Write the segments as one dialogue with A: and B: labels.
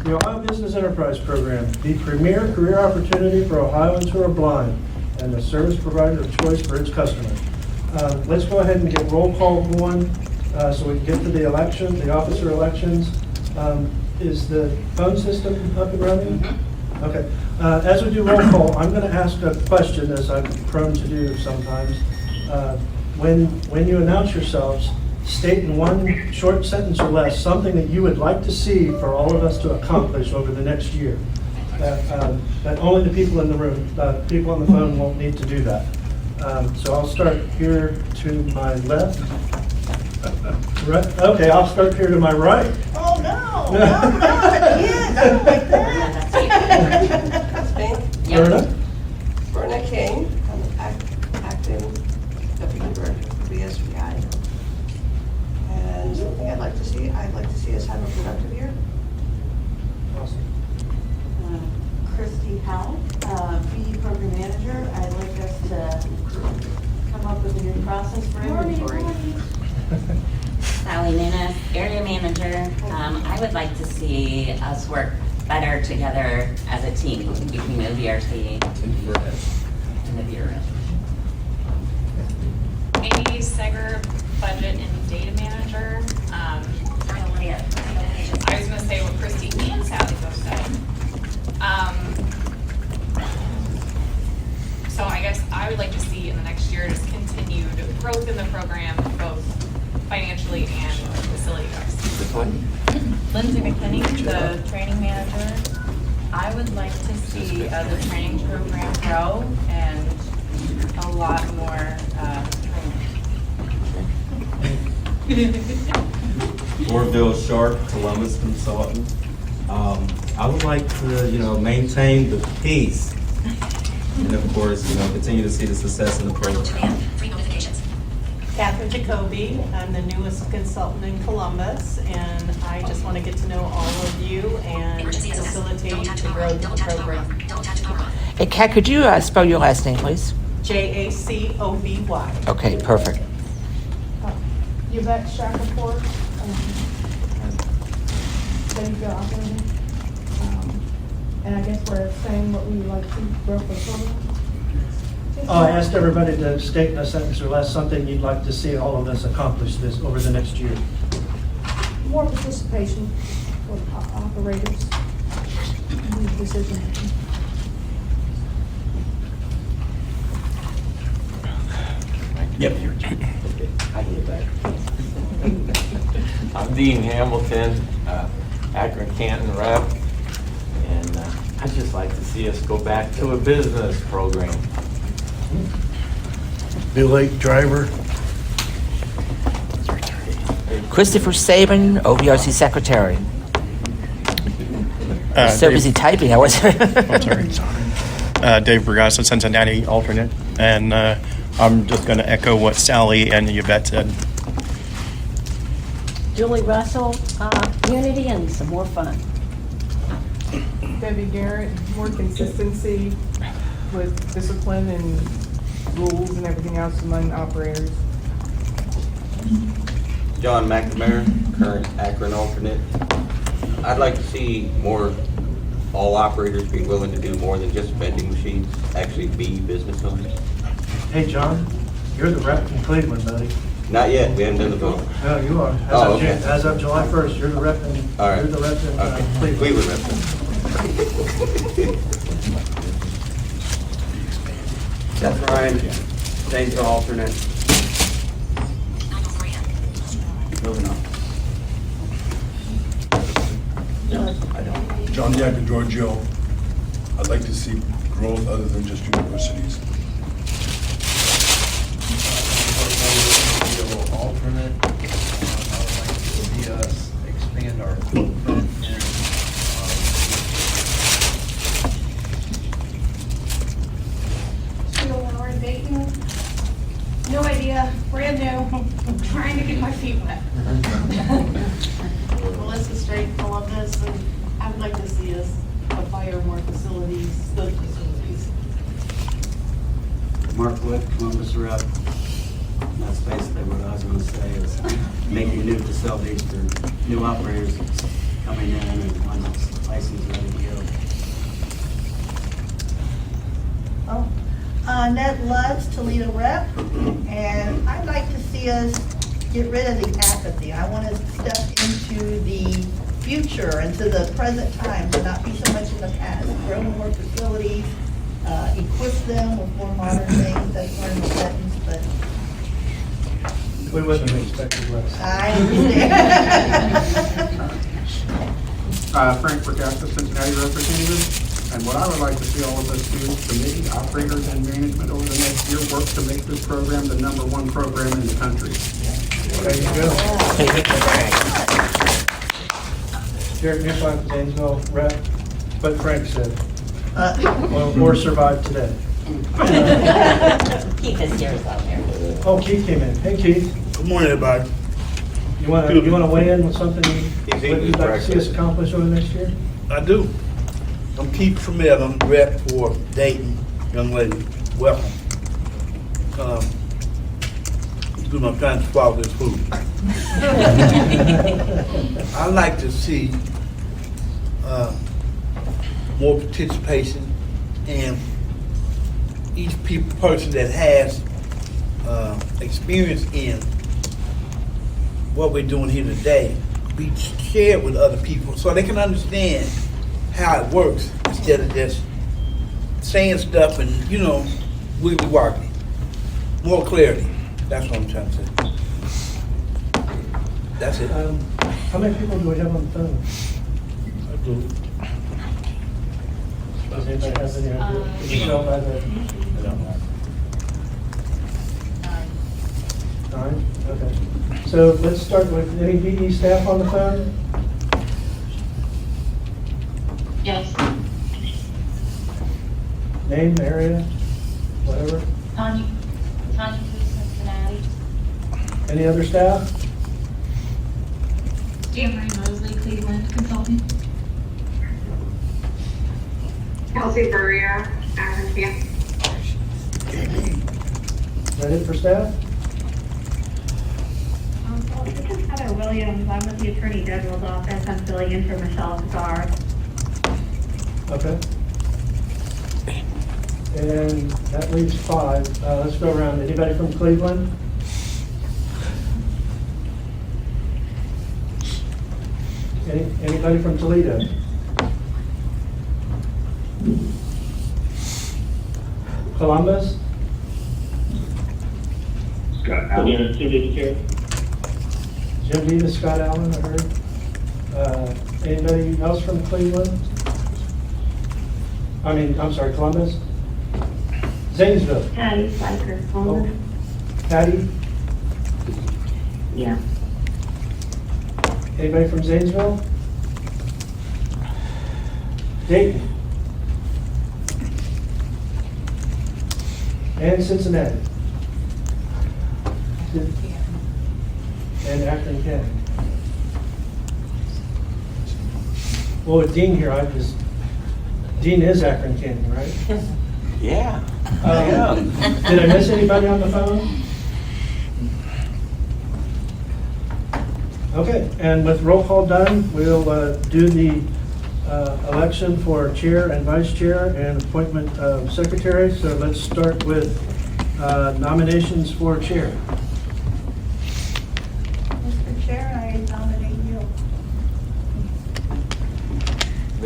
A: The Ohio Business Enterprise Program, the premier career opportunity for Ohioans who are blind and the service provider of choice for its customers. Let's go ahead and get roll call going so we can get to the election, the officer elections. Is the phone system up and running?
B: Mm-hmm.
A: Okay. As we do roll call, I'm going to ask a question, as I'm prone to do sometimes. When you announce yourselves, state in one short sentence or less something that you would like to see for all of us to accomplish over the next year. That only the people in the room, people on the phone won't need to do that. So I'll start here to my left. Right. Okay, I'll start here to my right.
B: Oh, no, again, not like that.
C: That's me.
A: Verna?
C: Verna King, I'm acting deputy director for VSBI. And something I'd like to see us have a productive year.
A: Awesome.
D: Christy Howell, BE Program Manager. I'd like us to come up with a new process for inventory.
E: Sally Nunes, Area Manager. I would like to see us work better together as a team between OVRC and the Bureau.
F: Amy Seger, Budget and Data Manager. I was going to say what Christy and Sally both said. So I guess I would like to see in the next year just continued growth in the program, both financially and facility-wise.
D: Lindsay McKinney, the training manager. I would like to see the training program grow and a lot more training.
G: Orville Sharp, Columbus consultant. I would like to, maintain the pace, and of course, continue to see the success in the program.
D: Catherine Jacoby, I'm the newest consultant in Columbus, and I just want to get to know all of you and facilitate the growth of the program.
H: Hey, Kat, could you spell your last name, please?
D: Jacoby.
H: Okay, perfect.
I: Yvette Shackelford, Benfield operating. And I guess we're saying what we would like to grow for the program.
A: I asked everybody to state in a sentence or less something you'd like to see all of us accomplish this over the next year.
I: More participation for operators in the decision making.
G: Yep.
J: I'm Dean Hamilton, Akron Canton rep, and I'd just like to see us go back to a business program.
K: Bill Lake driver.
H: Christopher Saban, OVRC Secretary. So busy typing, I was.
K: I'm sorry. Dave Bergasso, Cincinnati alternate. And I'm just going to echo what Sally and Yvette said.
L: Julie Russell, unity and some more fun.
I: Debbie Garrett, more consistency with discipline and rules and everything else among operators.
B: John McNamara, current Akron alternate. I'd like to see all operators be willing to do more than just vending machines, actually be business owners.
A: Hey, John, you're the rep in Cleveland, buddy.
B: Not yet, we haven't done the vote.
A: No, you are.
B: Okay.
A: As of July 1st, you're the rep in,
B: All right.
A: you're the rep in
B: Okay.
A: Cleveland.
B: Cleveland rep.
M: Seth Ryan, Zanesville alternate. Moving on.
K: John Giorgio. I'd like to see growth other than just universities.
N: Alternate. I would like to see us expand our footprint in
O: Steel Howard Dayton. No idea, brand new. I'm trying to get my feet wet. Melissa Straight, Columbus, and I would like to see us acquire more facilities, good facilities.
M: Mark Wood, Columbus rep. That's basically what I was going to say, is making new facilities for new operators coming in and ones license ready to go.
O: Oh, Ned Lutz, Toledo rep, and I'd like to see us get rid of the apathy. I want to step into the future, into the present time, and not be so much in the past. Grow more facilities, equip them with more modern things. That's one of the sentence, but
A: We wouldn't have expected less.
O: I understand.
P: Frank Vergasta, Cincinnati representative. And what I would like to see all of us do, committee, operators, and management over the next year, work to make this program the #1 program in the country.
A: There you go. Derek Newfield, Zanesville rep, what Frank said. Well, or survived today.
E: Keith is here as well here.
A: Oh, Keith came in. Hey, Keith.
Q: Good morning, everybody.
A: You want to weigh in with something what
B: eating
A: you'd like to see us
B: breakfast.
A: accomplish over the next year?
Q: I do. I'm Keith Tremel. I'm the rep for Dayton. Young lady, welcome. I'm trying to swallow this food. I like to see more participation and each person that has experience in what we're doing here today be shared with other people so they can understand how it works instead of just saying stuff and, wiggly-woggly. More clarity. That's what I'm trying to say. That's it.
A: How many people do we have on the phone?
Q: I do.
A: Does anybody have any idea? Can you tell by the time? Okay. So let's start with any BE staff on the phone?
R: Yes.
A: Name, area, whatever.
R: Tanya Cruz, Cincinnati.
A: Any other staff?
R: Marie Mosley, Cleveland Consulting.
S: Kelsey Burrier, Akron, Camp.
A: Is that it for staff?
S: This is Heather Williams. I'm with the Attorney General's office. I'm filling in for Michelle Czar.
A: Okay. And that leaves 5. Let's go around. Anybody from Cleveland? Anybody from Toledo? Columbus?
S: Scott Allen, City Chair.
A: Jim Davis, Scott Allen, I heard. Anybody else from Cleveland? I'm sorry, Columbus? Zanesville?
S: Patty Spiker,
A: Oh, Patty?
S: Yeah.
A: Anybody from Zanesville? Dayton? And Cincinnati? And Akron County? Well, with Dean here, Dean is Akron County, right?
J: Yeah.
A: Did I miss anybody on the phone? Okay, and with roll call done, we'll do the election for chair and vice chair and appointment of secretary. So let's start with nominations for chair.
O: Mr. Chair, I nominate you.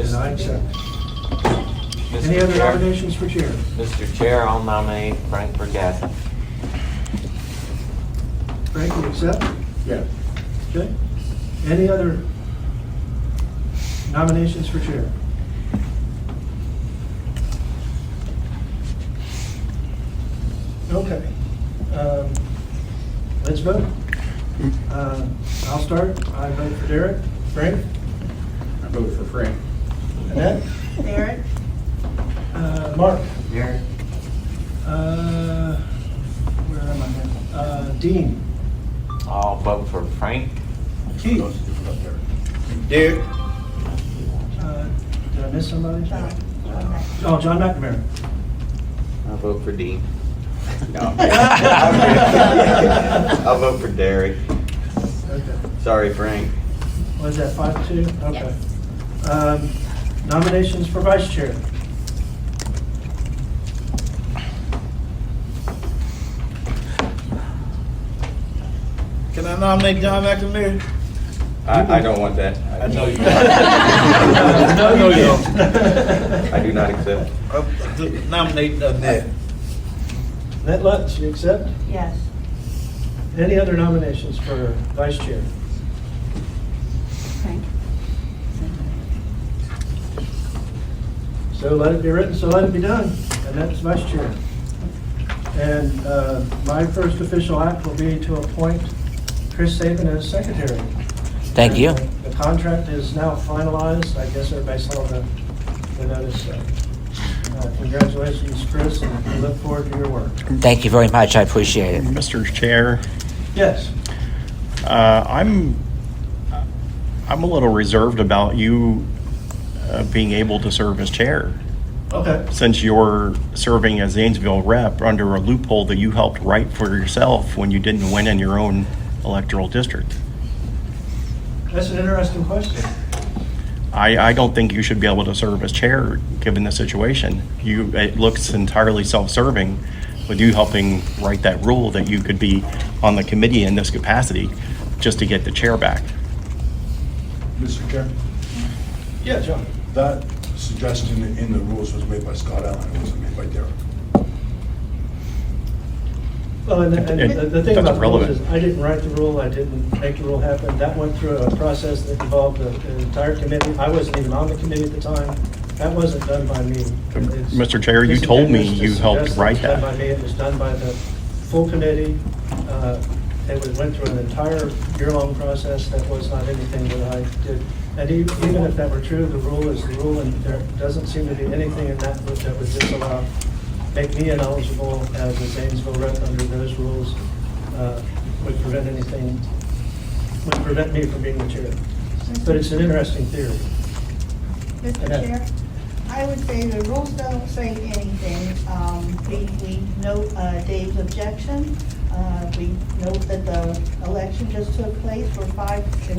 A: And I accept.
J: Mr.
A: Any other
J: Chair.
A: nominations for chair?
J: Mr. Chair, I'll nominate Frank Vergasta.
A: Frank, you accept?
P: Yes.
A: Okay. Any other nominations for chair? Okay. Let's vote. I'll start. I vote for Derek. Frank?
P: I vote for Frank.
A: Annette?
O: Derek?
A: Mark?
M: Derek?
A: Where am I now? Dean?
J: I'll vote for Frank.
A: Keith?
Q: Derek?
A: Did I miss somebody? Oh, John McNamara.
B: I'll vote for Dean. No. I'll vote for Derek.
A: Okay.
B: Sorry, Frank.
A: Was that 5-2? Okay. Nominations for vice chair.
Q: Can I nominate John McNamara?
B: I don't want that.
Q: I know you.
A: No, you don't.
B: I do not accept.
Q: Nominate Ned.
A: Ned Lutz, you accept?
O: Yes.
A: Any other nominations for vice chair? So let it be written, so let it be done, and that's vice chair. And my first official act will be to appoint Chris Saban as secretary.
H: Thank you.
A: The contract is now finalized. I guess everybody saw the notice. Congratulations, Chris, and we look forward to your work.
H: Thank you very much. I appreciate it.
K: Mr. Chair,
A: Yes.
K: I'm a little reserved about you being able to serve as chair.
A: Okay.
K: Since you're serving as Zanesville rep under a loophole that you helped write for yourself when you didn't win in your own electoral district.
A: That's an interesting question.
K: I don't think you should be able to serve as chair, given the situation. It looks entirely self-serving with you helping write that rule that you could be on the committee in this capacity just to get the chair back.
T: Mr. Chair,
A: Yeah, John.
T: that suggestion in the rules was made by Scott Allen, it wasn't made by Derek.
A: Well, and the thing
K: That's
A: about the rules
K: relevant.
A: is, I didn't write the rule, I didn't make the rule happen. That went through a process that involved the entire committee. I wasn't even on the committee at the time. That wasn't done by me. It's
K: Mr. Chair, you told me
A: disingenuous to
K: you helped
A: suggest
K: write
A: it was done
K: that.
A: by me. It was done by the full committee. It went through an entire year-long process. That was not anything that I did. And even if that were true, the rule is the rule, and there doesn't seem to be anything in that book that would disallow, make me ineligible as a Zanesville rep under those rules, would prevent me from being the chair. But it's an interesting theory.
O: Mr.
A: Yeah.
O: Chair, I would say the rules don't say anything. We note Dave's objection. We note that the election just took place for it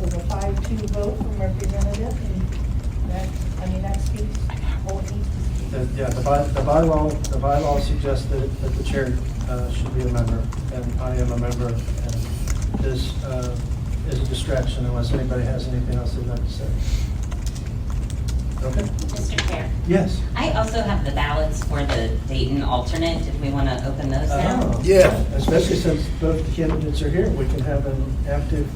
O: was a 5-2 vote from representative, and that speaks all it needs to speak.
A: Yeah, the bylaw suggests that the chair should be a member, and I am a member, and this is a distraction unless anybody has anything else they'd like to say. Okay?
E: Mr. Chair?
A: Yes.
E: I also have the ballots for the Dayton alternate. Did we want to open those now?
Q: Yeah.
A: Especially since both the candidates are here, we can have an active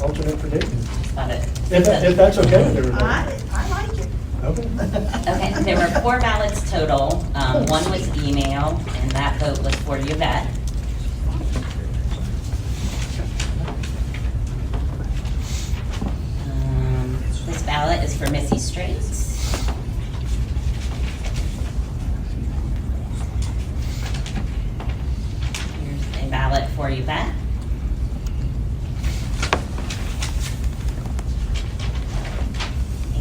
A: alternate for Dayton.
E: Love it.
A: If that's okay with everybody.
O: I like it.
A: Okay.
E: Okay, there were 4 ballots total. One was email, and that vote was for Yvette. This ballot is for Missy Straits. Here's a ballot for Yvette.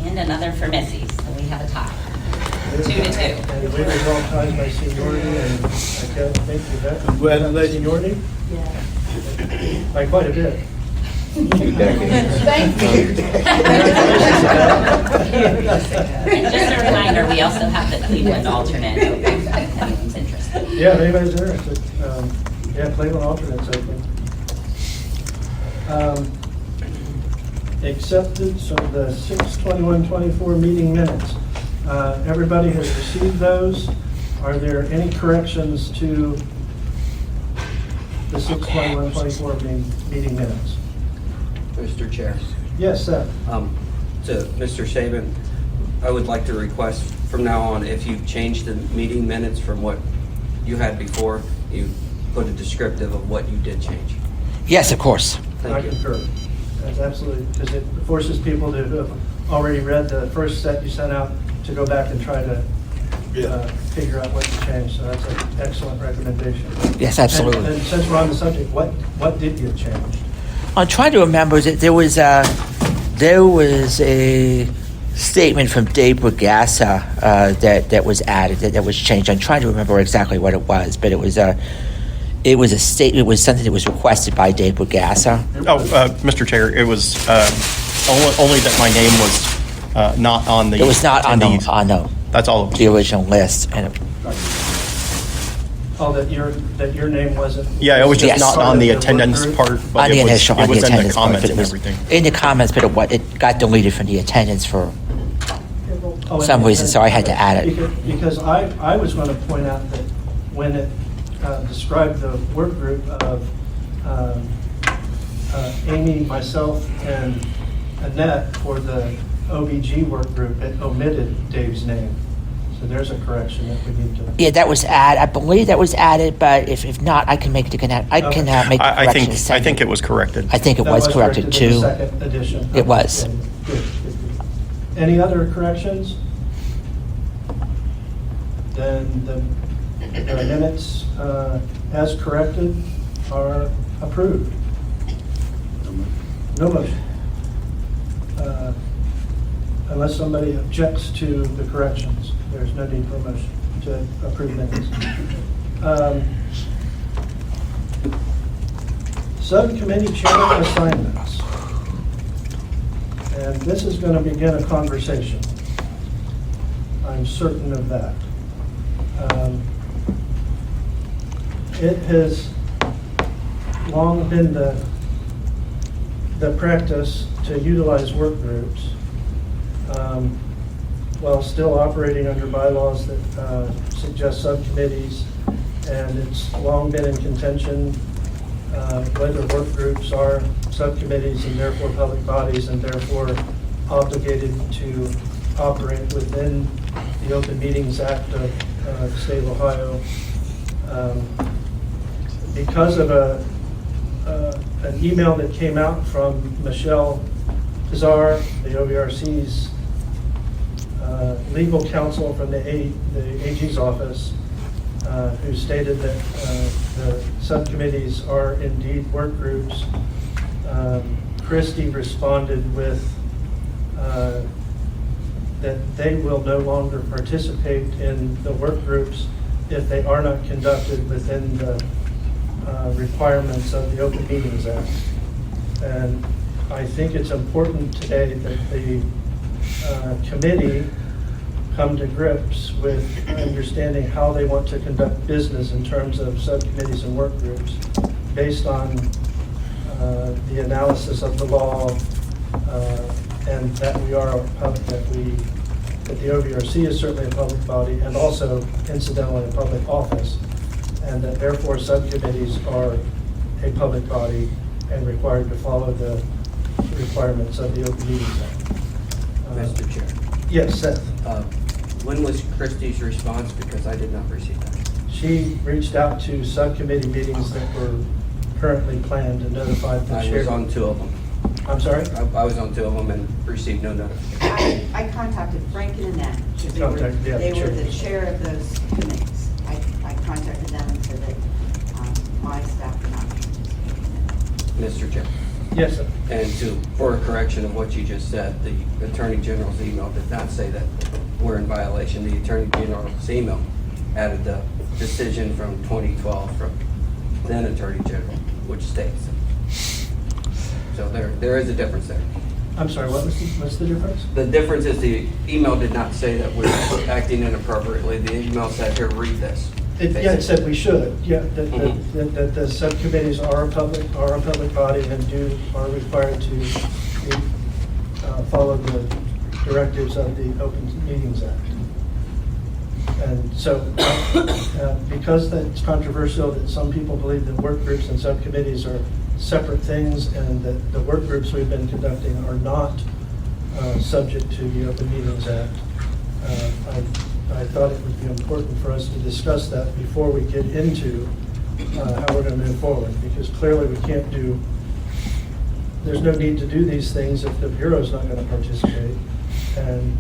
E: And another for Missy, so we have a tie. 2-2.
A: And we resolve ties by seniority, and I can't think of that.
Q: Congratulations.
A: Seniority?
O: Yeah.
A: By quite a bit.
B: 2 decades.
O: Thank you.
E: And just a reminder, we also have the Cleveland alternate open, if anyone's interested.
A: Yeah, if anybody's interested, yeah, Cleveland alternate's open. Acceptance of the 6/21/24 meeting minutes. Everybody has received those. Are there any corrections to the 6/21/24 meeting minutes?
M: Mr. Chair.
A: Yes, Seth.
M: To Mr. Saban, I would like to request from now on, if you change the meeting minutes from what you had before, you put a descriptive of what you did change.
H: Yes, of course.
A: I
M: Thank you.
A: concur. That's absolutely, because it forces people to have already read the first set you sent out to go back and try to figure out what you changed. So that's an excellent recommendation.
H: Yes, absolutely.
A: And since we're on the subject, what did you change?
H: I'm trying to remember that there was a statement from Dave Brugassa that was added, that was changed. I'm trying to remember exactly what it was, but it was something that was requested by Dave Brugassa.
K: Oh, Mr. Chair, it was only that my name was not on the
H: It was not on
K: attendees.
H: the
K: That's all it was.
H: the original list. And
A: Oh, that your name wasn't?
K: Yeah, it was just
H: Yes.
K: not on the attendance part,
H: on
K: but
H: the
K: it was,
H: initial,
K: it
H: on the
K: was in the
H: attendance part,
K: comments
H: but it
K: and
H: was
K: everything.
H: in the comments, but it got deleted from the attendance for
A: Oh,
H: some
A: and-
H: reason, so I had to add it.
A: Because I was going to point out that when it described the work group of Amy, myself, and Annette for the OVG work group, it omitted Dave's name. So there's a correction that we need to.
H: Yeah, that was added. I believe that was added, but if not, I can make the connect. I can make the
K: I
H: correction.
K: think,
H: and send
K: I think it was corrected.
H: I think it
A: That
H: was corrected
A: in the
H: too.
A: second edition.
H: It was.
A: Okay, good. Any other corrections? Then the minutes as corrected are approved. No motion. Unless somebody objects to the corrections, there's no need for a motion to approve minutes. Subcommittee chair assignments. And this is going to begin a conversation. I'm certain of that. It has long been the practice to utilize work groups while still operating under bylaws that suggest subcommittees, and it's long been in contention whether work groups are subcommittees and therefore public bodies and therefore obligated to operate within the Open Meetings Act of the state of Ohio. Because of an email that came out from Michelle Pizarro, the OVRC's legal counsel from the AG's office, who stated that the subcommittees are indeed work groups. Christie responded with that they will no longer participate in the work groups if they are not conducted within the requirements of the Open Meetings Act. And I think it's important today that the committee come to grips with understanding how they want to conduct business in terms of subcommittees and work groups based on the analysis of the law and that we are public, that the OVRC is certainly a public body and also incidentally a public office, and that therefore subcommittees are a public body and required to follow the requirements of the Open Meetings Act.
M: Mr. Chair.
A: Yes, Seth.
M: When was Christie's response? Because I did not receive that.
A: She reached out to subcommittee meetings that were currently planned and notified the chair.
M: I was on 2 of them.
A: I'm sorry?
M: I was on 2 of them and received no notification.
U: I contacted Frank and Annette, because they
A: Contacted, yeah,
U: they
A: the
U: were
A: chair.
U: the chair of those committees. I contacted them and said that my staff were not participating in it.
M: Mr. Chair.
A: Yes, sir.
M: And for a correction of what you just said, the Attorney General's email did not say that we're in violation. The Attorney General's email added the decision from 2012 from then Attorney General, which states it. So there is a difference there.
A: I'm sorry, what's the difference?
M: The difference is the email did not say that we're acting inappropriately. The email said, here, read this.
A: Yeah, it said we should, yeah, that the subcommittees are a public body and are required to follow the directives of the Open Meetings Act. And so, because that's controversial, that some people believe that work groups and subcommittees are separate things and that the work groups we've been conducting are not subject to the Open Meetings Act, I thought it would be important for us to discuss that before we get into how we're going to move forward, because clearly we can't there's no need to do these things if the Bureau's not going to participate. And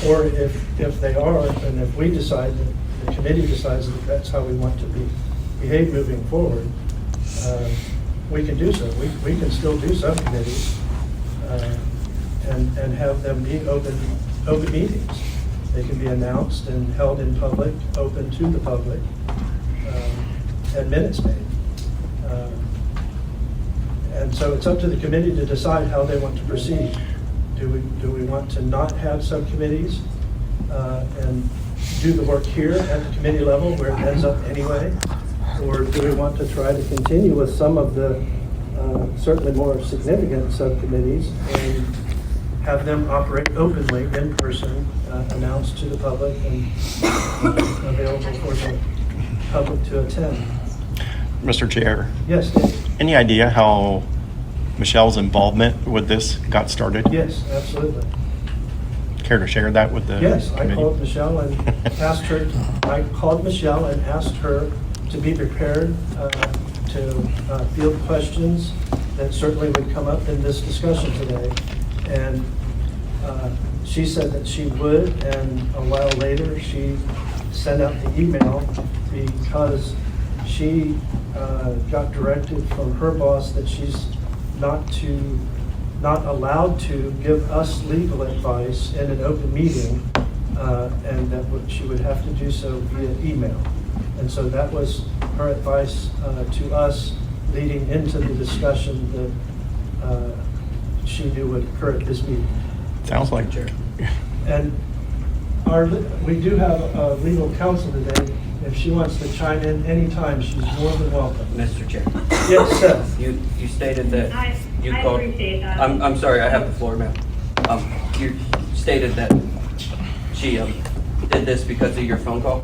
A: or if they are, and if we decide, that the committee decides that that's how we want to behave moving forward, we can do so. We can still do subcommittees and have them be open meetings. They can be announced and held in public, open to the public, and minutes made. And so it's up to the committee to decide how they want to proceed. Do we want to not have subcommittees and do the work here at the committee level where it ends up anyway? Or do we want to try to continue with some of the certainly more significant subcommittees and have them operate openly in person, announced to the public and available for the public to attend?
K: Mr. Chair,
A: Yes, Dave?
K: any idea how Michelle's involvement with this got started?
A: Yes, absolutely.
K: Care to share that with the
A: Yes, I
K: committee?
A: called Michelle and asked her, to be prepared to field questions that certainly would come up in this discussion today. And she said that she would, and a while later, she sent out the email because she got directed from her boss that she's not allowed to give us legal advice in an open meeting, and that she would have to do so via email. And so that was her advice to us leading into the discussion that she knew would occur at this meeting.
K: Sounds like Chair.
A: And we do have a legal counsel today. If she wants to chime in anytime, she's more than welcome.
M: Mr. Chair.
A: Yes, Seth.
M: You stated that you
S: I
M: called.
S: appreciate that.
M: I'm sorry, I have the floor, ma'am. You stated that she did this because of your phone call?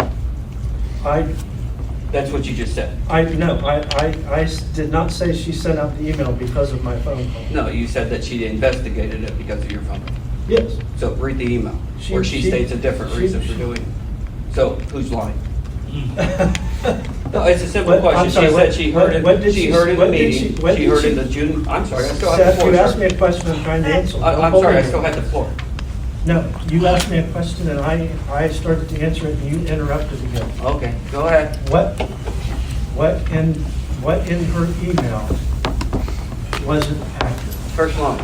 M: That's what you just said.
A: I did not say she sent out the email because of my phone call.
M: No, you said that she investigated it because of your phone call.
A: Yes.
M: So read the email, where she states a different reason for doing it. So who's lying? No, it's a simple question. She said she heard in the meeting, she heard in the June, I'm sorry, I still have the
A: Seth,
M: floor,
A: you asked me
M: sir.
A: a question, I'm trying to answer.
M: I'm sorry, I still have the floor.
A: No, you asked me a question and I started to answer it and you interrupted again.
M: Okay, go ahead.
A: What in her email wasn't accurate?
M: First one,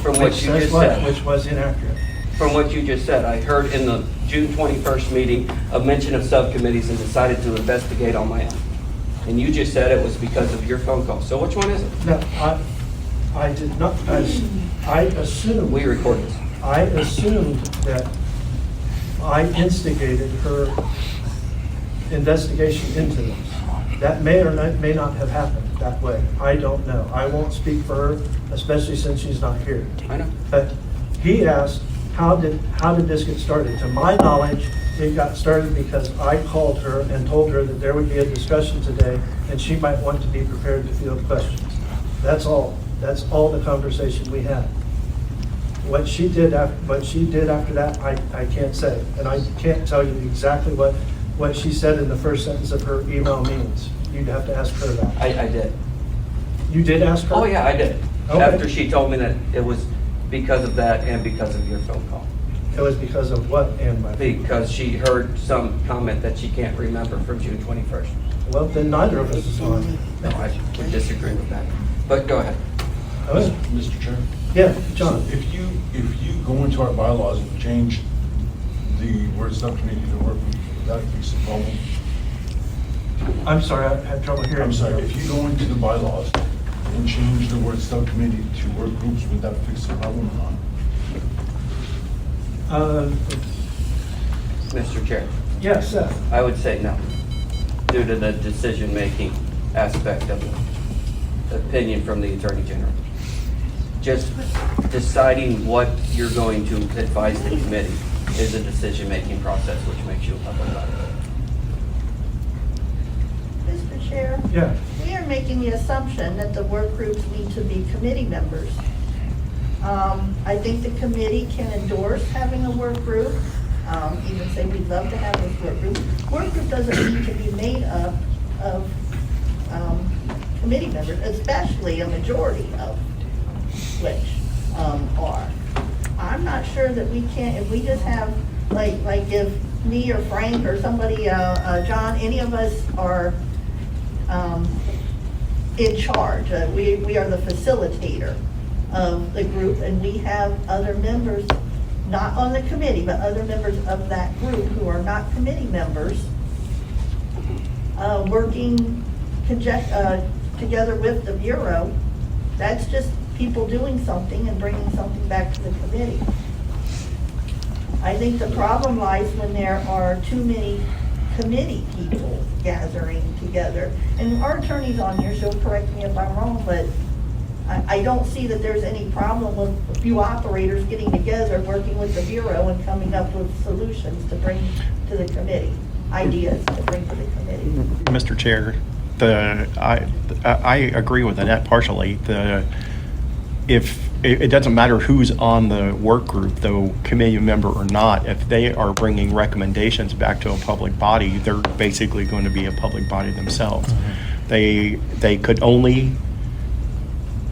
M: from what you just said.
A: Which was inaccurate.
M: From what you just said, I heard in the June 21st meeting a mention of subcommittees and decided to investigate on my own. And you just said it was because of your phone call. So which one is it?
A: No, I did not, I assumed.
M: We record this.
A: I assumed that I instigated her investigation into this. That may or may not have happened that way. I don't know. I won't speak for her, especially since she's not here.
M: I know.
A: But he asked, how did this get started? To my knowledge, it got started because I called her and told her that there would be a discussion today and she might want to be prepared to field questions. That's all. That's all the conversation we had. What she did after that, I can't say. And I can't tell you exactly what she said in the first sentence of her email means. You'd have to ask her that.
M: I did.
A: You did ask her?
M: Oh, yeah, I did.
A: Okay.
M: After she told me that it was because of that and because of your phone call.
A: It was because of what and by?
M: Because she heard some comment that she can't remember from June 21st.
A: Well, then neither of us is lying.
M: No, I would disagree with that. But go ahead.
T: Mr. Chair?
A: Yeah, John.
T: So if you go into our bylaws and change the word subcommittee to work, would that fix the problem?
A: I'm sorry, I had trouble hearing.
T: I'm sorry, if you go into the bylaws and change the word subcommittee to work groups, would that fix the problem or not?
M: Mr. Chair.
A: Yes, Seth.
M: I would say no, due to the decision-making aspect of the opinion from the Attorney General. Just deciding what you're going to advise the committee is a decision-making process, which makes you a public body.
O: Mr. Chair?
A: Yeah.
O: We are making the assumption that the work groups need to be committee members. I think the committee can endorse having a work group, even say we'd love to have this work group. Work group doesn't need to be made up of committee members, especially a majority of which are. I'm not sure that we can't, if we just have, like if me or Frank or somebody, John, any of us are in charge. We are the facilitator of the group, and we have other members, not on the committee, but other members of that group who are not committee members, working together with the Bureau. That's just people doing something and bringing something back to the committee. I think the problem lies when there are too many committee people gathering together. And our attorney's on here, she'll correct me if I'm wrong, but I don't see that there's any problem with a few operators getting together, working with the Bureau and coming up with solutions to bring to the committee, ideas to bring to the committee.
K: Mr. Chair, I agree with Annette partially. If it doesn't matter who's on the work group, though committee member or not, if they are bringing recommendations back to a public body, they're basically going to be a public body themselves. They could only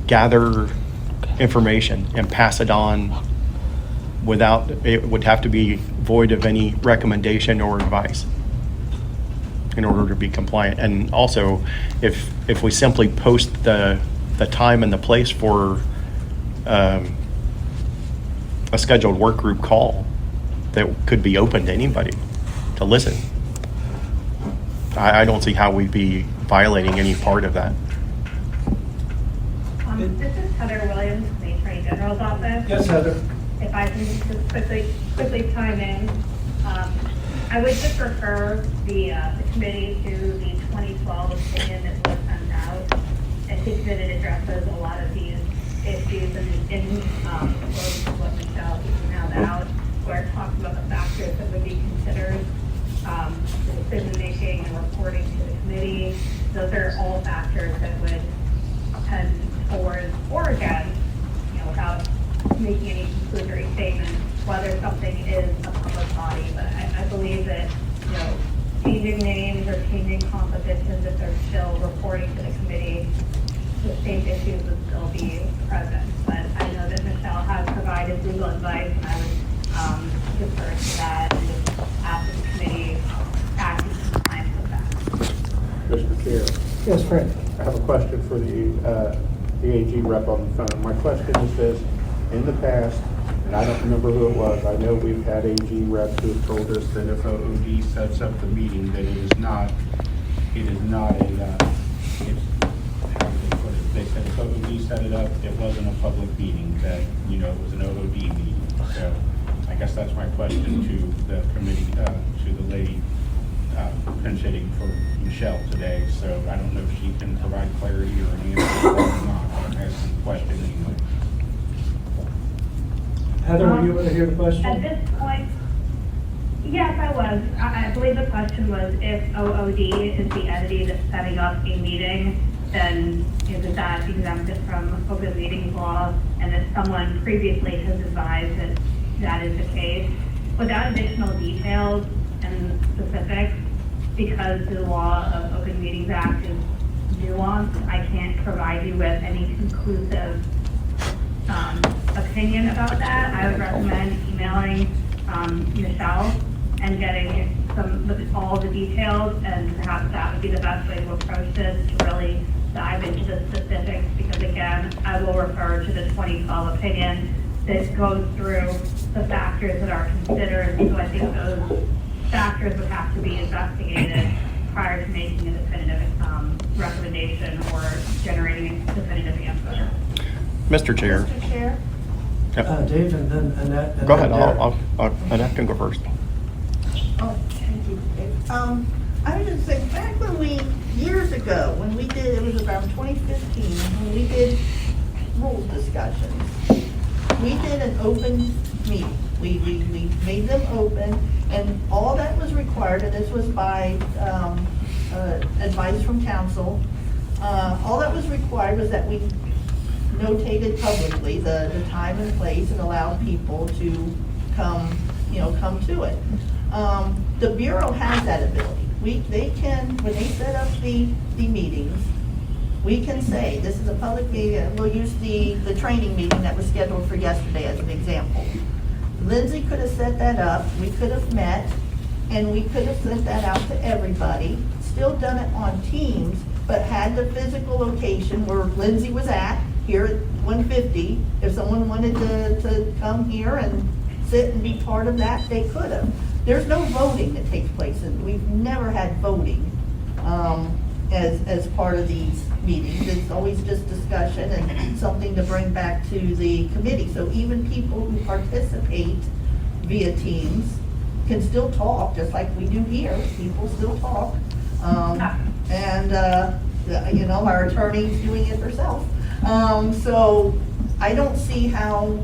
K: gather information and pass it on without, it would have to be void of any recommendation or advice in order to be compliant. And also, if we simply post the time and the place for a scheduled work group call that could be open to anybody to listen, I don't see how we'd be violating any part of that.
S: This is Heather Williams, from the Attorney General's office.
A: Yes, Heather.
S: If I can just quickly chime in, I would just refer the committee to the 2012 opinion that was sent out. I think that it addresses a lot of these issues in what Michelle emailed out, where it talks about the factors that would be considered, the decision-making and reporting to the committee. Those are all factors that would tend towards or against, without making any conclusory statements, whether something is a public body. But I believe that, changing names or changing compositions, if they're still reporting to the committee, the same issues would still be present. But I know that Michelle has provided legal advice, and I would defer to that and just ask the committee act in compliance with that.
P: Mr. Chair.
A: Yes, Frank.
P: I have a question for the AG rep on the phone. My question is this: in the past, and I don't remember who it was, I know we've had AG reps who have told us that if OOD sets up the meeting, that it is not a, it's, how do they put it? They said if OOD set it up, it wasn't a public meeting, that, it was an OOD meeting. So I guess that's my question to the committee, to the lady pinch hitting for Michelle today. So I don't know if she can provide clarity or an answer or not, but I'm asking the question anyway.
A: Heather, were you able to hear the question?
S: At this point, yes, I was. I believe the question was if OOD is the entity that's setting up a meeting, then is that exempted from open meetings law? And if someone previously has advised that that is the case, without additional details and specifics, because the law of Open Meetings Act is nuanced, I can't provide you with any conclusive opinion about that. I would recommend emailing Michelle and getting all the details, and perhaps that would be the best way to approach this, to really dive into the specifics, because again, I will refer to the 2012 opinion that goes through the factors that are considered. So I think those factors would have to be investigated prior to making a definitive recommendation or generating a definitive answer.
K: Mr. Chair.
O: Mr. Chair?
K: Yep.
A: Dave and then Annette. And
K: Go ahead,
A: then
K: Annette can go first.
O: Oh, thank you, Dave. I was just saying, back years ago, when we did, it was around 2015, when we did rules discussions, we did an open meeting. We made them open, and all that was required, and this was by advice from counsel, all that was required was that we notated publicly the time and place and allowed people to come to it. The Bureau has that ability. They can, when they set up the meetings, we can say, this is a public meeting. We'll use the training meeting that was scheduled for yesterday as an example. Lindsay could have set that up, we could have met, and we could have sent that out to everybody, still done it on Teams, but had the physical location where Lindsay was at, here at 150. If someone wanted to come here and sit and be part of that, they could have. There's no voting that takes place, and we've never had voting. as part of these meetings. It's always just discussion and something to bring back to the committee. So even people who participate via Teams can still talk, just like we do here. People still talk. You know, our attorney's doing it herself. So I don't see how,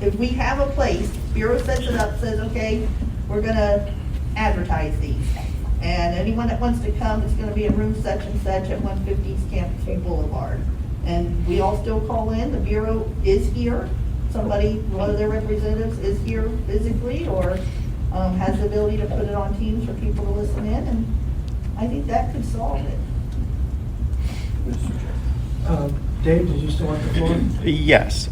O: if we have a place, Bureau sets it up, says, okay, we're gonna advertise these. And anyone that wants to come, it's gonna be in room such and such at 150 East Campus View Boulevard. And we all still call in, the Bureau is here. Somebody, one of their representatives is here physically or has the ability to put it on Teams for people to listen in, and I think that could solve it.
A: Dave, did you still want the floor?
K: Yes.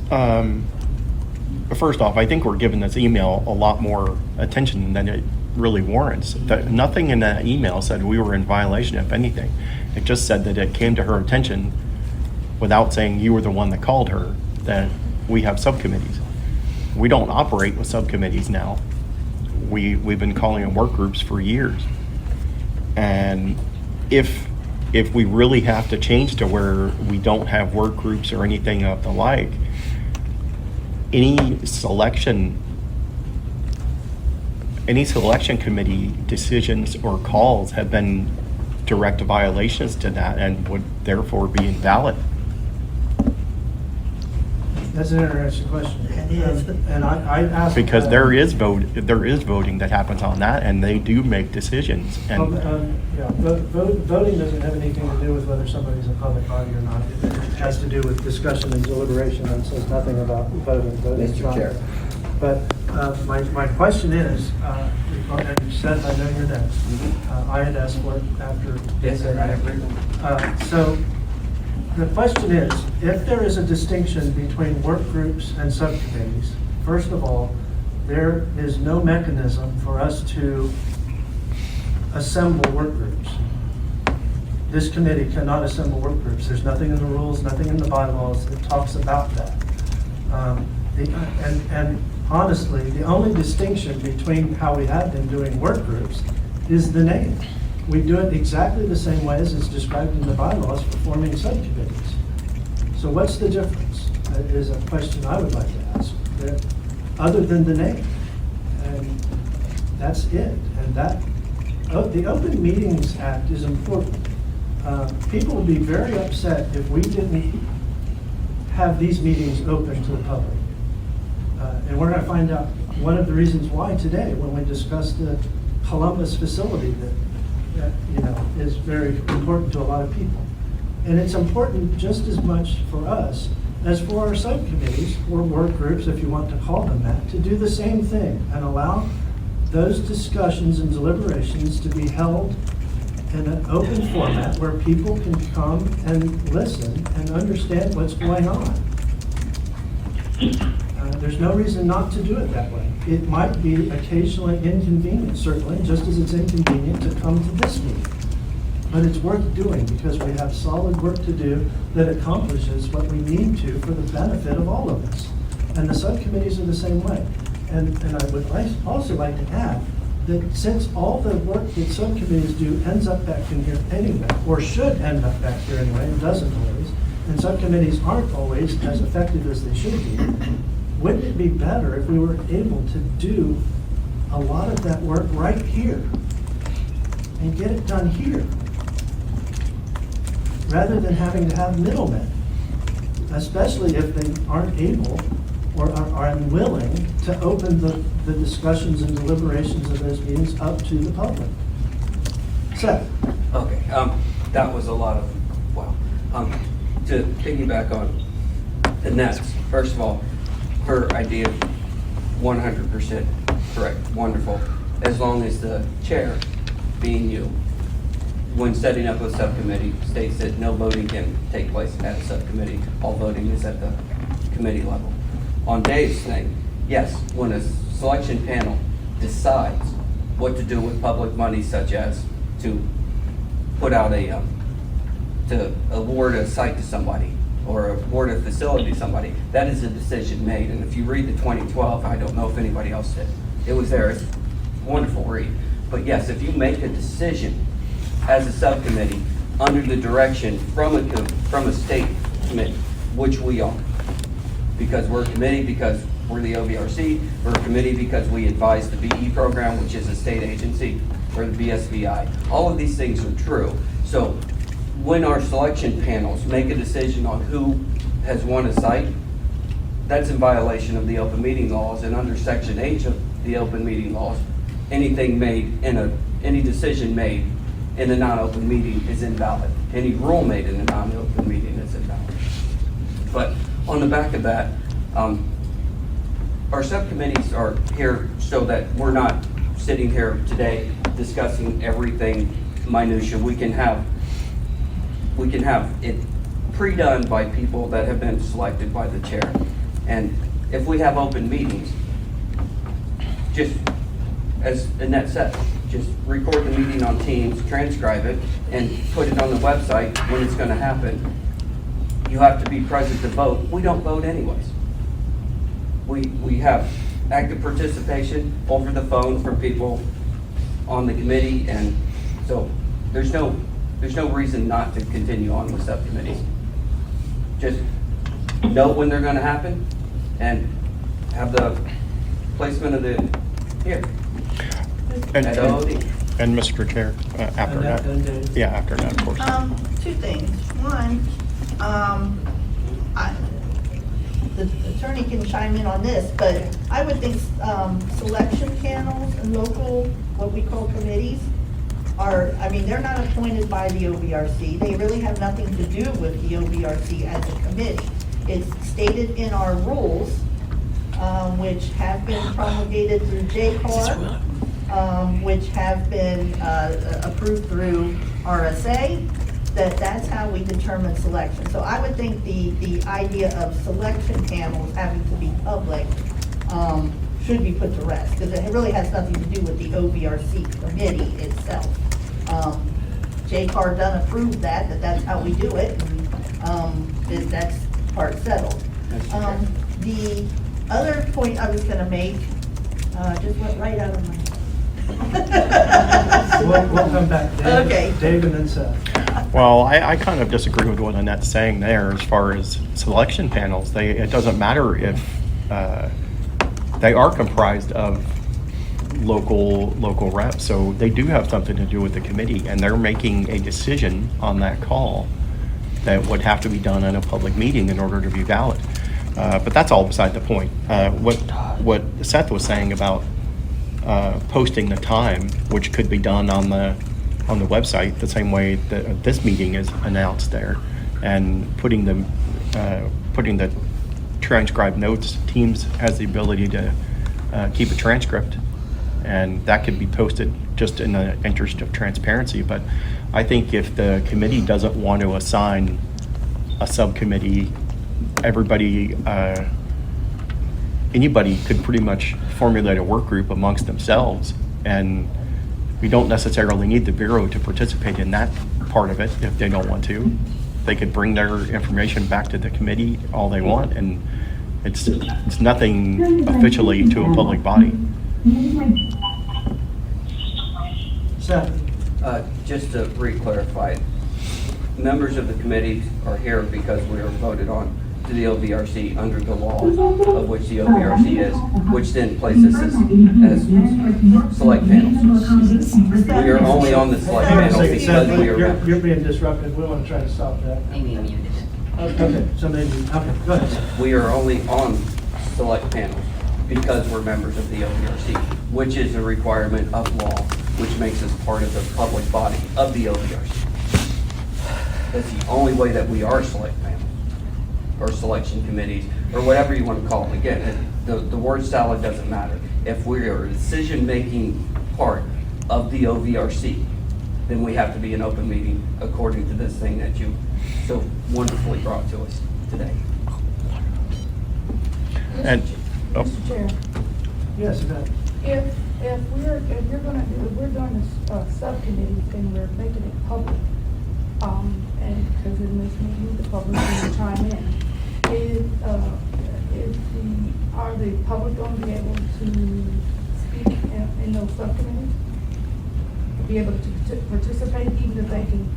K: First off, I think we're giving this email a lot more attention than it really warrants. Nothing in that email said we were in violation of anything. It just said that it came to her attention without saying you were the one that called her, that we have subcommittees. We don't operate with subcommittees now. We've been calling them work groups for years. And if we really have to change to where we don't have work groups or anything of the like, any selection committee decisions or calls have been direct violations to that and would therefore be invalid.
A: That's an interesting question. And I asked.
K: Because there is voting that happens on that, and they do make decisions. And
A: Voting doesn't have anything to do with whether somebody's a public body or not. It has to do with discussion and deliberation, and says nothing about voting. Voting is
M: Mr.
A: not.
M: Chair.
A: But my question is, and you said I know you're next. I had asked for it after.
M: Yes, sir, I agree.
A: So the question is, if there is a distinction between work groups and subcommittees, first of all, there is no mechanism for us to assemble work groups. This committee cannot assemble work groups. There's nothing in the rules, nothing in the bylaws that talks about that. And honestly, the only distinction between how we have been doing work groups is the name. We do it exactly the same way as it's described in the bylaws for forming subcommittees. So what's the difference? That is a question I would like to ask, other than the name. And that's it. And the Open Meetings Act is important. People would be very upset if we didn't have these meetings open to the public. And we're going to find out one of the reasons why today when we discuss the Columbus facility that is very important to a lot of people. And it's important just as much for us as for our subcommittees or work groups, if you want to call them that, to do the same thing and allow those discussions and deliberations to be held in an open format where people can come and listen and understand what's going on. There's no reason not to do it that way. It might be occasionally inconvenient, certainly, just as it's inconvenient to come to this meeting. But it's worth doing because we have solid work to do that accomplishes what we need to for the benefit of all of us. And the subcommittees are the same way. And I would also like to add that since all the work that subcommittees do ends up back in here anyway, or should end up back here anyway, and doesn't always, and subcommittees aren't always as effective as they should be, wouldn't it be better if we were able to do a lot of that work right here and get it done here, rather than having to have middlemen, especially if they aren't able or are unwilling to open the discussions and deliberations of those meetings up to the public. Seth?
M: Okay, that was a lot of, wow. To piggyback on Annette's, first of all, her idea, 100% correct, wonderful, as long as the chair, being you, when setting up a subcommittee, states that no voting can take place at a subcommittee, all voting is at the committee level. On Dave's thing, yes, when a selection panel decides what to do with public money, such as to put out to award a site to somebody, or award a facility to somebody, that is a decision made. And if you read the 2012, I don't know if anybody else did, it was there, it's a wonderful read. But yes, if you make a decision as a subcommittee under the direction from a state committee, which we are. Because we're a committee, because we're the OVRC, we're a committee because we advise the BE program, which is a state agency, or the BSVI. All of these things are true. So when our selection panels make a decision on who has won a site, that's in violation of the open meeting laws, and under Section H of the open meeting laws, any decision made in a non-open meeting is invalid. Any rule made in a non-open meeting is invalid. But on the back of that, our subcommittees are here so that we're not sitting here today discussing everything minutia. We can have it pre-done by people that have been selected by the chair. And if we have open meetings, just as Annette said, just record the meeting on Teams, transcribe it, and put it on the website when it's going to happen. You have to be present to vote. We don't vote anyways. We have active participation over the phone from people on the committee, and so there's no reason not to continue on with subcommittees. Just know when they're going to happen and have the placement of the here.
K: And
M: at OOD.
K: And Mr. Chair, after that. Yeah, after that, of course.
O: Two things. One, the attorney can chime in on this, but I would think selection panels and local, what we call committees, they're not appointed by the OVRC. They really have nothing to do with the OVRC as a committee. It's stated in our rules, which have been promulgated through JCAR, which have been approved through RSA, that's how we determine selection. So I would think the idea of selection panels having to be public should be put to rest, because it really has nothing to do with the OVRC committee itself. JCAR done approved that's how we do it, and that's part settled. The other point I was going to make just went right out of my head.
A: We'll come back. Dave,
O: Okay.
A: Dave and then Seth.
K: Well, I kind of disagree with what Annette's saying there as far as selection panels. It doesn't matter if they are comprised of local reps, so they do have something to do with the committee, and they're making a decision on that call that would have to be done in a public meeting in order to be valid. But that's all beside the point. What Seth was saying about posting the time, which could be done on the website the same way that this meeting is announced there, and putting the transcribed notes. Teams has the ability to keep a transcript, and that could be posted just in the interest of transparency. But I think if the committee doesn't want to assign a subcommittee, anybody could pretty much formulate a work group amongst themselves, and we don't necessarily need the Bureau to participate in that part of it if they don't want to. They could bring their information back to the committee all they want, and it's nothing officially to a public body.
A: Seth?
M: Just to re-clarify, members of the committee are here because we are voted on to the OVRC under the law of which the OVRC is, which then places us as select panels. We are only on the select panel because we are.
A: You're being disruptive. We want to try to stop that.
E: Maybe muted.
A: Okay, so maybe, okay, go ahead.
M: We are only on select panels because we're members of the OVRC, which is a requirement of law, which makes us part of the public body of the OVRC. That's the only way that we are select panels, or selection committees, or whatever you want to call them. Again, the word salad doesn't matter. If we are a decision-making part of the OVRC, then we have to be an open meeting according to this thing that you so wonderfully brought to us today.
K: And
I: Mr. Chair,
A: Yes, Yvette.
I: if we're doing this subcommittees and we're making it public, and because in this meeting the public can chime in, are the public going to be able to speak in those subcommittees? Be able to participate even if they can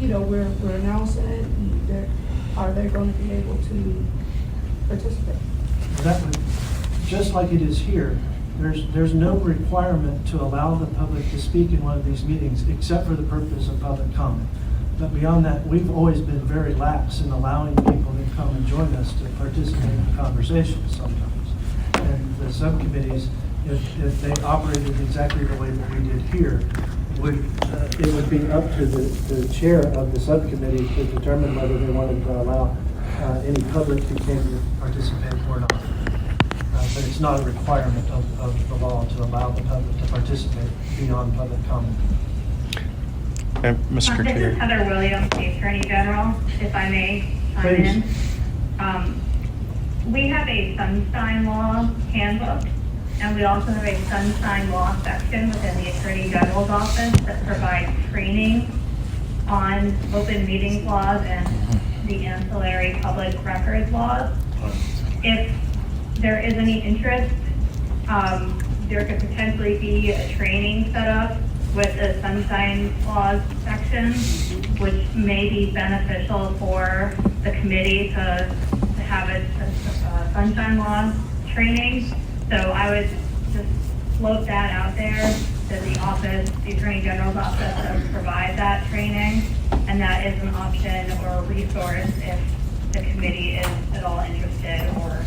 I: you know, we're announcing it, and are they gonna be able to participate?
A: That would, just like it is here, there's no requirement to allow the public to speak in one of these meetings except for the purpose of public comment. But beyond that, we've always been very lax in allowing people to come and join us to participate in conversations sometimes. And the subcommittees, if they operated exactly the way that we did here, it would be up to the chair of the subcommittee to determine whether they wanted to allow any public who came to participate or not. But it's not a requirement of the law to allow the public to participate beyond public comment.
K: Mr.
S: This
K: Chair.
S: is Heather Williams, the Attorney General, if I may chime in. We have a Sunshine Law handbook, and we also have a Sunshine Law section within the Attorney General's office that provides training on open meetings laws and the ancillary public records laws. If there is any interest, there could potentially be a training set up with the Sunshine Laws section, which may be beneficial for the committee to have a Sunshine Law training. So I would just float that out there to the office, the Attorney General's office, to provide that training. And that is an option or a resource if the committee is at all interested or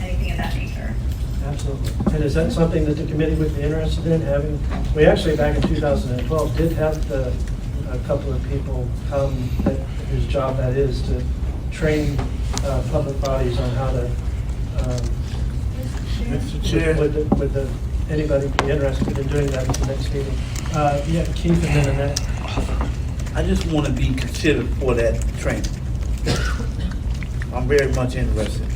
S: anything of that nature.
A: Absolutely. And is that something that the committee would be interested in having? We actually, back in 2012, did have a couple of people come whose job that is to train public bodies on how to,
Q: Mr. Chair.
A: would anybody be interested in doing that at the next meeting? Yeah, Keith and then Annette.
Q: I just want to be considered for that training. I'm very much interested.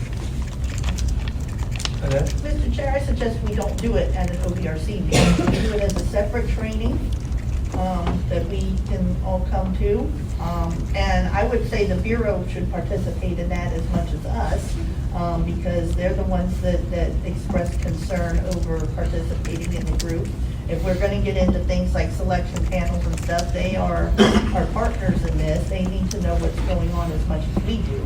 A: Annette?
O: Mr. Chair, I suggest we don't do it at an OVRC meeting. We do it as a separate training that we can all come to. And I would say the Bureau should participate in that as much as us, because they're the ones that express concern over participating in the group. If we're going to get into things like selection panels and stuff, they are our partners in this. They need to know what's going on as much as we do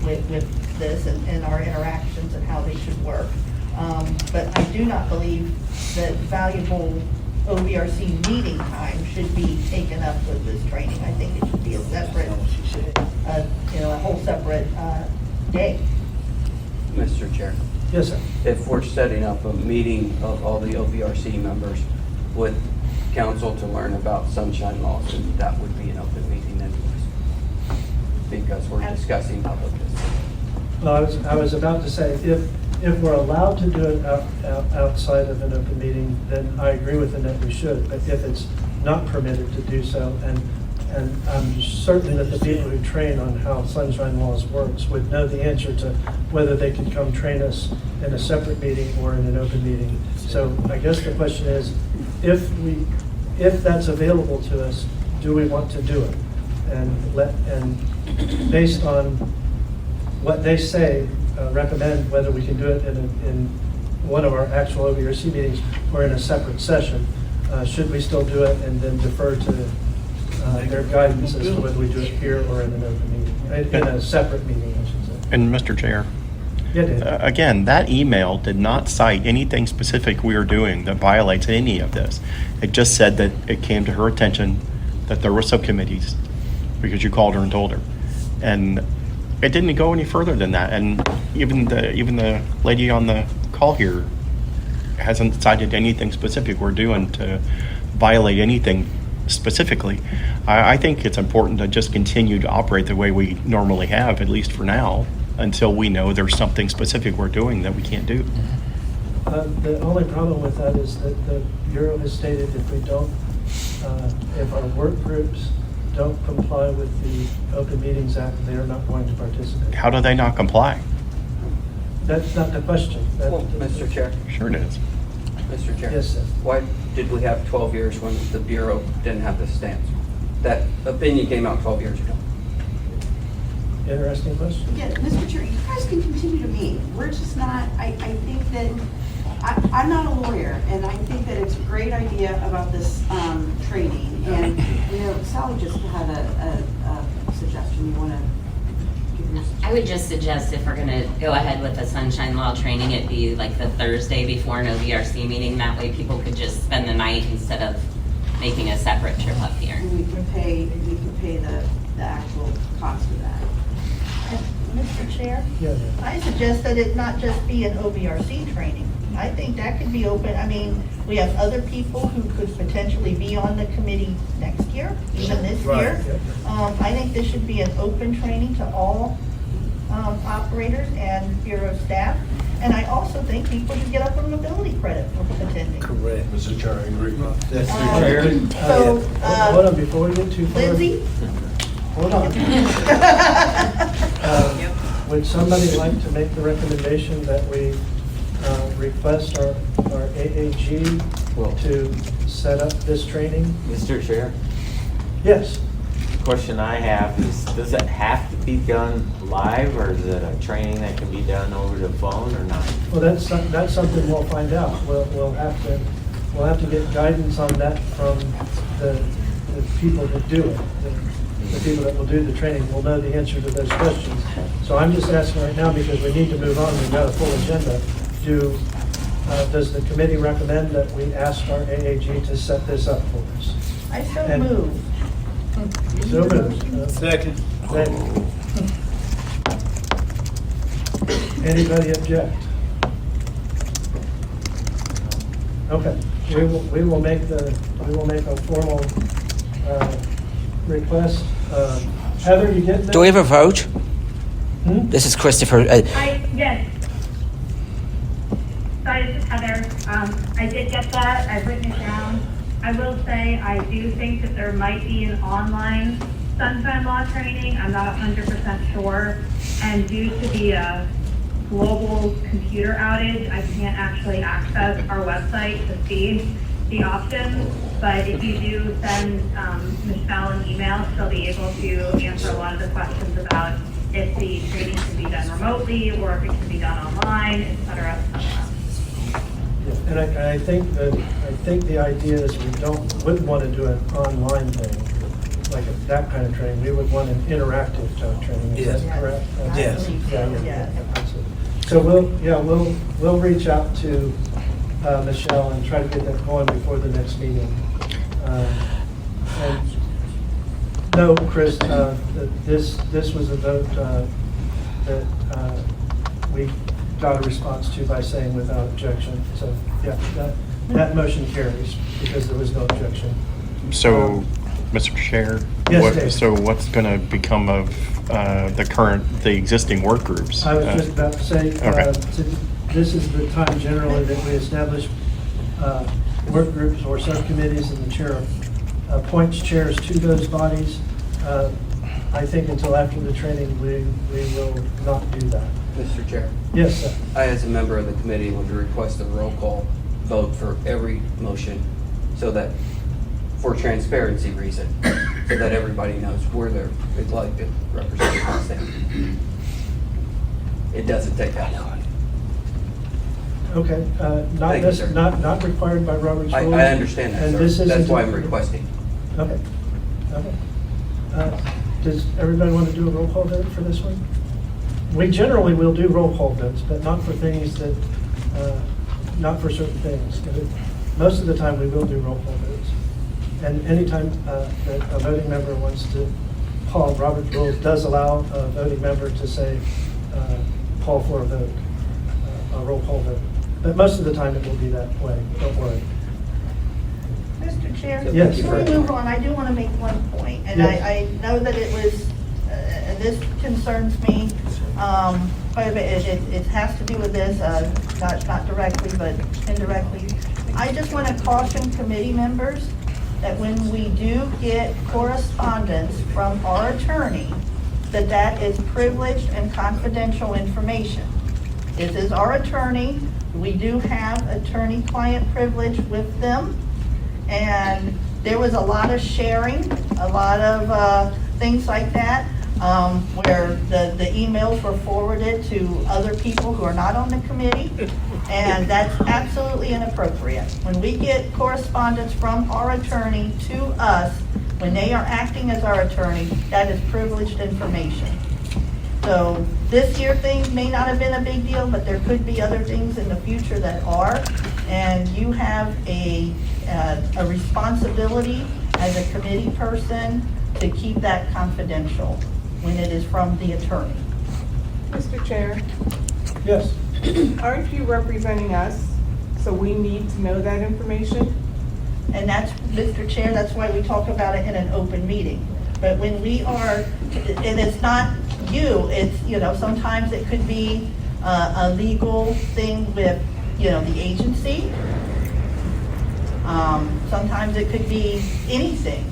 O: with this and our interactions and how they should work. But I do not believe that valuable OVRC meeting time should be taken up with this training. I think it should be a separate, a whole separate day.
M: Mr. Chair.
A: Yes, sir.
M: If we're setting up a meeting of all the OVRC members with council to learn about sunshine laws, and that would be an open meeting anyways, because we're discussing public business.
A: Well, I was about to say, if we're allowed to do it outside of an open meeting, then I agree with Annette, we should. But if it's not permitted to do so, and I'm certain that the people who train on how sunshine laws works would know the answer to whether they could come train us in a separate meeting or in an open meeting. So I guess the question is, if that's available to us, do we want to do it? And based on what they say, recommend whether we can do it in one of our actual OVRC meetings or in a separate session. Should we still do it and then defer to their guidance as to whether we do it here or in an open meeting, in a separate meeting, I should say.
K: And Mr. Chair.
A: Yeah, Dave.
K: Again, that email did not cite anything specific we are doing that violates any of this. It just said that it came to her attention that there were subcommittees because you called her and told her. And it didn't go any further than that. And even the lady on the call here hasn't cited anything specific we're doing to violate anything specifically. I think it's important to just continue to operate the way we normally have, at least for now, until we know there's something specific we're doing that we can't do.
A: The only problem with that is that the Bureau has stated if we don't, if our work groups don't comply with the Open Meetings Act, they are not going to participate.
K: How do they not comply?
A: That's not the question.
M: Well, Mr. Chair.
K: Sure it is.
M: Mr. Chair.
A: Yes, sir.
M: Why did we have 12 years when the Bureau didn't have this stance? That opinion came out 12 years ago.
A: Interesting question.
U: Yeah, Mr. Chair, you guys can continue to meet. We're just not, I think that I'm not a lawyer, and I think that it's a great idea about this training. And, you know, Sally just had a suggestion. You want to give your suggestion?
E: I would just suggest if we're gonna go ahead with the sunshine law training, it be like the Thursday before an OVRC meeting. That way people could just spend the night instead of making a separate trip up here.
U: And we can pay the actual cost of that.
O: Mr. Chair?
A: Yeah,
O: I suggest that it not just be an OVRC training. I think that could be open, I mean, we have other people who could potentially be on the committee next year, even this year. I think this should be an open training to all operators and Bureau staff. And I also think people should get up on mobility credit for attending.
Q: Correct.
T: Mr. Chair, I agree.
O: So,
A: Hold on, before we get too far.
O: Lindsay?
A: Hold on. Would somebody like to make the recommendation that we request our AAG to set up this training?
J: Mr. Chair,
A: Yes.
J: the question I have is, does it have to be done live, or is it a training that can be done over the phone or not?
A: Well, that's something we'll find out. We'll have to get guidance on that from the people that do it. The people that will do the training will know the answer to those questions. So I'm just asking right now, because we need to move on, we've got a full agenda. Does the committee recommend that we ask our AAG to set this up for us?
O: I so
A: And-
O: move.
A: So moved.
Q: Second.
A: Anybody object? Okay, we will make a formal request. Heather, you get that?
H: Do we have a vote?
A: Hmm?
H: This is Christopher.
S: Yes. Sorry, this is Heather. I did get that. I've written it down. I will say, I do think that there might be an online sunshine law training. I'm not 100% sure. And due to the global computer outage, I can't actually access our website to see the options. But if you do send Michelle an email, she'll be able to answer a lot of the questions about if the training can be done remotely or if it can be done online, et cetera, et cetera.
A: Yeah, and I think the idea is we wouldn't want to do an online thing, like that kind of training. We would want an interactive training. Is that correct?
Q: Yes.
A: Yeah. So we'll reach out to Michelle and try to get that going before the next meeting. And no, Chris, this was a vote that we got a response to by saying without objection. So, yeah, that motion carries because there was no objection.
K: So, Mr. Chair?
A: Yes, Dave.
K: So what's going to become of the existing work groups?
A: I was just about to say,
K: Okay.
A: this is the time generally that we establish work groups or subcommittees, and the chair appoints chairs to those bodies. I think until after the training, we will not do that.
M: Mr. Chair.
A: Yes, sir.
M: I, as a member of the committee, would request a roll call vote for every motion so that, for transparency reason, so that everybody knows where their elected representatives stand. It doesn't take that long.
A: Okay,
M: Thank you, sir.
A: not required by Robert's
M: I
A: rules.
M: understand
A: and
M: that,
A: this
M: sir. That's
A: isn't-
M: why I'm requesting.
A: Okay. Does everybody want to do a roll call vote for this one? We generally will do roll call votes, but not for things that, not for certain things. Most of the time, we will do roll call votes. And anytime that a voting member wants to call, Robert's rules does allow a voting member to say, call for a vote, a roll call vote. But most of the time, it will be that way, don't worry.
O: Mr. Chair?
A: Yes.
O: Before we move on, I do want to make one point, and
A: Yes.
O: I know that it was, and this concerns me quite a bit. It has to do with this, not directly, but indirectly. I just want to caution committee members that when we do get correspondence from our attorney, that is privileged and confidential information. This is our attorney. We do have attorney-client privilege with them. And there was a lot of sharing, a lot of things like that. where the emails were forwarded to other people who are not on the committee, and that's absolutely inappropriate. When we get correspondence from our attorney to us, when they are acting as our attorney, that is privileged information. So this year things may not have been a big deal, but there could be other things in the future that are, and you have a responsibility as a committee person to keep that confidential when it is from the attorney.
C: Mr. Chair,
A: Yes.
C: aren't you representing us? So we need to know that information?
O: And that's, Mr. Chair, that's why we talk about it in an open meeting. But when we are, and it's not you, it's, sometimes it could be a legal thing with, the agency. Sometimes it could be anything.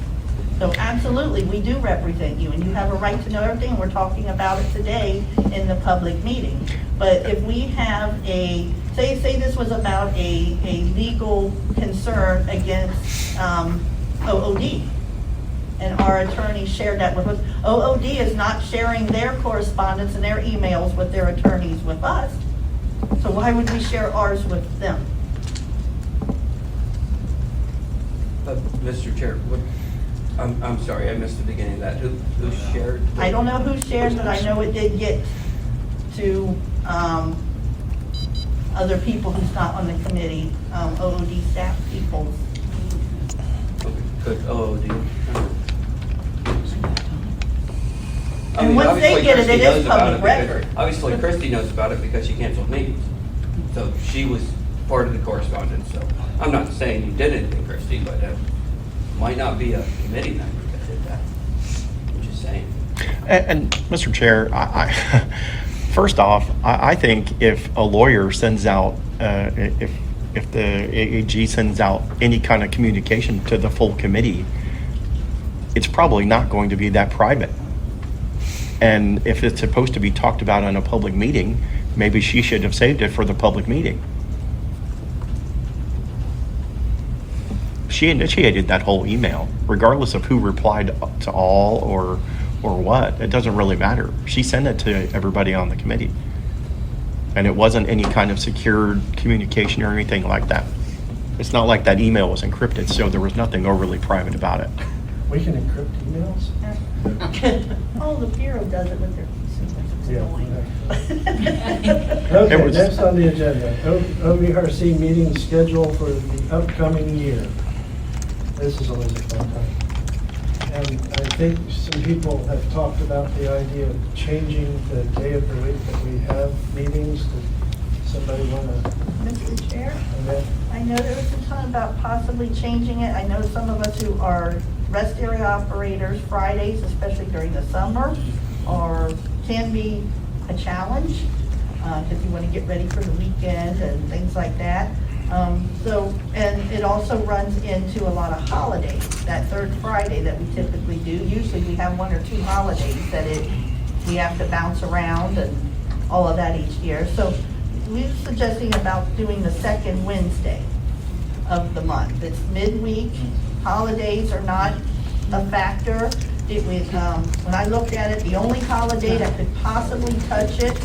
O: So absolutely, we do represent you, and you have a right to know everything. We're talking about it today in the public meeting. But if we have say this was about a legal concern against OOD, and our attorney shared that with us. OOD is not sharing their correspondence and their emails with their attorneys with us. So why would we share ours with them?
M: Mr. Chair, I'm sorry, I missed the beginning of that. Who shared?
O: I don't know who shared, but I know it did get to other people who's not on the committee, OOD staff people.
M: Good, OOD.
O: And once they get it, it is public record.
M: Obviously, Christie knows about it because she canceled meetings. So she was part of the correspondence, so I'm not saying you did anything, Christie, but might not be a committee member that did that. I'm just saying.
K: And Mr. Chair, first off, I think if a lawyer sends out, if the AAG sends out any kind of communication to the full committee, it's probably not going to be that private. And if it's supposed to be talked about in a public meeting, maybe she should have saved it for the public meeting. She initiated that whole email, regardless of who replied to all or what. It doesn't really matter. She sent it to everybody on the committee. And it wasn't any kind of secured communication or anything like that. It's not like that email was encrypted, so there was nothing overly private about it.
A: We can encrypt emails?
O: Oh, the Bureau does it with their consumers. It's annoying.
A: Okay, next on the agenda, OVRC meeting schedule for the upcoming year. This is always a fun time. And I think some people have talked about the idea of changing the day of the week that we have meetings. Does somebody want to?
O: Mr. Chair,
A: Okay.
O: I know there was some talk about possibly changing it. I know some of us who are rest area operators, Fridays, especially during the summer, can be a challenge because you want to get ready for the weekend and things like that. And it also runs into a lot of holidays, that third Friday that we typically do. Usually we have 1 or 2 holidays that we have to bounce around and all of that each year. So we're suggesting about doing the second Wednesday of the month. It's midweek. Holidays are not a factor. It was, when I looked at it, the only holiday that could possibly touch it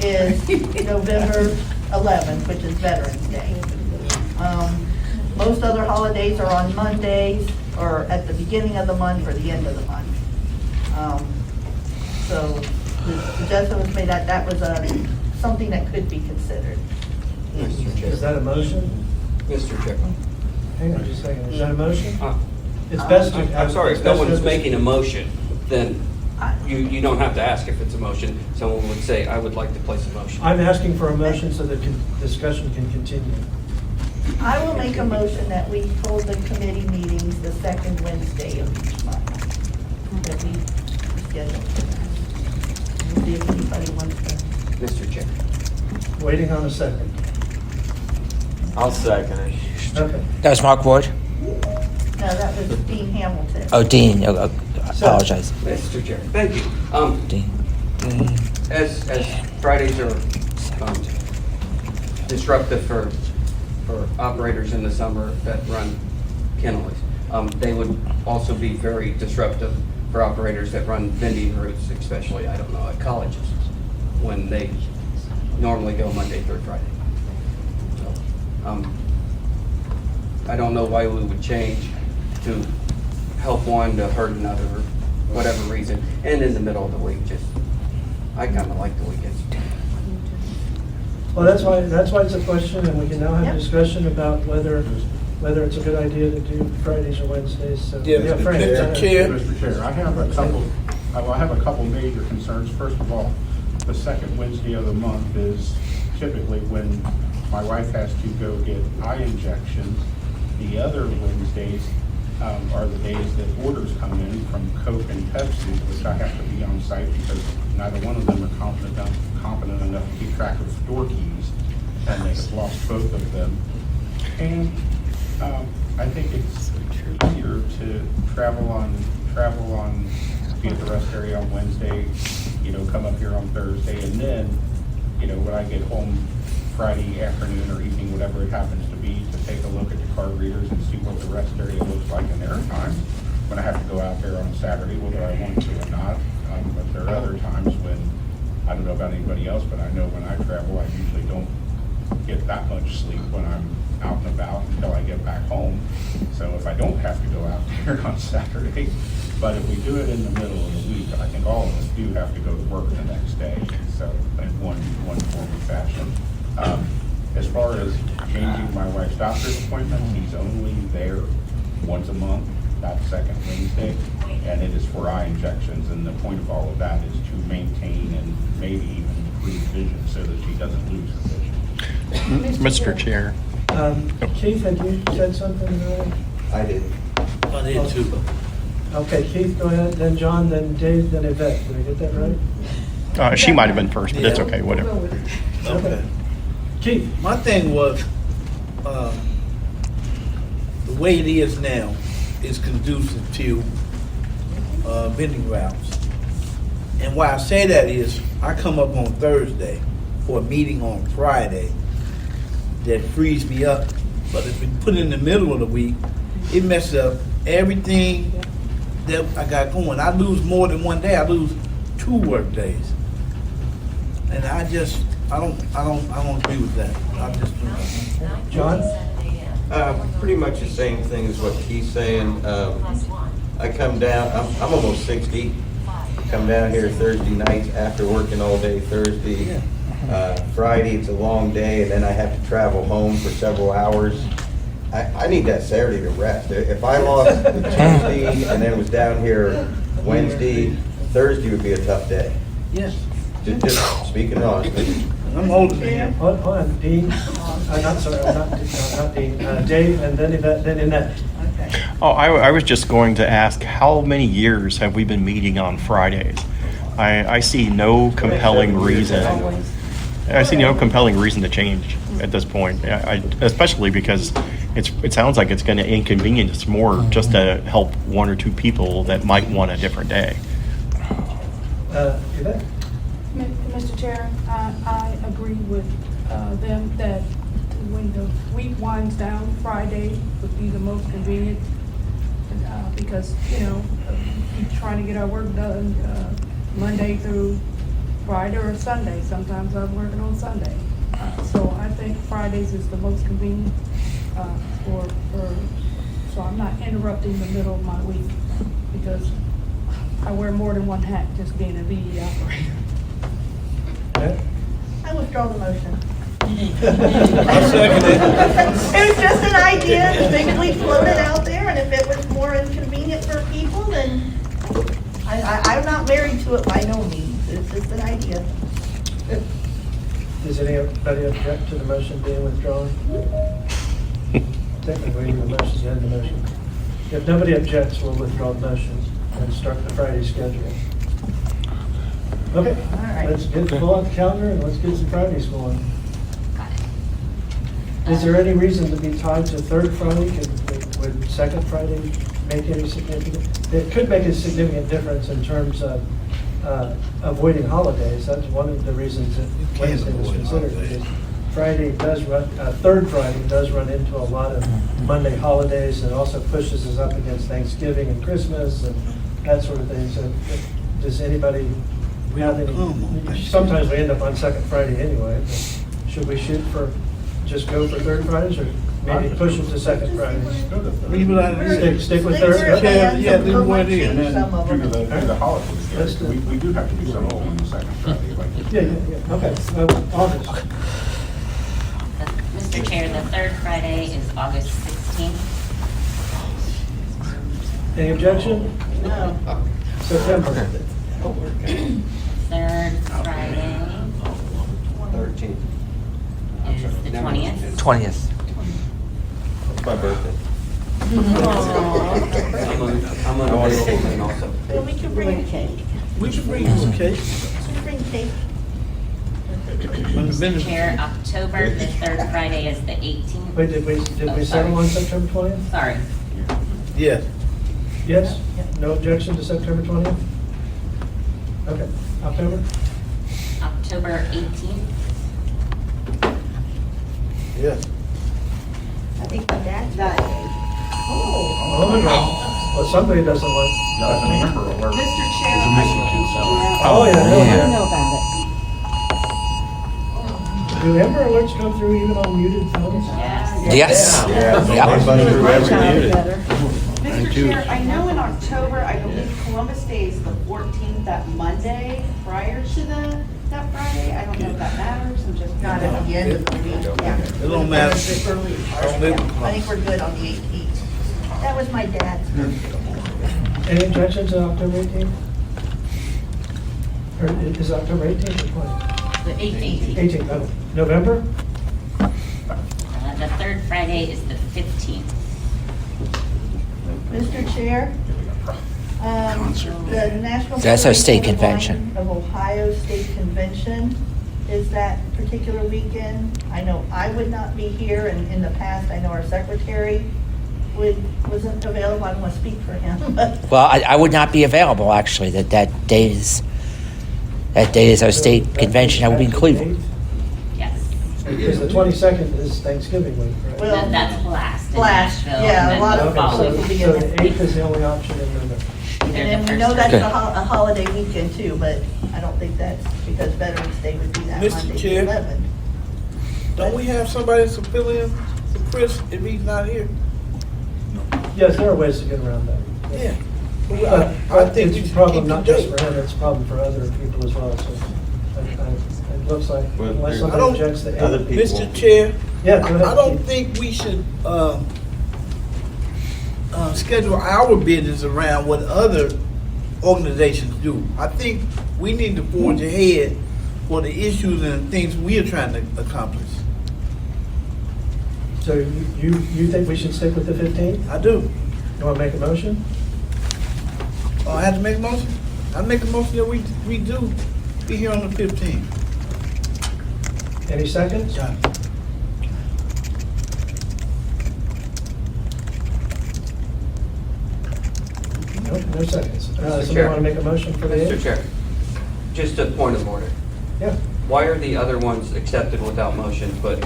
O: is November 11th, which is Veterans Day. Most other holidays are on Mondays or at the beginning of the month or the end of the month. So the suggestion was made that was something that could be considered.
M: Mr. Chair.
A: Is that a motion?
M: Mr. Chair.
A: Hang on just a second. Is that a motion? It's best to.
M: I'm sorry,
A: it's
M: if no
A: best to-
M: one's making a motion, then you don't have to ask if it's a motion. Someone would say, I would like to place a motion.
A: I'm asking for a motion so that discussion can continue.
O: I will make a motion that we hold the committee meetings the second Wednesday of each month. That we schedule for that. We'll see if anybody wants to.
M: Mr. Chair.
A: Waiting on a second.
J: I'll second it.
A: Okay.
H: That was Mark Ward?
O: No, that was Dean Hamilton.
H: Oh, Dean, I apologize.
M: Mr. Chair, thank you.
H: Dean.
M: As Fridays are disruptive for operators in the summer that run kennels, they would also be very disruptive for operators that run vending routes, especially, I don't know, at colleges, when they normally go Monday through Friday. So, I don't know why we would change to help one to hurt another, or whatever reason, and in the middle of the week, just, I kind of like the weekends.
A: Well, that's why it's a question, and we can now have
O: Yep.
A: discussion about whether it's a good idea to do Fridays or Wednesdays, so.
Q: Yeah,
A: Frank,
Q: Mr.
A: go ahead.
Q: Chair.
P: Mr. Chair, I have a couple major concerns. First of all, the second Wednesday of the month is typically when my wife has to go get eye injections. The other Wednesdays are the days that orders come in from Coke and Pepsi, which I have to be on site because neither one of them are competent enough to keep track of store keys, and they have lost both of them. And I think it's easier to travel on, be at the rest area on Wednesday, come up here on Thursday, and then, when I get home Friday afternoon or evening, whatever it happens to be, to take a look at the card readers and see what the rest area looks like. And there are times when I have to go out there on Saturday, whether I want to or not. But there are other times when, I don't know about anybody else, but I know when I travel, I usually don't get that much sleep when I'm out and about until I get back home. So if I don't have to go out there on Saturday, but if we do it in the middle of the week, I think all of us do have to go to work the next day. So in one form or fashion. As far as changing my wife's doctor's appointment, he's only there once a month, that second Wednesday, and it is for eye injections. And the point of all of that is to maintain and maybe even improve vision so that she doesn't lose her vision.
K: Mr. Chair.
A: Keith, had you said something earlier?
B: I did.
Q: I did too.
A: Okay, Keith, go ahead, then John, then Dave, then Yvette. Did I get that right?
K: She might have been first, but it's okay, whatever.
Q: Okay.
A: Keith?
Q: My thing was, the way it is now is conducive to vending routes. And why I say that is, I come up on Thursday for a meeting on Friday that frees me up. But if we put it in the middle of the week, it messes up everything that I got going. I lose more than one day. I lose 2 work days. And I don't agree with that. I just don't.
A: John?
B: Pretty much the same thing as what Keith's saying. I come down, I'm almost 60. Come down here Thursday nights after working all day Thursday. Friday, it's a long day, and then I have to travel home for several hours. I need that Saturday to rest. If I lost the Tuesday and then was down here Wednesday, Thursday would be a tough day.
Q: Yes.
B: Just speaking honestly.
Q: I'm older than him.
A: Hold on, Dean. Not Dean. Dave, and then Yvette, then Annette.
K: Oh, I was just going to ask, how many years have we been meeting on Fridays? I see no compelling reason. I see no compelling reason to change at this point, especially because it sounds like it's going to inconvenience more just to help 1 or 2 people that might want a different day.
A: Yvette?
I: Mr. Chair, I agree with them that when the week winds down, Friday would be the most convenient because, we're trying to get our work done Monday through Friday or Sunday. Sometimes I'm working on Sunday. So I think Fridays is the most convenient so I'm not interrupting the middle of my week because I wear more than one hat just being a VE operator.
O: I withdraw the motion.
Q: I second it.
O: It was just an idea to basically float it out there, and if it was more inconvenient for people, then I'm not married to it by no means. It's just an idea.
A: Does anybody object to the motion being withdrawn? Technically, the motion's in the motion. If nobody objects, we'll withdraw the motion and start the Friday schedule. Okay,
O: right.
A: Let's pull out the calendar and let's get some Fridays going. Is there any reason to be tied to third Friday? Would second Friday make any significant? It could make a significant difference in terms of avoiding holidays. That's one of the reasons that Wednesday was considered. Because Friday does run, third Friday does run into a lot of Monday holidays, and also pushes us up against Thanksgiving and Christmas and that sort of thing. So does anybody have any, sometimes we end up on second Friday anyway, but should we shoot for, just go for third Fridays or maybe push it to second Fridays?
Q: Leave it out there.
A: Stick with
O: Stick
A: third?
O: with it.
Q: Yeah, leave it where it is.
T: And then
O: Some of
T: due to
O: them.
T: the holidays,
A: Let's do-
T: we do have to do something on the second Friday, like.
A: Yeah, okay, August.
E: Mr. Chair, the third Friday is August 16th.
A: Any objection?
O: No.
A: September.
E: Third Friday
M: 13th.
E: is the 20th.
H: 20th.
B: It's my birthday.
M: I'm unavailable then also.
O: Well, we can bring cake.
Q: We should bring you some cake.
O: Bring cake.
E: Mr. Chair, October, the third Friday is the 18th.
A: Wait, did we
E: Oh,
A: settle
E: sorry.
A: on September 20th?
E: Sorry.
Q: Yes.
A: Yes? No objection to September 20th? Okay, October?
E: October 18th.
Q: Yes.
O: I think my dad's that age.
A: Oh my God. Well, somebody doesn't like.
T: That's an Amber Alert.
L: Mr. Chair,
T: There's a missing kid somewhere.
A: Oh, yeah, hell
L: I
A: yeah.
L: know about it.
A: Do Amber Alerts come through even on muted phones?
E: Yes.
H: Yes.
B: Yeah. They run through every unit.
U: Mr. Chair, I know in October, I believe Columbus Day is the 14th, that Monday prior to that Friday. I don't know if that matters, I'm just.
O: Not at the end of the week, yeah.
Q: It don't matter.
O: The early part, yeah. I think we're good on the 18th. That was my dad's birthday.
A: Any objections to October 18th? Or is it October 18th or 20th?
E: The 18th.
A: 18th, oh, November?
E: The third Friday is the 15th.
O: Mr. Chair, the National.
H: That's our state
O: Federation
H: convention.
O: Of Ohio State Convention is that particular weekend. I know I would not be here, and in the past, I know our secretary wasn't available. I don't want to speak for him, but
H: Well, I would not be available, actually, that date is our state convention. I will be in Cleveland.
E: Yes.
A: Because the 22nd is Thanksgiving week, right?
O: Well,
E: That's blast in
O: Blast,
E: Nashville.
O: yeah,
E: and
O: a lot
E: then
O: of
E: the
A: Okay,
E: following
O: will be
A: so
O: in
A: the
O: there.
A: 8th is the only option in November.
E: Either the
O: and we
E: first
O: know
E: or
O: that's
H: Good.
O: a holiday weekend too, but I don't think that's because Veterans Day would be that
Q: Mr.
O: Monday, the
Q: Chair.
O: 11th.
Q: Don't we have somebody to fill in for Chris if he's not here?
A: Yes, there are ways to get around that.
Q: Yeah.
A: But
Q: think
A: it's
Q: you
A: a
Q: should
A: problem
Q: keep
A: not
Q: the
A: just
Q: date.
A: for him, it's a problem for other people as well, so it looks like
B: Well,
A: unless
B: there's-
A: somebody
Q: I don't-
A: objects to
B: Other
A: 8th.
B: people.
Q: Mr. Chair,
A: Yeah, go ahead.
Q: I don't think we should schedule our business around what other organizations do. I think we need to forge ahead for the issues and things we are trying to accomplish.
A: So you think we should stick with the 15th?
Q: I do.
A: You want to make a motion?
Q: Oh, I have to make a motion? I make a motion that we do be here on the 15th.
A: Any seconds?
Q: Yeah.
A: No, no seconds.
M: Mr.
A: Somebody
M: Chair.
A: want to make a motion for the 8th?
M: Mr. Chair, just a point of order.
A: Yeah,
M: Why are the other ones accepted without motion, but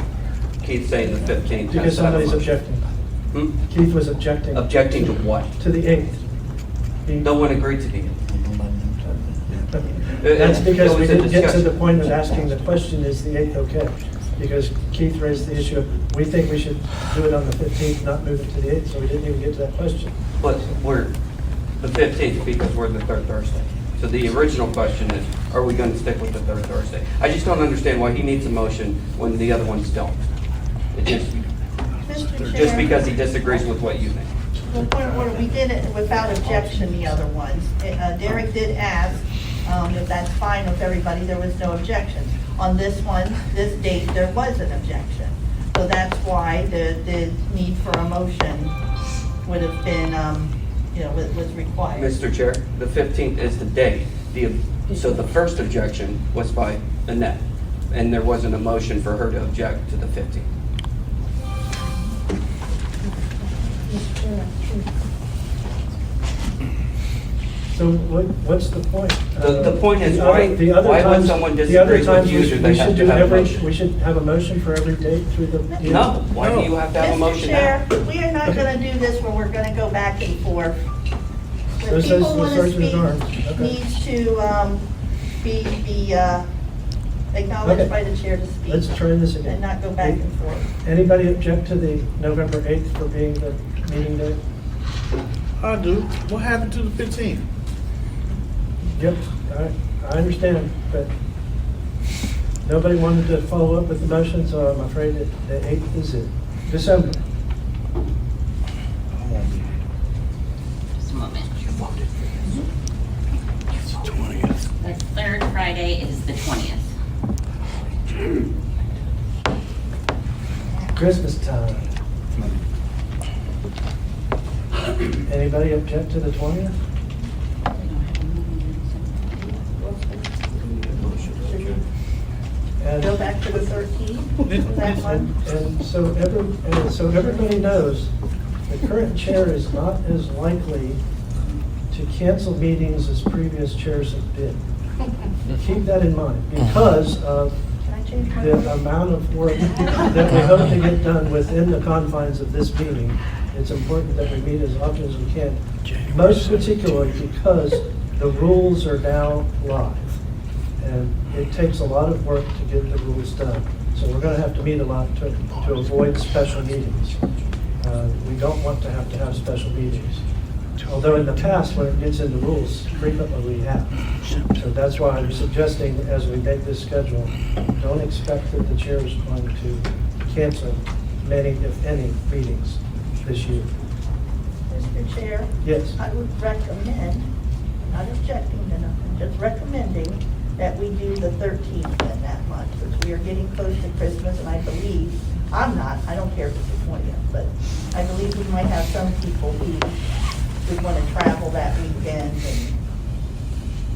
M: Keith's saying the 15th
A: because
M: has to have a
A: somebody's
M: motion?
A: objecting.
M: Hmm?
A: Keith was objecting
M: Objecting to what?
A: to the 8th.
M: No one agreed to the 8th.
A: That's because we
M: It was a
A: didn't get to
M: discussion.
A: the point of asking the question, is the 8th okay? Because Keith raised the issue of, we think we should do it on the 15th, not move it to the 8th, so we didn't even get to that question.
M: But we're the 15th because we're the third Thursday. So the original question is, are we going to stick with the third Thursday? I just don't understand why he needs a motion when the other ones don't. It
O: Mr.
M: just
O: Chair,
M: because he disagrees with what you think.
O: well, point of order, we did it without objection, the other ones. Derek did ask if that's fine with everybody, there was no objections. On this one, this date, there was an objection. So that's why the need for a motion would have been, was required.
M: Mr. Chair, the 15th is the date. So the first objection was by Annette, and there wasn't a motion for her to object to the 15th.
A: So what's the point?
M: The point is,
A: The other- the other
M: why when
A: times-
M: someone
A: the other
M: disagrees with
A: times
M: you,
A: we
M: do
A: should-
M: they
A: we
M: have
A: should
M: to
A: do
M: have a
A: every-
M: motion?
A: We should have a motion for every date through the.
M: No, why do you have to have a
O: Mr.
M: motion now?
O: Chair, we are not going to do this where we're going to go back and forth. When
A: So says
O: people
A: the
O: want to
A: Sergeant at Arms.
O: speak,
A: Okay.
O: needs to be acknowledged
A: Okay.
O: by the chair to speak.
A: Let's try this again.
O: And not go back and forth.
A: Anybody object to the November 8th for being the meeting day?
Q: I do. What happened to the 15th?
A: Yep, I understand, but nobody wanted to follow up with the motion, so I'm afraid that the 8th is it. December.
E: Just a moment. The third Friday is the 20th.
A: Christmas time. Anybody object to the 20th? And
O: Go back to the 13th, that one.
A: And so everybody knows, the current chair is not as likely to cancel meetings as previous chairs have been. Keep that in mind, because of
O: Can I change my
A: the
O: vote?
A: amount of work that we hope to get done within the confines of this meeting. It's important that we meet as often as we can, most particularly because the rules are now live. And it takes a lot of work to get the rules done. So we're going to have to meet a lot to avoid special meetings. We don't want to have special meetings. Although in the past, when it gets into rules, frequently we have. So that's why I'm suggesting, as we make this schedule, don't expect that the chair is going to cancel many, if any, meetings this year.
O: Mr. Chair?
A: Yes.
O: I would recommend, not objecting to nothing, just recommending that we do the 13th in that month, because we are getting close to Christmas, and I believe, I don't care if it's the 20th, but I believe we might have some people who would want to travel that weekend and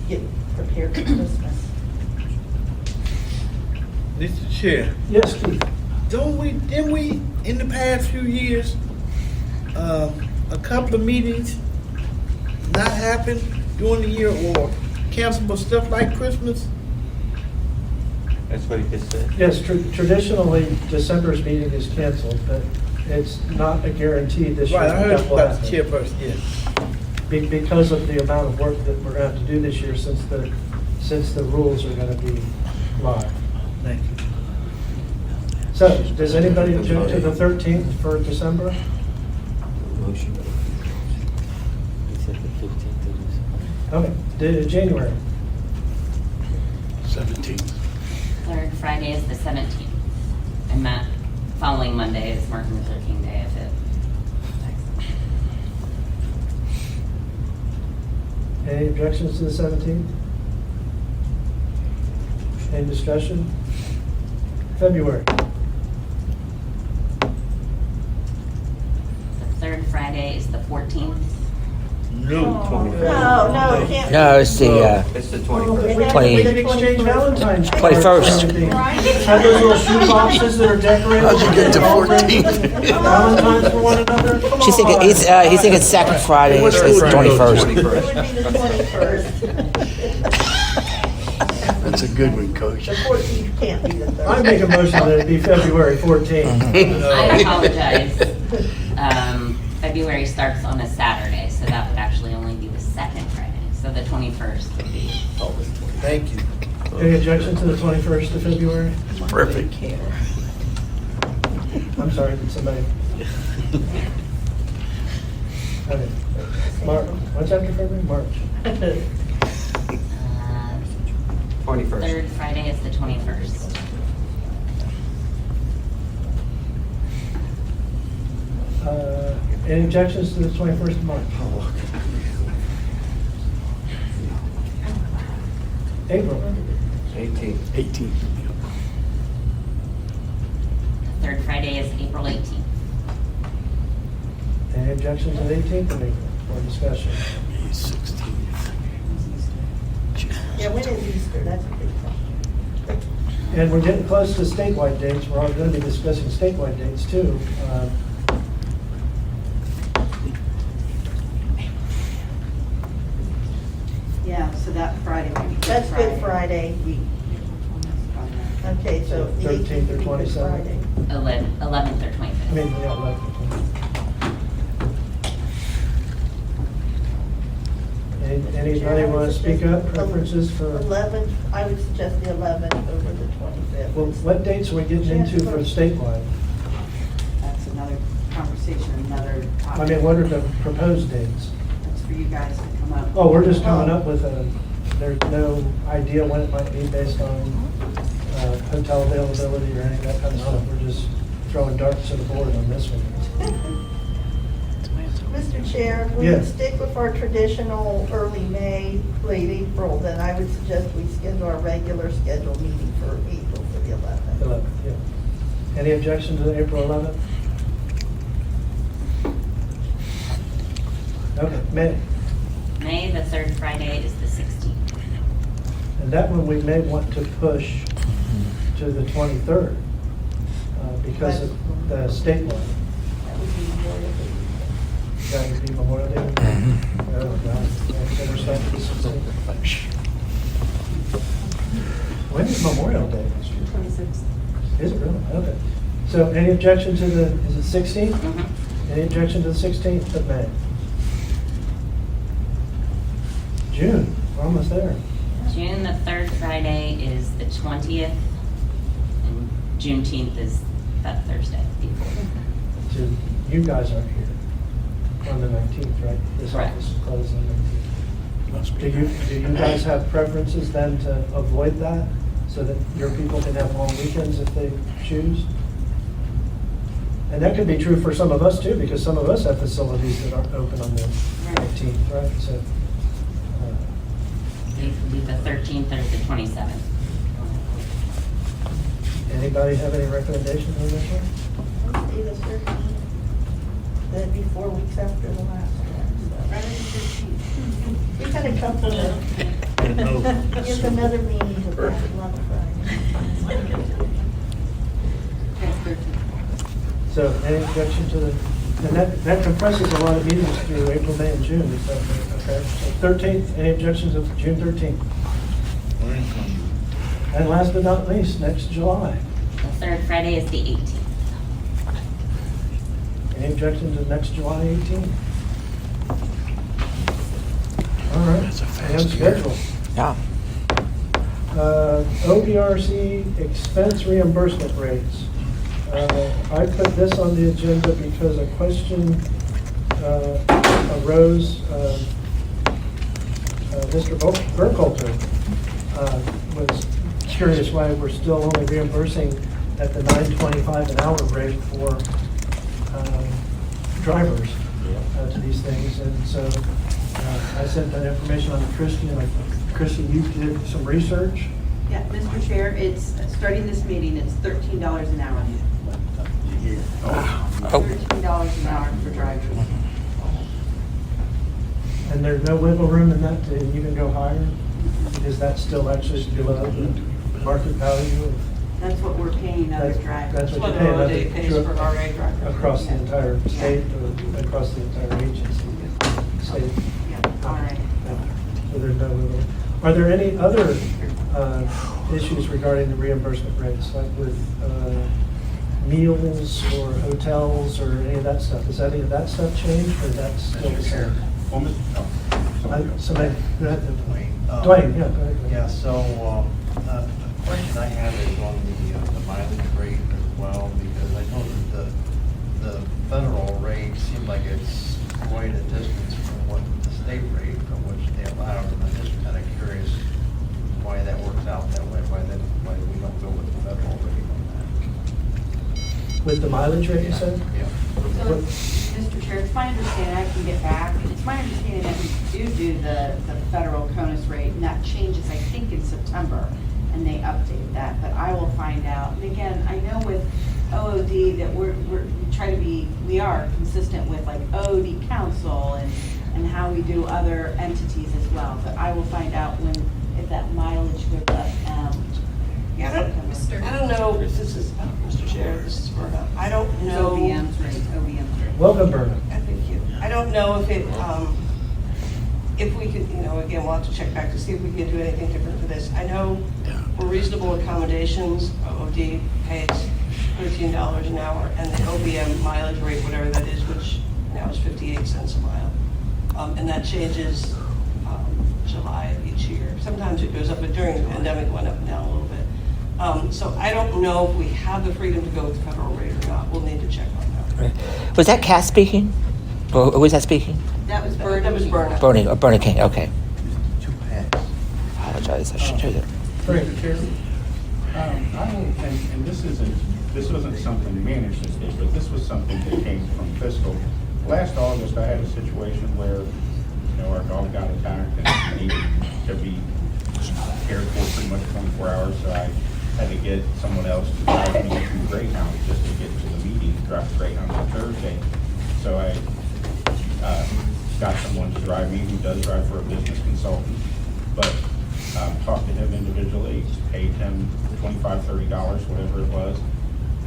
O: get prepared for Christmas.
Q: Mr. Chair,
A: Yes, Keith?
Q: didn't we, in the past few years, a couple of meetings not happen during the year or cancel for stuff like Christmas?
B: That's what he just said.
A: Yes, traditionally, December's meeting is canceled, but it's not a guarantee this year.
Q: Right, I heard
A: that will
Q: about the
A: happen.
Q: chairperson, yes.
A: Because of the amount of work that we're going to have to do this year, since the rules are going to be live.
Q: Thank you.
A: So, does anybody object to the 13th for December?
J: Motion. He said the 15th.
A: Okay, January.
Q: 17th.
E: Third Friday is the 17th. And that following Monday is Martin Luther King Day if it.
A: Any objections to the 17th? Any discussion? February.
E: The third Friday is the 14th.
O: No, it can't.
H: No, it's the,
B: It's the
O: It
B: 21st.
O: has to
H: 20
O: be
A: We
O: the
A: can exchange
O: 21st.
A: Valentine's cards.
H: 21st.
A: and everything. Have those little shoe boxes that are decorated.
T: How'd you get to 14?
A: Valentine's for one another? Come
H: she's thinking,
A: on.
H: he's thinking second Friday, it's the
O: It
H: 21st.
O: would be the 21st.
T: That's a good one, Coach.
O: The 14th can't be the 3rd.
A: I make a motion that it be February 14th.
E: I apologize. February starts on a Saturday, so that would actually only be the second Friday. So the 21st would be.
Q: Thank you.
A: Any objection to the 21st of February?
T: Perfect.
A: I'm sorry, did somebody? Okay. March, what's after February? March.
B: 21st.
E: Third Friday is the 21st.
A: Any objections to the 21st of March? April.
B: 18th.
E: The third Friday is April 18th.
A: Any objections to the 18th of April for discussion?
O: Yeah, when is Easter? That's a big problem.
A: And we're getting close to statewide dates. We're all going to be discussing statewide dates too.
U: Yeah, so that Friday would be Good
O: That's
U: Friday.
O: Good Friday. Okay, so the
A: 13th
O: 18th
A: or
O: would be Good
A: 27th.
O: Friday.
E: 11th or 25th.
A: I mean, yeah, 11th. Anybody want to speak up, preferences for?
O: 11th, I would suggest the 11th over the 25th.
A: Well, what dates are we getting into for statewide?
U: That's another conversation, another topic.
A: I mean, what are the proposed dates?
U: That's for you guys to come up.
A: Oh, we're just coming up with there's no idea when it might be based on hotel availability or any of that kind of stuff. We're just throwing darts at the board on this one.
O: Mr. Chair, if we
A: Yes.
O: stick with our traditional early May, late April, then I would suggest we schedule our regular scheduled meeting for April for the 11th.
A: 11th, yeah. Any objection to the April 11th? Okay, May.
E: May, the third Friday is the 16th.
A: And that one we may want to push to the 23rd because of the state one.
O: That would be Memorial Day.
A: That would be Memorial Day. Oh, God. So we're starting to see something. When is Memorial Day?
U: 26th.
A: Is it really? Okay. So any objection to the, is it 16th?
E: Mm-hmm.
A: Any objection to the 16th of May? June, we're almost there.
E: June, the third Friday is the 20th, and Juneteenth is that Thursday before.
A: So you guys aren't here on the 19th, right? This
E: Correct.
A: office is closed on the 19th. Do you guys have preferences then to avoid that so that your people can have long weekends if they choose? And that could be true for some of us too, because some of us have facilities that aren't open on the 19th, right? So.
E: It would be the 13th or the 27th.
A: Anybody have any recommendations on this one?
O: Wednesday the 13th. That'd be 4 weeks after the last one.
U: Friday the 13th.
O: We had a couple of, here's another meeting with that on Friday.
U: Okay, 13th.
A: So any objection to the, and that compresses a lot of meetings through April, May, and June, is that okay? So 13th, any objections of June 13th? And last but not least, next July.
E: The third Friday is the 18th.
A: Any objection to next July 18th? All right. That's a fast schedule.
H: Yeah.
A: OVRC expense reimbursement rates. I put this on the agenda because a question arose. Mr. Burkhalter was curious why we're still only reimbursing at the $9.25 an hour rate for drivers to these things. And so I sent that information on to Christie, and Christie, you did some research.
U: Yeah, Mr. Chair, it's, starting this meeting, it's $13 an hour. $13 an hour for drivers.
A: And there's no wiggle room in that to even go higher? Is that still actually below the market value of?
U: That's what we're paying other drivers.
A: That's what you're paying across the entire state or across the entire agency? State?
U: Yeah, all right.
A: So there's no wiggle room. Are there any other issues regarding the reimbursement rates, like with meals or hotels or any of that stuff? Is any of that stuff changed, or is that still the same? Somebody, go ahead. Dwayne, yeah, go ahead.
N: Yeah, so, the question I have is on the mileage rate as well, because I know that the federal rate seemed like it's quite a distance from what the state rate from which they allow, and I'm just kind of curious why that works out that way, why we don't go with the federal rate on that.
A: With the mileage rate, you said?
N: Yeah.
U: So, Mr. Chair, it's my understanding, I can get back, it's my understanding that we do the federal CONUS rate, and that changes, I think, in September, and they update that, but I will find out. And again, I know with OOD that we are consistent with like OOD Council and how we do other entities as well, but I will find out if that mileage goes up.
F: Yeah, I don't know, this is, Mr. Chair, this is Berta. I don't know.
U: OVM's rate.
A: Welcome, Berta.
F: Thank you. I don't know if we could, again, we'll have to check back to see if we can do anything different for this. I know for reasonable accommodations, OOD pays $13 an hour, and the OVM mileage rate, whatever that is, which now is 58 cents a mile. And that changes July of each year. Sometimes it goes up, but during the pandemic, it went up and down a little bit. So I don't know if we have the freedom to go with the federal rate or not. We'll need to check on that.
H: Was that Cass speaking? Or who was that speaking?
F: That was Bernard. That was Bernard.
H: Bernie King, okay.
N: Two hats.
H: Apologize, I should do that.
P: Mr. Chair, and this wasn't something management did, but this was something that came from fiscal. Last August, I had a situation where, our dog got attacked and needed to be cared for pretty much 24 hours, so I had to get someone else to drive me to Greyhound just to get to the meeting, drive to Greyhound on Thursday. So I got someone to drive me who does drive for a business consultant, but talked to him individually, paid him $25, $30, whatever it was.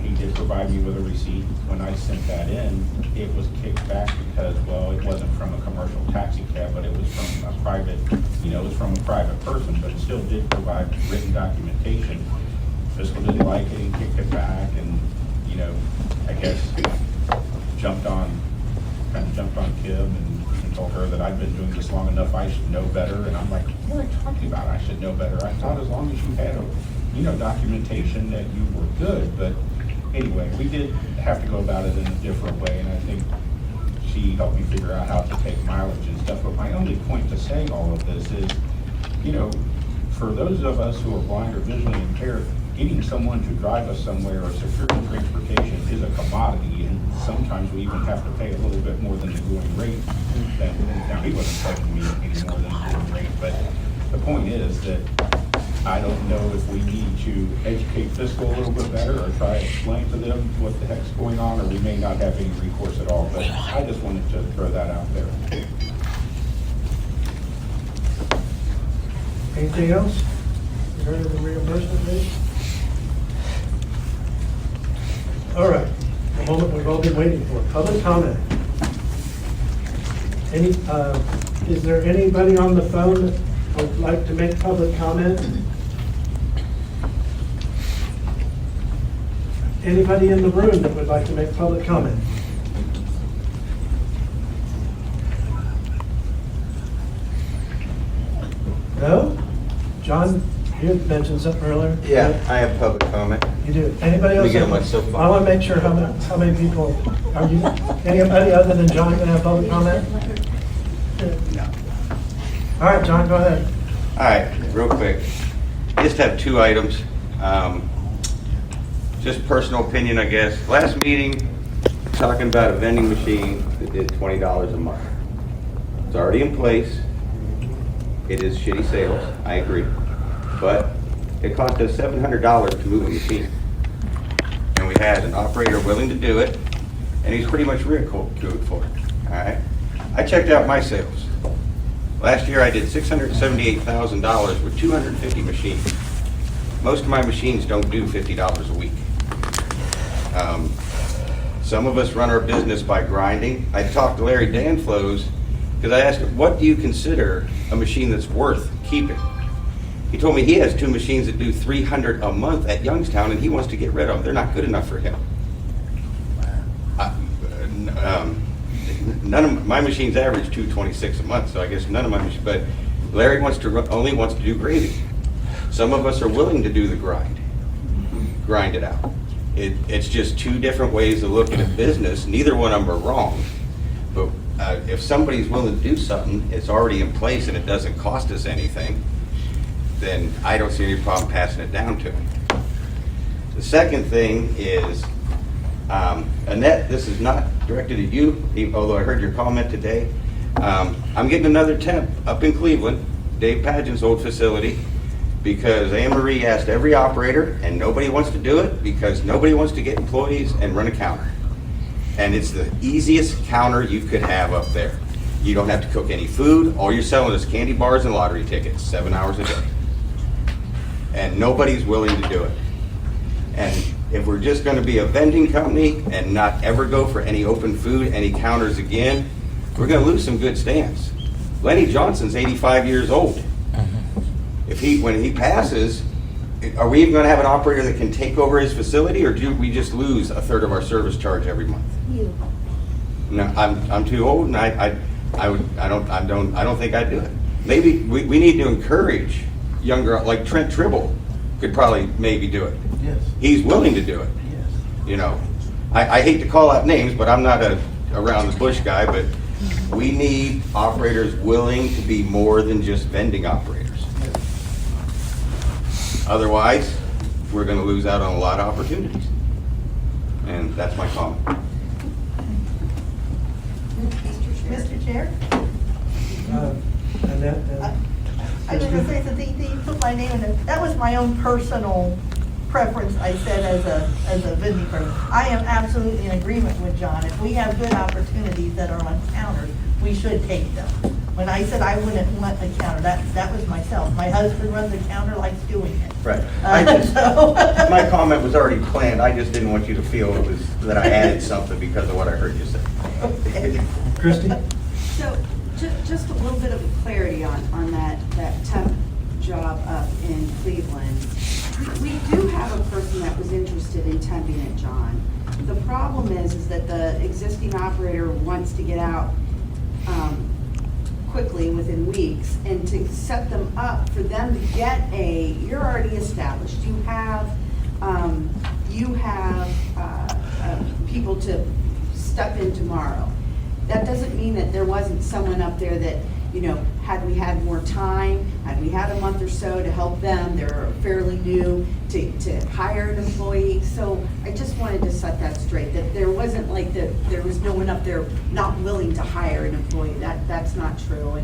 P: He did provide me with a receipt. When I sent that in, it was kicked back because, well, it wasn't from a commercial taxi cab, but it was from a private, it was from a private person, but it still did provide written documentation. Fiscal didn't like it and kicked it back, and, I guess jumped on Kim and told her that I'd been doing this long enough, I should know better. And I'm like, what are you talking about? I should know better. I thought as long as you had documentation that you were good. But anyway, we did have to go about it in a different way, and I think she helped me figure out how to take mileage and stuff. But my only point to saying all of this is, for those of us who are blind or visually impaired, getting someone to drive us somewhere or securing transportation is a commodity, and sometimes we even have to pay a little bit more than the going rate. Now, he wasn't charging me any more than the going rate, but the point is that I don't know if we need to educate fiscal a little bit better or try to explain to them what the heck's going on, or we may not have any recourse at all. But I just wanted to throw that out there.
A: Anything else? You heard of the reimbursement rate? All right, the moment we've all been waiting for, public comment. Is there anybody on the phone that would like to make public comment? Anybody in the room that would like to make public comment? No? John, you had mentioned something earlier?
B: Yeah, I have public comment.
A: You do. Anybody else?
B: Let me get on my soapbox.
A: I want to make sure how many people, are you, anybody other than John going to have public comment?
B: No.
A: All right, John, go ahead.
B: All right, real quick. Just have two items. Just personal opinion, I guess. Last meeting, talking about a vending machine that did $20 a month. It's already in place. It is shitty sales, I agree. But it cost us $700 to move a machine. And we had an operator willing to do it, and he's pretty much real good for it, all right? I checked out my sales. Last year I did $678,000 with 250 machines. Most of my machines don't do $50 a week. Some of us run our business by grinding. I talked to Larry Danflows because I asked him, what do you consider a machine that's worth keeping? He told me he has two machines that do $300 a month at Youngstown, and he wants to get rid of them. They're not good enough for him. None of my machines average $226 a month, so I guess none of my machines. But Larry only wants to do gravy. Some of us are willing to do the grind it out. It's just two different ways of looking at business. Neither one of them are wrong. But if somebody's willing to do something, it's already in place and it doesn't cost us anything, then I don't see any problem passing it down to them. The second thing is, Annette, this is not directed at you, although I heard your comment today. I'm getting another temp up in Cleveland, Dave Pageant's old facility, because Anne Marie asked every operator, and nobody wants to do it because nobody wants to get employees and run a counter. And it's the easiest counter you could have up there. You don't have to cook any food. All you're selling is candy bars and lottery tickets, 7 hours a day. And nobody's willing to do it. And if we're just going to be a vending company and not ever go for any open food, any counters again, we're going to lose some good stands. Lenny Johnson's 85 years old. When he passes, are we even going to have an operator that can take over his facility, or do we just lose a third of our service charge every month? No, I'm too old, and I don't think I'd do it. maybe we need to encourage younger, like Trent Tribble could probably maybe do it.
N: Yes.
B: He's willing to do it.
N: Yes.
B: You know, I hate to call out names, but I'm not a around the bush guy, but we need operators willing to be more than just vending operators. Otherwise, we're going to lose out on a lot of opportunities. And that's my comment.
O: Mr. Chair?
A: Annette?
O: I was gonna say, so you put my name in it. That was my own personal preference, I said, as a vending person. I am absolutely in agreement with John. If we have good opportunities that are on counters, we should take them. When I said I wouldn't want a counter, that was myself. My husband runs a counter, likes doing it.
B: Right.
O: So-
B: My comment was already planned. I just didn't want you to feel it was that I added something because of what I heard you say.
O: Okay.
A: Christie?
U: So, just a little bit of clarity on that temp job up in Cleveland. We do have a person that was interested in temping it, John. The problem is that the existing operator wants to get out quickly, within weeks, and to set them up for them to get you're already established. You have people to step in tomorrow. That doesn't mean that there wasn't someone up there that, you know, had we had more time, had we had a month or so to help them, they're fairly new, to hire an employee. So I just wanted to set that straight, that there wasn't like there was no one up there not willing to hire an employee. That's not true.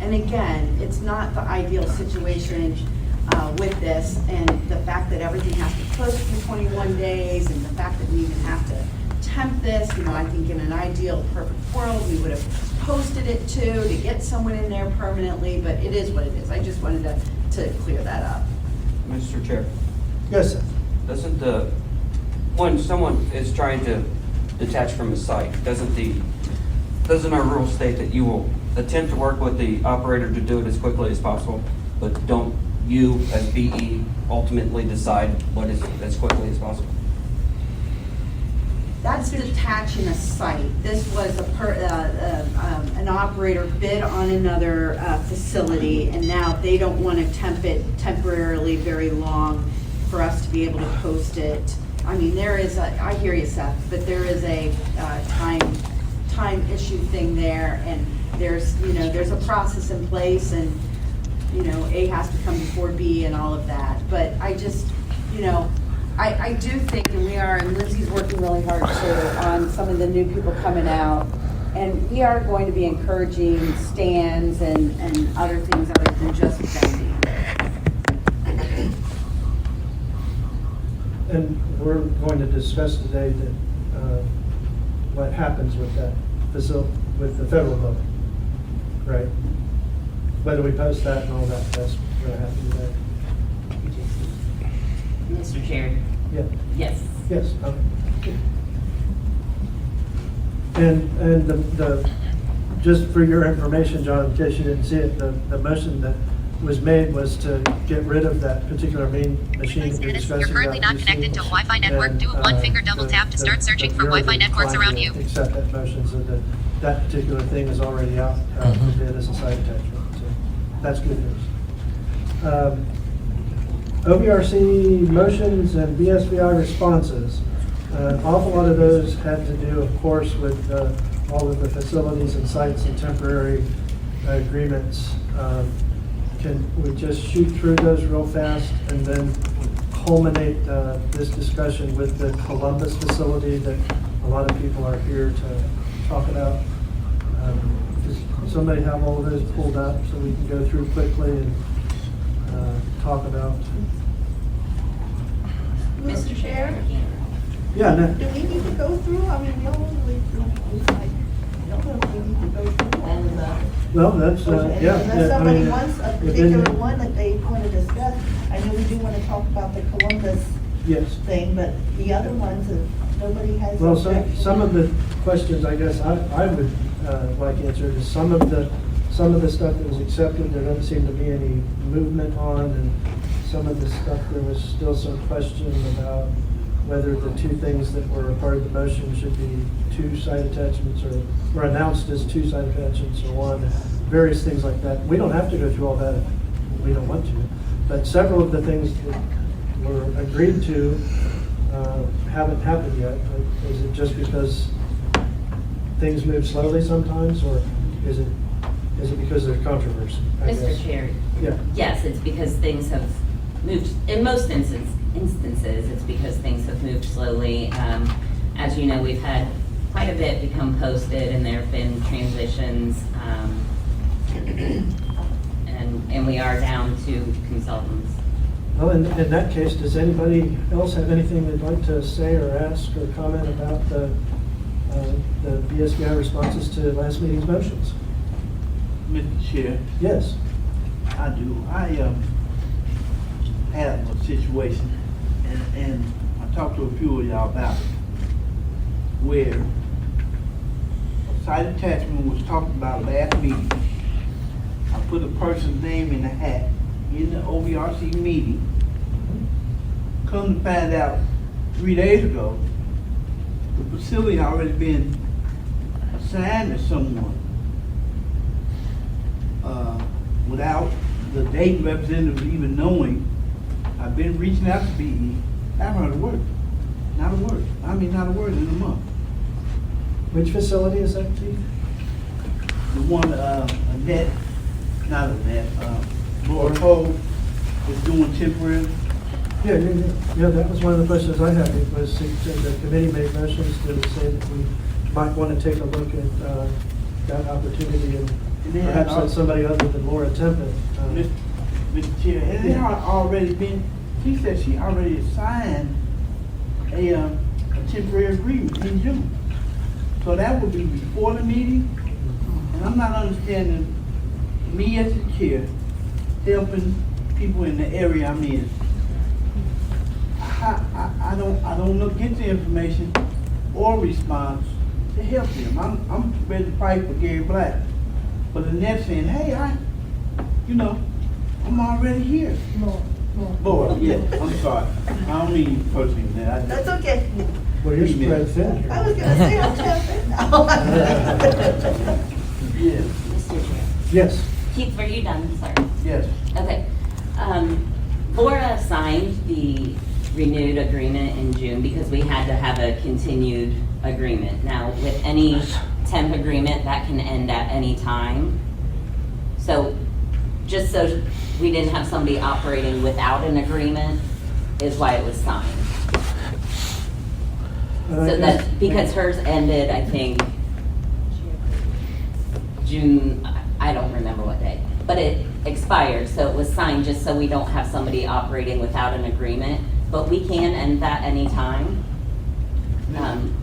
U: And again, it's not the ideal situation with this, and the fact that everything has to post for 21 days, and the fact that we even have to tempt this, you know, I think in an ideal, perfect world, we would have posted it too, to get someone in there permanently, but it is what it is. I just wanted to clear that up.
M: Mr. Chair,
A: Yes, sir.
M: doesn't when someone is trying to detach from a site, doesn't our rule state that you will attempt to work with the operator to do it as quickly as possible, but don't you as BE ultimately decide what is as quickly as possible?
U: That's detaching a site. This was an operator bid on another facility, and now they don't want to temp it temporarily very long for us to be able to post it. I mean, I hear you, Seth, but there is a time issue thing there, and there's a process in place, and, you know, A has to come before B and all of that. But I just, you know, I do think, and Lindsay's working really hard too on some of the new people coming out, and we are going to be encouraging stands and other things other than just vending.
A: And we're going to discuss today that, what happens with that facility, with the federal building, right? Whether we post that and all that, that's going to have to do that.
E: Mr. Chair?
A: Yeah.
E: Yes.
A: Yes. And the, just for your information, John, in case you didn't see it, the motion that was made was to get rid of that particular main machine that you're discussing.
D: You're currently not connected to a Wi-Fi network. Do a one-finger double tap to start searching for Wi-Fi networks around you.
A: Accept that motion, so that particular thing is already out for bid as a site attachment. So that's good news. OVRC motions and BSVI responses. An awful lot of those had to do, of course, with all of the facilities and sites and temporary agreements. Can we just shoot through those real fast and then culminate this discussion with the Columbus facility that a lot of people are here to talk about? Does somebody have all of those pulled up so we can go through quickly and talk about?
O: Mr. Chair?
A: Yeah, no.
O: Do we need to go through, I mean, we don't know if we need to go through all of that.
A: Well, that's, yeah.
O: Unless
A: I
O: somebody
A: mean,
O: wants a
A: within-
O: particular one that they want to discuss. I know we do want to talk about the Columbus
A: Yes.
O: thing, but the other ones, if nobody has.
A: Well,
O: objection-
A: some of the questions, I guess, I would like answered is some of the stuff that was accepted, there doesn't seem to be any movement on, and some of the stuff, there was still some question about whether the two things that were a part of the motion should be two site attachments or announced as two site attachments or one. various things like that. We don't have to go through all that if we don't want to, but several of the things that were agreed to haven't happened yet. Is it just because things move slowly sometimes, or is it because there's controversy? I
E: Mr.
A: guess?
E: Chair.
A: Yeah.
E: Yes, it's because things have moved, in most instances, it's because things have moved slowly. As you know, we've had quite a bit become posted, and there have been transitions, and we are down to consultants.
A: Well, in that case, does anybody else have anything they'd like to say or ask or comment about the BSBI responses to last meeting's motions?
Q: Mr. Chair,
A: Yes.
Q: I do. I have a situation, and I talked to a few of y'all about it, where a site attachment was talked about last meeting. I put a person's name in the hat in the OVRC meeting. Come to find out 3 days ago, the facility already been assigned to someone without the date representative even knowing. I've been reaching out to BE. I haven't heard a word. Not a word. I mean, not a word in a month.
A: Which facility is that, Keith?
Q: The one, Annette, not Annette, Laura Cole is doing temporary.
A: Yeah, that was one of the questions I had. It was the committee made motions to say that we might want to take a look at that opportunity and perhaps let somebody other than Laura Tempest.
Q: Mr. Chair, and it had already been, she said she already signed a temporary agreement in June. So that would be before the meeting, and I'm not understanding, me as the chair, helping people in the area I'm in. I don't get the information or response to help them. I'm ready to fight for Gary Black. But Annette saying, hey, I'm already here. Lord, yeah, I'm sorry. I don't mean you personally, man.
O: That's okay.
A: Well, you're spread thin here.
O: I was gonna say, I'm tempted.
Q: Yeah.
E: Mr. Chair.
A: Yes.
E: Keith, were you done, sir?
Q: Yes.
E: Okay. Laura signed the renewed agreement in June because we had to have a continued agreement. Now, with any temp agreement, that can end at any time. So, just so we didn't have somebody operating without an agreement is why it was signed. So that, because hers ended, I think, June, I don't remember what day, but it expired, so it was signed just so we don't have somebody operating without an agreement, but we can end that anytime.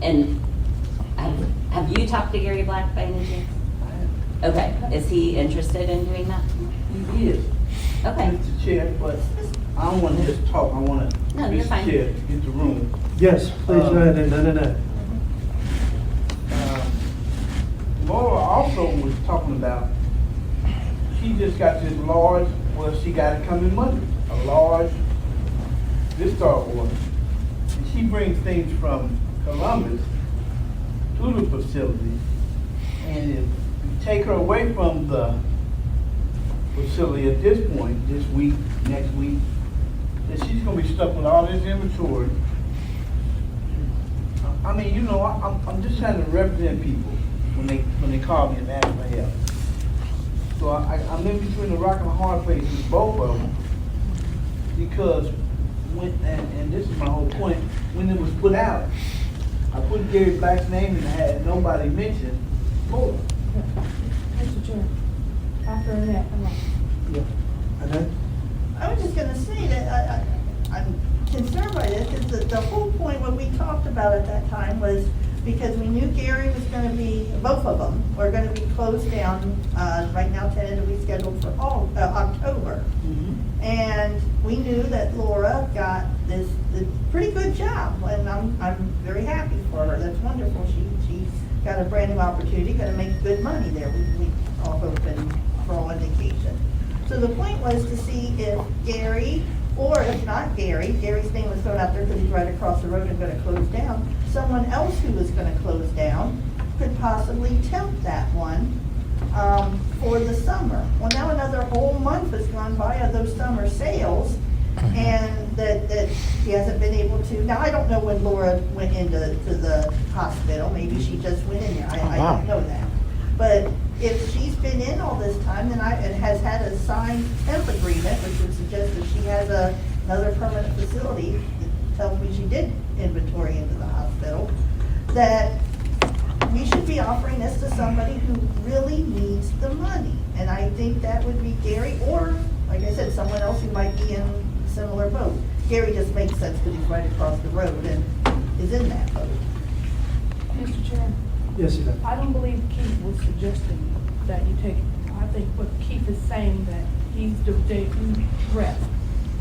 E: And have you talked to Gary Black by any chance? Okay, is he interested in doing that?
Q: He is.
E: Okay.
Q: Mr. Chair, but I don't want to just talk, I want to,
E: No, you're
Q: Mr.
E: fine.
Q: Chair, get the room.
A: Yes, please go ahead and no.
Q: Laura also was talking about, she just got this large, well, she got it coming Monday, a large Vistar order. And she brings things from Columbus to the facility. And if you take her away from the facility at this point, this week, next week, then she's gonna be stuck with all this inventory. I mean, I'm just trying to represent people when they call me and ask for help. So I'm in between the rock and the hard place with both of them, because and this is my whole point, when it was put out, I put Gary Black's name in the hat and nobody mentioned Laura.
I: Mr. Chair, after Annette, come on.
A: Yeah. Annette?
O: I was just gonna say that I'm concerned by this, because the whole point what we talked about at that time was because we knew Gary was gonna be, both of them were gonna be closed down, right now tentatively scheduled for October. And we knew that Laura got this pretty good job, and I'm very happy for her. That's wonderful. She's got a brand new opportunity, gonna make good money there. We all hope and for all indication. So the point was to see if Gary, or if not Gary's name was thrown out there because he's right across the road and gonna close down, someone else who was gonna close down could possibly tempt that one for the summer. Well, now another whole month has gone by of those summer sales, and that she hasn't been able to. Now, I don't know when Laura went into the hospital. Maybe she just went in there. I don't know that. But if she's been in all this time, then and has had a signed temp agreement, which would suggest that she has another permanent facility, that tells me she did inventory into the hospital, that we should be offering this to somebody who really needs the money. And I think that would be Gary, or, like I said, someone else who might be in a similar boat. Gary just makes sense because he's right across the road and is in that boat.
I: Mr. Chair?
A: Yes, you
I: I don't believe Keith was suggesting that you take, I think what Keith is saying that he's the JP rep,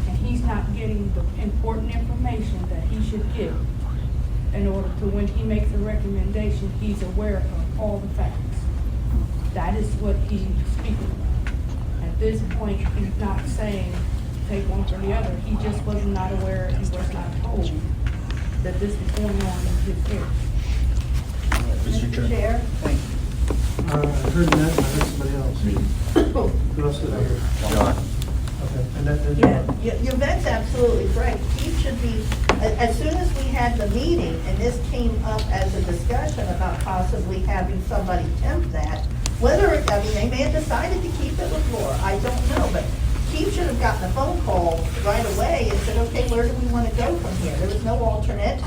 I: and he's not getting the important information that he should get in order to, when he makes a recommendation, he's aware of all the facts. That is what he's speaking about. At this point, he's not saying take one for the other. He just was not aware, he was not told that this was going on in his area.
O: Mr. Chair?
A: I heard that, and I heard somebody else. Who else did I hear?
B: John.
A: Okay, and that,
O: Yeah, Yvette's absolutely correct. Keith should be, as soon as we had the meeting, and this came up as a discussion about possibly having somebody temp that, whether, they may have decided to keep it with Laura, I don't know, but Keith should have gotten a phone call right away and said, okay, where do we want to go from here? There was no alternate.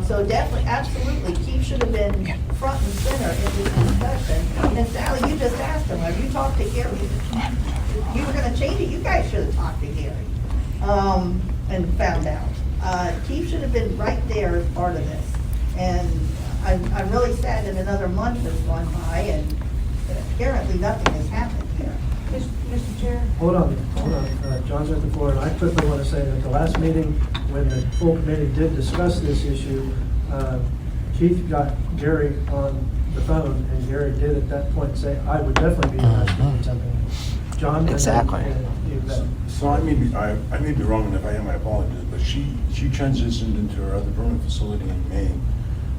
O: So definitely, absolutely, Keith should have been front and center in this discussion. And Sally, you just asked him, have you talked to Gary? You were gonna change it, you guys should have talked to Gary, and found out. Keith should have been right there as part of this. And I'm really sad that another month has gone by and apparently nothing has happened here.
I: Mr. Chair?
A: Hold on. John's at the floor, and I quickly want to say that the last meeting, when the full committee did discuss this issue, Keith got Gary on the phone, and Gary did at that point say, I would definitely be interested in something. John?
H: Exactly.
T: So I may be wrong, and if I am, I apologize, but she transitioned into her other permanent facility in May.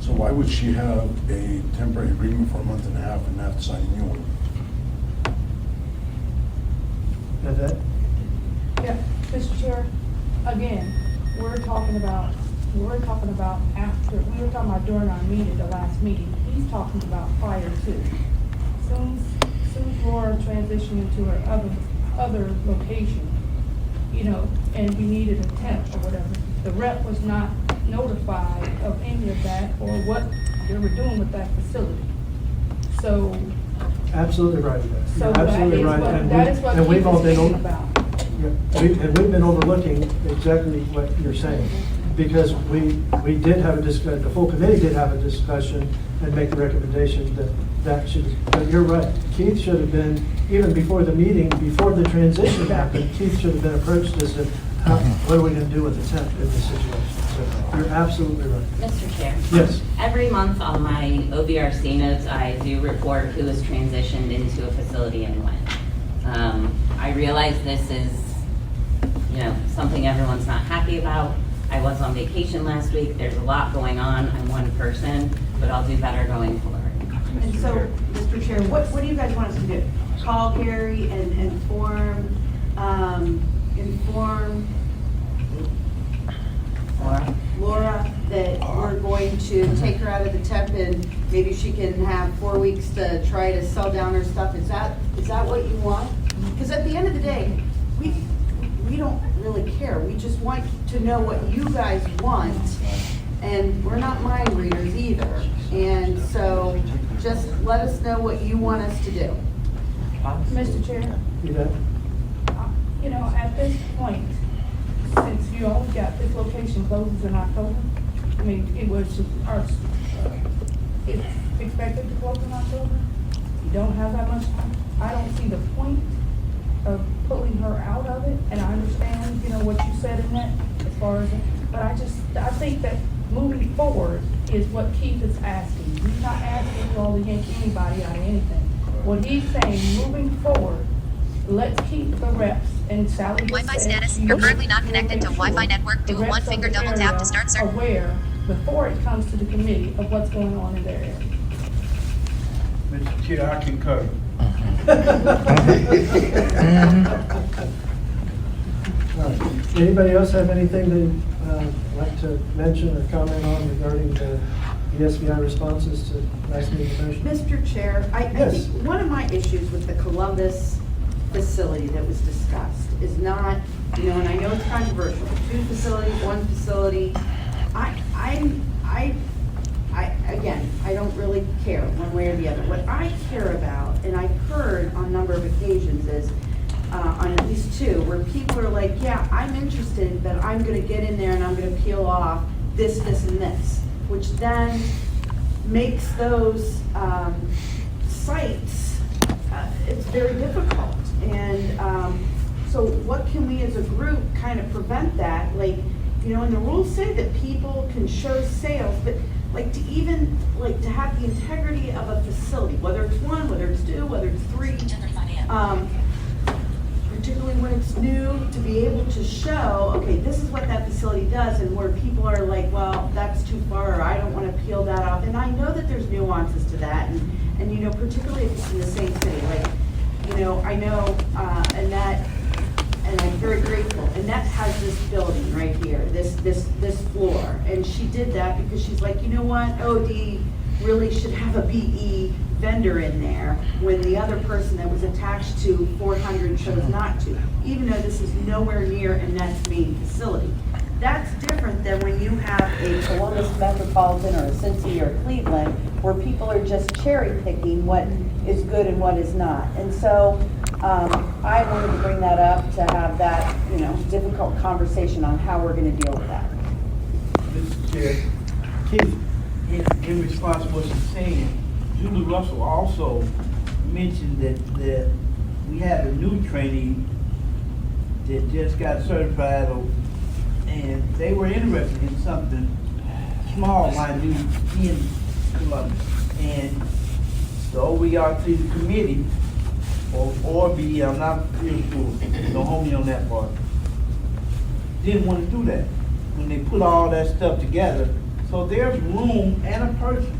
T: So why would she have a temporary agreement for a month and a half and not sign a new one?
A: That?
I: Yeah, Mr. Chair, again, we were talking about after, we were talking about during our meeting, the last meeting, he's talking about prior to. Soon as Laura transitioned into her other location, and we needed a temp or whatever, the rep was not notified of any of that or what they were doing with that facility. So.
A: Absolutely right.
I: So
A: You're absolutely right.
I: that is what
A: we've all been
I: speaking about.
A: we've been overlooking exactly what you're saying, because we did have a discussion, the full committee did have a discussion and make the recommendation that should, but you're right. Keith should have been, even before the meeting, before the transition happened, Keith should have been approached as to what are we going to do with the temp in this situation. So you're absolutely right.
E: Mr. Chair?
A: Yes.
E: Every month on my OVRC notes, I do report who is transitioned into a facility and when. I realize this is, something everyone's not happy about. I was on vacation last week. There's a lot going on. I'm one person, but I'll do better going forward.
U: And so, Mr. Chair, what do you guys want us to do? Call Gary and inform Laura that we're going to take her out of the temp and maybe she can have 4 weeks to try to sell down her stuff. Is that what you want? Because at the end of the day, we don't really care. We just want to know what you guys want, and we're not mind readers either. And so just let us know what you want us to do.
I: Mr. Chair?
A: Yeah.
I: At this point, since you only got this location closes in October, it's expected to close in October. You don't have that much time. I don't see the point of pulling her out of it, and I understand, what you said in that as far as, but I think that moving forward is what Keith is asking. He's not asking you all to yank anybody out of anything. What he's saying, moving forward, let's keep the reps, and Sally just
D: Wi-Fi
I: said,
D: status, you're currently not connected to Wi-Fi network. Do a one finger double tap to start search.
I: Aware before it comes to the committee of what's going on in their area.
P: Mr. Chair, I concur.
A: All right. Anybody else have anything they'd like to mention or comment on regarding the SBI responses to last meeting's motion?
G: Mr. Chair, I
A: Yes.
G: think one of my issues with the Columbus facility that was discussed is not, and I know it's controversial, 2 facilities, 1 facility. Again, I don't really care one way or the other. What I care about, and I've heard on a number of occasions, is on at least 2, where people are like, yeah, I'm interested, but I'm gonna get in there and I'm gonna peel off this, this, and this, which then makes those sites, it's very difficult. And so what can we as a group kind of prevent that? Like, and the rules say that people can show sales, but like to even, like to have the integrity of a facility, whether it's 1, whether it's 2, whether it's 3, particularly when it's new, to be able to show, okay, this is what that facility does, and where people are like, well, that's too far, or I don't want to peel that off. And I know that there's nuances to that, and particularly if it's in the same city, like, I know, and I'm very grateful. Annette has this building right here, this floor, and she did that because she's like, you know what, OD really should have a BE vendor in there when the other person that was attached to 400 chose not to, even though this is nowhere near Annette's main facility. That's different than when you have a Columbus Metropolitan or a Cincy or Cleveland, where people are just cherry picking what is good and what is not. And so I wanted to bring that up to have that, difficult conversation on how we're going to deal with that.
Q: Mr. Chair, Keith, in response to what she's saying, Julie Russell also mentioned that we had a new trainee that just got certified, and they were interested in something small, minute, in Columbus. And the OVRC committee, or be, I'm not real sure, don't hold me on that part, didn't want to do that when they put all that stuff together. So there's room and a person,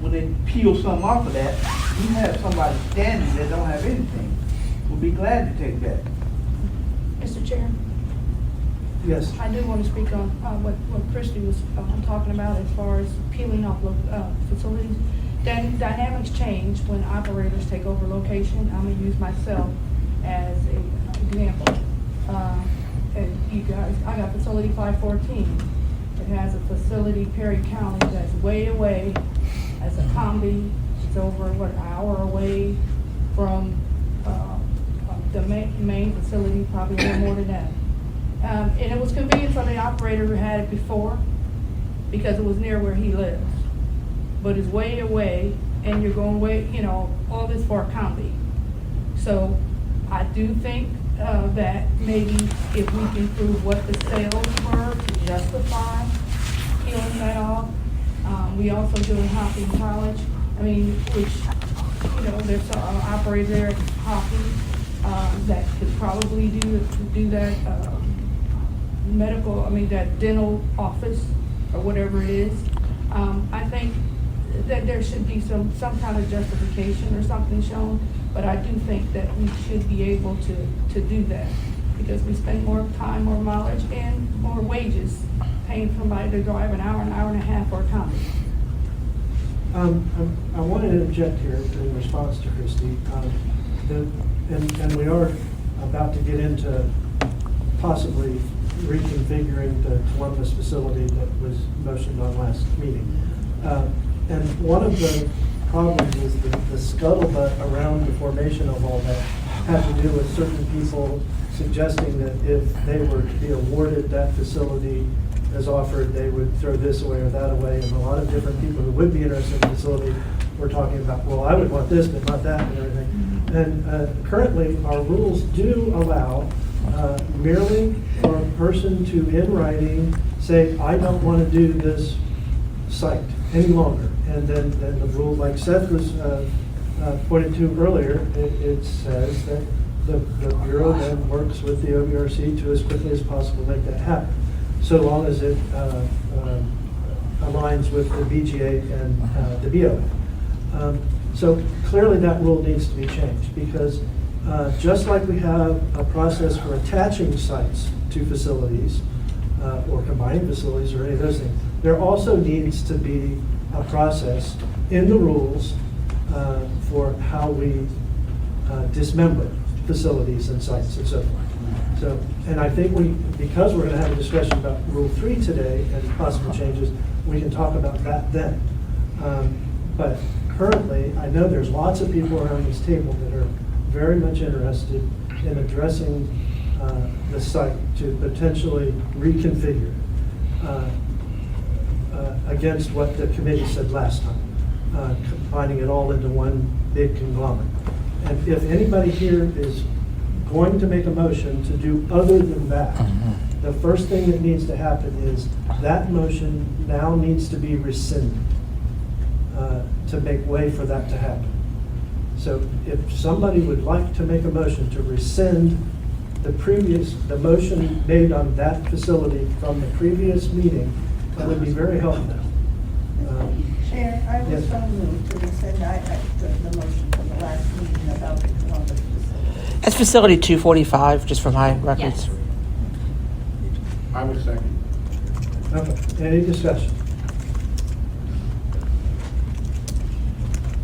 Q: when they peel something off of that, you have somebody standing that don't have anything, will be glad to take that.
I: Mr. Chair?
A: Yes.
I: I do want to speak on what Christie was talking about as far as peeling off facilities. Dynamics change when operators take over location. I'm going to use myself as an example. And you guys, I got facility 514. It has a facility, Perry County, that's way away. As a combi, it's over, an hour away from the main facility, probably a little more than that. And it was convenient for the operator who had it before, because it was near where he lives. But it's way away, and you're going way, all this for a combi. So I do think that maybe if we can prove what the sales were to justify peeling that off. We also do in hockey college, which, there's an operator there at hockey that could probably do that that dental office or whatever it is. I think that there should be some kind of justification or something shown, but I do think that we should be able to do that, because we spend more time, more mileage, and more wages paying somebody to drive an hour and a half for a company.
A: I want to interject here in response to Christie. And we are about to get into possibly reconfiguring the Columbus facility that was motioned on last meeting. And one of the problems is the scuttlebutt around the formation of all that had to do with certain people suggesting that if they were to be awarded that facility as offered, they would throw this away or that away. And a lot of different people who would be interested in the facility were talking about, well, I would want this, but not that, and everything. And currently, our rules do allow merely for a person to, in writing, say, I don't want to do this site any longer. And then the rule, like Seth was pointed to earlier, it says that the Bureau then works with the OVRC to as quickly as possible make that happen, so long as it aligns with the BGA and the BO. So clearly that rule needs to be changed because just like we have a process for attaching sites to facilities or combining facilities or any of those things, there also needs to be a process in the rules for how we dismember facilities and sites and so forth. So, and I think because we're going to have a discussion about Rule 3 today and possible changes, we can talk about that then. But currently, I know there's lots of people around this table that are very much interested in addressing the site to potentially reconfigure against what the committee said last time, combining it all into one big conglomerate. And if anybody here is going to make a motion to do other than that, the first thing that needs to happen is that motion now needs to be rescinded to make way for that to happen. So if somebody would like to make a motion to rescind the motion made on that facility from the previous meeting, that would be very helpful.
O: Chair, I was
A: Yes.
O: so moved to rescind the motion from the last meeting about the Columbus facility.
H: That's facility 245, just for my records.
P: I will second.
A: Okay, any discussion?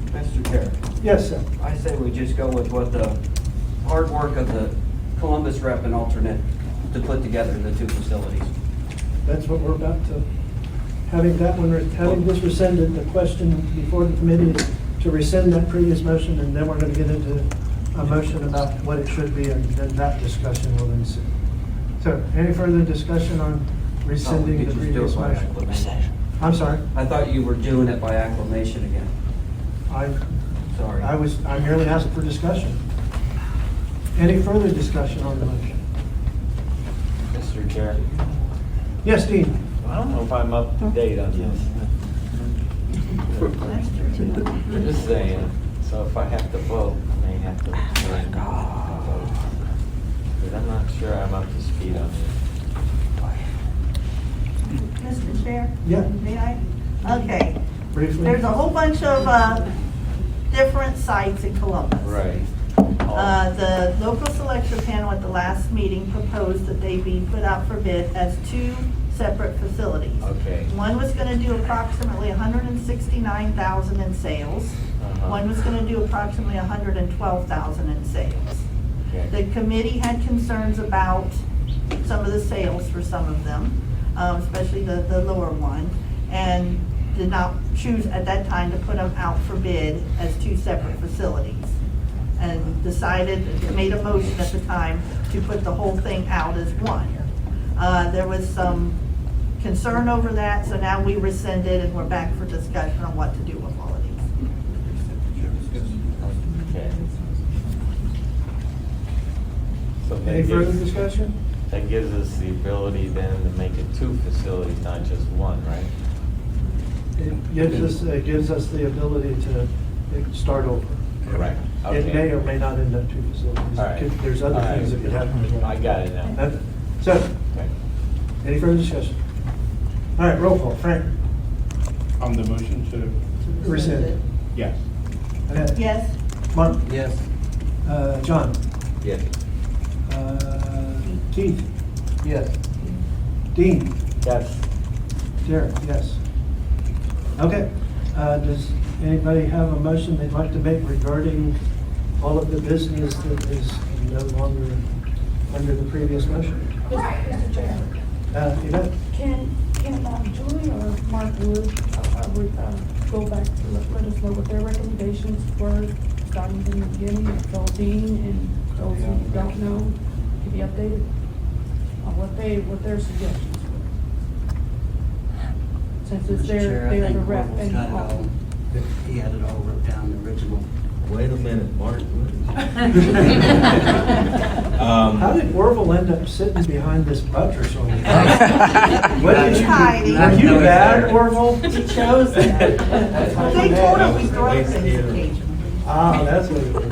M: Mr. Chair,
A: Yes, sir.
M: I say we just go with what the hard work of the Columbus rep and alternate to put together the two facilities.
A: That's what we're about to, having this rescinded, the question before the committee is to rescind that previous motion, and then we're going to get into a motion about what it should be, and then that discussion will ensue. So, any further discussion on rescinding the previous motion? I'm sorry?
M: I thought you were doing it by acclamation again. Sorry.
A: I merely asked for discussion. Any further discussion on the motion?
J: Mr. Chair,
A: Yes, Dean?
J: I don't know if I'm up to date on this. Just saying, so if I have to vote, I may have to vote. But I'm not sure I'm up to speed on this.
O: Mr. Chair?
A: Yeah.
O: May I? Okay.
A: Briefly?
O: There's a whole bunch of different sites in Columbus.
J: Right.
O: The local selection panel at the last meeting proposed that they be put out for bid as two separate facilities.
J: Okay.
O: One was going to do approximately 169,000 in sales. One was going to do approximately 112,000 in sales.
J: Okay.
O: The committee had concerns about some of the sales for some of them, especially the lower one, and did not choose at that time to put them out for bid as two separate facilities. And decided, made a motion at the time to put the whole thing out as one. There was some concern over that, so now we rescinded and we're back for discussion on what to do with all of these.
J: Okay. So that
A: Any further
J: gives-
A: discussion?
J: That gives us the ability then to make it two facilities, not just one, right?
A: It gives us the ability to start over.
J: Right.
A: It may or may not end up two facilities.
J: All right.
A: There's other
J: All right.
A: things that could happen as well.
J: I got it now.
A: So,
J: Okay.
A: any further discussion? All right, roll call. Frank?
P: On the motion to,
A: Rescind.
P: yes.
A: Annette?
O: Yes?
A: Mark?
M: Yes.
A: John?
B: Yes.
A: Keith? Yes. Dean?
J: Yes.
A: Jared? Yes. Okay. Does anybody have a motion they'd like to make regarding all of the business that is no longer under the previous motion?
I: Mr. Chair,
A: Yvette?
I: can Julie or Mark Wood go back to let us know what their recommendations were, starting from the beginning, so Dean and those who don't know can be updated on what their suggestions were. Since it's
R: Mr. Chair, I
I: they're the
R: think
I: rep
R: Orville's
I: and
R: got it all, he had it all wrote down, the original.
B: Wait a minute, Mark.
A: How did Orville end up sitting behind this buttress on the What did you
O: Hiding.
A: do? Were you bad, Orville?
O: He chose that. They told him we throw things occasionally.
A: Ah, that's what it was.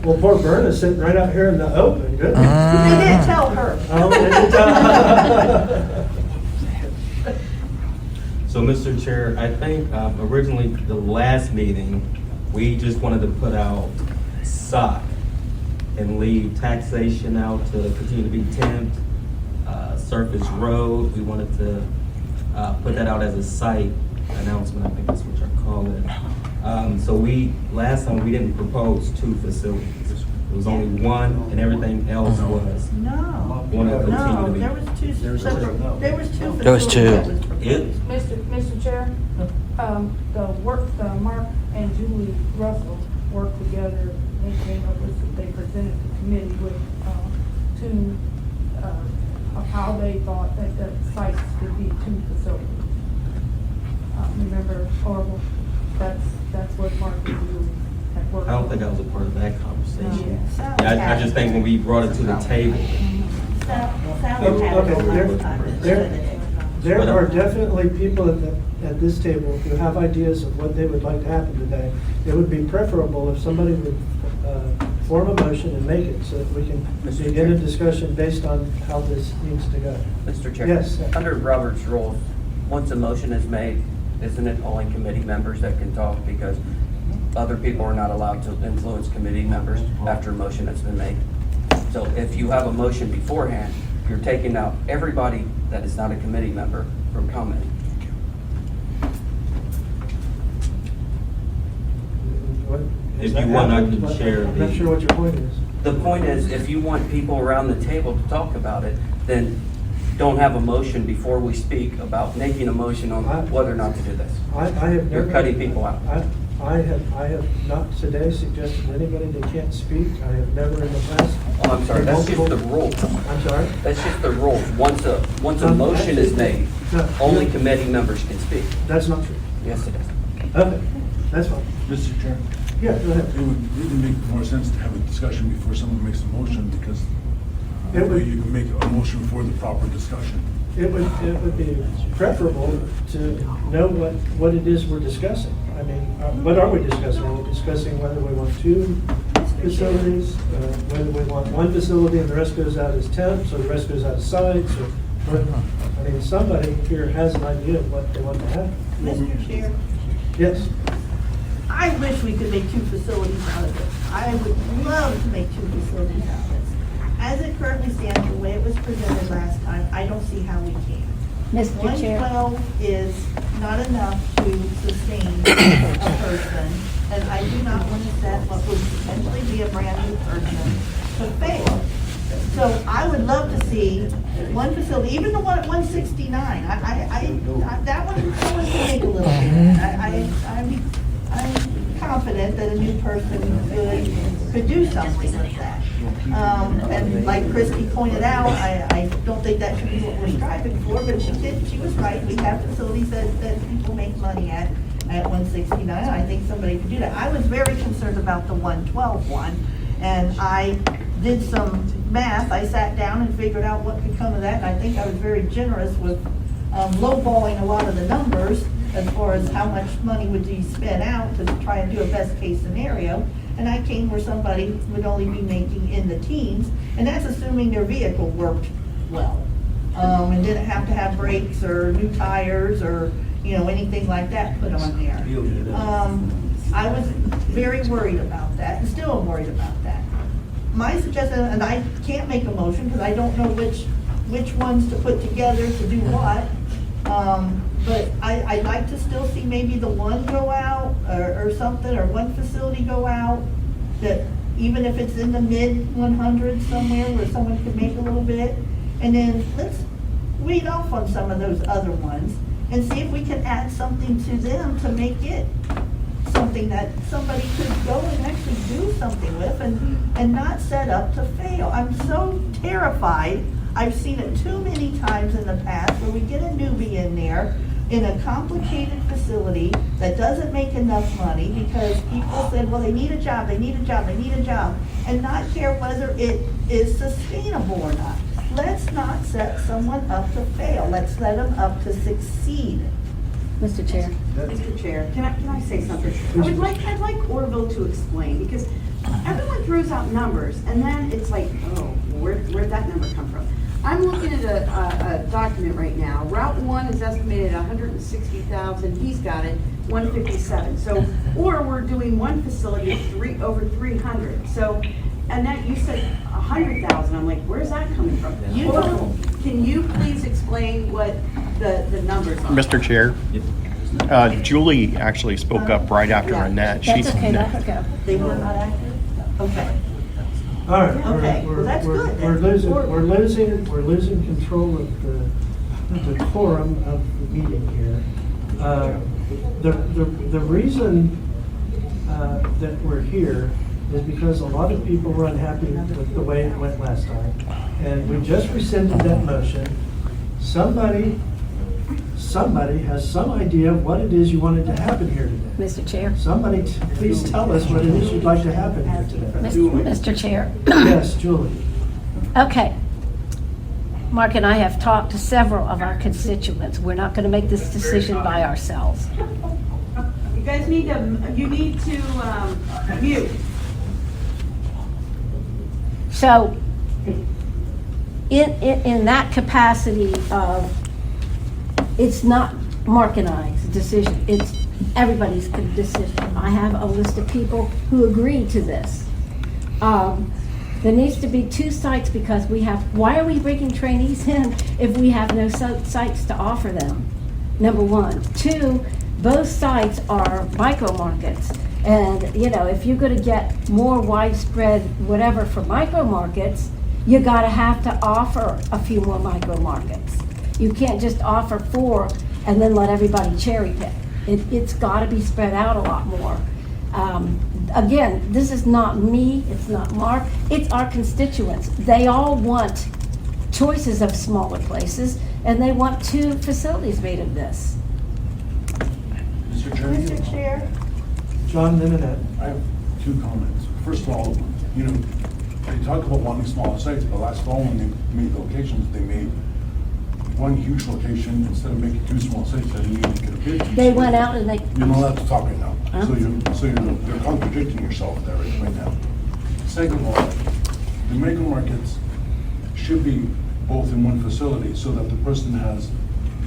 A: Well, poor Berna's sitting right out here in the open. Good.
O: They didn't tell her.
A: Oh, they didn't tell-
V: So, Mr. Chair, I think originally the last meeting,
S: We just wanted to put out SOC and leave taxation out to continue to be temp, surface road. We wanted to put that out as a site announcement, I think that's what y'all call it. So last time we didn't propose 2 facilities. It was only one, and everything else was.
O: No.
S: Want to continue to
O: No,
S: be.
O: there was two. There was two.
H: There was two.
I: Mr. Chair, the Mark and Julie Russell worked together and came up with, they presented the committee with, how they thought that the sites could be 2 facilities. Remember, Orville, that's what Mark and Julie had worked.
S: I don't think I was a part of that conversation.
O: Yeah.
S: Yeah, I just think when we brought it to the table.
A: There are definitely people at this table who have ideas of what they would like to happen today. It would be preferable if somebody would form a motion and make it so that we can begin a discussion based on how this needs to go.
M: Mr. Chair?
A: Yes.
M: Under Robert's rules, once a motion is made, isn't it only committee members that can talk? Because other people are not allowed to influence committee members after a motion has been made. So if you have a motion beforehand, you're taking out everybody that is not a committee member from commenting.
S: If you want, I can share.
A: I'm not sure what your point is.
M: The point is, if you want people around the table to talk about it, then don't have a motion before we speak about making a motion on whether or not to do this.
A: I have
M: You're
A: never.
M: cutting people out.
A: I have not today suggested to anybody they can't speak. I have never in the past.
M: Oh, I'm sorry, that's just the rule.
A: I'm sorry?
M: That's just the rule. Once a motion is made, only committee members can speak.
A: That's not true.
M: Yes, it is.
A: Okay, that's fine.
T: Mr. Chair?
A: Yeah, go ahead.
T: It would really make more sense to have a discussion before someone makes a motion, because that way you can make a motion for the proper discussion.
A: It would be preferable to know what it is we're discussing. I mean, what are we discussing? Are we discussing whether we want 2 facilities, whether we want 1 facility and the rest goes out as temps, or the rest goes out as sites, or what? I mean, somebody here has an idea of what they want to have.
O: Mr. Chair,
A: Yes.
O: I wish we could make 2 facilities out of this. I would love to make 2 facilities out of this. As it currently stands, the way it was presented last time, I don't see how we can.
L: Mr. Chair.
O: 112 is not enough to sustain a person, and I do not want to set what would potentially be a brand new person to fail. So I would love to see 1 facility, even the one at 169. That one can make a little bit. I'm confident that a new person could do something with that. And like Christie pointed out, I don't think that should be what we're striving for, but she was right. We have facilities that people make money at 169. I think somebody could do that. I was very concerned about the 112 one, and I did some math. I sat down and figured out what could come of that, and I think I was very generous with lowballing a lot of the numbers as far as how much money would you spend out to try and do a best case scenario. And I came where somebody would only be making in the teens, and that's assuming their vehicle worked well. And didn't have to have brakes or new tires or, anything like that put on there. I was very worried about that, and still am worried about that. My suggestion, and I can't make a motion because I don't know which ones to put together to do what. But I'd like to still see maybe the 1 go out or something, or 1 facility go out, that even if it's in the mid 100s somewhere where someone could make a little bit. And then let's weed off on some of those other ones and see if we can add something to them to make it something that somebody could go and actually do something with and not set up to fail. I'm so terrified. I've seen it too many times in the past where we get a newbie in there in a complicated facility that doesn't make enough money because people said, well, they need a job, and not care whether it is sustainable or not. Let's not set someone up to fail. Let's set them up to succeed.
L: Mr. Chair.
V: Mr. Chair, can I say something? I'd like Orville to explain, because everyone throws out numbers, and then it's like, oh, where'd that number come from? I'm looking at a document right now. Route 1 is estimated at $160,000. He's got it. 157. So, or we're doing one facility of over 300. So, Annette, you said 100,000. I'm like, where's that coming from? Can you please explain what the numbers are?
C: Mr. Chair, Julie actually spoke up right after Annette.
L: That's okay, let her go.
O: They were not accurate? Okay.
A: All right.
O: Okay, well, that's good then.
A: We're losing control of the quorum of the meeting here. The reason that we're here is because a lot of people were unhappy with the way it went last time. And we just rescinded that motion. Somebody has some idea of what it is you wanted to happen here today.
L: Mr. Chair.
A: Somebody, please tell us what it is you'd like to happen here today.
L: Mr. Chair.
A: Yes, Julie.
L: Okay. Mark and I have talked to several of our constituents. We're not going to make this decision by ourselves.
V: You guys need to mute.
L: So, in that capacity of, it's not Mark and I's decision, it's everybody's decision. I have a list of people who agree to this. There needs to be 2 sites because why are we bringing trainees in if we have no sites to offer them? Number 1. 2, both sites are micro markets. And, if you're going to get more widespread whatever for micro markets, you got to have to offer a few more micro markets. You can't just offer 4 and then let everybody cherry pick. It's got to be spread out a lot more. Again, this is not me, it's not Mark, it's our constituents. They all want choices of smaller places, and they want 2 facilities made of this.
O: Mr. Chair?
A: John, then Annette.
T: I have 2 comments. First of all, they talk about wanting smaller sites, but last fall when they made locations, they made one huge location instead of making 2 small sites that you need to get a bid.
L: They went out and they...
T: You're not allowed to talk right now.
L: Huh?
T: So you're contradicting yourself there right now. Second of all, the micro markets should be both in one facility so that the person has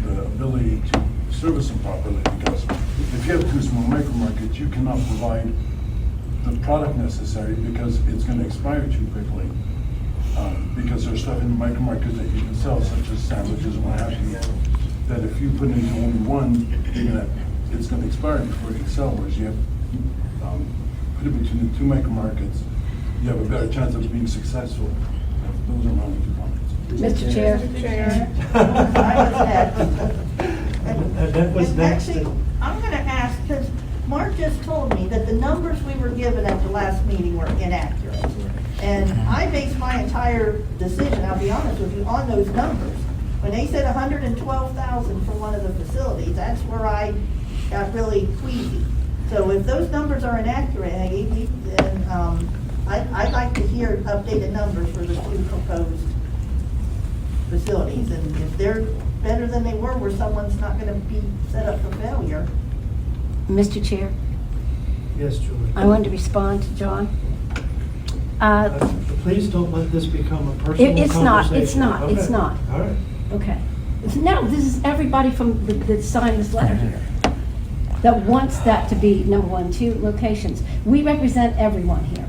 T: the ability to service them properly, because if you have 2 small micro markets, you cannot provide the product necessary because it's going to expire too quickly. Because there's stuff in the micro markets that you can sell, such as sandwiches and what have you, that if you put into only one, it's going to expire before you can sell. Whereas you have put it between the 2 micro markets, you have a better chance of being successful. Those are my only 2 comments.
L: Mr. Chair.
A: That was next.
O: Actually, I'm going to ask, because Mark just told me that the numbers we were given at the last meeting were inaccurate. And I based my entire decision, I'll be honest with you, on those numbers. When they said 112,000 for one of the facilities, that's where I got really queasy. So if those numbers are inaccurate, then I'd like to hear updated numbers for the 2 proposed facilities. And if they're better than they were, where someone's not going to be set up for failure.
L: Mr. Chair.
A: Yes, Julie.
L: I wanted to respond to John.
A: Please don't let this become a personal conversation.
L: It's not.
A: All right.
L: Okay. No, this is everybody that signed this letter here that wants that to be number 1, 2 locations. We represent everyone here.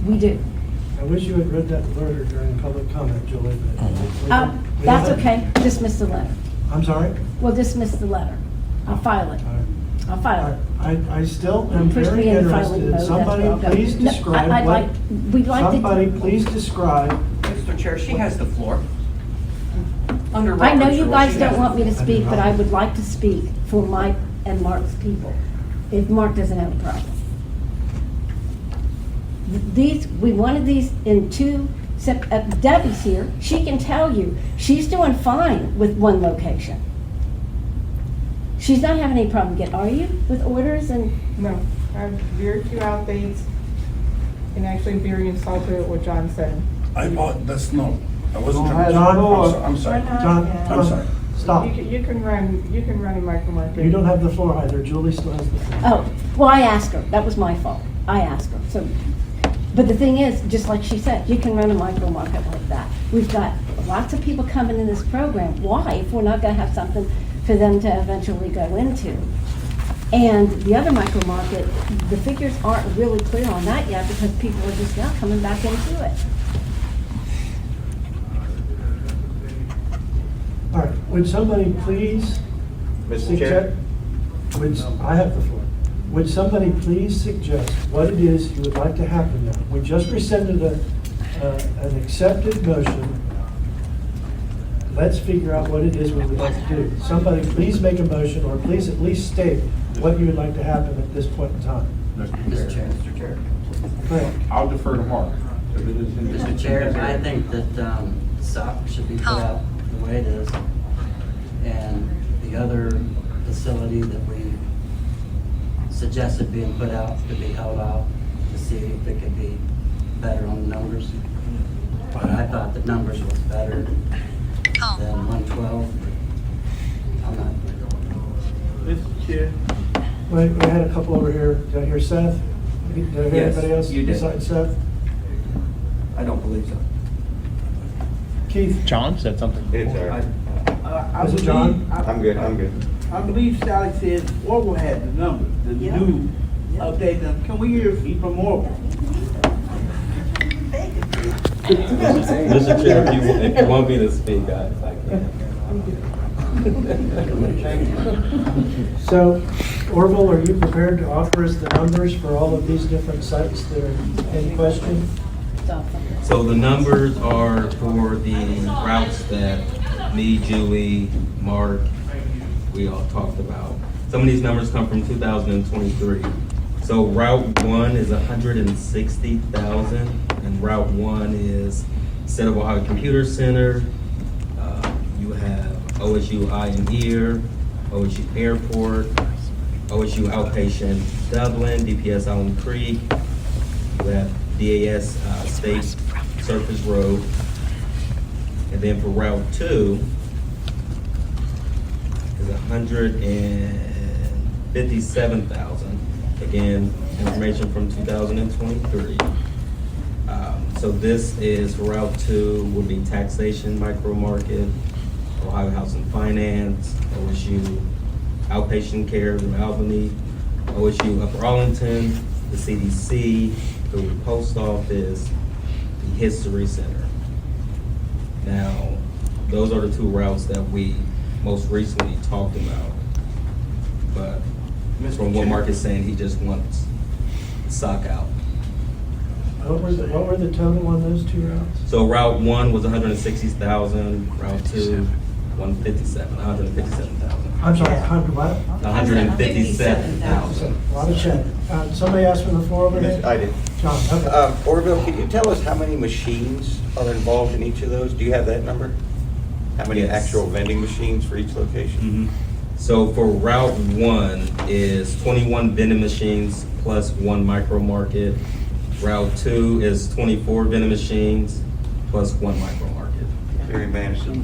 L: We do.
A: I wish you had read that letter during public comment, Julie.
L: That's okay. Dismiss the letter.
A: I'm sorry?
L: We'll dismiss the letter. I'll file it. I'll file it.
A: I still am very interested in somebody please describe somebody please describe.
K: Mr. Chair, she has the floor.
L: I know you guys don't want me to speak, but I would like to speak for Mike and Mark's people, if Mark doesn't have a problem. We wanted these in 2, Debbie's here, she can tell you, she's doing fine with 1 location. She's not having any problem are you, with orders and?
W: No, I have very few outdates, and actually very insulted with what John said.
T: I wasn't trying to.
A: John,
T: I'm sorry.
A: John,
T: I'm sorry.
A: Stop.
W: You can run a micro market.
A: You don't have the floor either. Julie still has the floor.
L: Oh, well, I asked her. That was my fault. I asked her. So, but the thing is, just like she said, you can run a micro market like that. We've got lots of people coming in this program. Why, if we're not going to have something for them to eventually go into? And the other micro market, the figures aren't really clear on that yet because people are just now coming back into it.
A: All right, would somebody please
B: Mr. Chair?
A: I have the floor. Would somebody please suggest what it is you would like to happen now? We just rescinded an accepted motion. Let's figure out what it is we would like to do. Somebody please make a motion, or please at least state what you would like to happen at this point in time.
R: Mr. Chair. Mr. Chair.
A: Go ahead.
P: I'll defer to Mark.
R: Mr. Chair, I think that SOC should be put out the way it is. And the other facility that we suggested being put out to be held out to see if it could be better on the numbers. But I thought the numbers was better than 112. I'm not.
Q: Mr. Chair.
A: Wait, we had a couple over here. Did I hear Seth? Did I hear
M: Yes,
A: anybody else
M: you did.
A: besides Seth?
M: I don't believe so.
A: Keith?
C: John said something.
B: It's all right.
A: Is it John?
B: I'm good.
Q: I believe Sally said Orville had the numbers, the new update. Can we hear from Orville?
S: Mr. Chair, if you want me to speak, I can.
A: So, Orville, are you prepared to offer us the numbers for all of these different sites that are in question?
S: So the numbers are for the routes that me, Julie, Mark, we all talked about. Some of these numbers come from 2023. So Route 1 is 160,000, and Route 1 is State of Ohio Computer Center. You have OSU Eye and Ear, OSU Airport, OSU Outpatient Dublin, DPS Allen Creek. You have DAS State Surface Road. And then for Route 2 is 157,000. Again, information from 2023. So this is for Route 2 would be taxation, micro market, Ohio Housing Finance, OSU Outpatient Care in Albany, OSU Upper Arlington, the CDC, the Post Office, the History Center. Now, those are the two routes that we most recently talked about. But from what Mark is saying, he just wants SOC out.
A: What were the total on those two routes?
S: So Route 1 was 160,000, Route 2, 157,000.
A: I'm sorry, 100 what?
S: 157,000.
A: A lot of check. Somebody asked for the floor over there?
B: Yes, I did.
A: John, okay.
B: Orville, can you tell us how many machines are involved in each of those? Do you have that number? How many
S: Yes.
B: actual vending machines for each location?
S: So for Route 1 is 21 vending machines plus 1 micro market. Route 2 is 24 vending machines plus 1 micro market.
B: Very Madison.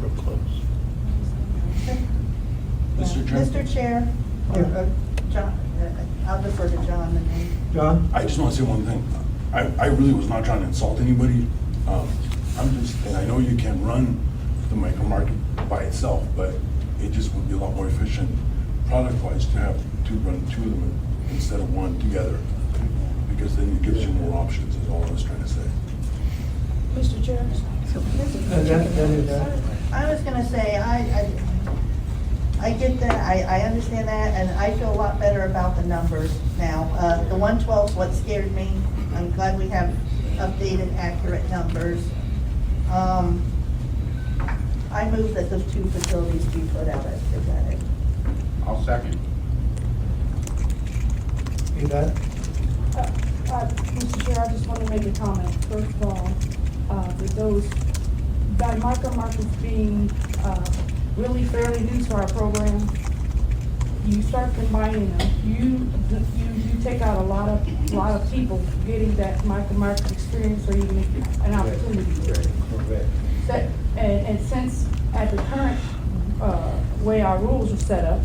C: Real close.
O: Mr. Chair, John, I'll defer to John and then.
A: John?
T: I just want to say one thing. I really was not trying to insult anybody. And I know you can run the micro market by itself, but it just would be a lot more efficient product-wise to have run two of them instead of one together, because then it gives you more options, is all I was trying to say.
I: Mr. Chair?
O: I was gonna say, I get that, I understand that, and I feel a lot better about the numbers now. The 112 is what scared me. I'm glad we have updated, accurate numbers. I move that those two facilities be put out as presented.
P: I'll second.
A: You got it?
I: Mr. Chair, I just want to make a comment. First of all, that those micro markets being really fairly new to our program, you start combining them. You take out a lot of people getting that micro market experience or even an opportunity. And since at the current way our rules are set up,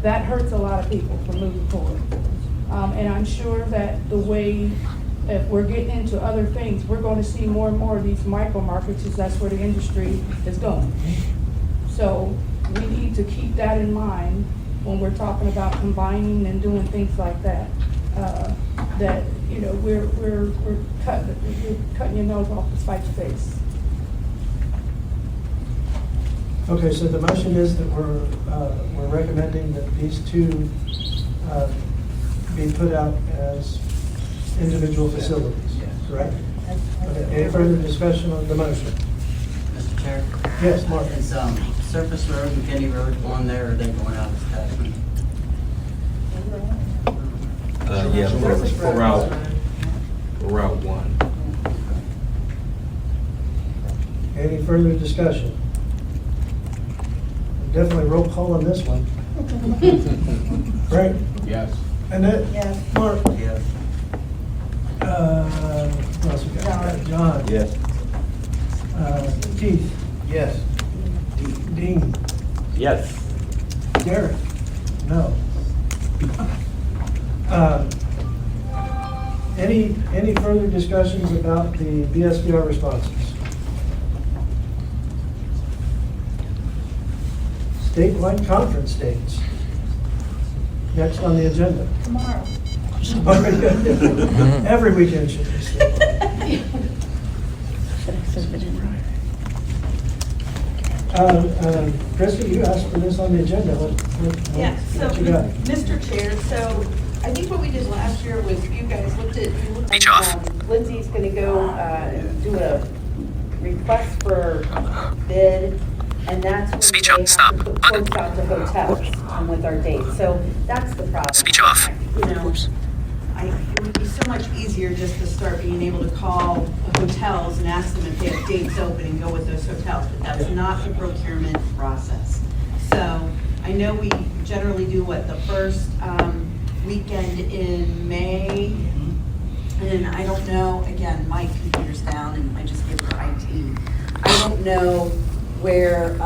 I: that hurts a lot of people from moving forward. And I'm sure that the way, if we're getting into other things, we're going to see more and more of these micro markets, because that's where the industry is going. So we need to keep that in mind when we're talking about combining and doing things like that. That, you know, we're cutting your nose off to spite your face.
A: Okay, so the motion is that we're recommending that these two be put out as individual facilities, correct? Okay, any further discussion on the motion?
R: Mr. Chair?
A: Yes, Mark.
R: Is Surface Road and Kenny Road on there, or are they going out as attachment?
J: Yeah, for Route 1.
A: Any further discussion? Definitely roll call on this one. Frank?
P: Yes.
A: Annette?
O: Yes.
A: Mark?
R: Yes.
A: What else we got? John?
B: Yes.
A: Keith?
Q: Yes.
A: Dean?
J: Yes.
A: Derek? No. Any further discussions about the BSBR responses? Statewide conference dates. Next on the agenda.
O: Tomorrow.
A: Every weekend should be statewide. Christie, you asked for this on the agenda.
V: Yeah, so,
A: what you got?
V: Mr. Chair, so I think what we did last year was you guys looked at, Lindsay's gonna go, do a request for bid, and that's when
D: Speech
V: they
D: on,
V: have
D: stop,
V: to put
D: button.
V: quotes out to hotels with our dates. So that's the problem.
D: Speech off.
V: You know, it would be so much easier just to start being able to call hotels and ask them if they have dates open and go with those hotels, but that's not the procurement process. So I know we generally do the first weekend in May, and I don't know, again, my computer's down and I just give it to IT. I don't know where,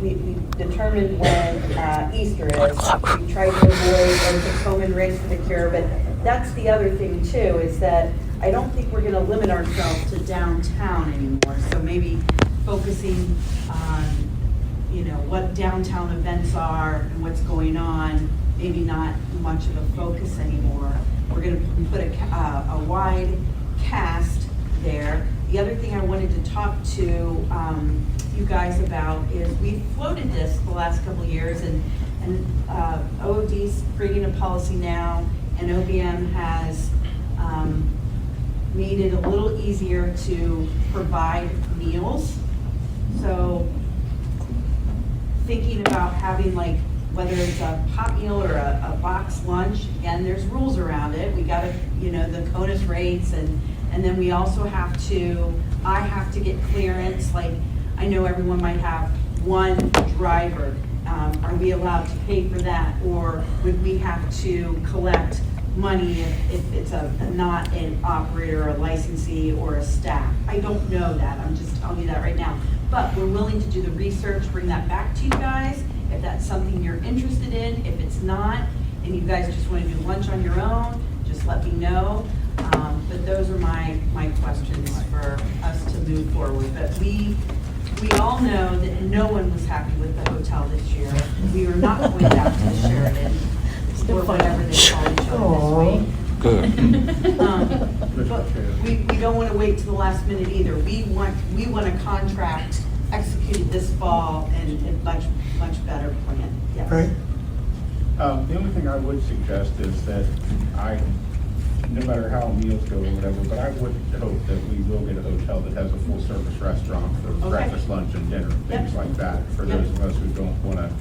V: we determined when Easter is. We tried to avoid the Tacoma Race for the Cure, but that's the other thing too, is that I don't think we're gonna limit ourselves to downtown anymore. So maybe focusing on, you know, what downtown events are and what's going on, maybe not much of a focus anymore. We're gonna put a wide cast there. The other thing I wanted to talk to you guys about is we've floated this the last couple of years, and OOD's creating a policy now, and OBM has made it a little easier to provide meals. So thinking about having, like, whether it's a hot meal or a box lunch, again, there's rules around it. We gotta, you know, the CONUS rates, and then we also have to, I have to get clearance, like, I know everyone might have one driver. Are we allowed to pay for that? Or would we have to collect money if it's not an operator, or a licensee, or a staff? I don't know that, I'm just telling you that right now. But we're willing to do the research, bring that back to you guys, if that's something you're interested in. If it's not, and you guys just want to do lunch on your own, just let me know. But those are my questions for us to move forward. But we all know that no one was happy with the hotel this year. We are not going back to the Sheraton, or whatever they call each other this week. But we don't want to wait to the last minute either. We want a contract executed this fall and a much better plan. Yes.
A: Frank?
P: The only thing I would suggest is that no matter how meals go or whatever, but I would hope that we will get a hotel that has a full-service restaurant for breakfast, lunch, and dinner, things like that, for those of us who don't want to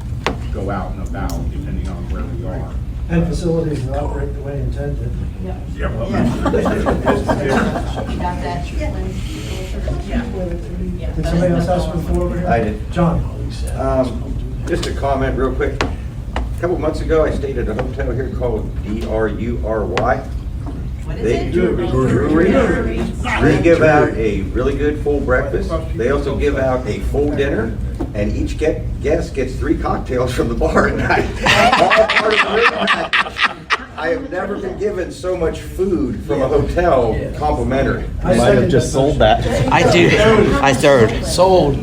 P: go out and about, depending on where we are.
A: And facilities that operate the way intended.
P: Yeah, well,
V: You got that?
A: Did somebody else ask for the floor over here?
B: I did.
A: John?
B: Just a comment real quick. A couple months ago, I stayed at a hotel here called DRURY.
V: What is
B: They
V: it?
B: Drury. They give out a really good full breakfast. They also give out a full dinner, and each guest gets 3 cocktails from the bar at night. All part of the room package. I have never been given so much food from a hotel complimentary.
C: I might have just sold that.
H: I third.
Q: Sold.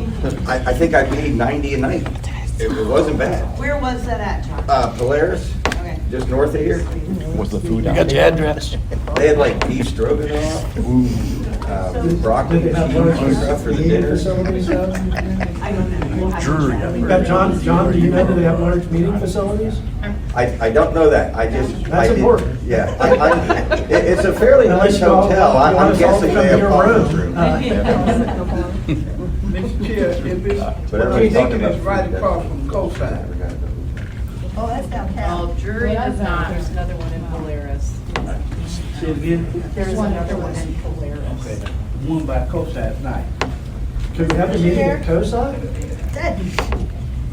B: I think I paid $90 a night. It wasn't bad.
G: Where was that at, John?
B: Polaris,
G: Okay.
B: just north of here.
C: Was the food out?
Q: Got your address?
B: They had like beef stroganoff, broccoli and cheese and stuff for the dinner.
A: Facilities,
G: I don't know.
Q: Jury.
A: John, do you know that they have large meeting facilities?
B: I don't know that, I just. I
A: That's
B: did-
A: important.
B: Yeah, it's a fairly nice hotel, I'm guessing they have conference rooms.
Q: Mr. Chair, if it's,
B: But
Q: what I'm
B: everybody's talking
Q: thinking
B: about
Q: is right
B: food,
Q: across
B: that's-
Q: from Coastside.
O: Oh, that's downtown.
U: Oh, Drury does not, there's another one in Polaris.
Q: Say it again?
U: There's another one in Polaris.
Q: Okay, the one by Coastside is nice.
A: Could we have a meeting at COSA?
O: That'd be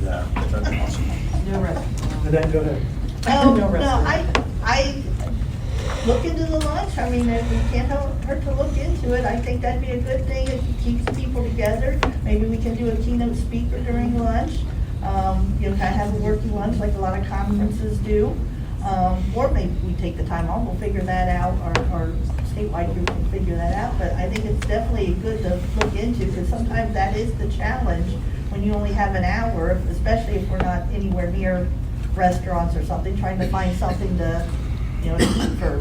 T: Yeah, that's awesome.
U: No restaurant.
A: And then go ahead.
O: No, I look into the lunch, I mean, if we can't hurt to look into it, I think that'd be a good thing, it keeps people together. Maybe we can do a keynote speaker during lunch, you know, kind of have a working lunch like a lot of conferences do. Or maybe we take the time off, we'll figure that out, or statewide group can figure that out, but I think it's definitely good to look into, because sometimes that is the challenge, when you only have an hour, especially if we're not anywhere near restaurants or something, trying to find something to, you know, eat for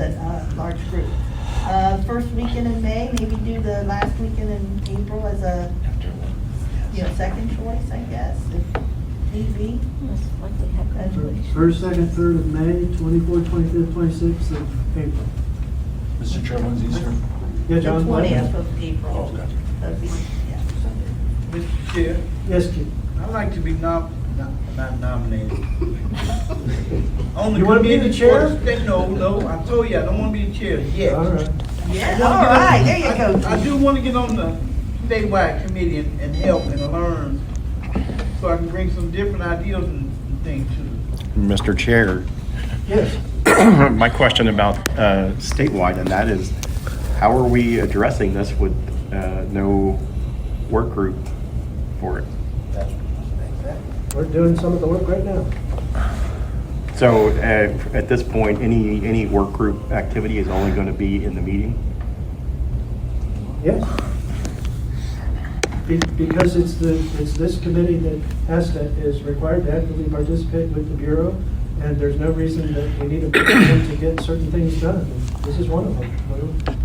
O: a large group. First weekend in May, maybe do the last weekend in April as a, you know, second choice, I guess, if need be.
A: First, second, third of May, 24th, 25th, 26th of April.
T: Mr. Chair, when's Easter?
A: Yeah, John?
O: The 20th of
T: Oh,
O: April.
T: okay.
O: That'd be, yeah.
Q: Mr. Chair,
A: Yes, Keith.
Q: I'd like to be not nominated. On
A: You wanna be the
Q: committee
A: chair?
Q: for the- No, I told you, I don't wanna be the chair yet.
A: All right.
O: Yeah, all right, there you go.
Q: I do wanna get on the statewide committee and help and learn, so I can bring some different ideas and things to
C: Mr. Chair,
A: Yes.
C: my question about statewide, and that is, how are we addressing this with no work group for it?
A: We're doing some of the work right now.
C: So at this point, any work group activity is only going to be in the meeting?
A: Yes. Because it's this committee that is required to actively participate with the Bureau, and there's no reason that we need a work group to get certain things done. This is one of them.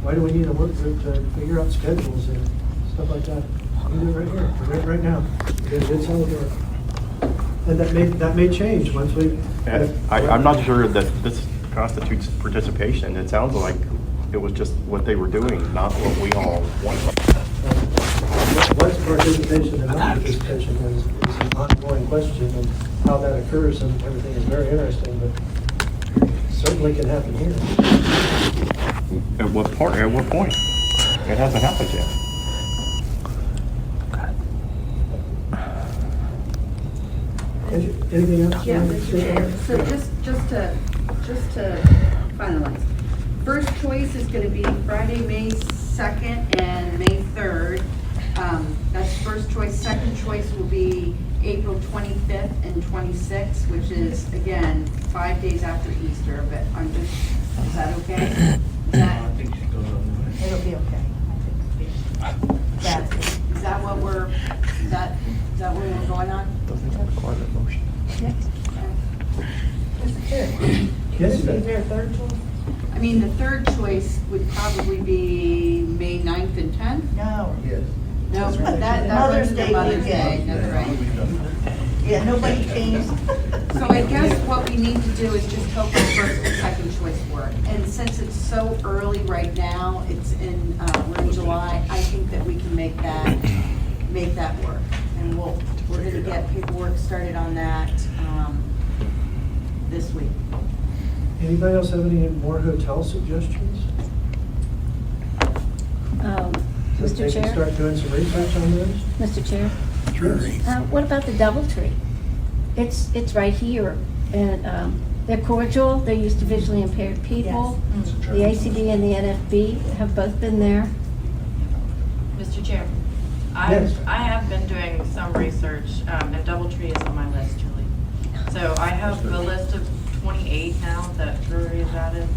A: Why do we need a work group to figure out schedules and stuff like that? We can do it right here, right now. It's all work. And that may change once we.
C: I'm not sure that this constitutes participation. It sounds like it was just what they were doing, not what we all wanted.
A: What's participation and non-participation is an ongoing question, and how that occurs and everything is very interesting, but certainly can happen here.
C: At what point? It hasn't happened yet.
A: Anything else?
V: Yeah, Mr. Chair. So just to finalize, first choice is going to be Friday, May 2nd and May 3rd. That's first choice. Second choice will be April 25th and 26th, which is, again, 5 days after Easter, but is that okay?
O: It'll be okay.
V: Is that what we're going on?
C: Doesn't that require a motion?
O: Mr. Chair.
A: Yes,
O: Is there a third choice?
V: I mean, the third choice would probably be May 9th and 10th?
O: No.
Q: Yes.
V: No, that
O: Mother's
V: runs
O: Day
V: to Mother's Day,
O: weekend.
V: that's right.
O: Yeah, nobody changed.
V: So I guess what we need to do is just hope our first and second choice work. And since it's so early right now, we're in July, I think that we can make that work. And we're gonna get paperwork started on that, this week.
A: Anybody else have any more hotel suggestions? So
L: Mr.
A: they can
L: Chair?
A: start doing some research on those?
L: Mr. Chair?
A: Sure.
L: What about the DoubleTree? It's right here, and they're cordial, they're used to visually impaired people. The ACB and the NFB have both been there.
E: Mr. Chair,
A: Yes.
E: I have been doing some research, and DoubleTree is on my list, Julie. So I have a list of 28 now that Drury has added.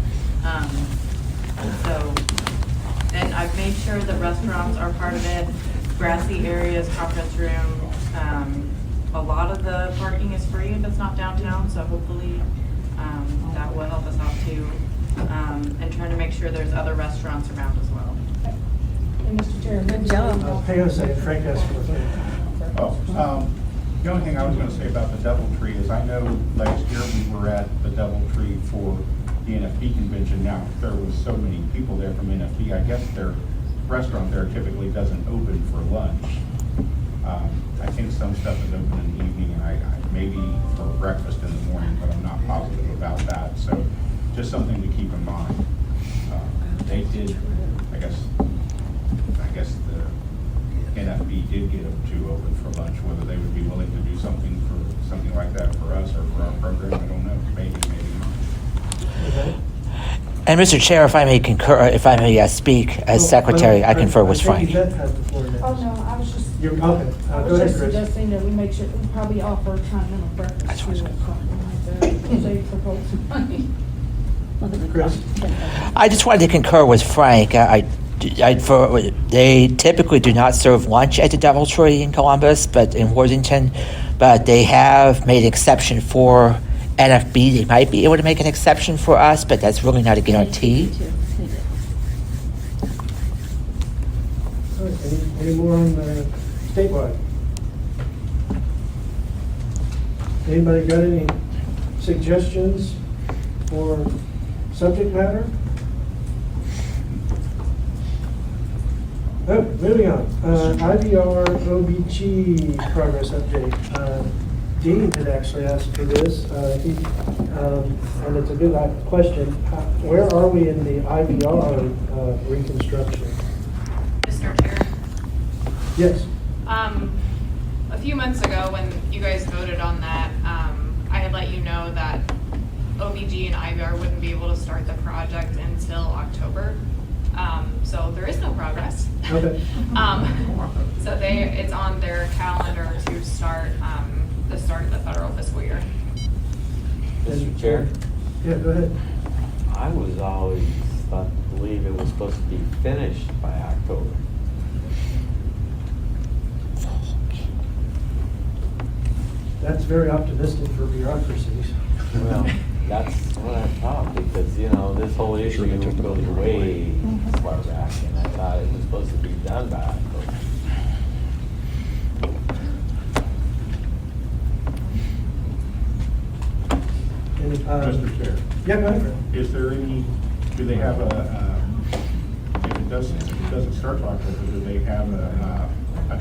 E: And I've made sure that restaurants are part of it, grassy areas, conference room, a lot of the parking is free if it's not downtown, so hopefully that will help us out too. And trying to make sure there's other restaurants around as well.
I: And Mr. Chair,
A: Hang on a second, Frank asked for a thing.
P: The only thing I was going to say about the DoubleTree is I know last year we were at the DoubleTree for the NFB convention. Now, there was so many people there from NFB, I guess their restaurant there typically doesn't open for lunch. I think some stuff is open in the evening and I maybe for breakfast in the morning, but I'm not positive about that. So just something to keep in mind. They did, I guess the NFB did get them to open for lunch. Whether they would be willing to do something like that for us or for our program, I don't know. Maybe not.
H: And Mr. Chair, if I may concur, if I may speak as secretary, I confer with Frank.
I: Oh, no, I was just,
A: Okay.
I: I
A: Go
I: was
A: ahead,
I: just
A: Chris.
I: suggesting that we make sure, we probably offer continental breakfast too or something like that, if they propose money.
A: Chris?
H: I just wanted to concur with Frank. They typically do not serve lunch at the DoubleTree in Columbus, but in Worthington, but they have made an exception for NFB. They might be able to make an exception for us, but that's really not a guarantee.
A: All right, any more on the statewide? Anybody got any suggestions for subject matter? Oh, moving on. IVR OBG progress update. Dean had actually asked for this, and it's a good question. Where are we in the IVR reconstruction?
E: Mr. Chair?
A: Yes.
E: A few months ago, when you guys voted on that, I had let you know that OVG and IVR wouldn't be able to start the project until October. So there is no progress.
A: Okay.
E: So it's on their calendar to start the start of the federal fiscal year.
J: Mr. Chair?
A: Yeah, go ahead.
J: I was always believe it was supposed to be finished by October.
A: That's very optimistic for bureaucracies.
J: Well, that's what I thought, because, this whole issue goes way far back, and I thought it was supposed to be done by October.
P: Mr. Chair.
A: Yeah, go ahead.
P: Is there any, do they have if it doesn't start till October, do they have a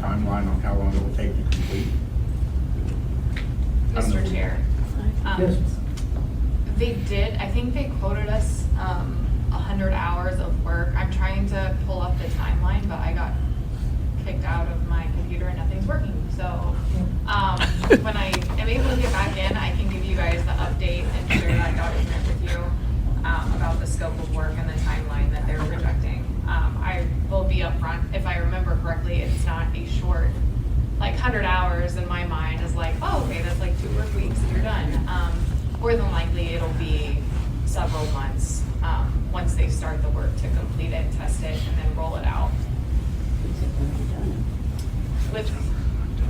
P: timeline on how long it will take to complete?
E: Mr. Chair.
A: Yes.
E: They did, I think they quoted us 100 hours of work. I'm trying to pull up the timeline, but I got kicked out of my computer and nothing's working. So when I am able to get back in, I can give you guys the update and share that document with you about the scope of work and the timeline that they're projecting. I will be upfront. If I remember correctly, it's not a short, 100 hours in my mind is oh, okay, that's 2 work weeks and you're done. More than likely, it'll be several months once they start the work to complete it, test it, and then roll it out. With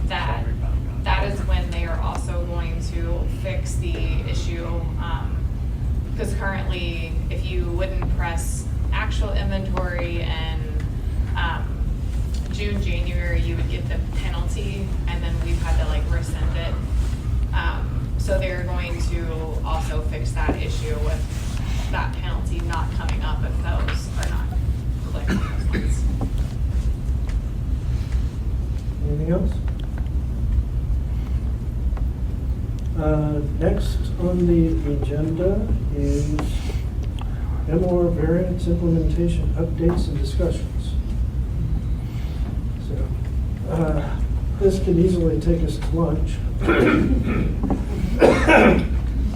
E: that is when they are also going to fix the issue, because currently, if you wouldn't press actual inventory in June, January, you would get the penalty, and then we've had to rescind it. So they're going to also fix that issue with that penalty not coming up if those are not clicked in those months.
A: Anything else? Next on the agenda is MOR variance implementation updates and discussions. So, this could easily take us to lunch.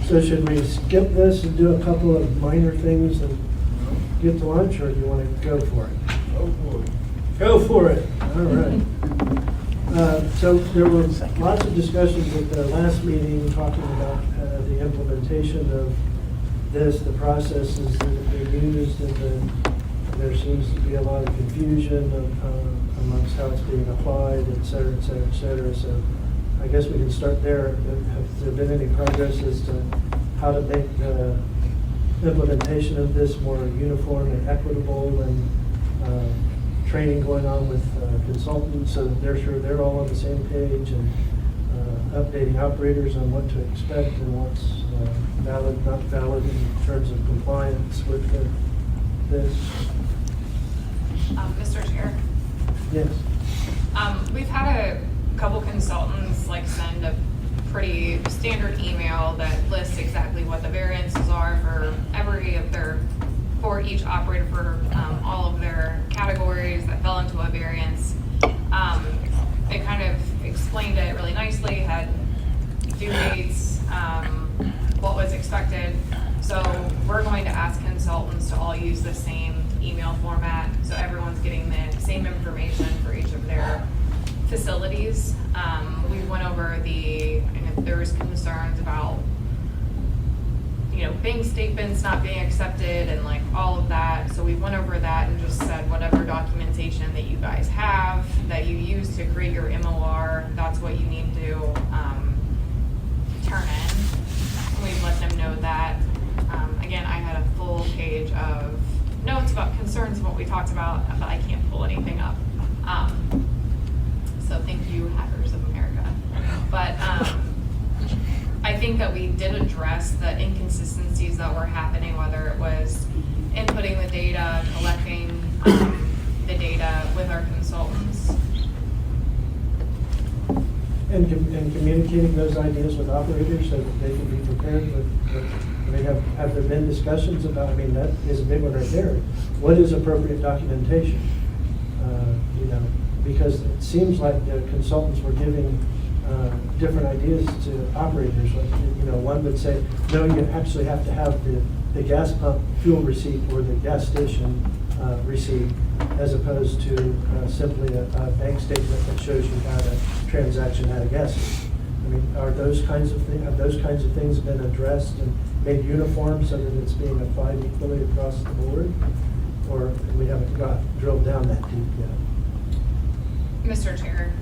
A: So should we skip this and do a couple of minor things and get to lunch, or do you want to go for it? Go for it. Go for it. All right. So there were lots of discussions at the last meeting talking about the implementation of this, the processes that have been used, and there seems to be a lot of confusion amongst how it's being applied, et cetera, et cetera, et cetera. So I guess we can start there. Have there been any progress as to how to make the implementation of this more uniform and equitable, and training going on with consultants so that they're sure they're all on the same page, and updating operators on what to expect and what's valid, not valid in terms of compliance with this?
E: Mr. Chair,
A: Yes.
E: we've had a couple consultants like send a pretty standard email that lists exactly what the variances are for for each operator for all of their categories that fell into a variance. It kind of explained it really nicely, had due dates, what was expected. So we're going to ask consultants to all use the same email format, so everyone's getting the same information for each of their facilities. We went over and if there's concerns about, bank statements not being accepted and like all of that. So we went over that and just said whatever documentation that you guys have that you use to create your MOR, that's what you need to turn in. And we've let them know that. Again, I had a full page of notes about concerns of what we talked about, but I can't pull anything up. So thank you, Hackers of America. But I think that we did address the inconsistencies that were happening, whether it was inputting the data, collecting the data with our consultants.
A: And communicating those ideas with operators so that they can be prepared with, have there been discussions about, that is a big one right there. What is appropriate documentation? Because it seems like the consultants were giving different ideas to operators. Like, one would say, no, you actually have to have the gas pump fuel receipt or the gas station receipt, as opposed to simply a bank statement that shows you had a transaction at a gas station. Are those kinds of things, have those kinds of things been addressed and made uniform so that it's being applied equally across the board? Or we haven't drilled down that deep yet?
E: Mr. Chair,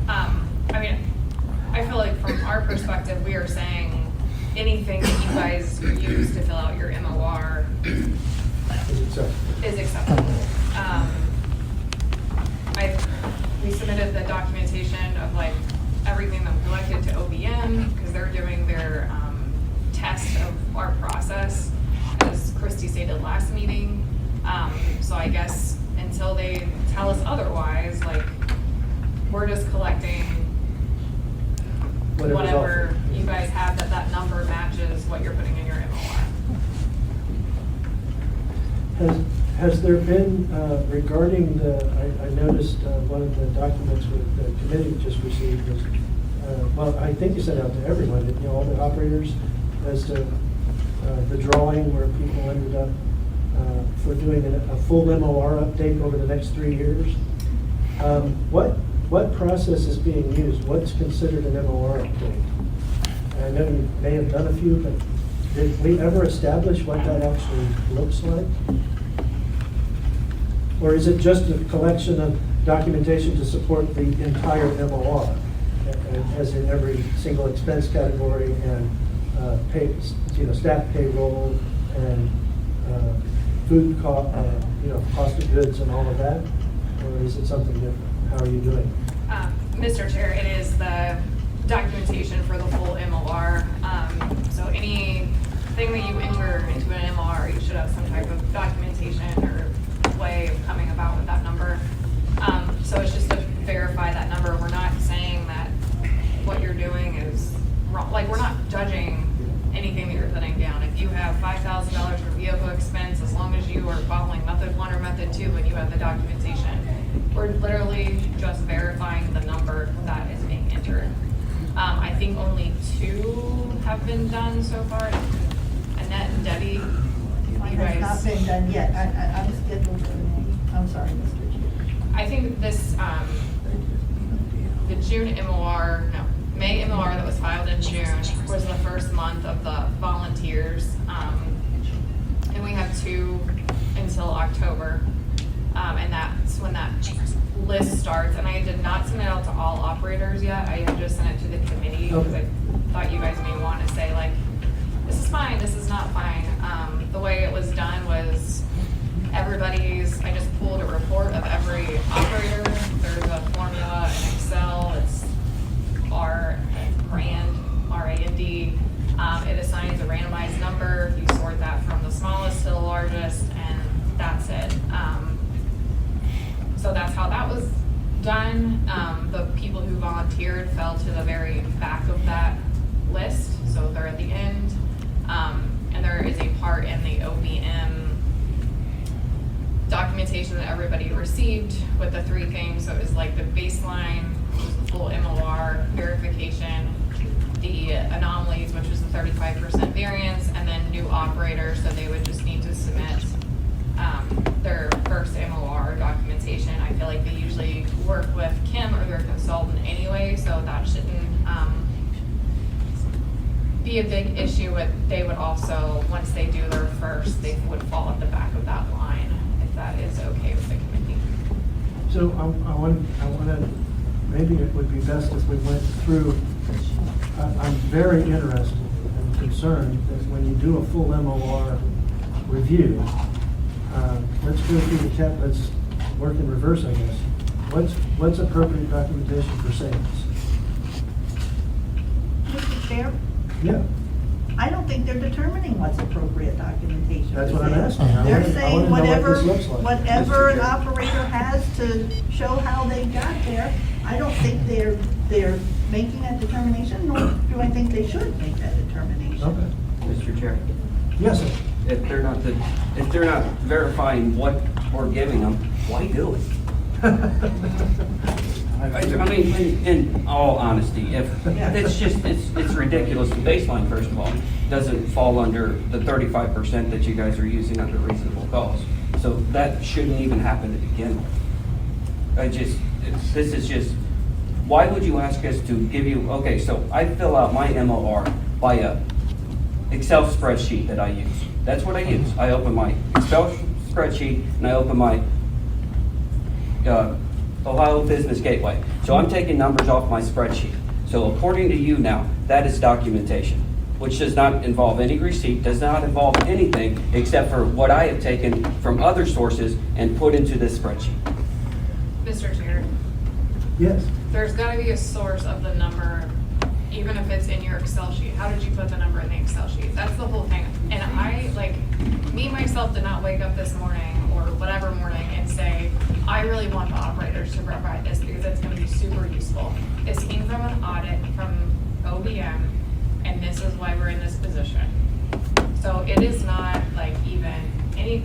E: I feel like from our perspective, we are saying anything that you guys use to fill out your MOR is acceptable. We submitted the documentation of everything that we collected to OBM because they're doing their test of our process, as Christy stated last meeting. So I guess until they tell us otherwise, we're just collecting whatever you guys have that number matches what you're putting in your MOR.
A: Has there been, regarding I noticed one of the documents the committee just received was, I think you sent out to everyone, all the operators, as to the drawing where people ended up for doing a full MOR update over the next 3 years. What process is being used? What's considered an MOR update? I know you may have done a few, but did we ever establish what that actually looks like? Or is it just a collection of documentation to support the entire MOR, as in every single expense category and staff payroll and food cost, cost of goods and all of that? Or is it something different? How are you doing?
E: Mr. Chair, it is the documentation for the full MOR. So anything that you enter into an MOR, you should have some type of documentation or way of coming about with that number. So it's just to verify that number. We're not saying that what you're doing is wrong. We're not judging anything that you're putting down. If you have $5,000 for vehicle expense, as long as you are following method 1 or method 2 and you have the documentation, we're literally just verifying the number that is being entered. I think only 2 have been done so far. Annette and Debbie,
O: Mine has not been done yet. I'm scheduled for May. I'm sorry, Mr. Chair.
E: I think this, the May MOR that was filed in June was the first month of the volunteers. And we have 2 until October. And that's when that list starts. And I did not send it out to all operators yet. I had just sent it to the committee because I thought you guys may want to say like, this is fine, this is not fine. The way it was done was I just pulled a report of every operator. There's a formula in Excel. It's R-A-N-D. It assigns a randomized number. You sort that from the smallest to the largest, and that's it. So that's how that was done. The people who volunteered fell to the very back of that list, so they're at the end. And there is a part in the OVM documentation that everybody received with the 3 things. So it was like the baseline, which was the full MOR verification, the anomalies, which was the 35% variance, and then new operators, so they would just need to submit their first MOR documentation. I feel like they usually work with Kim or their consultant anyway, so that shouldn't be a big issue. They would also, once they do their first, they would fall at the back of that line, if that is okay with the committee.
A: So I want to, maybe it would be best if we went through, I'm very interested and concerned that when you do a full MOR review, let's go through let's work in reverse, I guess. What's appropriate documentation for sales?
O: Mr. Chair,
A: Yeah,
O: I don't think they're determining what's appropriate documentation.
A: that's
O: for
A: what I'm
O: sales.
A: asking.
O: They're
A: I
O: saying
A: wanna know what
O: whatever,
A: this looks like.
O: whatever
A: Mr.
O: an
A: Chair.
O: operator has to show how they got there. I don't think they're making that determination, nor do I think they should make that determination.
A: Okay.
M: Mr. Chair,
A: Yes, sir.
M: if they're not verifying what we're giving them, why do it? I mean, in all honesty, if it's ridiculous. The baseline, first of all, doesn't fall under the 35% that you guys are using under reasonable cost. So that shouldn't even happen to begin with. This is just, why would you ask us to give you, okay, so I fill out my MOR by a Excel spreadsheet that I use. That's what I use. I open my Excel spreadsheet and I open my Ohio Business Gateway. So I'm taking numbers off my spreadsheet. So according to you now, that is documentation, which does not involve any receipt, does not involve anything except for what I have taken from other sources and put into this spreadsheet.
E: Mr. Chair,
A: Yes.
E: there's gotta be a source of the number, even if it's in your Excel sheet. How did you put the number in the Excel sheet? That's the whole thing. And me myself did not wake up this morning or whatever morning and say, I really want the operators to provide this because it's gonna be super useful. This came from an audit from OVM, and this is why we're in this position. So it is not even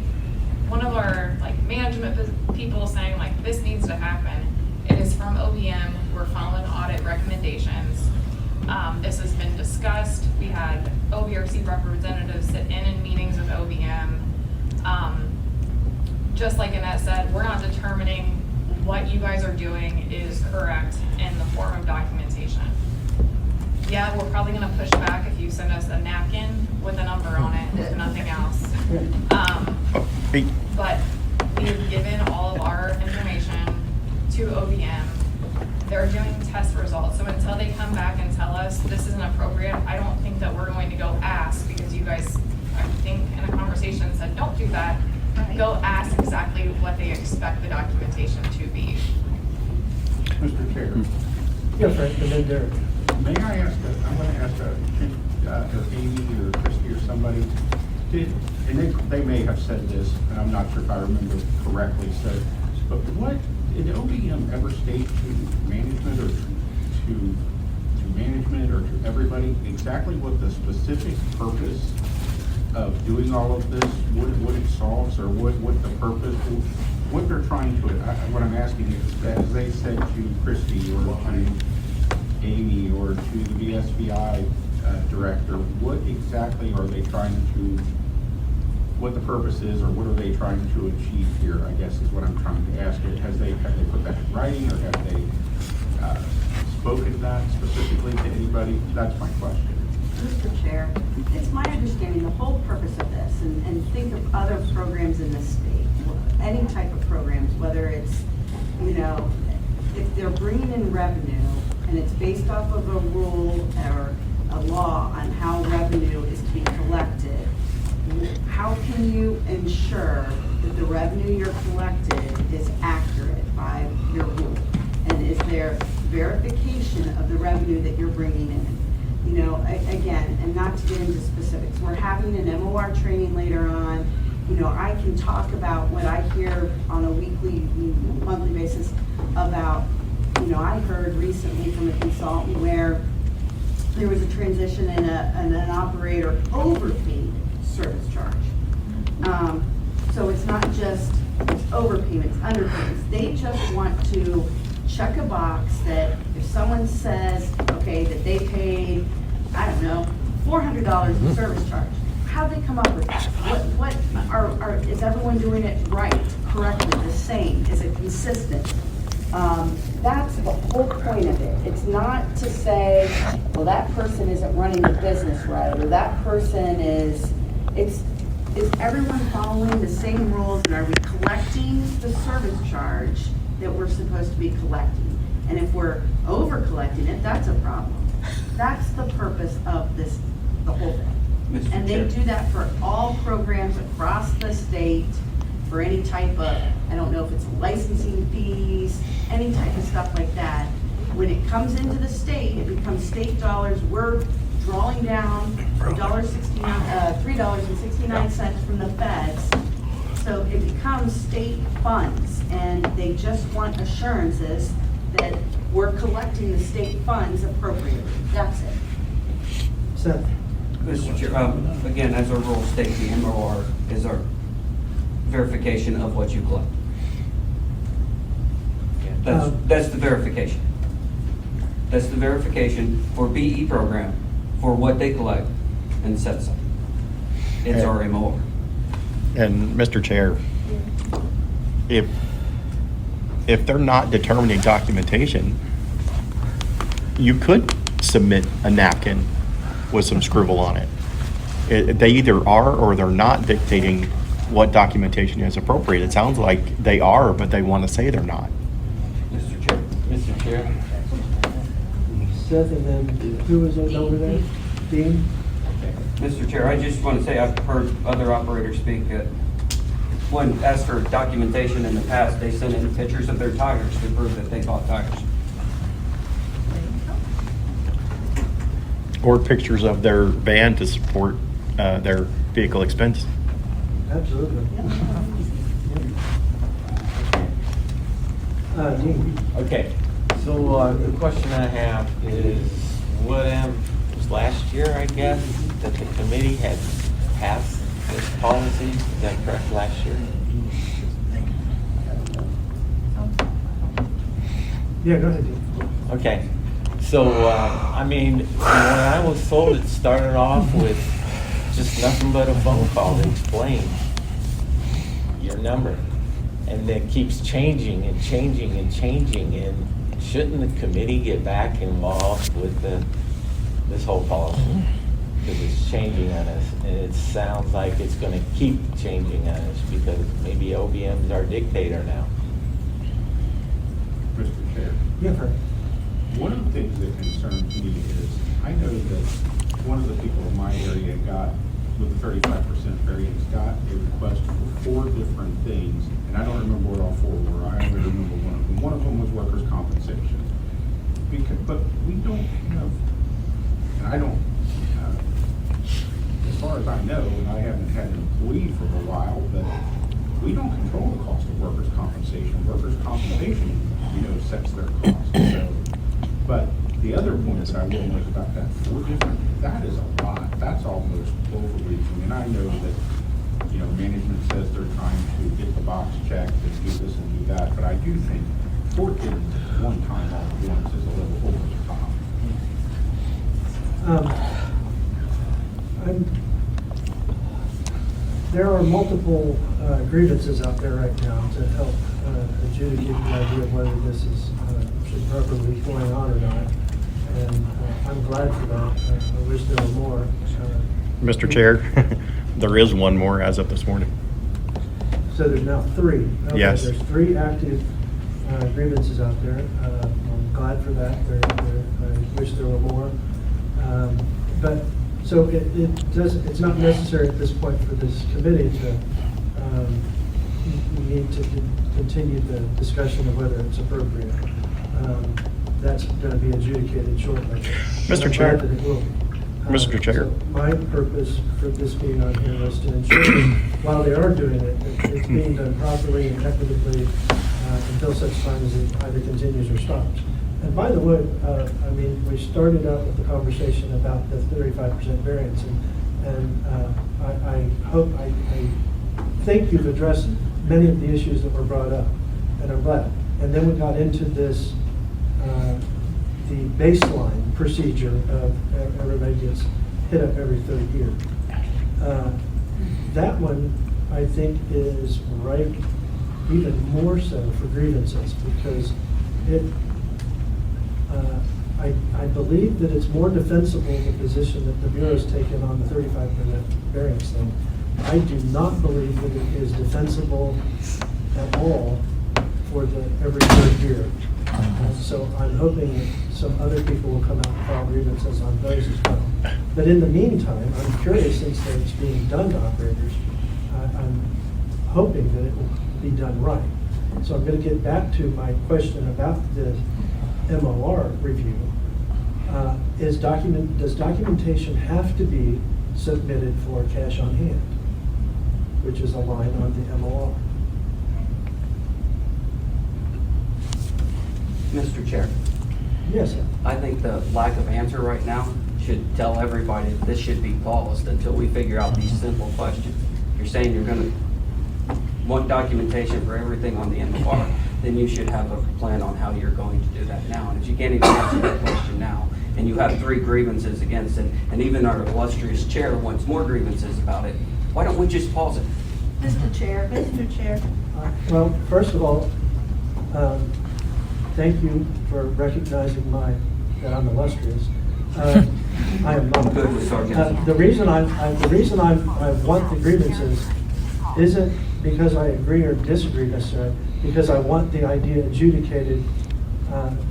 E: one of our management people saying this needs to happen. It is from OVM. We're following audit recommendations. This has been discussed. We had OVRC representatives sit in meetings with OVM. Just like Annette said, we're not determining what you guys are doing is correct in the form of documentation. Yeah, we're probably gonna push back if you send us a napkin with a number on it, if nothing else. But we've given all of our information to OVM. They're doing test results, so until they come back and tell us this isn't appropriate, I don't think that we're going to go ask, because you guys, I think in a conversation said, don't do that. Go ask exactly what they expect the documentation to be.
P: Mr. Chair.
A: Yeah, Frank, and then Derek.
P: May I ask, I'm going to ask Amy or Christie or somebody, and they may have said this, and I'm not sure if I remember correctly, but what, did OVM ever state to management or to management or to everybody exactly what the specific purpose of doing all of this, what it solves, or what the purpose, what they're trying to, what I'm asking is, as they said to Christie or to Amy or to the VSBI director, what exactly are they trying to, what the purpose is, or what are they trying to achieve here, I guess is what I'm trying to ask. Have they put that in writing, or have they spoken that specifically to anybody? That's my question.
G: Mr. Chair, it's my understanding the whole purpose of this, and think of other programs in the state, any type of programs, whether it's, you know, if they're bringing in revenue and it's based off of a rule or a law on how revenue is to be collected, how can you ensure that the revenue you're collected is accurate by your rule? And is there verification of the revenue that you're bringing in? You know, again, and not to get into specifics, we're having an MOR training later on. You know, I can talk about what I hear on a weekly, monthly basis about, you know, I heard recently from a consultant where there was a transition and an operator overpaid service charge. So it's not just overpayments, underpayments. They just want to check a box that if someone says, okay, that they paid, I don't know, $400 in service charge, how'd they come up with that? Is everyone doing it right, correctly, the same? Is it consistent? That's the whole point of it. It's not to say, well, that person isn't running the business right, or that person is everyone following the same rules, and are we collecting the service charge that we're supposed to be collecting? And if we're over collecting it, that's a problem. That's the purpose of this, the whole thing.
M: Mr.
G: And they
M: Chair.
G: do that for all programs across the state, for any type of, I don't know if it's licensing fees, any type of stuff like that. When it comes into the state, it becomes state dollars. We're drawing down $3.69 from the feds. So it becomes state funds, and they just want assurances that we're collecting the state funds appropriately. That's it.
A: Seth?
M: Mr. Chair, again, as our rules state, the MOR is our verification of what you collect. That's the verification. That's the verification for BE program for what they collect and sets up. It's our MOR.
C: And Mr. Chair, if they're not determining documentation, you could submit a napkin with some scribble on it. They either are or they're not dictating what documentation is appropriate. It sounds like they are, but they want to say they're not.
M: Mr. Chair.
J: Mr. Chair?
A: Seth, and then who was over there? Dean?
M: Mr. Chair, I just want to say I've heard other operators speak. When asked for documentation in the past, they sent in pictures of their tires to prove that they bought tires.
C: Or pictures of their van to support their vehicle expense.
A: Absolutely. Dean?
J: Okay, so the question I have is, what was last year, I guess, that the committee had passed this policy? Is that correct, last year?
A: Yeah, go ahead, Dean.
J: Okay, so, I mean, when I was told, it started off with just nothing but a phone call to explain your number. And then keeps changing and changing and changing, and shouldn't the committee get back involved with this whole policy? Because it's changing on us, and it sounds like it's gonna keep changing on us, because maybe OVM's our dictator now.
P: Mr. Chair.
A: Yeah, Frank.
P: One of the things that concerns me is, I know that one of the people in my area got, with the 35% variance, got a request for 4 different things, and I don't remember what all 4 were. I only remember one of them. One of them was workers' compensation. But we don't have, and I don't, as far as I know, and I haven't had an employee for a while, but we don't control the cost of workers' compensation. Workers' compensation, sets their cost. So, but the other point that I will make about that 4 different, that is a lot. That's almost overreaching. And I know that, management says they're trying to get the box checked and do this and do that, but I do think 4 kids one time all at once is a little over the top.
A: There are multiple grievances out there right now to help adjudicate the idea of whether this is should properly be going on or not. And I'm glad for that. I wish there were more.
C: Mr. Chair, there is one more as of this morning.
A: So there's now 3. Okay,
C: Yes.
A: There's 3 active grievances out there. I'm glad for that. I wish there were more. But, so it's not necessary at this point for this committee to, we need to continue the discussion of whether it's appropriate. That's going to be adjudicated shortly.
C: Mr.
A: I'm
C: Chair.
A: glad that it will.
C: Mr. Chair.
A: So my purpose for this being on here was to ensure that while they are doing it, that it's being done properly and equitably until such time as it either continues or stops. And by the way, I mean, we started out with the conversation about the 35% variance, and I think you've addressed many of the issues that were brought up, and I'm glad. And then we got into this, the baseline procedure of everybody gets hit up every third year. That one, I think, is right even more so for grievances, because it, I believe that it's more defensible, the position that the Bureau's taken on the 35% variance thing. I do not believe that it is defensible at all for the every third year. So I'm hoping that some other people will come out and file grievances on those as well. But in the meantime, I'm curious, since it's being done to operators, I'm hoping that it will be done right. So I'm going to get back to my question about the MOR review. Does documentation have to be submitted for cash on hand, which is a line on the MOR?
M: Mr. Chair,
A: Yes, sir.
M: I think the lack of answer right now should tell everybody that this should be paused until we figure out these simple questions. You're saying you're gonna want documentation for everything on the MOR, then you should have a plan on how you're going to do that now. And if you can't even answer that question now, and you have 3 grievances against it, and even our illustrious chair wants more grievances about it, why don't we just pause it?
O: Mr. Chair.
A: Well, first of all, thank you for recognizing that I'm illustrious. I am not.
M: Good with sarcasm.
A: The reason I want the grievances isn't because I agree or disagree necessarily, because I want the idea adjudicated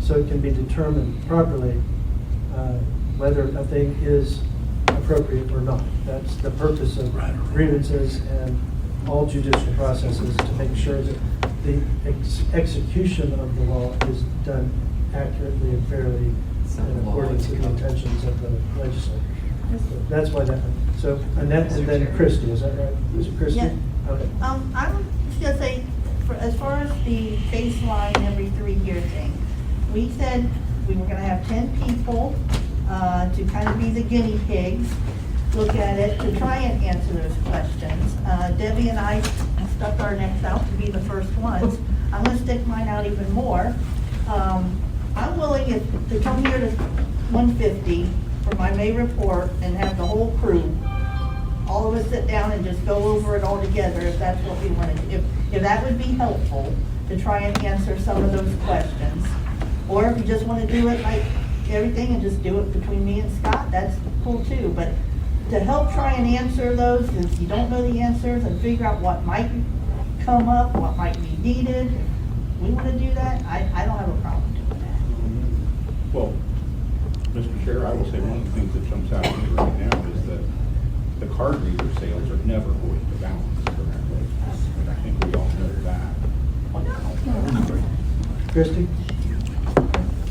A: so it can be determined properly whether a thing is appropriate or not. That's the purpose of grievances and all judicial processes, to make sure that the execution of the law is done accurately and fairly in accordance with the intentions of the legislature. So that's why that, so Annette and then Christie, is that right? Is it Christie?
O: Yeah.
A: Okay.
O: I was just gonna say, as far as the baseline every 3-year thing, we said we were gonna have 10 people to kind of be the guinea pigs, look at it, to try and answer those questions. Debbie and I stuck our necks out to be the first ones. I'm gonna stick mine out even more. I'm willing to come here to 150 for my May report and have the whole crew, all of us sit down and just go over it all together, if that's what we want to do. If that would be helpful, to try and answer some of those questions. Or if you just want to do it like everything and just do it between me and Scott, that's cool too. But to help try and answer those, if you don't know the answers, and figure out what might come up, what might be needed, if we want to do that, I don't have a problem doing that.
P: Well, Mr. Chair, I will say one of the things that jumps out at me right now is that the card reader sales are never going to balance correctly. And I think we all know that.
A: Christie?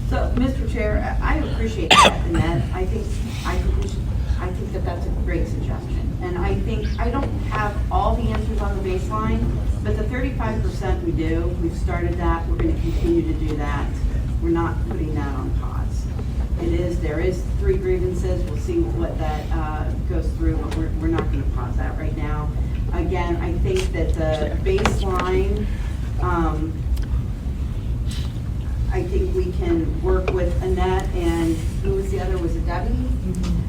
G: So, Mr. Chair, I appreciate that, and that, I think that that's a great suggestion. And I think, I don't have all the answers on the baseline, but the 35% we do, we've started that, we're gonna continue to do that. We're not putting that on pause. There is 3 grievances, we'll see what that goes through, but we're not gonna pause that right now. Again, I think that the baseline, I think we can work with Annette and, who was the other, was it Debbie?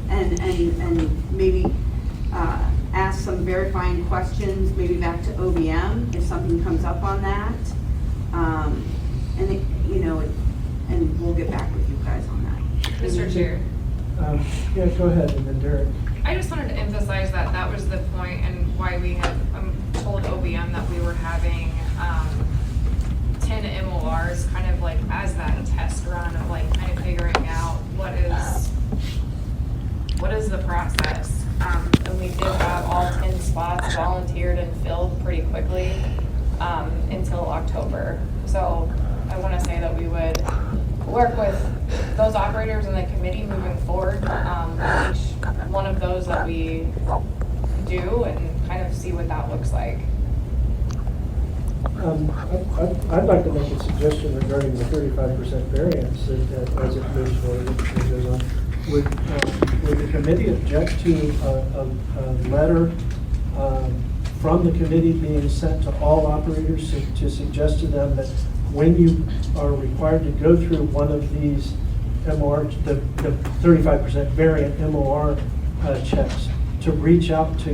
G: And maybe ask some verifying questions, maybe back to OVM, if something comes up on that. And we'll get back with you guys on that.
E: Mr. Chair,
A: Yeah, go ahead, and then Derek.
E: I just wanted to emphasize that that was the point and why we had told OBM that we were having 10 MORs kind of like as that test run of like kind of figuring out what is the process. And we did have all 10 spots volunteered and filled pretty quickly until October. So I want to say that we would work with those operators and the committee moving forward, each one of those that we do, and kind of see what that looks like.
A: I'd like to make a suggestion regarding the 35% variance that as it moves forward, it goes on. Would the committee object to a letter from the committee being sent to all operators to suggest to them that when you are required to go through one of these MOR, the 35% variant MOR checks, to reach out to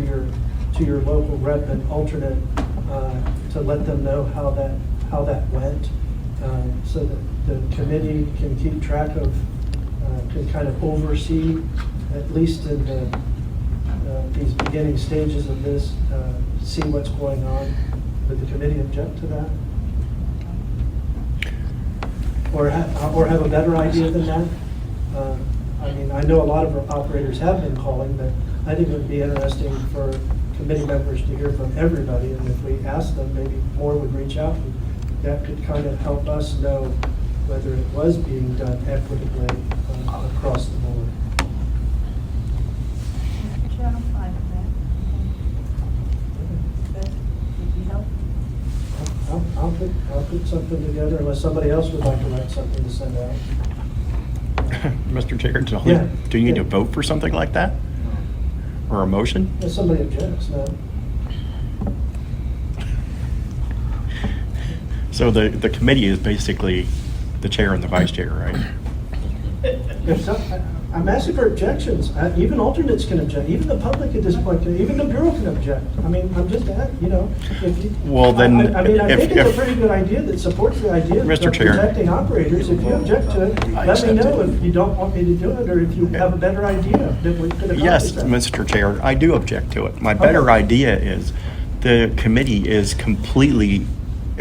A: your local rep and alternate to let them know how that went, so that the committee can keep track of, can kind of oversee, at least in these beginning stages of this, see what's going on. Would the committee object to that? Or have a better idea than that? I mean, I know a lot of our operators have been calling, but I think it would be interesting for committee members to hear from everybody, and if we ask them, maybe more would reach out. That could kind of help us know whether it was being done equitably across the board.
O: Mr. Chair, I'm fine with that. Need help?
A: I'll put something together unless somebody else would like to write something to send out.
C: Mr. Chair,
A: Yeah.
C: do you need to vote for something like that? Or a motion?
A: If somebody objects, no.
C: So the committee is basically the chair and the vice chair, right?
A: I'm asking for objections. Even alternates can object. Even the public at this point, even the bureau can object. I mean, I'm just, if you.
C: Well, then,
A: I think it's a
C: if-
A: pretty good idea that supports the idea of
C: Mr. Chair.
A: protecting operators. If you object to it,
C: I
A: let me
C: accept
A: know
C: it.
A: if you don't want me to do it, or if you have a better idea that we could accomplish
C: Yes,
A: that.
C: Mr. Chair, I do object to it. My better idea is the committee is completely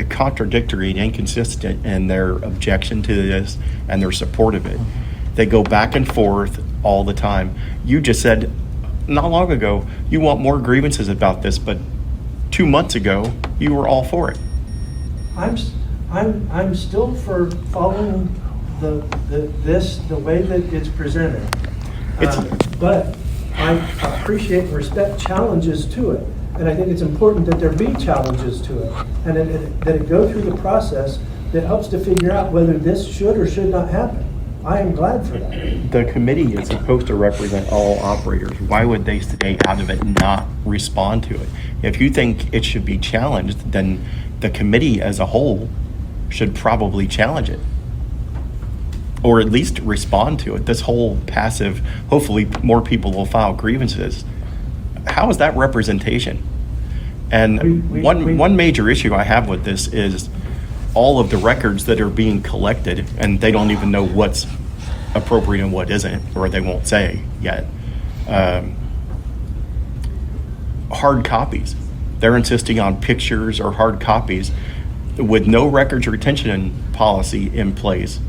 C: contradictory and inconsistent in their objection to this and their support of it. They go back and forth all the time. You just said not long ago you want more grievances about this, but 2 months ago you were all for it.
A: I'm still for following the way that it's presented. But I appreciate and respect challenges to it. And I think it's important that there be challenges to it. And that it go through the process that helps to figure out whether this should or should not happen. I am glad for that.
C: The committee is supposed to represent all operators. Why would they stay out of it and not respond to it? If you think it should be challenged, then the committee as a whole should probably challenge it. Or at least respond to it. This whole passive, hopefully more people will file grievances. How is that representation? And one major issue I have with this is all of the records that are being collected, and they don't even know what's appropriate and what isn't, or they won't say yet. Hard copies. They're insisting on pictures or hard copies with no records retention policy in place.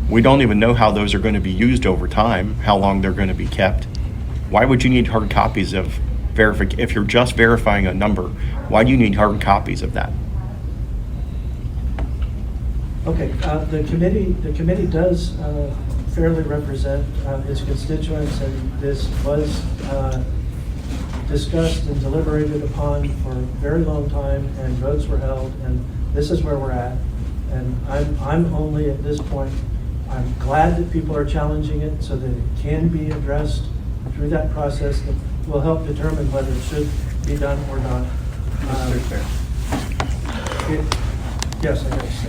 C: We don't even know how those are going to be used over time, how long they're going to be kept. Why would you need hard copies of verification? If you're just verifying a number, why do you need hard copies of that?
A: Okay, the committee does fairly represent its constituents, and this was discussed and deliberated upon for a very long time, and votes were held, and this is where we're at. And I'm only at this point, I'm glad that people are challenging it so that it can be addressed through that process that will help determine whether it should be done or not. Yes, I guess.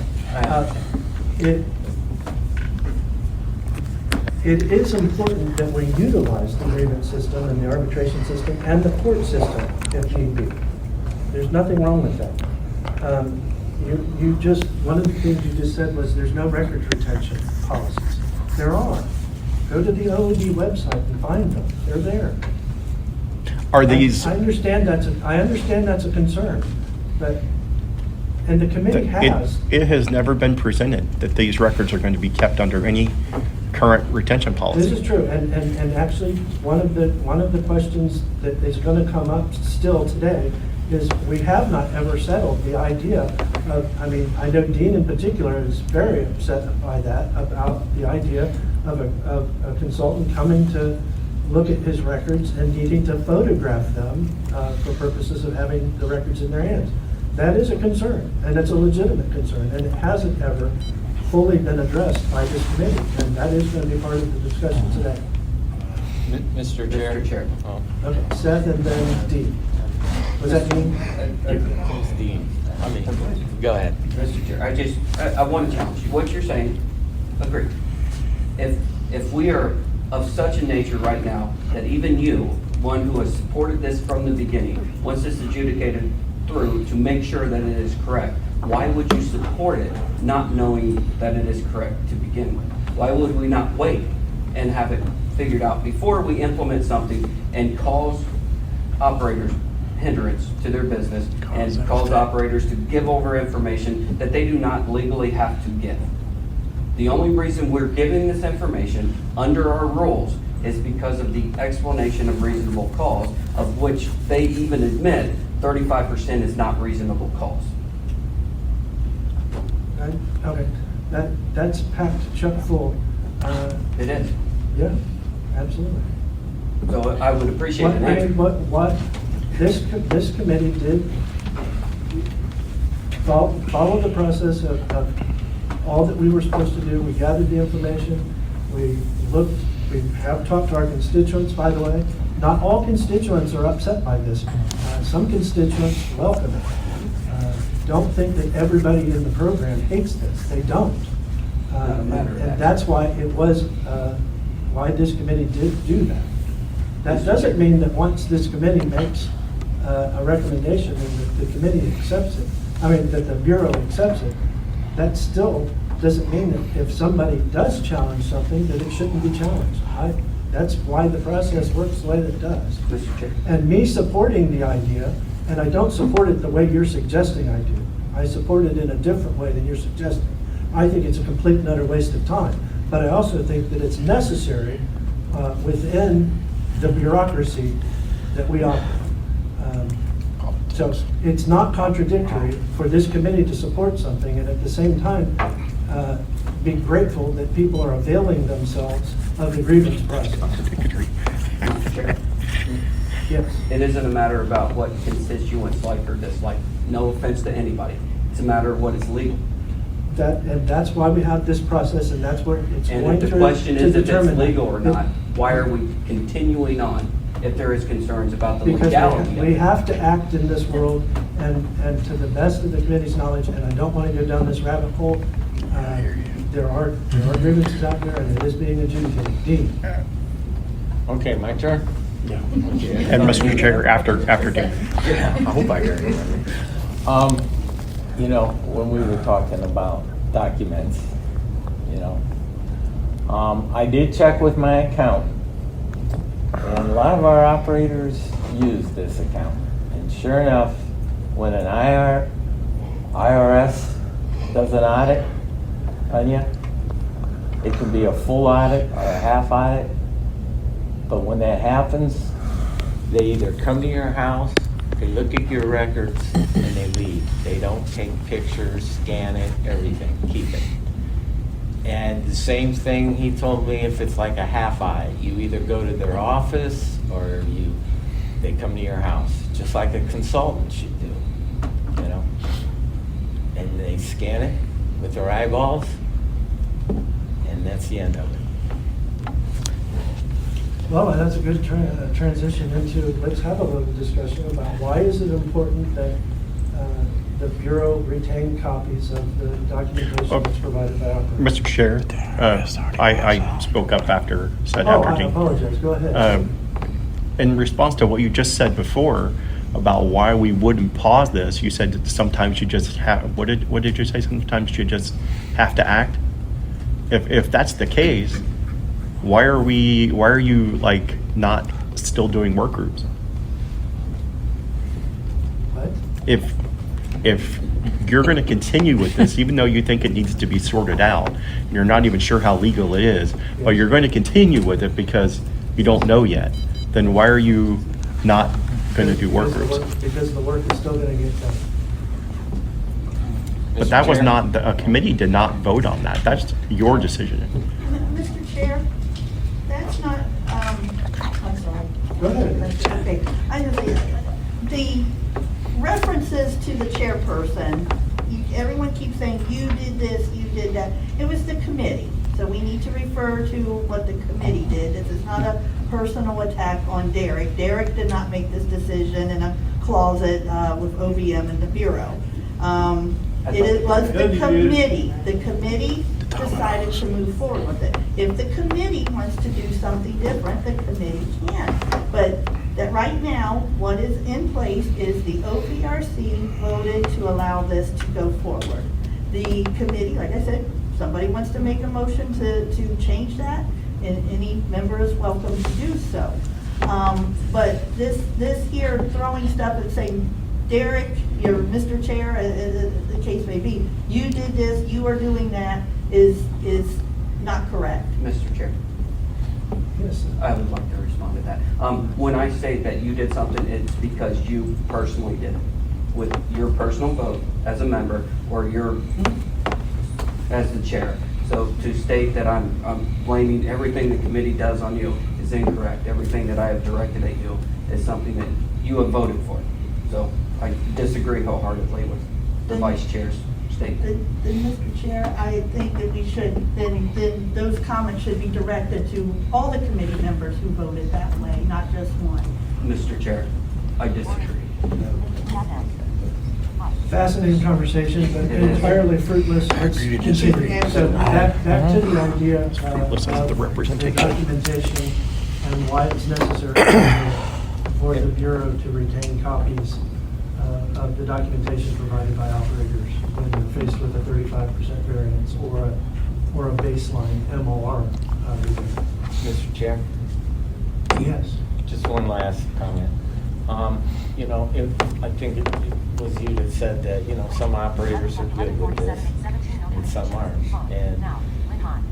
A: It is important that we utilize the grievance system and the arbitration system and the court system if need be. There's nothing wrong with that. One of the things you just said was there's no records retention policies. There are. Go to the OED website and find them. They're there.
C: Are these?
A: I understand that's a concern. But, and the committee has.
C: It has never been presented that these records are going to be kept under any current retention policy.
A: This is true, and actually, one of the questions that is going to come up still today is we have not ever settled the idea of, I mean, I know Dean in particular is very upset by that, about the idea of a consultant coming to look at his records and needing to photograph them for purposes of having the records in their hands. That is a concern, and it's a legitimate concern, and it hasn't ever fully been addressed by this committee, and that is going to be part of the discussion today.
J: Mr. Chair.
M: Mr. Chair.
J: Oh.
A: Okay, Seth and then Dean. Was that Dean?
J: It's Dean. I mean, go ahead.
M: Mr. Chair, I want to challenge you. What you're saying, agree. If we are of such a nature right now that even you, one who has supported this from the beginning, wants this adjudicated through to make sure that it is correct, why would you support it not knowing that it is correct to begin with? Why would we not wait and have it figured out before we implement something and cause operators hindrance to their business and cause operators to give over information that they do not legally have to give? The only reason we're giving this information under our rules is because of the explanation of reasonable cause, of which they even admit 35% is not reasonable cause.
A: Okay, that's packed chock full.
M: It is.
A: Yeah, absolutely.
M: So I would appreciate
A: What,
M: an
A: I
M: answer.
A: mean, what this committee did follow the process of all that we were supposed to do. We gathered the information, we looked, we have talked to our constituents, by the way. Not all constituents are upset by this. Some constituents welcome it. Don't think that everybody in the program hates this. They don't. And that's why it was, why this committee did do that. That doesn't mean that once this committee makes a recommendation and that the committee accepts it, I mean, that the Bureau accepts it, that still doesn't mean that if somebody does challenge something, that it shouldn't be challenged. That's why the process works the way that it does.
M: Mr. Chair.
A: And me supporting the idea, and I don't support it the way you're suggesting I do. I support it in a different way than you're suggesting. I think it's a complete and utter waste of time. But I also think that it's necessary within the bureaucracy that we operate. So it's not contradictory for this committee to support something and at the same time be grateful that people are availing themselves of the grievance process.
M: Mr. Chair.
A: Yes.
M: It isn't a matter about what constituents like or dislike. No offense to anybody. It's a matter of what is legal.
A: And that's why we have this process, and that's what it's
M: And
A: going
M: if the
A: through
M: question
A: to
M: is if it's
A: determine
M: legal or not, why are we continuing on if there is concerns about the legality
A: Because
M: of
A: we
M: it?
A: have to act in this world, and to the best of the committee's knowledge, and I don't want to go down this rabbit hole, there are grievances out there, and it is being adjudicated. Dean?
J: Okay, my turn?
C: Yeah. And Mr. Chair, after Dean. I hope I hear you.
J: You know, when we were talking about documents, you know, I did check with my accountant, and a lot of our operators use this account. And sure enough, when an IRS does an audit on you, it can be a full audit or a half audit. But when that happens, they either come to your house, they look at your records, and they leave. They don't take pictures, scan it, everything, keep it. And the same thing he told me, if it's like a half audit, you either go to their office or they come to your house, just like a consultant should do, you know? And they scan it with their eyeballs, and that's the end of it.
A: Well, that's a good transition into, let's have a little discussion about why is it important that the Bureau retain copies of the documentation that's provided by operators.
C: Mr. Chair, I spoke up after said
A: Oh,
C: after
A: I
C: Dean.
A: apologize. Go ahead.
C: In response to what you just said before about why we wouldn't pause this, you said that sometimes you just have, what did you say? Sometimes you just have to act? If that's the case, why are you like not still doing work groups?
A: What?
C: If if you're going to continue with this, even though you think it needs to be sorted out, you're not even sure how legal it is, but you're going to continue with it because you don't know yet, then why are you not going to do work groups?
A: Because the work is still gonna get done.
C: But that was not, a committee did not vote on that. That's your decision.
O: Mr. Chair, that's not, I'm sorry.
A: Go ahead.
O: Okay, the references to the chairperson, everyone keeps saying, you did this, you did that. It was the committee, so we need to refer to what the committee did. This is not a personal attack on Derek. Derek did not make this decision in a closet with OVM and the Bureau. It was the committee. The committee decided to move forward with it. If the committee wants to do something different, the committee can. But that right now, what is in place is the OVRC voted to allow this to go forward. The committee, like I said, somebody wants to make a motion to change that, and any member is welcome to do so. But this here throwing stuff and saying, Derek, you're Mr. Chair, the case may be, you did this, you are doing that, is not correct.
M: Mr. Chair,
A: Yes.
M: I would like to respond to that. When I say that you did something, it's because you personally did it. With your personal vote as a member, or as the chair. So to state that I'm blaming everything the committee does on you is incorrect. Everything that I have directed at you is something that you have voted for. So I disagree wholeheartedly with the vice chair's statement.
O: Then, Mr. Chair, I think that we should, then those comments should be directed to all the committee members who voted that way, not just one.
M: Mr. Chair, I disagree.
A: Fascinating conversation, but entirely fruitless. Let's continue. So back to the idea of
C: the representation.
A: the documentation and why it's necessary for the Bureau to retain copies of the documentation provided by operators when they're faced with a 35% variance or a baseline MOR review.
J: Mr. Chair,
A: Yes.
J: just one last comment. I think it was you that said that, some operators are good with this and some aren't. And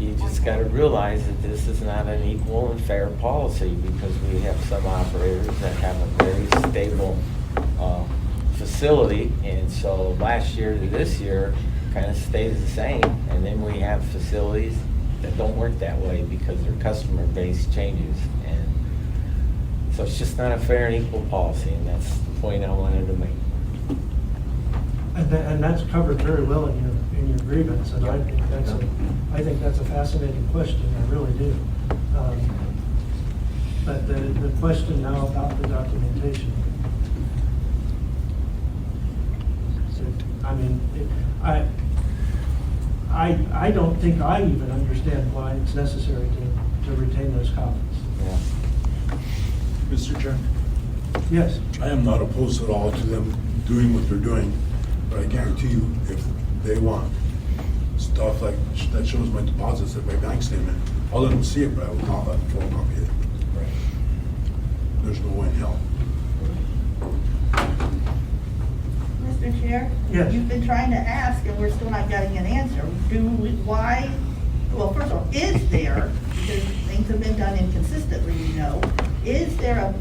J: you just got to realize that this is not an equal and fair policy, because we have some operators that have a very stable facility, and so last year to this year kind of stays the same, and then we have facilities that don't work that way because their customer base changes, and so it's just not a fair and equal policy, and that's the point I wanted to make.
A: And that's covered very well in your grievance, and I think that's a fascinating question, I really do. But the question now about the documentation. I don't think I even understand why it's necessary to retain those copies.
J: Yeah.
T: Mr. Chair,
A: Yes.
T: I am not opposed at all to them doing what they're doing, but I guarantee you, if they want stuff like that shows my deposits at my bank statement, I'll let them see it, but I will not let them photocopy it. There's no way in hell.
O: Mr. Chair?
A: Yes.
O: You've been trying to ask, and we're still not getting an answer. Well, first of all, is there, because things have been done inconsistently, is there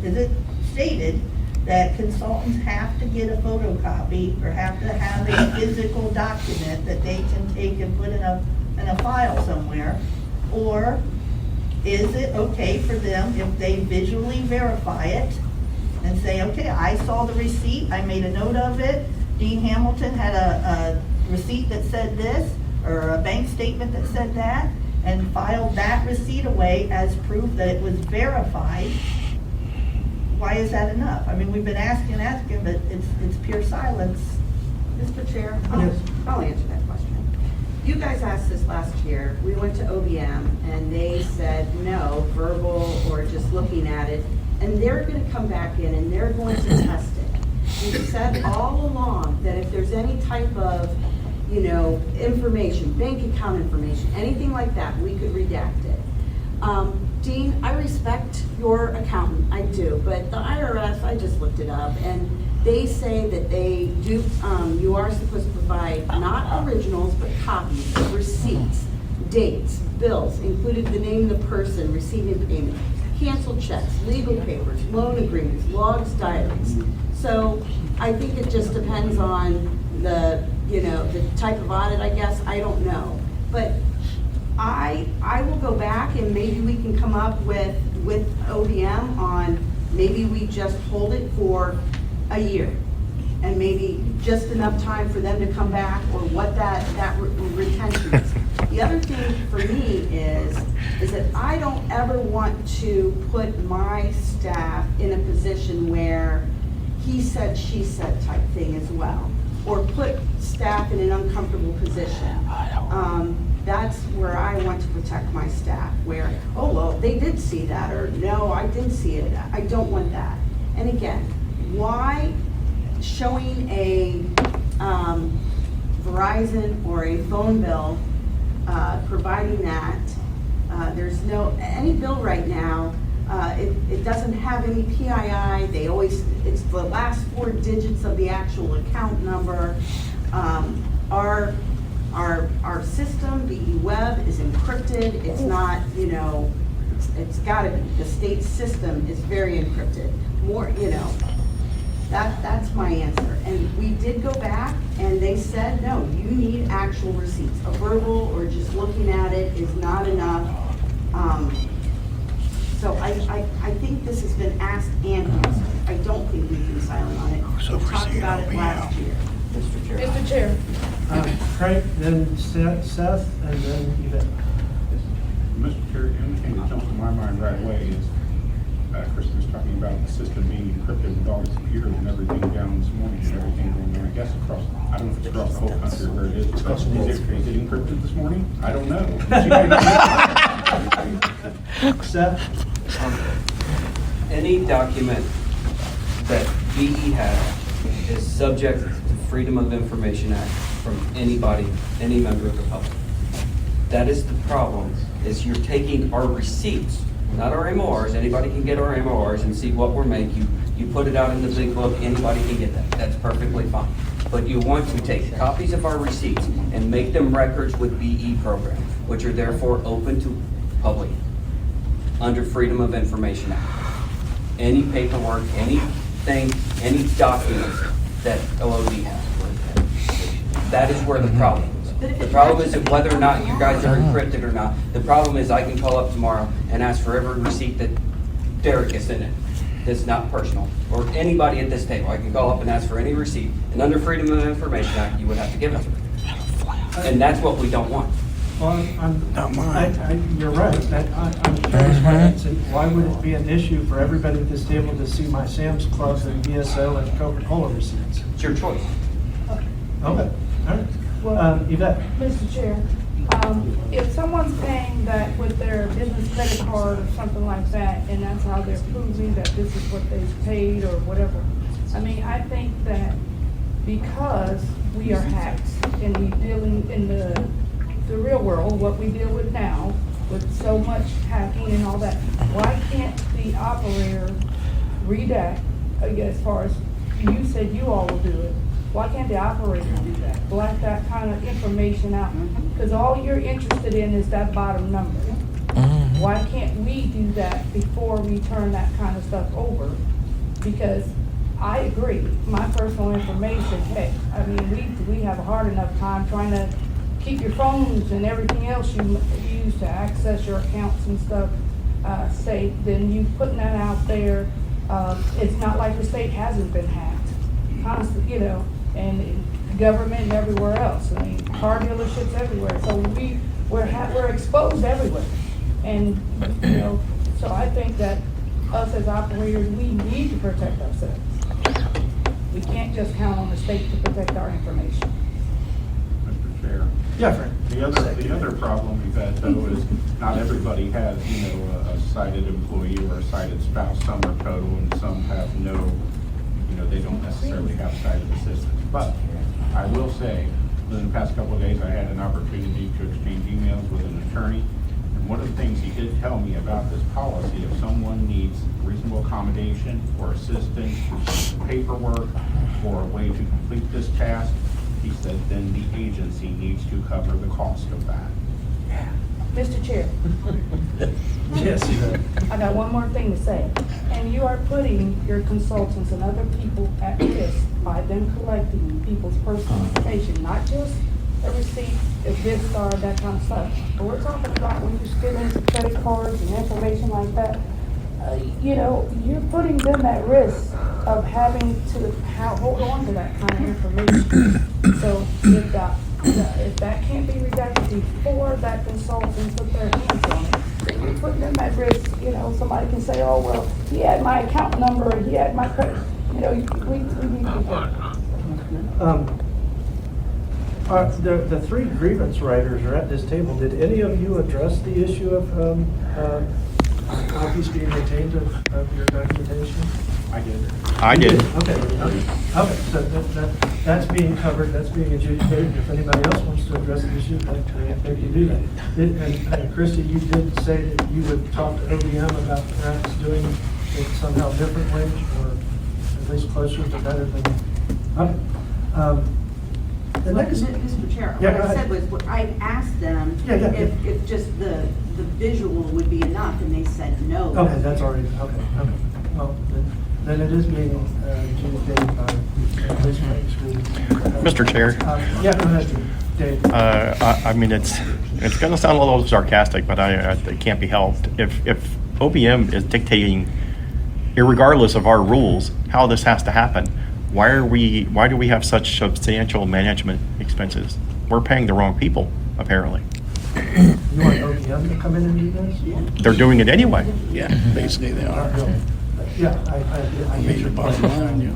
O: is it stated that consultants have to get a photocopy or have to have a physical document that they can take and put in a file somewhere? Or is it okay for them if they visually verify it and say, okay, I saw the receipt, I made a note of it, Dean Hamilton had a receipt that said this, or a bank statement that said that, and filed that receipt away as proof that it was verified? Why is that enough? I mean, we've been asking, but it's pure silence.
G: Mr. Chair,
A: Yes.
G: I'll answer that question. You guys asked this last year. We went to OVM and they said no, verbal or just looking at it. And they're going to come back in and they're going to test it. We've said all along that if there's any type of, information, bank account information, anything like that, we could redact it. Dean, I respect your accountant, I do, but the IRS, I just looked it up, and they say that they do, you are supposed to provide not originals, but copies of receipts, dates, bills, included the name of the person receiving payment, canceled checks, legal papers, loan agreements, logs, diaries. So I think it just depends on the, you know, the type of audit, I guess, I don't know. But I will go back and maybe we can come up with OVM on, maybe we just hold it for a year. And maybe just enough time for them to come back, or what that retention is. The other thing for me is that I don't ever want to put my staff in a position where he said, she said type thing as well, or put staff in an uncomfortable position. That's where I want to protect my staff, where, oh, well, they did see that, or no, I didn't see it. I don't want that. And again, why showing a Verizon or a phone bill, providing that, there's no, any bill right now, it doesn't have any PII. They always, it's the last 4 digits of the actual account number. Our system, BE Web, is encrypted. It's not, you know, it's gotta be. The state system is very encrypted. More, you know, that's my answer. And we did go back and they said, no, you need actual receipts. A verbal or just looking at it is not enough. So I think this has been asked and answered. I don't think we've been silent on it. We talked about it last year.
M: Mr. Chair.
I: Mr. Chair.
A: Craig, then Seth, and then Yvette.
P: Mr. Chair, the only thing that jumps to my mind right away is Kristen was talking about the system being encrypted with all its computers and everything down this morning and everything going on. I guess across, I don't know if it's across the whole country or where it is. Is it encrypted this morning? I don't know.
A: Seth?
M: Any document that BE has is subject to Freedom of Information Act from anybody, any member of the public. That is the problem, is you're taking our receipts, not our MORs. Anybody can get our MORs and see what we're making. You put it out in the big book, anybody can get that. That's perfectly fine. But you want to take copies of our receipts and make them records with BE program, which are therefore open to public under Freedom of Information Act. Any paperwork, anything, any documents that OOD has. That is where the problem is. The problem isn't whether or not you guys are encrypted or not. The problem is I can call up tomorrow and ask for every receipt that Derek is in it. That's not personal. Or anybody at this table. I can call up and ask for any receipt. And under Freedom of Information Act, you would have to give it to me. And that's what we don't want.
A: Well, you're right. I'm curious why would it be an issue for everybody at this table to see my Sam's Club and BSO and Coca-Cola receipts?
M: It's your choice.
A: Okay, all right.
I: Well,
A: Yvette?
I: Mr. Chair, if someone's paying that with their business credit card or something like that, and that's how they're proving that this is what they paid or whatever, I mean, I think that because we are hacks and we deal in the real world, what we deal with now, with so much hacking and all that, why can't the operator redact, as far as you said you all will do it, why can't the operator do that? Black that kind of information out? Because all you're interested in is that bottom number. Why can't we do that before we turn that kind of stuff over? Because I agree, my personal information, heck, I mean, we have a hard enough time trying to keep your phones and everything else you use to access your accounts and stuff safe. Then you putting that out there, it's not like the state hasn't been hacked, constantly, you know, and government and everywhere else. I mean, car dealerships everywhere. So we're exposed everywhere, and you know, so I think that us as operators, we need to protect ourselves. We can't just count on the state to protect our information.
P: Mr. Chair.
A: Yeah, Frank.
P: The other problem we've had though is not everybody has, you know, a cited employee or a cited spouse. Some are total and some have no, you know, they don't necessarily have cited assistance. But I will say, within the past couple of days, I had an opportunity to exchange emails with an attorney. And one of the things he did tell me about this policy, if someone needs reasonable accommodation or assistance, paperwork, or a way to complete this task, he said then the agency needs to cover the cost of that.
I: Mr. Chair,
A: Yes,
I: I got one more thing to say. And you are putting your consultants and other people at risk by them collecting people's personal information, not just a receipt, a gift card, that kind of stuff. But we're talking about when you're stealing credit cards and information like that. You know, you're putting them at risk of having to hold on to that kind of information. So if that can't be redacted before that consultant put their hands on it, then you're putting them at risk. You know, somebody can say, oh, well, he had my account number and he had my credit. You know, we need to be careful.
A: The three grievance writers are at this table. Did any of you address the issue of copies being retained of your documentation?
P: I did.
C: I did.
A: Okay, so that's being covered, that's being adjudicated. If anybody else wants to address the issue, maybe you do that. And Christie, you did say that you would talk to OVM about perhaps doing it somehow differently, or at least closer to better than, okay. The next,
V: Mr. Chair,
A: Yeah,
V: what
A: go
V: I
A: ahead.
V: said was, I asked them
A: Yeah.
V: if just the visual would be enough, and they said no.
A: Okay, that's already, okay. Well, then it is being adjudicated by at least
C: Mr. Chair.
A: Yeah, go ahead, Dave.
C: I mean, it's going to sound a little sarcastic, but it can't be helped. If OBM is dictating, irregardless of our rules, how this has to happen, why do we have such substantial management expenses? We're paying the wrong people, apparently.
A: You want OVM to come in and do this? Yeah.
C: They're doing it anyway.
F: Yeah, basically they are.
A: Yeah, I get your
F: Bottom line, yeah.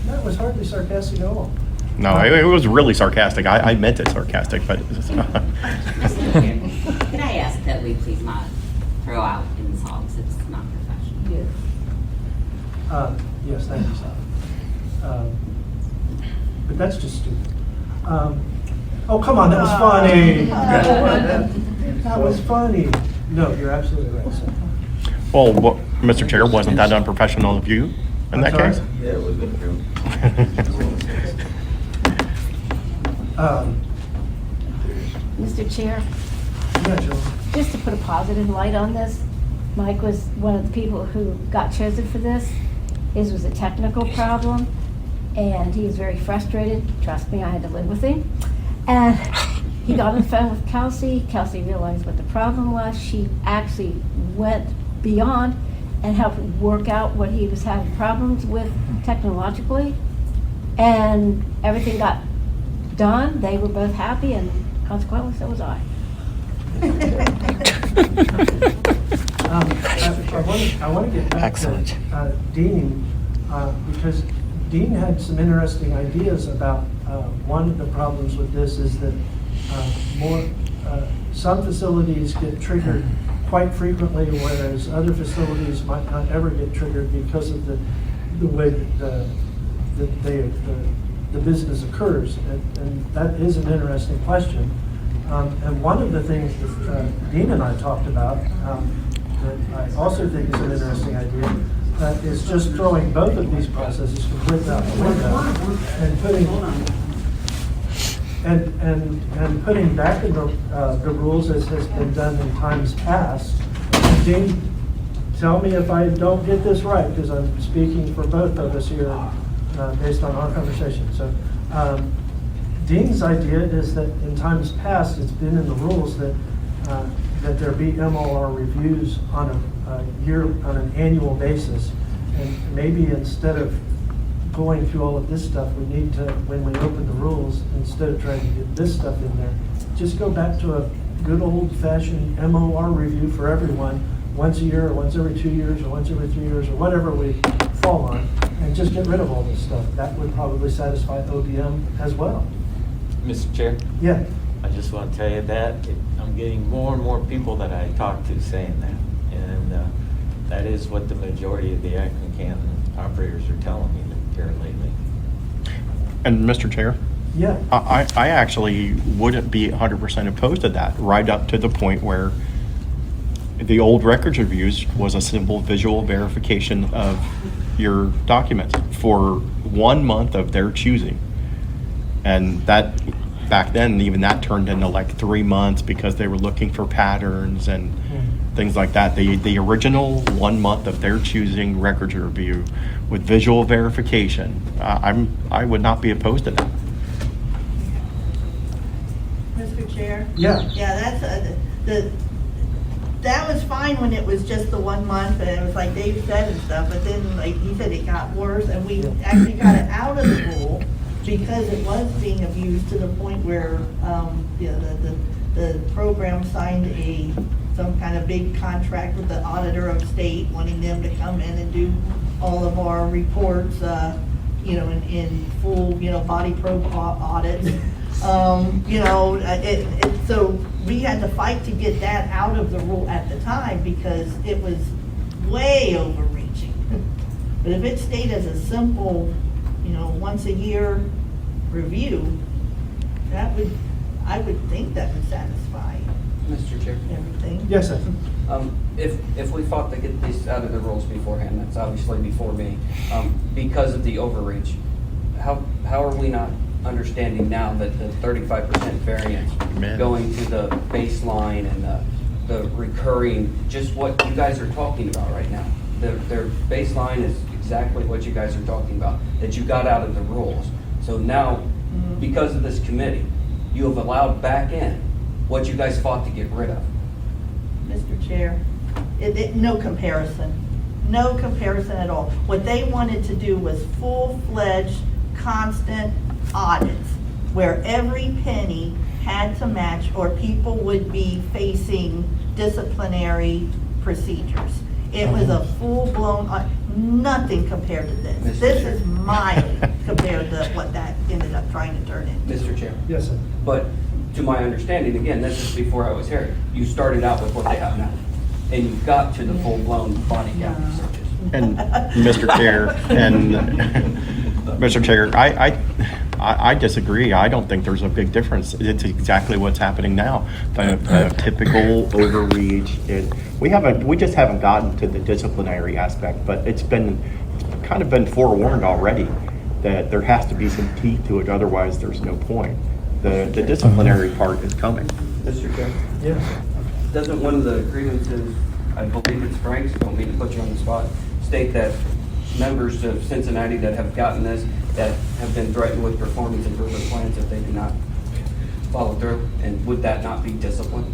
A: That was hardly sarcastic at all.
C: No, it was really sarcastic. I meant it sarcastic, but.
K: Mr. Chair, can I ask that we please not throw out insults? It's not professional.
A: Yes, thank you, Sal. But that's just stupid. Oh, come on, that was funny. That was funny. No, you're absolutely right, sir.
C: Well, Mr. Chair, wasn't that unprofessional of you in that
A: I'm
C: case?
A: sorry?
B: Yeah, it was good true.
L: Mr. Chair,
A: Yeah, Joe.
L: just to put a positive light on this, Mike was one of the people who got chosen for this. His was a technical problem, and he was very frustrated. Trust me, I had to live with him. And he got on the phone with Kelsey. Kelsey realized what the problem was. She actually went beyond and helped work out what he was having problems with technologically. And everything got done. They were both happy, and consequently, so was I.
A: I want to get back to Dean, because Dean had some interesting ideas about one of the problems with this is that some facilities get triggered quite frequently, whereas other facilities might not ever get triggered because of the way that the business occurs. And that is an interesting question. And one of the things that Dean and I talked about, that I also think is an interesting idea, is just throwing both of these processes completely out the window and putting back in the rules as has been done in times past. And Dean, tell me if I don't get this right, because I'm speaking for both of us here based on our conversation. So Dean's idea is that in times past, it's been in the rules that there be MOR reviews on an annual basis, and maybe instead of going through all of this stuff, we need to, when we open the rules, instead of trying to get this stuff in there, just go back to a good old-fashioned MOR review for everyone, once a year, or once every 2 years, or once every 3 years, or whatever we fall on, and just get rid of all this stuff. That would probably satisfy OBM as well.
J: Mr. Chair?
A: Yeah.
J: I just want to tell you that I'm getting more and more people that I talk to saying that. And that is what the majority of the Akron Canton operators are telling me here lately.
C: And Mr. Chair?
A: Yeah.
C: I actually wouldn't be 100% opposed to that, right up to the point where the old records reviews was a simple visual verification of your documents for 1 month of their choosing. And that, back then, even that turned into like 3 months because they were looking for patterns and things like that. The original 1 month of their choosing records review with visual verification, I would not be opposed to that.
O: Mr. Chair?
A: Yeah.
O: Yeah, that's, that was fine when it was just the 1 month, and it was like Dave said and stuff, but then, like he said, it got worse, and we actually got it out of the rule because it was being abused to the point where, you know, the program signed some kind of big contract with the auditor of state, wanting them to come in and do all of our reports, you know, in full, you know, body probe audits. You know, so we had to fight to get that out of the rule at the time because it was way overreaching. But if it stayed as a simple, you know, once a year review, I would think that would satisfy
M: Mr. Chair?
O: everything.
A: Yes, sir.
M: If we fought to get these out of the rules beforehand, that's obviously before me, because of the overreach, how are we not understanding now that the 35% variance going to the baseline and the recurring, just what you guys are talking about right now? Their baseline is exactly what you guys are talking about, that you got out of the rules. So now, because of this committee, you have allowed back in what you guys fought to get rid of.
O: Mr. Chair, no comparison. No comparison at all. What they wanted to do was full-fledged, constant audits where every penny had to match or people would be facing disciplinary procedures. It was a full-blown, nothing compared to this. This is mild compared to what that ended up trying to turn into.
M: Mr. Chair?
A: Yes, sir.
M: But to my understanding, again, this is before I was here, you started out with what they have now, and you got to the full-blown body count searches.
C: And Mr. Chair, Mr. Chair, I disagree. I don't think there's a big difference. It's exactly what's happening now. The typical overreach. We just haven't gotten to the disciplinary aspect, but it's kind of been forewarned already that there has to be some teeth to it. Otherwise, there's no point. The disciplinary part is coming.
M: Mr. Chair?
A: Yes.
M: Doesn't one of the grievances, I believe it's Frank's, don't mean to put you on the spot, state that members of Cincinnati that have gotten this, that have been threatened with performance improvement plans if they do not follow through? And would that not be discipline?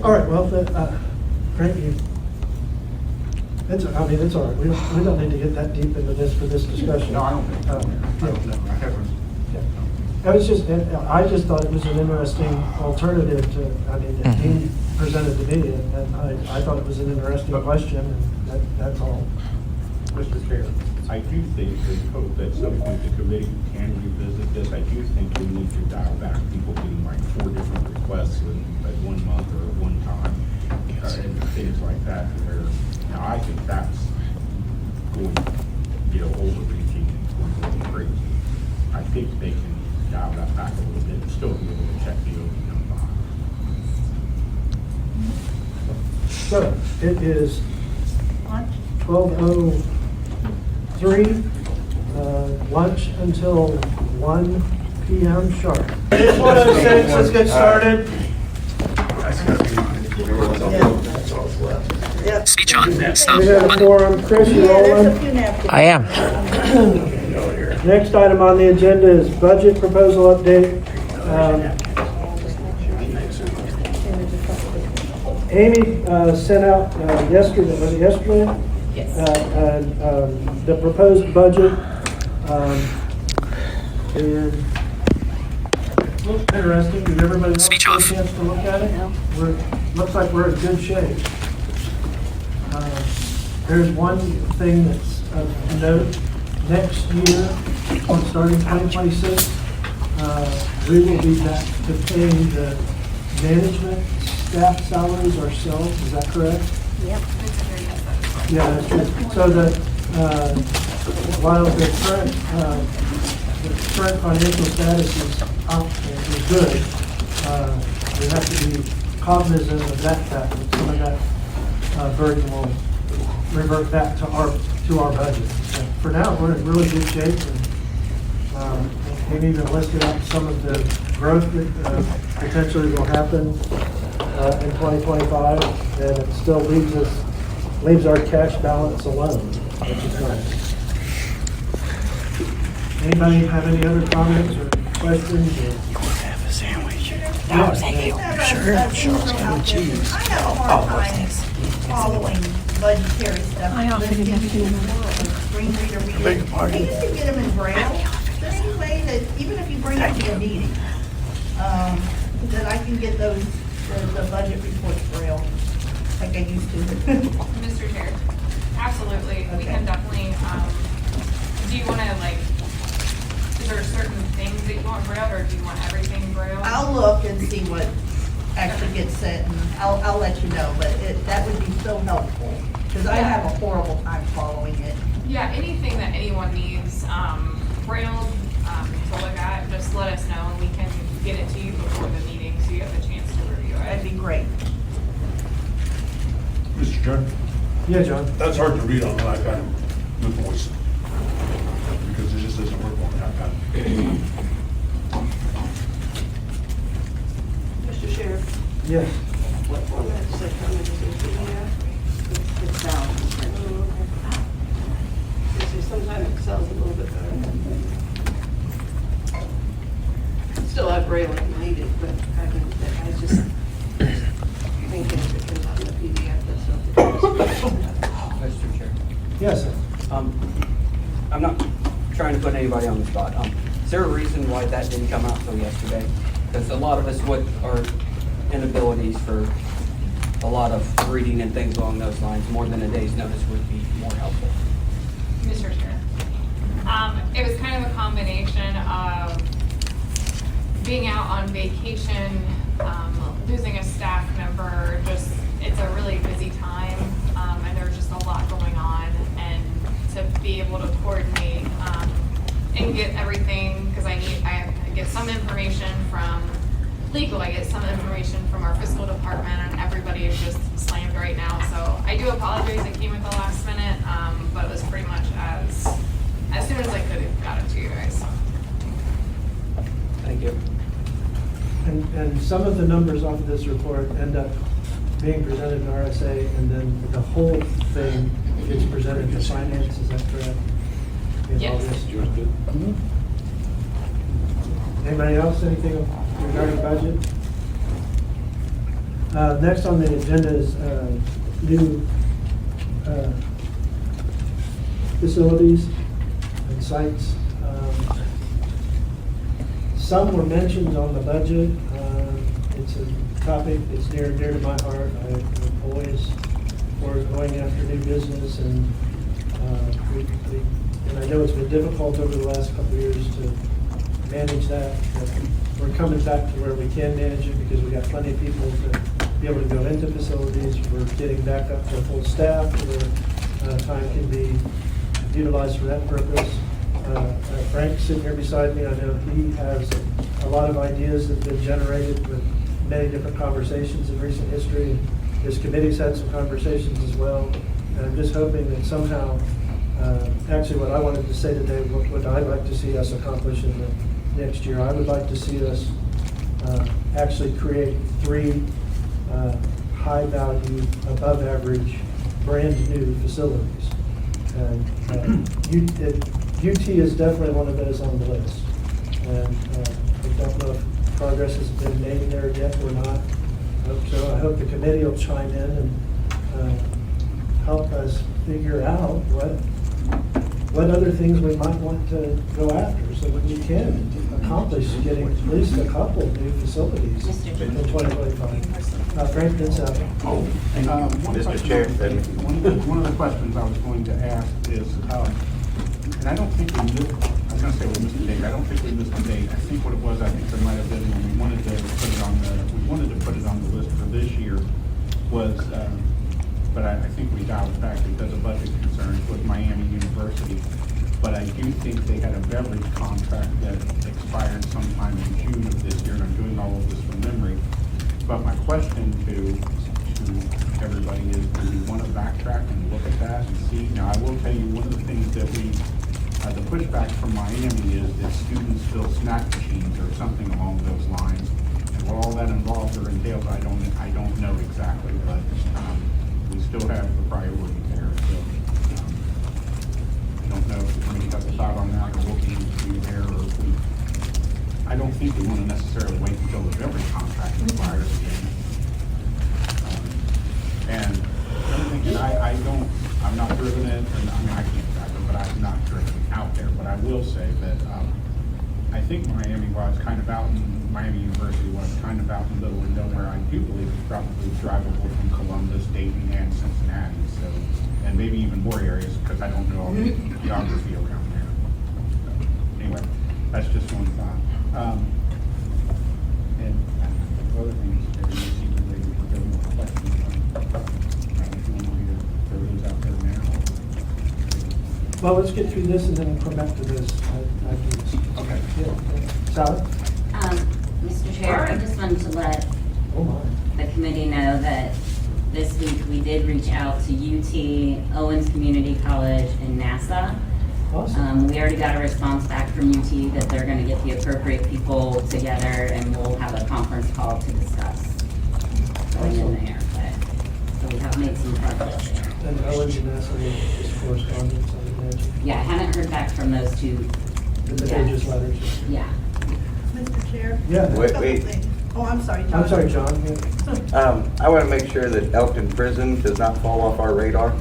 A: All right, well, Frank, it's all right. We don't need to get that deep into this for this discussion.
P: No, I don't think so. I don't know. I haven't.
A: I just thought it was an interesting alternative to, that Dean presented to me, and I thought it was an interesting question, and that's all.
P: Mr. Chair, I do think that at some point the committee can revisit this. I do think we need to dial back people getting like 4 different requests in 1 month or 1 time, and things like that. Now, I think that's going, overreaching and going crazy. I think they can dial that back a little bit and still be able to check the OVM box.
A: So, it is 12:03, lunch until 1 p.m. sharp. It's 1:06, let's get started.
D: Speech on. Stop.
A: We have a forum. Chris, you rolling?
H: I am.
A: Next item on the agenda is budget proposal update. Amy sent out yesterday, was it yesterday?
E: Yes.
A: The proposed budget. And it looks interesting. Did everybody else get a chance to look at it? Looks like we're in good shape. There's one thing that's of note. Next year, starting 2026, we will be back to paying the management staff salaries ourselves. Is that correct?
L: Yep.
A: Yeah, that's true. So while the current financial status is up, is good, we have to be cognizant of that fact, that some of that burden will revert back to our budget. So for now, we're in really good shape, and we've even listed out some of the growth that potentially will happen in 2025, and it still leaves our cash balance alone, which is nice. Anybody have any other comments or questions?
H: Have a sandwich.
A: No,
H: thank you.
O: Sure, it's got cheese. I have a hard time following budgetary stuff.
L: I offered him
O: Screen reader readers.
Q: beg your pardon?
O: I used to get them in Braille. Is there any way that, even if you bring them to a meeting, that I can get those, the budget reports Braille, like I used to?
E: Mr. Chair, absolutely, we
O: Okay.
E: can definitely, do you wanna is there certain things that you want braille, or do you want everything braille?
O: I'll look and see what actually gets sent, and I'll let you know, but that would be so helpful, because I have a horrible time following it.
E: Yeah, anything that anyone needs, braille, to look at, just let us know, and we can get it to you before the meeting, so you have a chance to review it.
O: That'd be great.
T: Mr. Chair?
A: Yeah, John?
T: That's hard to read on an iPad with voice, because it just doesn't work on the iPad.
I: Mr. Sheriff,
A: Yes.
I: what format does that come in? Is it PDF?
V: It's down.
I: Sometimes Excel's a little bit better. Still have Braille if you need it, but I just think if it comes out in the PDF, that's something.
M: Mr. Chair.
A: Yes, sir.
M: I'm not trying to put anybody on the spot. Is there a reason why that didn't come out till yesterday? Because a lot of us with our inabilities for a lot of reading and things along those lines, more than a day's notice would be more helpful.
E: Mr. Chair. It was kind of a combination of being out on vacation, losing a staff member, it's a really busy time, and there's just a lot going on, and to be able to coordinate, and get everything, because I get some information from legal, I get some information from our fiscal department, and everybody is just slammed right now, so I do apologize, it came at the last minute, but it was pretty much as soon as I could have got it to you guys.
M: Thank you.
A: And some of the numbers off of this report end up being presented in RSA, and then the whole thing gets presented to finance, is that correct? In
E: Yes.
A: August? Anybody else, anything regarding budget? Next on the agenda is new facilities and sites. Some were mentioned on the budget. It's a topic that's near and dear to my heart. I'm always for going after new business, and and I know it's been difficult over the last couple of years to manage that. But we're coming back to where we can manage it, because we got plenty of people to be able to go into facilities. We're getting back up to a full staff, where time can be utilized for that purpose. Frank's sitting here beside me. I know he has a lot of ideas that have been generated with many different conversations in recent history. His committee's had some conversations as well. And I'm just hoping that somehow, actually what I wanted to say today, what I'd like to see us accomplish in the next year, I would like to see us actually create 3 high-value, above-average, brand-new facilities. And UT is definitely one of those on the list. And I don't know if progress has been made there yet or not. I hope so. I hope the committee will chime in and help us figure out what other things we might want to go after, so that we can accomplish getting at least a couple of new facilities in 2025. Frank Vincent.
B: Mr. Chair.
P: One of the questions I was going to ask is, and I don't think we missed, I was going to say we missed a date. I don't think we missed a date. I think what it was, I think there might have been when we wanted to put it on the list for this year was, but I think we dialed it back because of budget concerns with Miami University. But I do think they had a beverage contract that expired sometime in June of this year, and I'm doing all of this from memory. But my question to everybody is, do we want to backtrack and look at that and see? Now, I will tell you, one of the things that the pushback from Miami is that students fill snack machines or something along those lines. And what all that involves or entails, I don't know exactly, but we still have the priority there. So I don't know if the committee has a thought on that or what we need to do there, or if we, I don't think we want to necessarily wait until the every contract expires again. And the other thing, and I'm not driven it, and I mean, I can't drive it, but I'm not driven out there. But I will say that I think Miami was kind of out in, Miami University was kind of out in the middle of nowhere. I do believe it's probably drivable from Columbus, Dayton, and Cincinnati. So, and maybe even more areas, because I don't know all the geography around there. So, anyway, that's just one thought. And other things, there may see related to there more questions. If you want me to throw those out there now.
A: Well, let's get through this and then come back to this.
P: Okay.
A: Yeah. Sally?
K: Mr. Chair, I just wanted to let the committee know that this week we did reach out to UT, Owens Community College, and NASA.
A: Awesome.
K: We already got a response back from UT that they're going to get the appropriate people together, and we'll have a conference call to discuss going in there. But, so we have made some progress there.
A: And Owens and NASA is correspondence, I imagine.
K: Yeah, I haven't heard back from those two.
A: The
K: yet.
A: pages letters.
K: Yeah.
O: Mr. Chair?
A: Yeah.
O: A
B: Wait,
O: couple
B: wait.
O: things. Oh, I'm sorry, John.
A: I'm sorry, John. Yeah.
B: I want to make sure that Elkton Prison does not fall off our radar.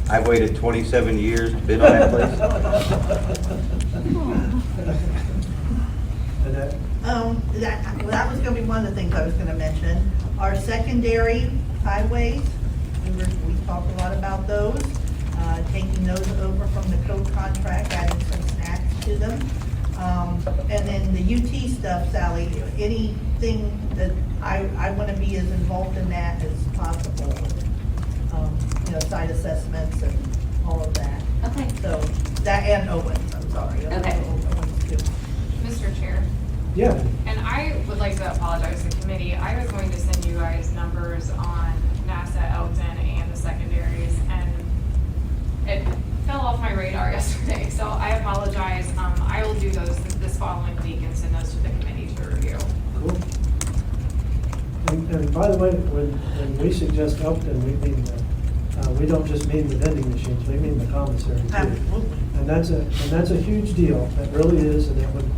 B: I've waited 27 years to bid on that place.
O: That was gonna be one of the things I was gonna mention. Our secondary highways, we talked a lot about those, taking those over from the code contract, adding some snacks to them. And then the UT stuff, Sally, anything that I wanna be as involved in that as possible. Site assessments and all of that.
K: Okay.
O: So, that and Owens, I'm sorry.
K: Okay.
O: Owens too.
E: Mr. Chair,
A: Yeah.
E: and I would like to apologize to the committee. I was going to send you guys numbers on NASA, Elkton, and the secondaries, and it fell off my radar yesterday, so I apologize. I will do those this following week and send those to the committee to review.
A: Cool. And by the way, when we suggest Elkton, we mean we don't just mean the vending machines, we mean the commissary too.
O: Absolutely.
A: And that's a huge deal, that really is, and it would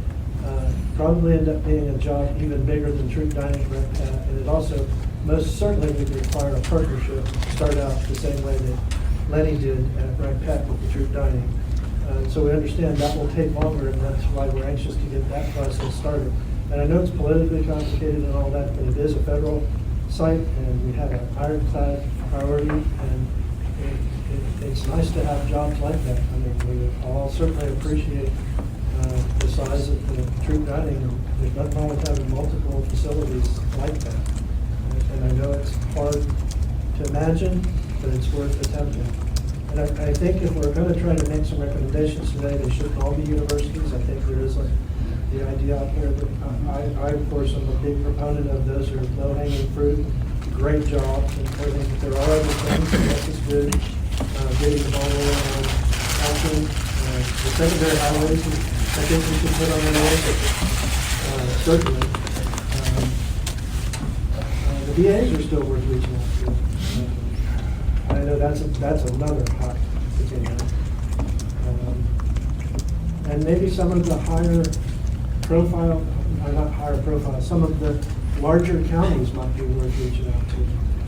A: probably end up being a job even bigger than troop dining. And it also most certainly would require a partnership to start out the same way that Lenny did at Red Pet with the troop dining. So we understand that will take longer, and that's why we're anxious to get that process started. And I know it's politically complicated and all that, but it is a federal site, and we have an ironclad priority, and it's nice to have jobs like that. I mean, we all certainly appreciate the size of the troop dining. There's nothing wrong with having multiple facilities like that. And I know it's hard to imagine, but it's worth attempting. And I think if we're going to try to make some recommendations today, they shouldn't all be universities. I think there is the idea out there that I of course, am a big proponent of those are low-hanging fruit, great jobs, and I think that there are other things, and this is good, getting the ball rolling on Elkton. The secondary highways, I think we should put on the list, certainly. The BAs are still worth reaching out to. I know that's another hot potato. And maybe some of the higher profile, not higher profile, some of the larger counties might be worth reaching out to.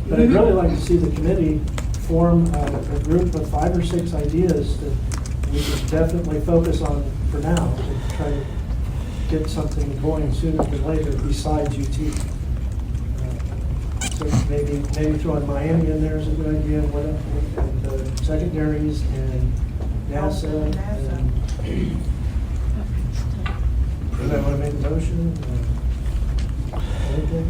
A: But I'd really like to see the committee form a group of 5 or 6 ideas that we should definitely focus on for now to try to get something going sooner than later besides UT. So maybe throwing Miami in there is a good idea, and the secondaries and NASA. And does I want to make a motion? Anything?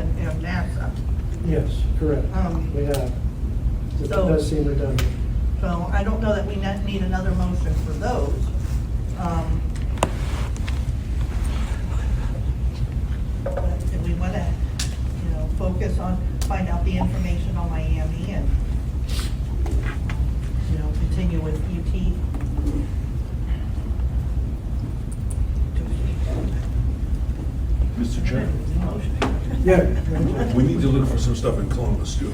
O: and NASA.
A: Yes, correct. We have. It
O: So-
A: does seem redundant.
O: So I don't know that we need another motion for those. But if we want to, focus on, find out the information on Miami and, continue with UT.
T: Mr. Chair,
A: Yeah.
T: we need to look for some stuff in Columbus too.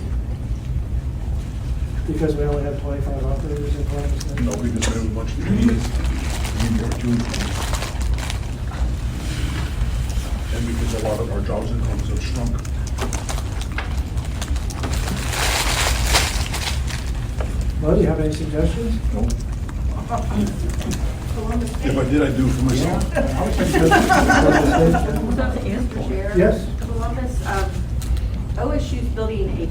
A: Because we only have 25 operators in Columbus now?
T: No, because we have a bunch of communities, we need more too. And because a lot of our jobs in Columbus have shrunk.
A: Well, do you have any suggestions?
T: No. If I did, I'd do it for myself.
G: Mr. Chair?
A: Yes.
G: Columbus, OSU's building a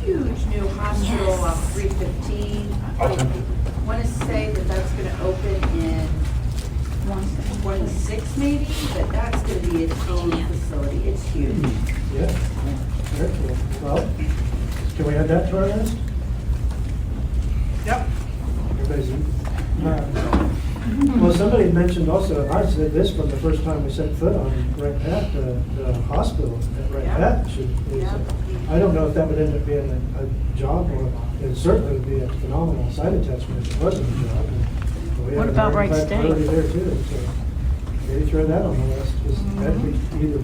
G: huge new hospital off 315. I want to say that that's going to open in 26 maybe, but that's going to be its own facility. It's huge.
A: Yeah. Very cool. Well, can we add that to our list?
O: Yep.
A: Everybody's, well, somebody mentioned also, and I said this from the first time we set foot on Wright Pat, the hospital at Wright Pat should, I don't know if that would end up being a job, or it certainly would be a phenomenal site attachment if it wasn't a job. And we
L: What
A: have
L: about
A: a
L: Wright
A: very high
L: State?
A: priority there too, so maybe throw that on the list, because that could either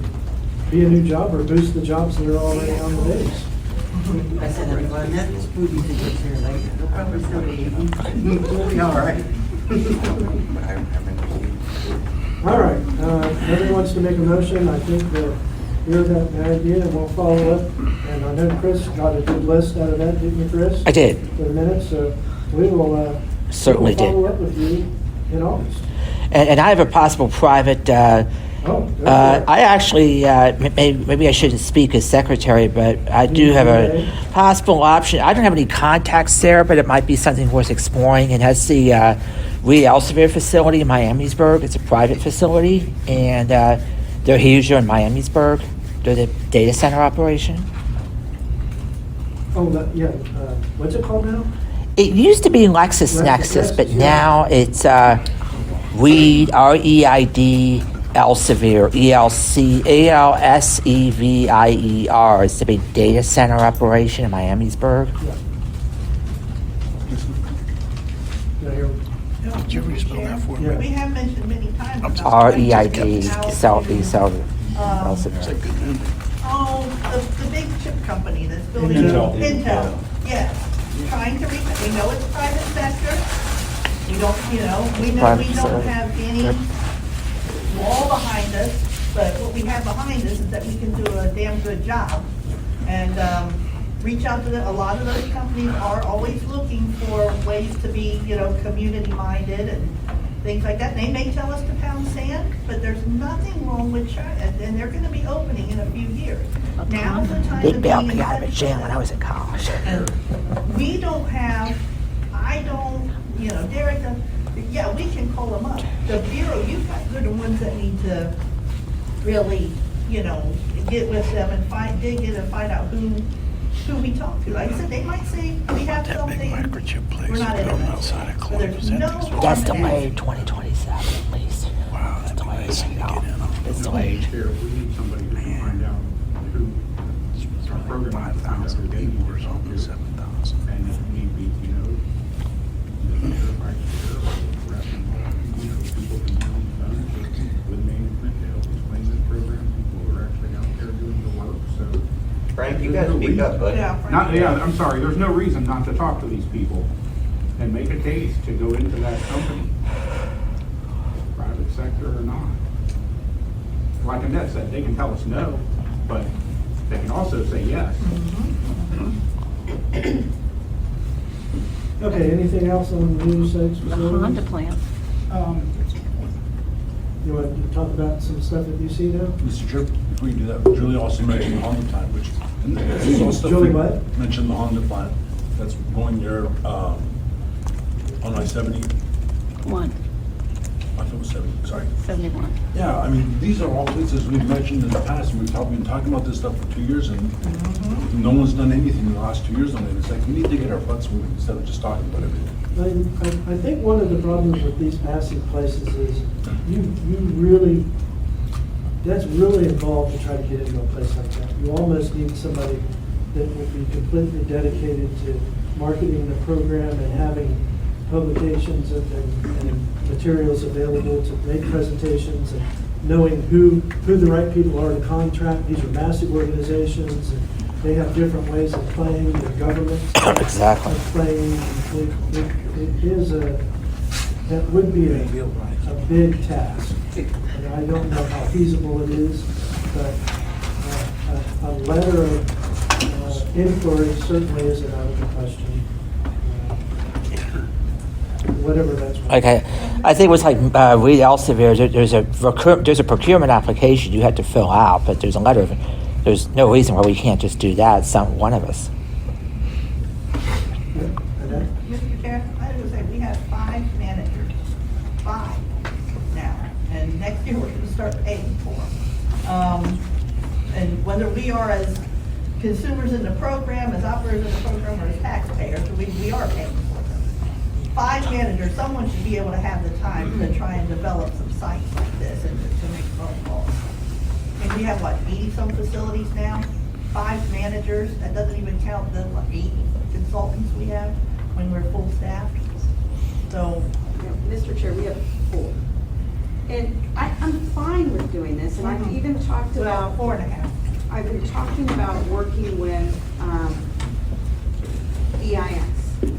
A: be a new job or boost the jobs that are already on the base.
R: I said, everyone, that's spooky to get here later. They'll probably still be eating. We'll be all right.
A: All right, nobody wants to make a motion, I think that you're that idea, and we'll follow up. And I know Chris got a good list out of that, didn't you, Chris?
H: I did.
A: For the minutes, so we will,
H: Certainly did.
A: follow up with you in August.
H: And I have a possible private, I actually, maybe I shouldn't speak as secretary, but I do have a possible option. I don't have any contacts there, but it might be something worth exploring. And that's the Reed Elsevier facility in Miamisburg. It's a private facility, and they're huge in Miamisburg. They're the data center operation.
A: Oh, yeah, what's it called now?
H: It used to be LexisNexis, but now it's Reed, R-E-I-D, Elsevier, E-L-S-E-V-I-E-R. It's a big data center operation in Miamisburg.
F: Did you ever spell that for me?
O: We have mentioned many times. about
H: R-E-I-D,
O: Elsevier.
H: Elsevier.
O: Oh, the big chip company that's building.
T: Intel.
O: Intel, yes. Trying to reach, we know it's private sector. We don't, we know
H: Private
O: we don't
H: sector.
O: have any wall behind us, but what we have behind us is that we can do a damn good job. And reach out to a lot of those companies are always looking for ways to be, community-minded and things like that. They may tell us to pound sand, but there's nothing wrong with China, and they're gonna be opening in a few years. Now's the time
H: They
O: to be
H: bailed me out of a
O: intentional.
H: jail when I was in college.
O: We don't have, Derek, yeah, we can call them up. The Bureau, you've got good ones that need to really, get with them and dig in and find out who we talk to. Like I said, they might say, we have something,
F: Microchip place
O: we're not
F: building
O: interested.
F: outside of
O: But
F: Columbus.
O: there's no
F: That is
O: harm
H: That's
O: in asking.
H: delayed 2027 at least.
F: Wow, that's
H: delayed.
F: nice to get in on.
H: It's delayed.
P: Here, we need somebody who can find out who our program.
F: 5,000 people or something, 7,000.
P: And if need be, the mayor, vice chair, or rep, people can be on the phone with management to help explain this program. People who are actually out there doing the work, so.
B: Frank, you gotta speak up, bud.
P: I'm sorry, there's no reason not to talk to these people and make a case to go into that company, private sector or not. Like Annette said, they can tell us no, but they can also say yes.
A: Okay, anything else on the new sites?
L: The Honda plant.
A: You want to talk about some stuff that you see now?
T: Mr. Chair, before you do that, Julie also mentioned the Honda plant, which, and this is all stuff
A: Julie
T: we
A: what?
T: mentioned the Honda plant that's going there, on I-70.
L: One.
T: I thought it was 70, sorry.
L: 71.
T: Yeah, I mean, these are all places we've mentioned in the past, and been talking about this stuff for 2 years, and no one's done anything in the last 2 years on it. It's like, we need to get our butts moving instead of just talking about everything.
A: I think one of the problems with these passive places is you really, that's really involved to try to get into a place like that. You almost need somebody that would be completely dedicated to marketing the program and having publications and materials available to make presentations and knowing who the right people are to contract. These are massive organizations and they have different ways of playing, their governments
H: Exactly.
A: of playing. It is that would be a big task. And I don't know how feasible it is, but a letter of inquiry certainly isn't out of the question. Whatever that's worth.
H: Okay, I think it was like Reed Elsevier. There's a procurement application you had to fill out, but there's a letter of. There's no reason why we can't just do that. It's not one of us.
O: Mr. Chair, I was gonna say, we have 5 managers, 5 now, and next year we're gonna start paying for them. And whether we are as consumers in the program, as operators in the program, or as taxpayers, we are paying for them. 5 managers, someone should be able to have the time to try and develop some sites like this and to make phone calls. And we have, what, 80-some facilities now? 5 managers, that doesn't even count the, 8 consultants we have when we're full staffed. So,
G: Mr. Chair, we have 4. And I'm fine with doing this, and I've even talked about.
O: 4.5.
G: I've been talking about working with EIS,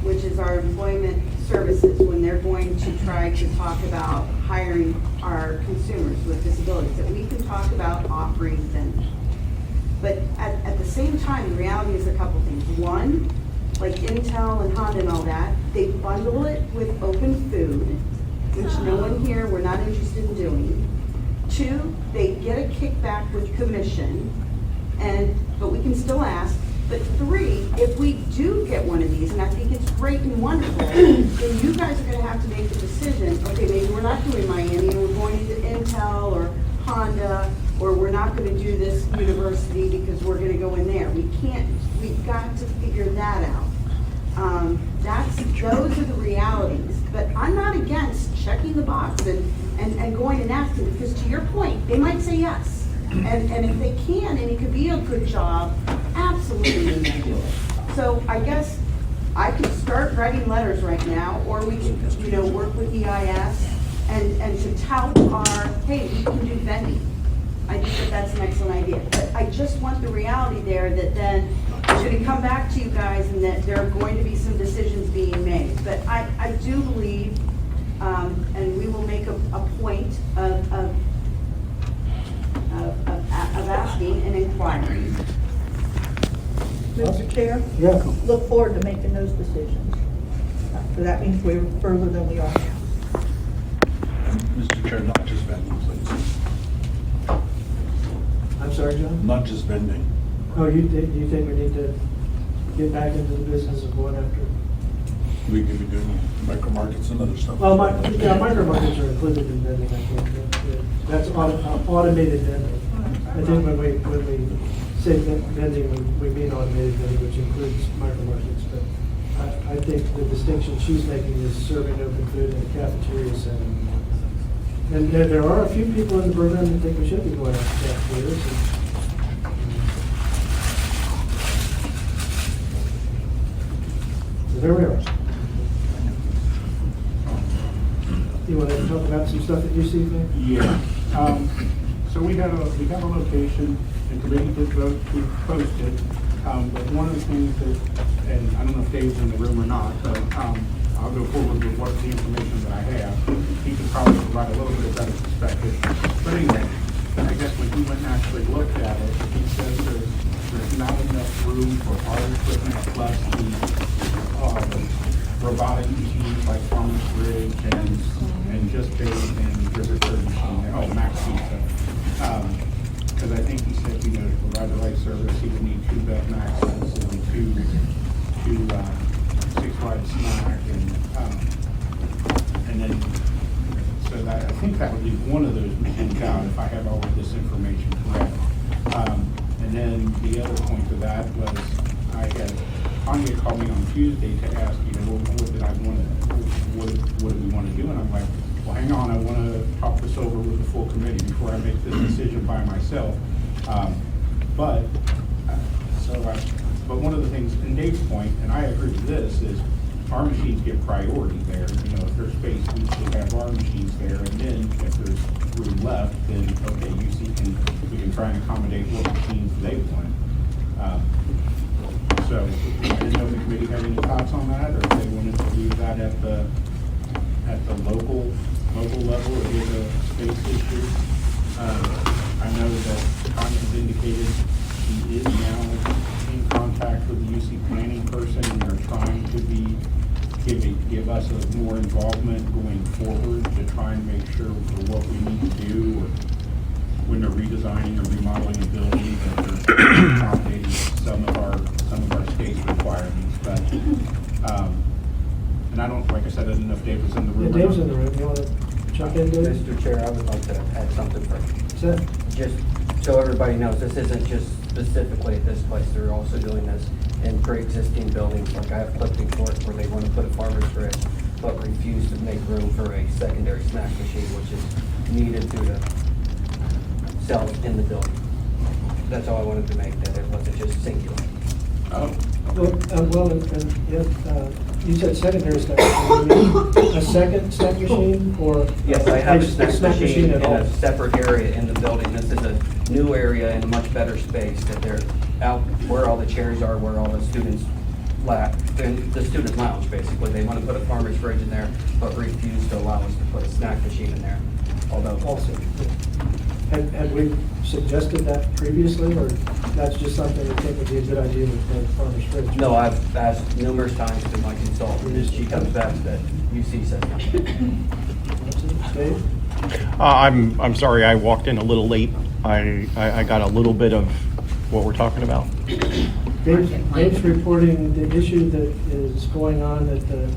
G: which is our employment services, when they're going to try to talk about hiring our consumers with disabilities, that we can talk about offering them. But at the same time, the reality is a couple things. One, like Intel and Honda and all that, they bundle it with open food, which no one here, we're not interested in doing. 2, they get a kickback with commission, but we can still ask. But 3, if we do get one of these, and I think it's great and wonderful, then you guys are gonna have to make the decision, okay, maybe we're not doing Miami, and we're going to Intel or Honda, or we're not gonna do this university because we're gonna go in there. We've got to figure that out. Those are the realities. But I'm not against checking the box and going and asking, because to your point, they might say yes. And if they can, and it could be a good job, absolutely we can do it. So I guess I could start writing letters right now, or we could, work with EIS and to tout our, hey, we can do vending. I think that that's an excellent idea. But I just want the reality there that then it's going to come back to you guys and that there are going to be some decisions being made. But I do believe, and we will make a point of asking and inquiring.
O: Mr. Chair?
A: Yeah.
O: Look forward to making those decisions. So that means we're further than we are now.
T: Mr. Chair, not just vending, please.
A: I'm sorry, John?
T: Not just vending.
A: Oh, you think we need to get back into the business of going after?
T: We could be doing micro markets and other stuff.
A: Well, micro markets are included in vending, I think. That's automated vending. I think when we say vending, we mean automated vending, which includes micro markets. But I think the distinction she's making is serving open food in a cafeteria setting. And there are a few people in the program that think we should be going after cafeterias. So there we are. You want to talk about some stuff that you see, Nick?
P: Yeah. So we got a location, and committee did vote to post it. But one of the things that, and I don't know if Dave's in the room or not, but I'll go forward with what the information that I have. He could probably provide a little bit of better perspective. But anyway, I guess when he went and actually looked at it, he says there's not enough room for our equipment plus the robotic machines like Farmers Bridge and just big and river machine, Max Pizza. Because I think he said, to provide the right service, he would need 2 bed maxes and two 6-wide snack, and And then, so that, I think that would leave one of those machines out if I have all of this information correct. And then the other point to that was, Tanya called me on Tuesday to ask, what do we want to do? And I'm like, well, hang on, I want to talk this over with the full committee before I make this decision by myself. But one of the things, and Dave's point, and I agree with this, is our machines get priority there. If there's space, we should have our machines there, and then if there's room left, then okay, we can try and accommodate what machines they want. So I didn't know if the committee had any thoughts on that, or if they wanted to leave that at the local level, or is a space issue. I know that Tanya has indicated she is now in contact with the UC planning person, and they're trying to give us a more involvement going forward to try and make sure for what we need to do, or when they're redesigning or remodeling a building, that they're accommodating some of our space requirements. But and I don't, like I said, I didn't know if Dave was in the room.
A: Yeah, Dave's in the room. You want to jump in, Dave?
M: Mr. Chair, I would like to add something first.
A: Sure.
M: Just so everybody knows, this isn't just specifically at this place. They're also doing this in pre-existing buildings. Like I have Clifton Court, where they want to put a farmer's fridge, but refuse to make room for a secondary snack machine, which is needed to sell in the building. That's all I wanted to make, that it wasn't just singular.
P: Oh.
A: You said secondary snack machine. You mean a second snack machine, or?
M: Yes, I have a snack machine
A: at
M: in
A: all?
M: a separate area in the building. This is a new area in a much better space, that they're out where all the chairs are, where all the students in the student lounge, basically. They want to put a farmer's fridge in there, but refuse to allow us to put a snack machine in there. Although
A: Also, had we suggested that previously, or that's just something we think would be a good idea with the farmer's fridge?
M: No, I've asked numerous times to my consultant, and she comes back that UC said no.
A: Dave?
C: I'm sorry, I walked in a little late. I got a little bit of what we're talking about.
A: Dave's reporting the issue that is going on at the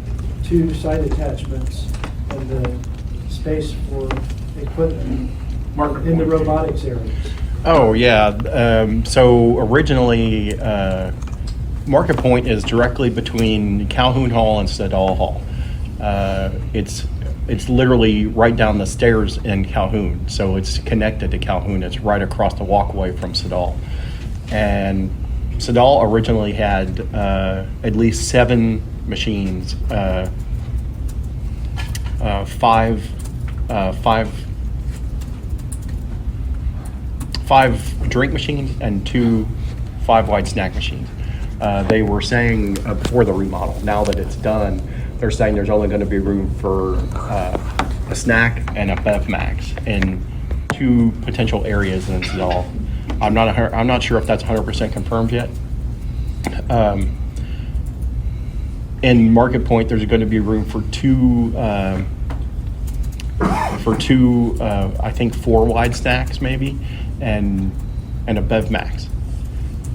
A: two site attachments and the space for equipment in the robotics areas.
C: Oh, yeah. So originally, Market Point is directly between Calhoun Hall and Siddall Hall. It's literally right down the stairs in Calhoun, so it's connected to Calhoun. It's right across the walkway from Siddall. And Siddall originally had at least 7 machines, five drink machines and 2 5-wide snack machines. They were saying before the remodel, now that it's done, they're saying there's only going to be room for a snack and a Bev Max in 2 potential areas in Siddall. I'm not sure if that's 100% confirmed yet. In Market Point, there's going to be room for two, I think 4 wide snacks maybe, and a Bev Max.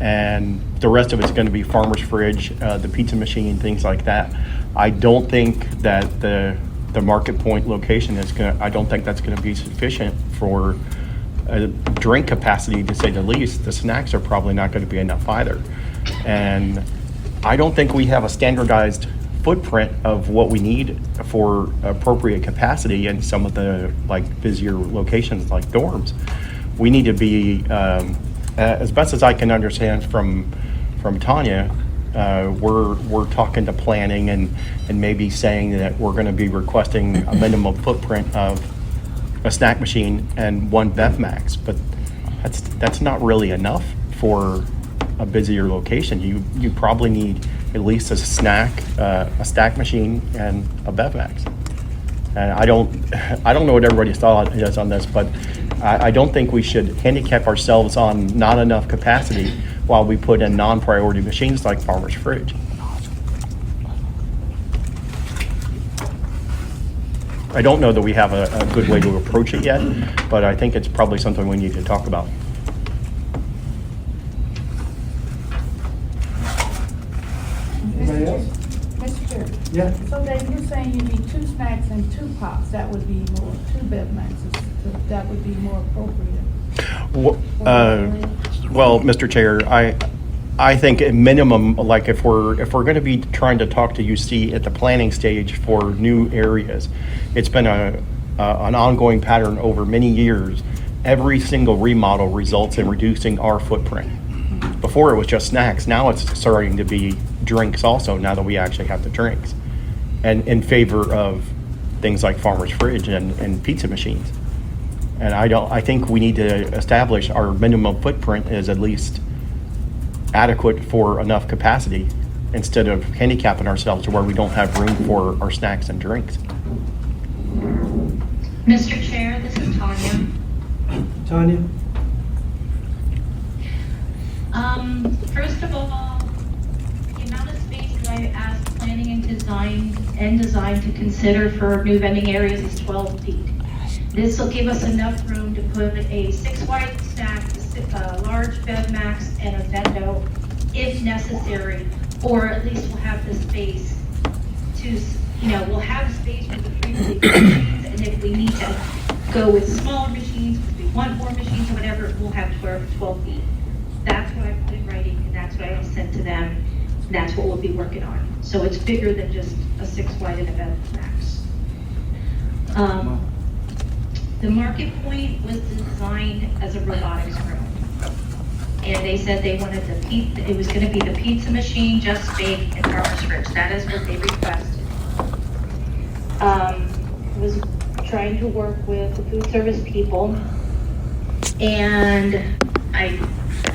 C: And the rest of it's going to be farmer's fridge, the pizza machine, things like that. I don't think that the Market Point location I don't think that's going to be sufficient for a drink capacity, to say the least. The snacks are probably not going to be enough either. And I don't think we have a standardized footprint of what we need for appropriate capacity in some of the busier locations like dorms. We need to be, as best as I can understand from Tanya, we're talking to planning and maybe saying that we're going to be requesting a minimum footprint of a snack machine and 1 Bev Max, but that's not really enough for a busier location. You probably need at least a snack machine, and a Bev Max. And I don't know what everybody's thought is on this, but I don't think we should handicap ourselves on not enough capacity while we put in non-priority machines like Farmer's Fridge. I don't know that we have a good way to approach it yet, but I think it's probably something we need to talk about.
A: Anybody else?
I: Mr. Chair,
A: Yeah.
I: So then you're saying you need 2 snacks and 2 pops, that would be more, 2 Bev Maxes, that would be more appropriate.
C: Well, Mr. Chair, I think at minimum, like if we're going to be trying to talk to UC at the planning stage for new areas, it's been an ongoing pattern over many years. Every single remodel results in reducing our footprint. Before it was just snacks, now it's starting to be drinks also, now that we actually have the drinks. And in favor of things like Farmer's Fridge and pizza machines. And I think we need to establish our minimum footprint is at least adequate for enough capacity instead of handicapping ourselves to where we don't have room for our snacks and drinks.
D: Mr. Chair, this is Tanya.
A: Tanya?
D: First of all, the amount of space that I asked planning and design to consider for new vending areas is 12 feet. This will give us enough room to put a 6-wide stack, a large Bev Max, and a Vendo if necessary, or at least we'll have the space to, we'll have space for the 3 machines, and if we need to go with smaller machines, because we want more machines or whatever, we'll have 12 feet. That's what I put in writing, and that's what I sent to them, and that's what we'll be working on. So it's bigger than just a 6-wide and a Bev Max. The Market Point was designed as a robotics room. And they said they wanted it was gonna be the pizza machine, Just Bake, and Farmer's Fridge. That is what they requested. Was trying to work with the food service people. And I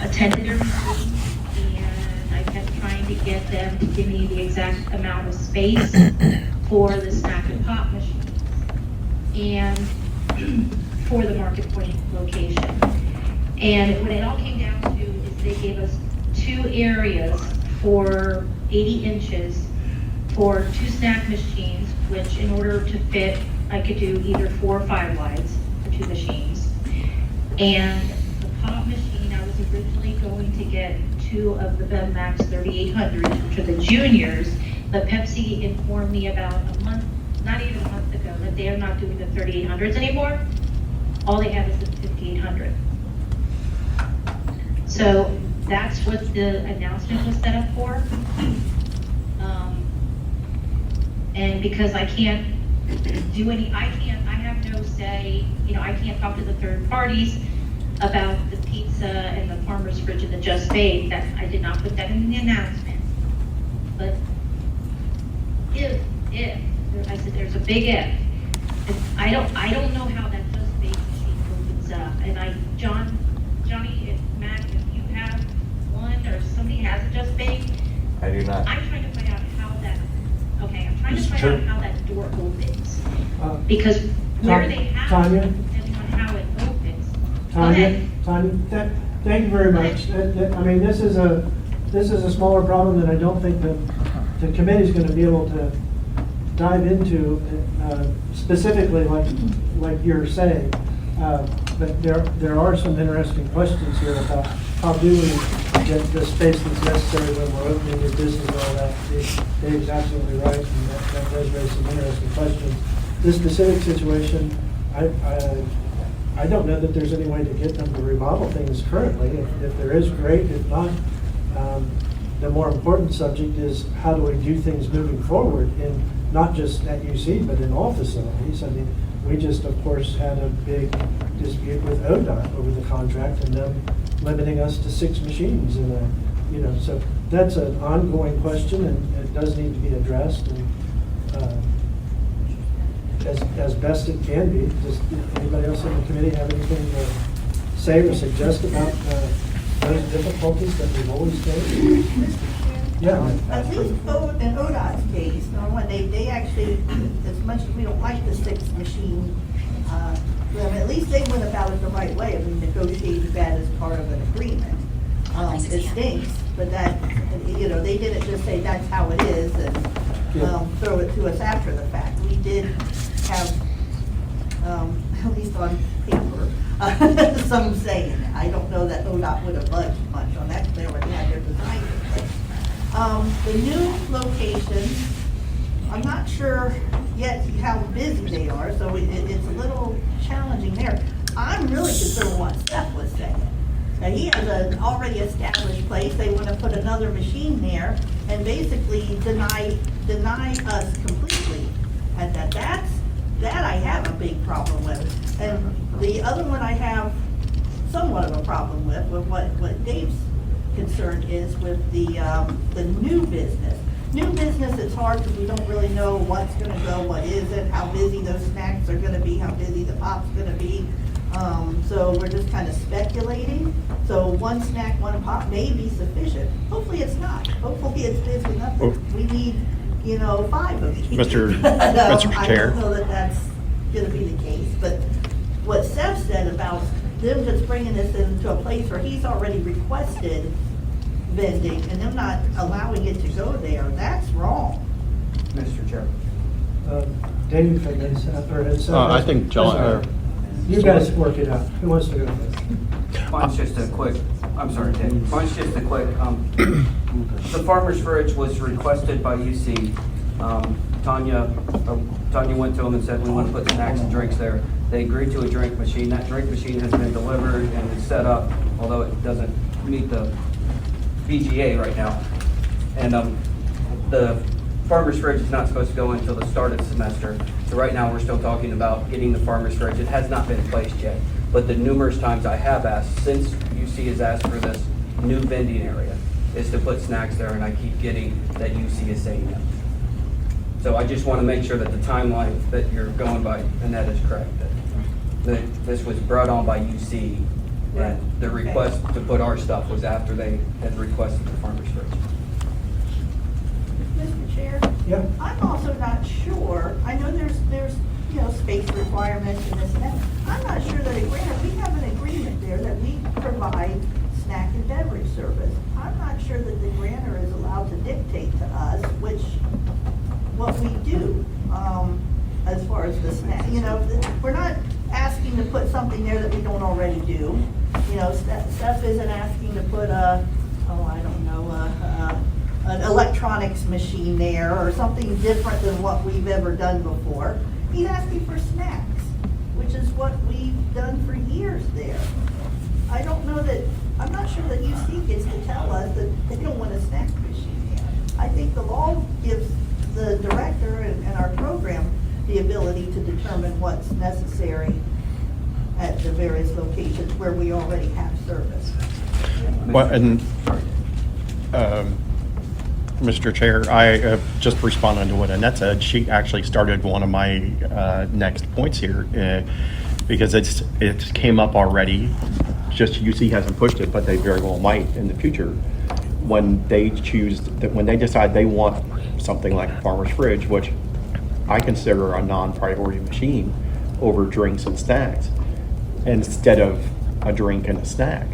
D: attended their meeting, and I kept trying to get them to give me the exact amount of space for the snack and pop machine. And for the Market Point location. And what it all came down to is they gave us 2 areas for 80 inches for 2 snack machines, which in order to fit, I could do either 4 or 5 wides for 2 machines. And the pop machine, I was originally going to get 2 of the Bev Max 3800s, which are the juniors, but Pepsi informed me about a month, not even a month ago, that they are not doing the 3800s anymore. All they have is the 5800. So that's what the announcement was set up for. And because I can't do I have no say, I can't talk to the third parties about the pizza and the Farmer's Fridge and the Just Bake. That I did not put that in the announcement. But if, I said there's a big if. And I don't know how that Just Bake machine opens up. And Johnny, Matt, if you have one or somebody has a Just Bake,
B: I do not.
D: I'm trying to find out how that, how that door opens. Because where they have
A: Tanya?
D: it, depending on how it opens.
A: Tanya, thank you very much. I mean, this is a smaller problem that I don't think that the committee's going to be able to dive into specifically like you're saying. But there are some interesting questions here about how do we get the space that's necessary when we're opening your business and all that. Dave's absolutely right, and that does raise some interesting questions. This specific situation, I don't know that there's any way to get them to remodel things currently. If there is, great. If not, the more important subject is how do we do things moving forward, in not just at UC, but in all facilities. I mean, we just, of course, had a big dispute with ODOT over the contract and them limiting us to 6 machines. So that's an ongoing question, and it does need to be addressed. And as best it can be. Does anybody else in the committee have anything to say or suggest about those difficulties that we've always faced? Yeah.
O: At least in ODOT's case, they actually, as much as we don't like the 6 machine, at least they went about it the right way. I mean, negotiated that as part of an agreement. It stinks, but that, they didn't just say that's how it is and throw it to us after the fact. We did have, at least on paper, some say in it. I don't know that ODOT would have budged much on that, they already had their design in place. The new location, I'm not sure yet how busy they are, so it's a little challenging there. I'm really concerned with what Steph was saying. Now, he has an already established place, they want to put another machine there and basically deny us completely. And that I have a big problem with. And the other one I have somewhat of a problem with what Dave's concern is with the new business. New business, it's hard because we don't really know what's gonna go, what isn't, how busy those snacks are gonna be, how busy the pop's gonna be. So we're just kind of speculating. So one snack, one pop may be sufficient. Hopefully it's not. Hopefully it's busy enough that we need, 5 of these.
C: Mr. Chair.
O: I don't know that that's gonna be the case, but what Seth said about them just bringing this into a place where he's already requested vending and them not allowing it to go there, that's wrong.
M: Mr. Chair.
A: Dave had said.
C: I think John,
A: You guys work it out. Who wants to go first?
M: Mine's just a quick, I'm sorry, Dave. Mine's just a quick, the farmer's fridge was requested by UC. Tanya went to them and said, we want to put snacks and drinks there. They agreed to a drink machine. That drink machine has been delivered and is set up, although it doesn't meet the BGA right now. And the farmer's fridge is not supposed to go until the start of the semester. So right now, we're still talking about getting the farmer's fridge. It has not been placed yet. But the numerous times I have asked, since UC has asked for this new vending area, is to put snacks there, and I keep getting that UC is saying no. So I just want to make sure that the timeline that you're going by, Annette, is correct. That this was brought on by UC, and the request to put our stuff was after they had requested the farmer's fridge.
O: Mr. Chair?
A: Yeah.
O: I'm also not sure, I know there's space requirements and this and that. I'm not sure that we have an agreement there that we provide snack and beverage service. I'm not sure that the grantor is allowed to dictate to us what we do, as far as the snack. We're not asking to put something there that we don't already do. Steph isn't asking to put an electronics machine there or something different than what we've ever done before. He's asking for snacks, which is what we've done for years there. I'm not sure that UC gets to tell us that they don't want a snack machine there. I think the law gives the director and our program the ability to determine what's necessary at the various locations where we already have service.
C: well, and, Mr. Chair, I just responding to what Annette said. She actually started one of my next points here because it came up already. Just UC hasn't pushed it, but they very well might in the future when they decide they want something like a farmer's fridge, which I consider a non-priority machine over drinks and snacks instead of a drink and a snack.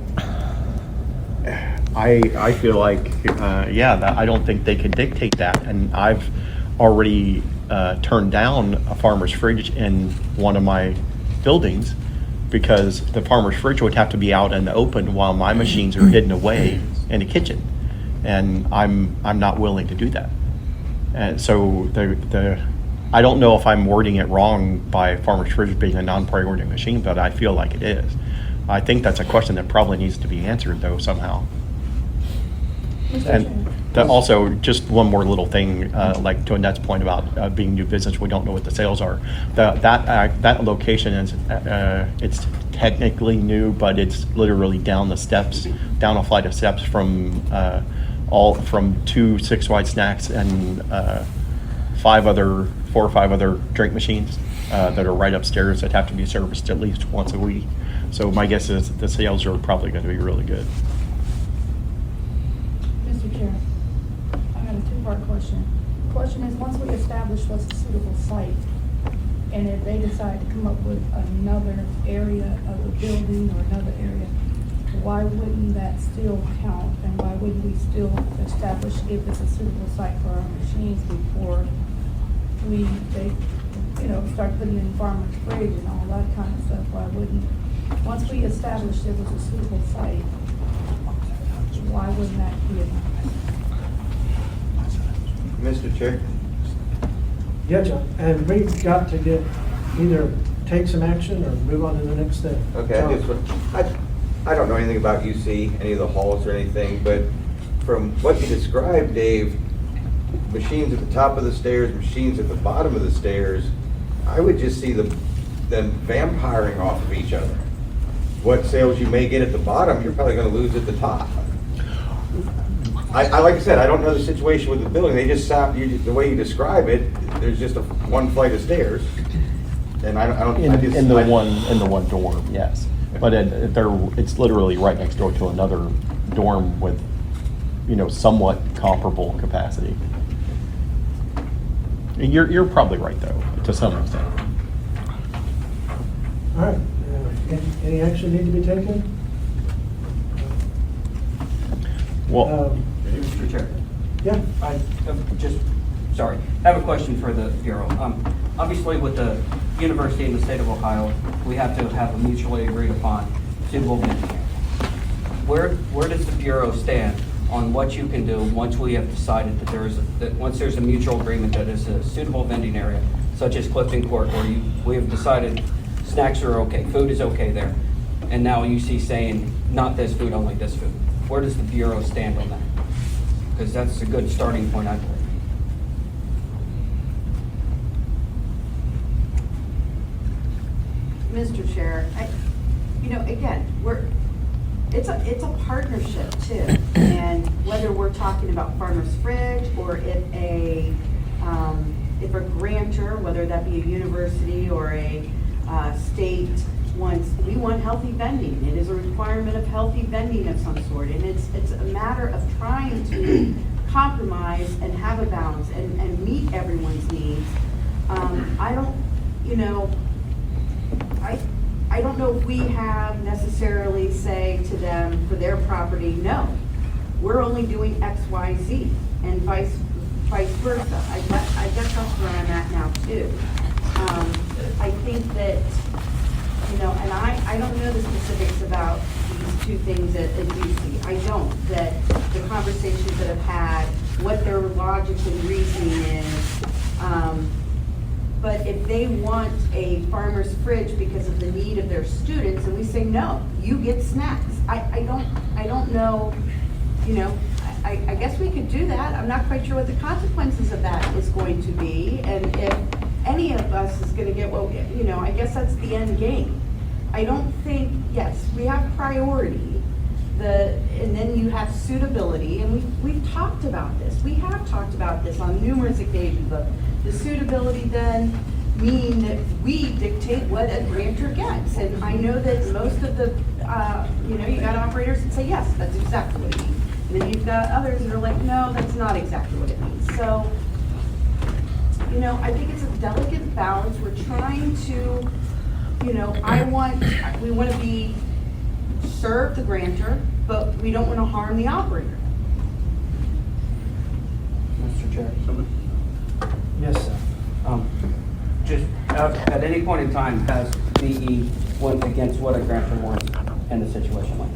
C: I feel like, I don't think they can dictate that. And I've already turned down a farmer's fridge in one of my buildings because the farmer's fridge would have to be out in the open while my machines are hidden away in the kitchen. And I'm not willing to do that. And so I don't know if I'm wording it wrong by farmer's fridge being a non-priority machine, but I feel like it is. I think that's a question that probably needs to be answered though somehow. And also, just one more little thing, like to Annette's point about being new business, we don't know what the sales are. That location is, it's technically new, but it's literally down a flight of steps from 2 6-wide snacks and 4 or 5 other drink machines that are right upstairs that have to be serviced at least once a week. So my guess is the sales are probably going to be really good.
I: Mr. Chair, I have a 2-part question. The question is, once we establish what's a suitable site, and if they decide to come up with another area of the building or another area, why wouldn't that still count? And why wouldn't we still establish if it's a suitable site for our machines before they start putting in farmer's fridge and all that kind of stuff? Why wouldn't, once we establish there was a suitable site, why wouldn't that be enough?
B: Mr. Chair?
A: Yeah, John, and we've got to either take some action or move on to the next thing.
B: Okay, I don't know anything about UC, any of the halls or anything, but from what you described, Dave, machines at the top of the stairs, machines at the bottom of the stairs, I would just see them vampiring off of each other. What sales you may get at the bottom, you're probably gonna lose at the top. I like I said, I don't know the situation with the building. They just sound, the way you describe it, there's just one flight of stairs. And I don't.
C: In the one dorm, yes. But it's literally right next door to another dorm with, somewhat comparable capacity. You're probably right though, to some extent.
A: All right, any action need to be taken?
C: Well,
N: Mr. Chair.
A: Yeah.
N: Sorry, I have a question for the Bureau. Obviously, with the university in the state of Ohio, we have to have a mutually agreed upon suitable venue. Where does the Bureau stand on what you can do once we have decided that once there's a mutual agreement that is a suitable vending area, such as Clifton Court, where we have decided snacks are okay, food is okay there, and now UC saying not this food, only this food. Where does the Bureau stand on that? Because that's a good starting point, I believe.
V: Mr. Chair, again, it's a partnership too. And whether we're talking about Farmer's Fridge or if a grantor, whether that be a university or a state we want healthy vending. It is a requirement of healthy vending of some sort. And it's a matter of trying to compromise and have a balance and meet everyone's needs. I don't know if we have necessarily say to them for their property, no, we're only doing X, Y, Z, and vice versa. I guess that's where I'm at now too. I think that, and I don't know the specifics about these two things at UC. I don't, that the conversations that I've had, what their logic and reasoning is. But if they want a Farmer's Fridge because of the need of their students, and we say, no, you get snacks. I don't know, I guess we could do that. I'm not quite sure what the consequences of that is going to be. And if any of us is going to get I guess that's the end game. I don't think, yes, we have priority, and then you have suitability, and we've talked about this. We have talked about this on numerous occasions. The suitability then mean that we dictate what a grantor gets. And I know that most of the, you got operators that say, yes, that's exactly what it means. And then you've got others that are like, no, that's not exactly what it means. So, I think it's a delicate balance. We're trying to, we want to serve the grantor, but we don't want to harm the operator.
N: Mr. Chair.
A: Yes, sir.
N: Just at any point in time, has BE went against what a grantor wants in a situation like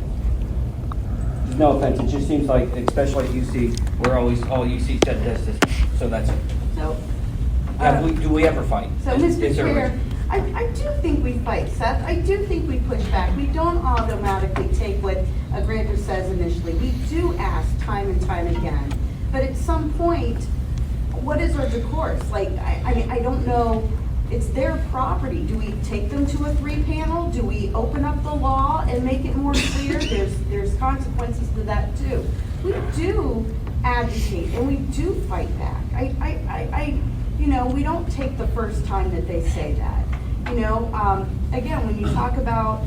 N: this? No offense, it just seems like, especially at UC, we're always, UC said this, so that's it.
V: So,
N: do we ever fight?
V: So, Mr. Chair, I do think we fight, Seth. I do think we push back. We don't automatically take what a grantor says initially. We do ask time and time again. But at some point, what is our discourse? I don't know. It's their property. Do we take them to a 3-panel? Do we open up the law and make it more clear? There's consequences to that too. We do advocate and we do fight back. We don't take the first time that they say that. Again, when you talk about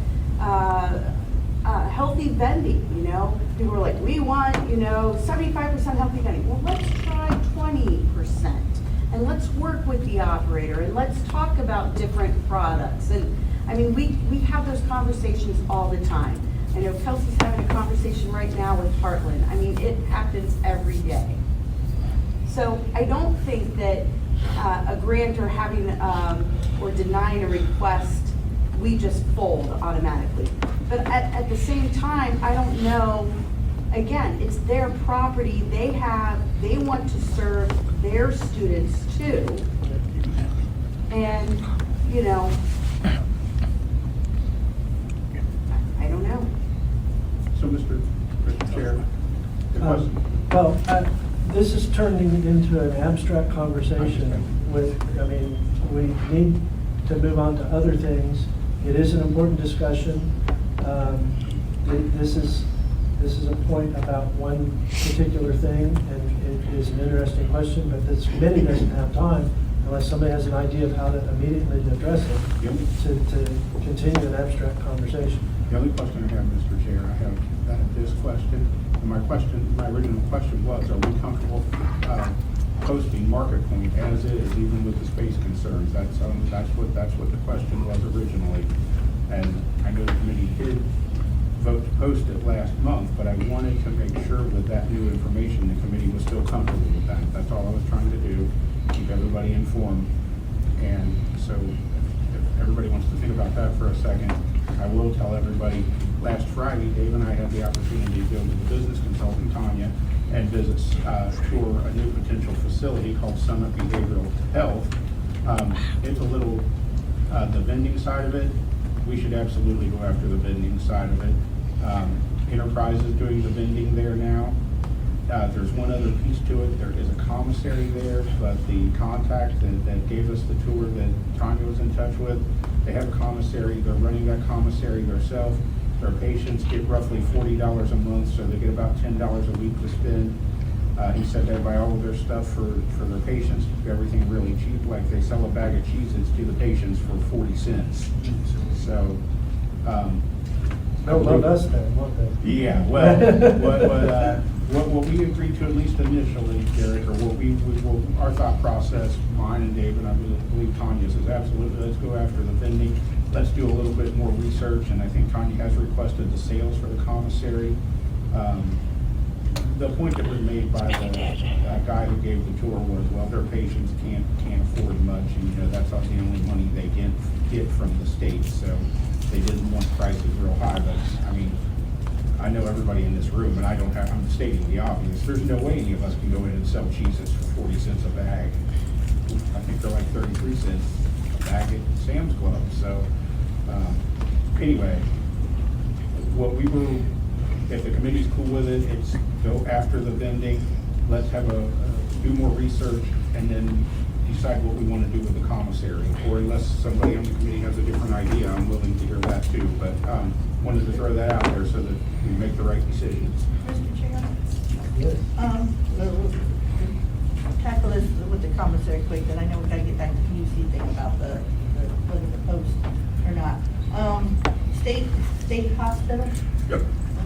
V: healthy vending, people are like, we want, 75% healthy vending. Well, let's try 20%. And let's work with the operator and let's talk about different products. And we have those conversations all the time. I know Kelsey's having a conversation right now with Heartland. It happens every day. So I don't think that a grantor having or denying a request, we just fold automatically. But at the same time, I don't know, again, it's their property. They want to serve their students too. And, you know, I don't know.
P: So, Mr. Chair, the question,
A: Well, this is turning into an abstract conversation with, I mean, we need to move on to other things. It is an important discussion. This is a point about one particular thing, and it is an interesting question, but this committee doesn't have time unless somebody has an idea of how to immediately address it, to continue an abstract conversation.
P: the only question I have, Mr. Chair, I have this question. And my original question was, are we comfortable posting Market Point as is, even with the space concerns? That's what the question was originally. And I know the committee did vote to post it last month, but I wanted to make sure with that new information, the committee was still comfortable with that. That's all I was trying to do, keep everybody informed. And so if everybody wants to think about that for a second, I will tell everybody, last Friday, Dave and I had the opportunity to go to the business consultant, Tanya, and tour a new potential facility called Summit Behavioral Health. It's a little, the vending side of it, we should absolutely go after the vending side of it. Enterprise is doing the vending there now. There's one other piece to it. There is a commissary there, but the contact that gave us the tour that Tanya was in touch with, they have a commissary. They're running that commissary themselves. Their patients get roughly $40 a month, so they get about $10 a week to spend. He said they buy all of their stuff for their patients, everything really cheap. Like they sell a bag of Cheez-Its to the patients for 40 cents. So,
A: Don't love us then, won't they?
P: yeah, well, what we agreed to, at least initially, Derek, or our thought process, mine and Dave, and I believe Tanya's, is absolutely, let's go after the vending. Let's do a little bit more research, and I think Tanya has requested the sales for the commissary. The point that was made by the guy who gave the tour was, well, their patients can't afford much, and that's not the only money they get from the state, so they didn't want prices real high. But I mean, I know everybody in this room, and I'm stating the obvious. There's no way any of us can go in and sell Cheez-Its for 40 cents a bag. I think they're like 33 cents a bag at Sam's Club. So anyway, if the committee's cool with it, it's go after the vending. Let's have do more research and then decide what we want to do with the commissary. Or unless somebody on the committee has a different idea, I'm willing to hear that too. But wanted to throw that out there so that we make the right decisions.
O: Mr. Chair? We'll tackle this with the commissary quick, then I know we gotta get back to the UC thing about whether the post or not. State hospital?
P: Yep.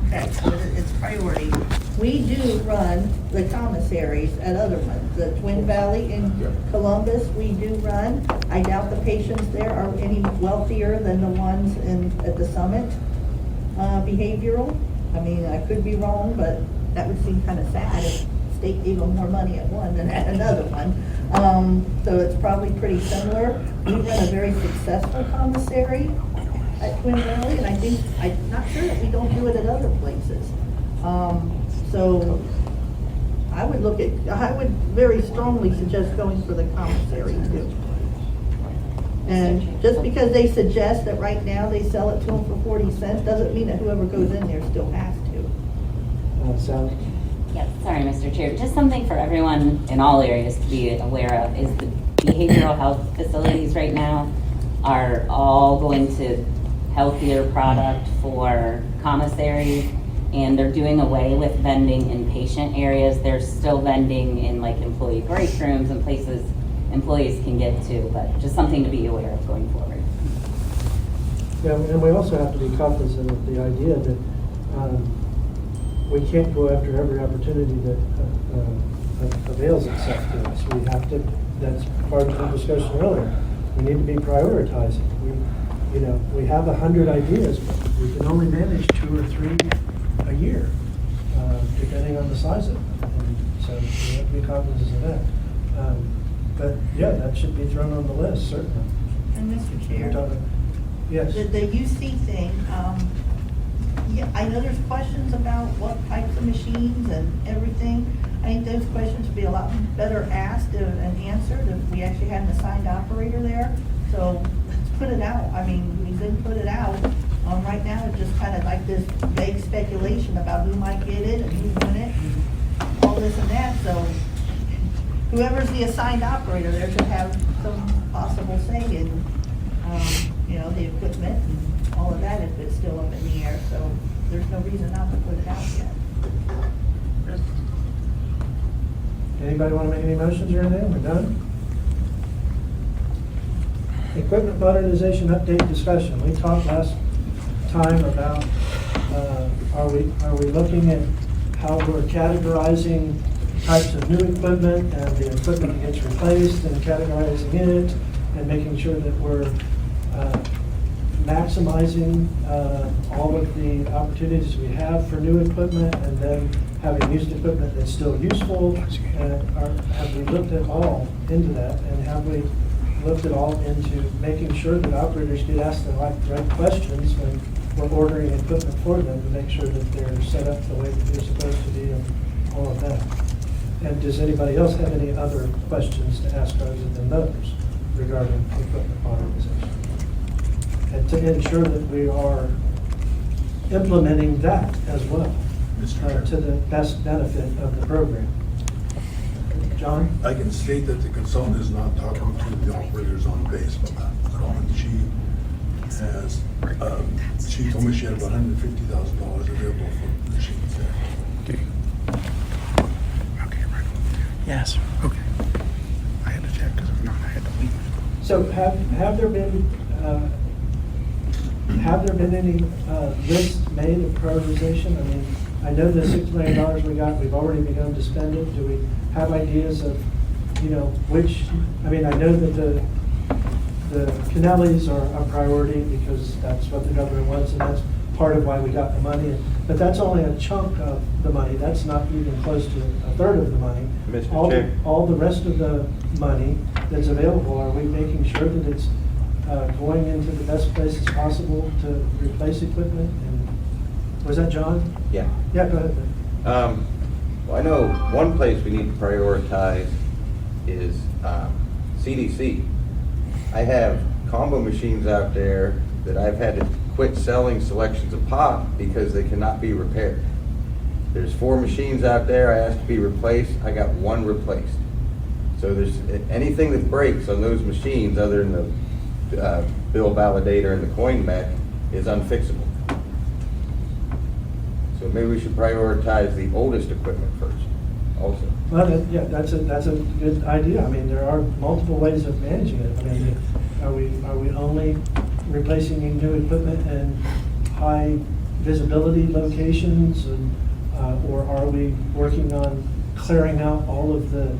O: Okay, so it's priority. We do run the commissaries at other ones, the Twin Valley in Columbus, we do run. I doubt the patients there are any wealthier than the ones at the Summit Behavioral. I mean, I could be wrong, but that would seem kind of sad if state gave them more money at one than at another one. So it's probably pretty similar. We run a very successful commissary at Twin Valley, and I'm not sure that we don't do it at other places. So I would very strongly suggest going for the commissary too. And just because they suggest that right now they sell it to them for 40 cents, doesn't mean that whoever goes in there still has to.
A: Sally?
K: Yep, sorry, Mr. Chair. Just something for everyone in all areas to be aware of is the behavioral health facilities right now are all going to healthier product for commissaries, and they're doing away with vending in patient areas. There's still vending in like employee break rooms and places employees can get to, but just something to be aware of going forward.
A: Yeah, and we also have to be cognizant of the idea that we can't go after every opportunity that avails itself to us. We have to, that's part of the discussion earlier, we need to be prioritizing. We have 100 ideas, but we can only manage 2 or 3 a year, depending on the size of it. And so we have to be cognizant of that. But yeah, that should be thrown on the list, certainly.
O: And Mr. Chair?
A: Yes.
O: The UC thing, Yeah, I know there's questions about what types of machines and everything. I think those questions would be a lot better asked and answered if we actually had an assigned operator there. So let's put it out. I mean, we could put it out. Right now, it's just kind of like this vague speculation about who might get it and who's doing it and all this and that. So whoever's the assigned operator there should have some possible say in, you know, the equipment and all of that if it's still up in the air. So there's no reason not to put it out yet.
A: Anybody want to make any motions or anything? We're done? Equipment modernization update discussion. We talked last time about, are we looking at how we're categorizing types of new equipment and the equipment that gets replaced and categorizing it and making sure that we're maximizing all of the opportunities we have for new equipment and then having used equipment that's still useful. Have we looked at all into that, and have we looked at all into making sure that operators get asked the right questions when we're ordering equipment for them to make sure that they're set up the way that they're supposed to be and all of that? And does anybody else have any other questions to ask other than those regarding equipment modernization? And to ensure that we are implementing that as well to the best benefit of the program. John?
T: I can state that the consultant is not talking to the operators on base on that at all. And she has, she told me she had about $150,000 available for machines there.
F: Yes, okay. I had to check because if not, I had to leave.
A: So have there been any lists made of prioritization? I mean, I know the $6 million we got, we've already begun to spend it. Do we have ideas of, you know, which, I mean, I know that the Canellis are a priority because that's what the governor wants and that's part of why we got the money. But that's only a chunk of the money. That's not even close to a third of the money.
B: Mr. Chair.
A: All the rest of the money that's available, are we making sure that it's going into the best places possible to replace equipment? And was that John?
B: Yeah.
A: Yeah, go ahead.
B: Well, I know one place we need to prioritize is CDC. I have combo machines out there that I've had to quit selling selections of pop because they cannot be repaired. There's 4 machines out there I asked to be replaced. I got 1 replaced. So there's anything that breaks on those machines other than the bill validator and the coin mech is unfixable. So maybe we should prioritize the oldest equipment first also.
A: Well, yeah, that's a good idea. I mean, there are multiple ways of managing it. I mean, are we only replacing new equipment in high visibility locations, and, or are we working on clearing out all of the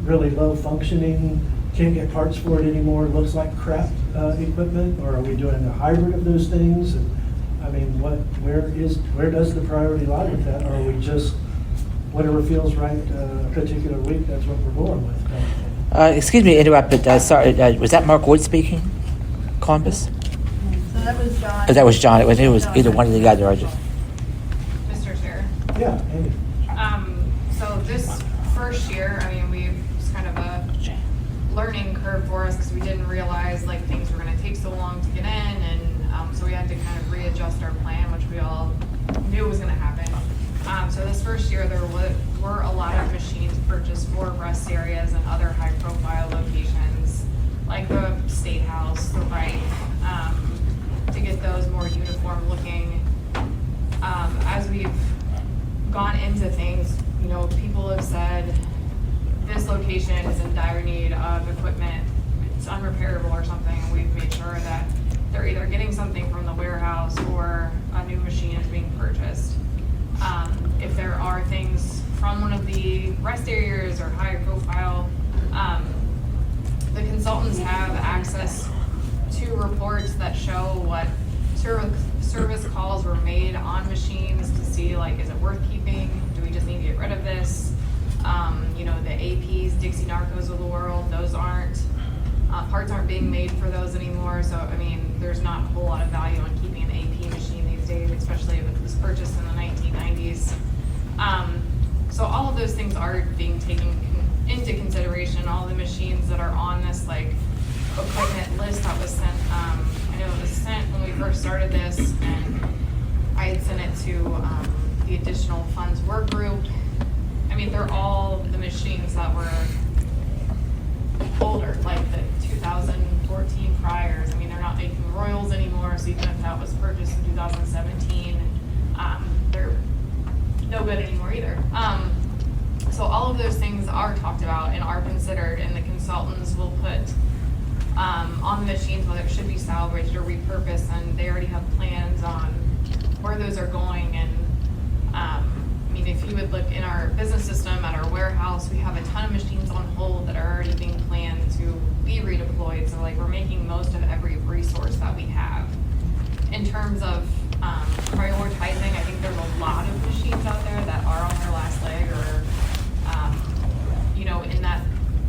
A: really low functioning, can't get parts for it anymore, looks like crap equipment, or are we doing a hybrid of those things? And, I mean, where does the priority lie with that? Or are we just, whatever feels right a particular week, that's what we're going with?
H: Excuse me to interrupt, but sorry, was that Mark Wood speaking? Columbus?
E: So that was John.
H: Oh, that was John. It was either one or the other. I just.
E: Mr. Chair.
A: Yeah, Amy.
E: So this first year, I mean, it's kind of a learning curve for us because we didn't realize like things were going to take so long to get in, and so we had to kind of readjust our plan, which we all knew was going to happen. So this first year, there were a lot of machines purchased for rest areas and other high-profile locations, like the State House, the Reich, to get those more uniform looking. As we've gone into things, you know, people have said this location is in dire need of equipment, it's unrepairable or something, and we've made sure that they're either getting something from the warehouse or a new machine is being purchased. If there are things from one of the rest areas or high profile, the consultants have access to reports that show what service calls were made on machines to see, like, is it worth keeping? Do we just need to get rid of this? You know, the APs, Dixie Narcos of the world, those aren't, parts aren't being made for those anymore. So, I mean, there's not a whole lot of value on keeping an AP machine these these days, especially if it was purchased in the 1990s. So all of those things are being taken into consideration. All the machines that are on this like equipment list that was sent, I know it was sent when we first started this, and I had sent it to the additional funds work group. I mean, they're all the machines that were older, like the 2014 priors. I mean, they're not making Royals anymore, so even if that was purchased in 2017, they're no good anymore either. So all of those things are talked about and are considered, and the consultants will put on the machines whether it should be salvaged or repurposed, and they already have plans on where those are going. And I mean, if you would look in our business system at our warehouse, we have a ton of machines on hold that are already being planned to be redeployed. So like we're making most of every resource that we have. In terms of prioritizing, I think there's a lot of machines out there that are on their last leg, or you know, in that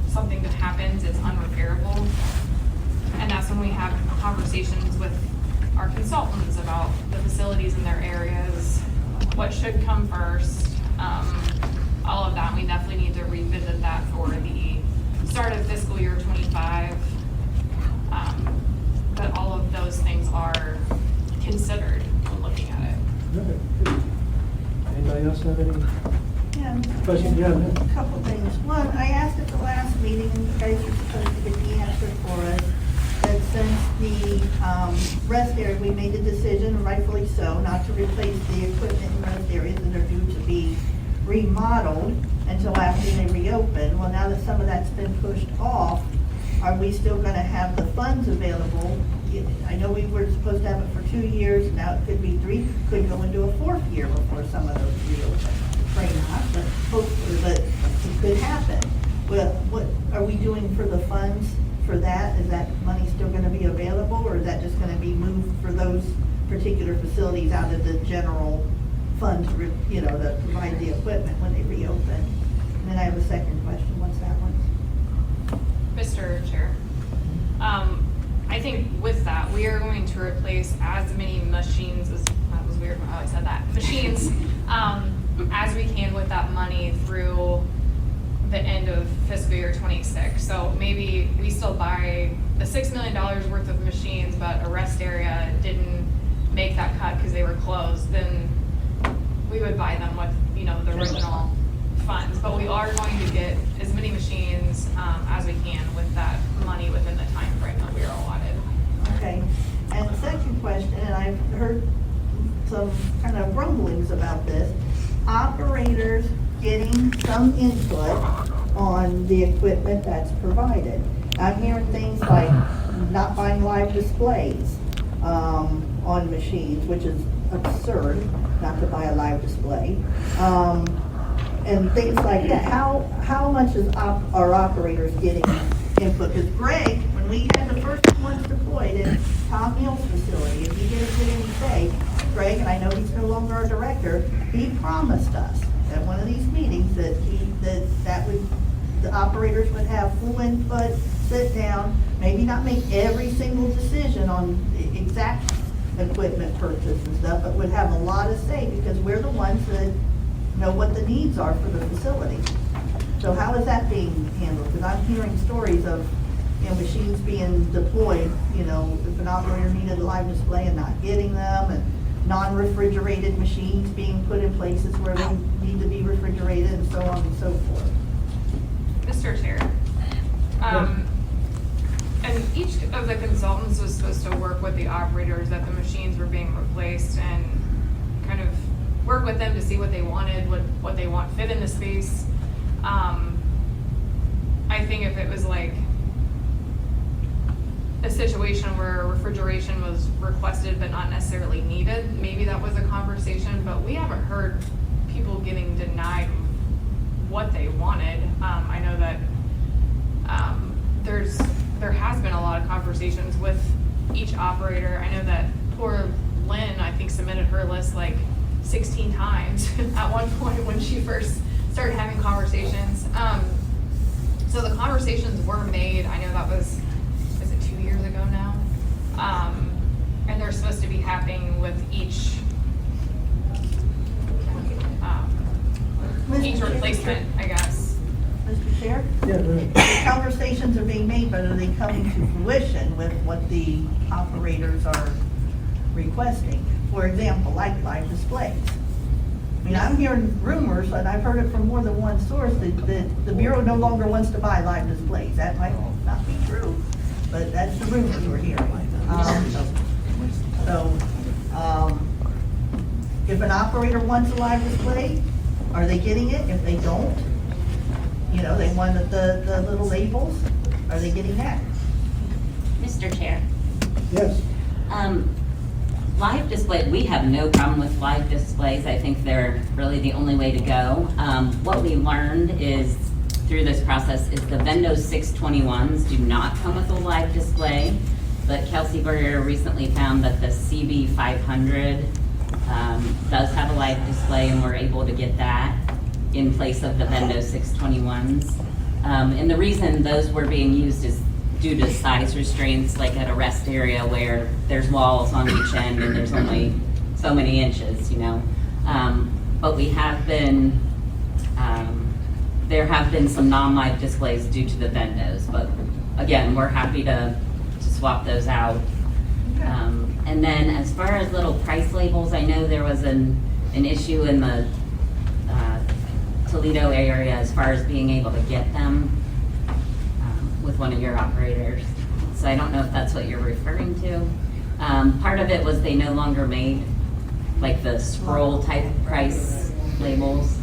E: something that happens, it's unrepairable. And that's when we have conversations with our consultants about the facilities in their areas, what should come first, all of that. We definitely need to revisit that for the start of fiscal year 25. But all of those things are considered when looking at it.
A: Okay, good. Anybody else have any
O: Yeah.
A: questions? Yeah, no.
O: A couple things. One, I asked at the last meeting, and you guys were supposed to get the answer for us, that since the rest area, we made the decision, rightfully so, not to replace the equipment in rest areas that are due to be remodeled until after they reopen. Well, now that some of that's been pushed off, are we still gonna have the funds available? I know we were supposed to have it for 2 years, now it could be 3, could go into a 4th year before some of those reopen. Pray not, but hopefully, but it could happen. Well, what are we doing for the funds for that? Is that money still gonna be available, or is that just gonna be moved for those particular facilities out of the general fund to, you know, to provide the equipment when they reopen? And then I have a second question. What's that one?
E: Mr. Chair, I think with that, we are going to replace as many machines as, that was weird how I said that, machines, as we can with that money through the end of fiscal year 26. So maybe we still buy the $6 million worth of machines, but a rest area didn't make that cut because they were closed, then we would buy them with, you know, the original funds. But we are going to get as many machines as we can with that money within the time frame that we are allotted.
O: Okay, and the second question, and I've heard some kind of rumblings about this, operators getting some input on the equipment that's provided. I'm hearing things like not buying live displays on machines, which is absurd, not to buy a live display, and things like that. How much is our operators getting input? Because Greg, when we had the first ones deployed in Tom Hill's facility, and he didn't get any say, Greg, and I know he's no longer our director, he promised us at one of these meetings that the operators would have full input, sit down, maybe not make every single decision on the exact equipment purchase and stuff, but would have a lot of say, because we're the ones that know what the needs are for the facility. So how is that being handled? Because I'm hearing stories of, you know, machines being deployed, you know, if an operator needed a live display and not getting them, and non-refrigerated machines being put in places where they need to be refrigerated, and so on and so forth.
E: Mr. Chair, and each of the consultants was supposed to work with the operators that the machines were being replaced, and kind of work with them to see what they wanted, what they want fit in the space. I think if it was like a situation where refrigeration was requested but not necessarily needed, maybe that was a conversation, but we haven't heard people getting denied what they wanted. I know that there has been a lot of conversations with each operator. I know that poor Lynn, I think, submitted her list like 16 times at one point when she first started having conversations. So the conversations were made. I know that was it 2 years ago now? And they're supposed to be happening with each each replacement, I guess.
O: Mr. Chair?
A: Yeah, go ahead.
O: The conversations are being made, but are they coming to fruition with what the operators are requesting? For example, like live displays. I mean, I'm hearing rumors, and I've heard it from more than one source, that the Bureau no longer wants to buy live displays. That might not be true, but that's the rumors we're hearing. If an operator wants a live display, are they getting it? If they don't, they want the little labels, are they getting that?
K: Mr. Chair.
A: Yes.
K: Live display, we have no problem with live displays. I think they're really the only way to go. What we learned is through this process is the Vendos 621s do not come with a live display, but Kelsey Berger recently found that the CB 500 does have a live display, and we're able to get that in place of the Vendos 621s. And the reason those were being used is due to size restraints, like at a rest area where there's walls on each end and there's only so many inches, But we have been, there have been some non-live displays due to the Vendos, but again, we're happy to swap those out. And then as far as little price labels, I know there was an issue in the Toledo area as far as being able to get them with one of your operators. So I don't know if that's what you're referring to. Part of it was they no longer made like the scroll type price labels.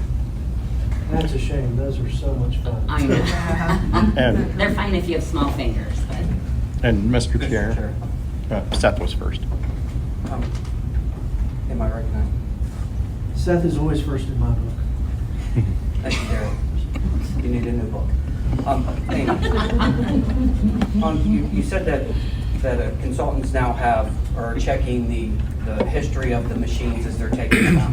A: That's a shame. Those are so much fun.
K: I know.
C: And-
K: They're fine if you have small fingers, but.
C: And Mr. Chair, Seth was first.
N: Am I recognized?
A: Seth is always first in my book.
N: Thank you, Derek. You need a new book. You said that consultants now are checking the history of the machines as they're taking them out.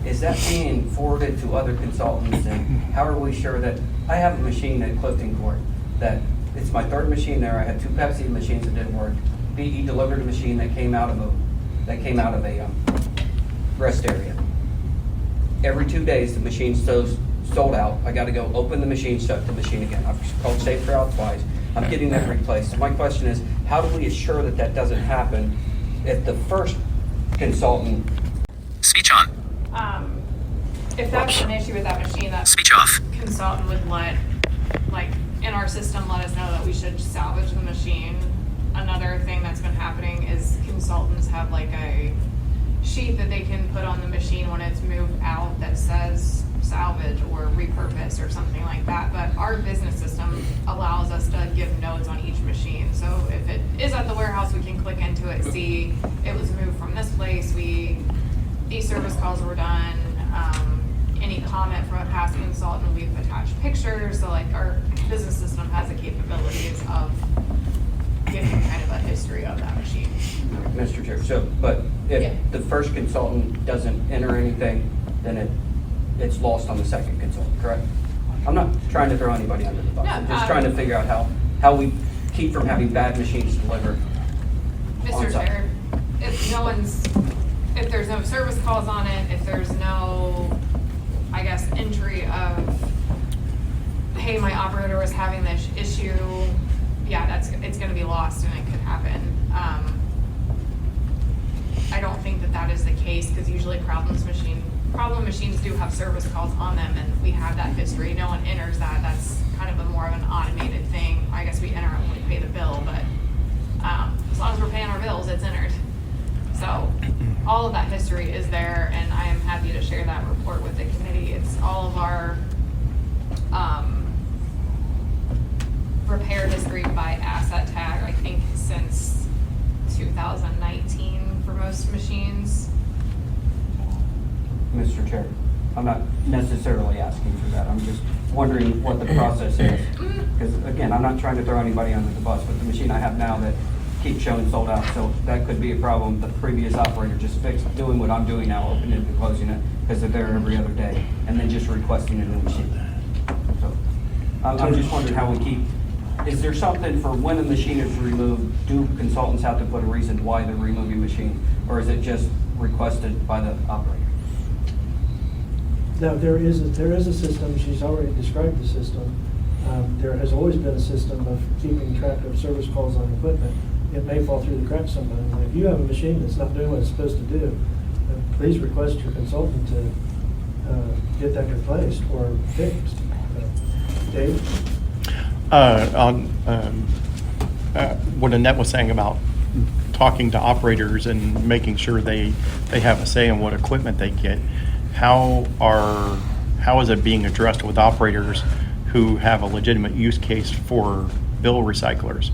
N: Is that being forwarded to other consultants, and how are we sure that, I have a machine at Clifton Court, that it's my third machine there, I had 2 Pepsi machines that didn't work. BE delivered a machine that came out of a rest area. Every 2 days, the machine sold out. I got to go open the machine, shut the machine again. I've called Safe Route twice. I'm getting that replaced. So my question is, how do we assure that that doesn't happen if the first consultant...
E: Speech on. If that's an issue with that machine, that speech off consultant would in our system, let us know that we should salvage the machine. Another thing that's been happening is consultants have a sheet that they can put on the machine when it's moved out that says salvage or repurpose or something like that. But our business system allows us to give notes on each machine. So if it is at the warehouse, we can click into it, see it was moved from this place. These service calls were done. Any comment from a past consultant, we've attached pictures. So our business system has the capabilities of giving kind of a history of that machine.
N: Mr. Chair, but if the first consultant doesn't enter anything, then it's lost on the second consultant, correct? I'm not trying to throw anybody under the bus. I'm just trying to figure out how we keep from having bad machines delivered
E: Mr. Chair, if there's no service calls on it, if there's no, entry of, hey, my operator was having this issue, it's gonna be lost and it could happen. I don't think that is the case, because usually problem machines do have service calls on them, and we have that history. No one enters that. That's kind of more of an automated thing. I guess we enter it when we pay the bill, but as long as we're paying our bills, it's entered. So all of that history is there, and I am happy to share that report with the committee. It's all of our repair history by asset tag, I think since 2019 for most machines.
N: Mr. Chair, I'm not necessarily asking for that. I'm just wondering what the process is. Because again, I'm not trying to throw anybody under the bus, but the machine I have now that keeps showing sold out, so that could be a problem. The previous operator just fixed doing what I'm doing now, opening it and closing it, because they're there every other day, and then just requesting a new machine. So I'm just wondering how we keep, is there something for when a machine is removed, do consultants have to put a reason why they're removing a machine, or is it just requested by the operator?
A: Now, there is a system, she's already described the system. There has always been a system of keeping track of service calls on equipment. It may fall through the cracks sometimes. If you have a machine that's not doing what it's supposed to do, please request your consultant to get that replaced or fixed. Dave?
C: What Annette was saying about talking to operators and making sure they have a say in what equipment they get, how is it being addressed with operators who have a legitimate use case for bill recyclers?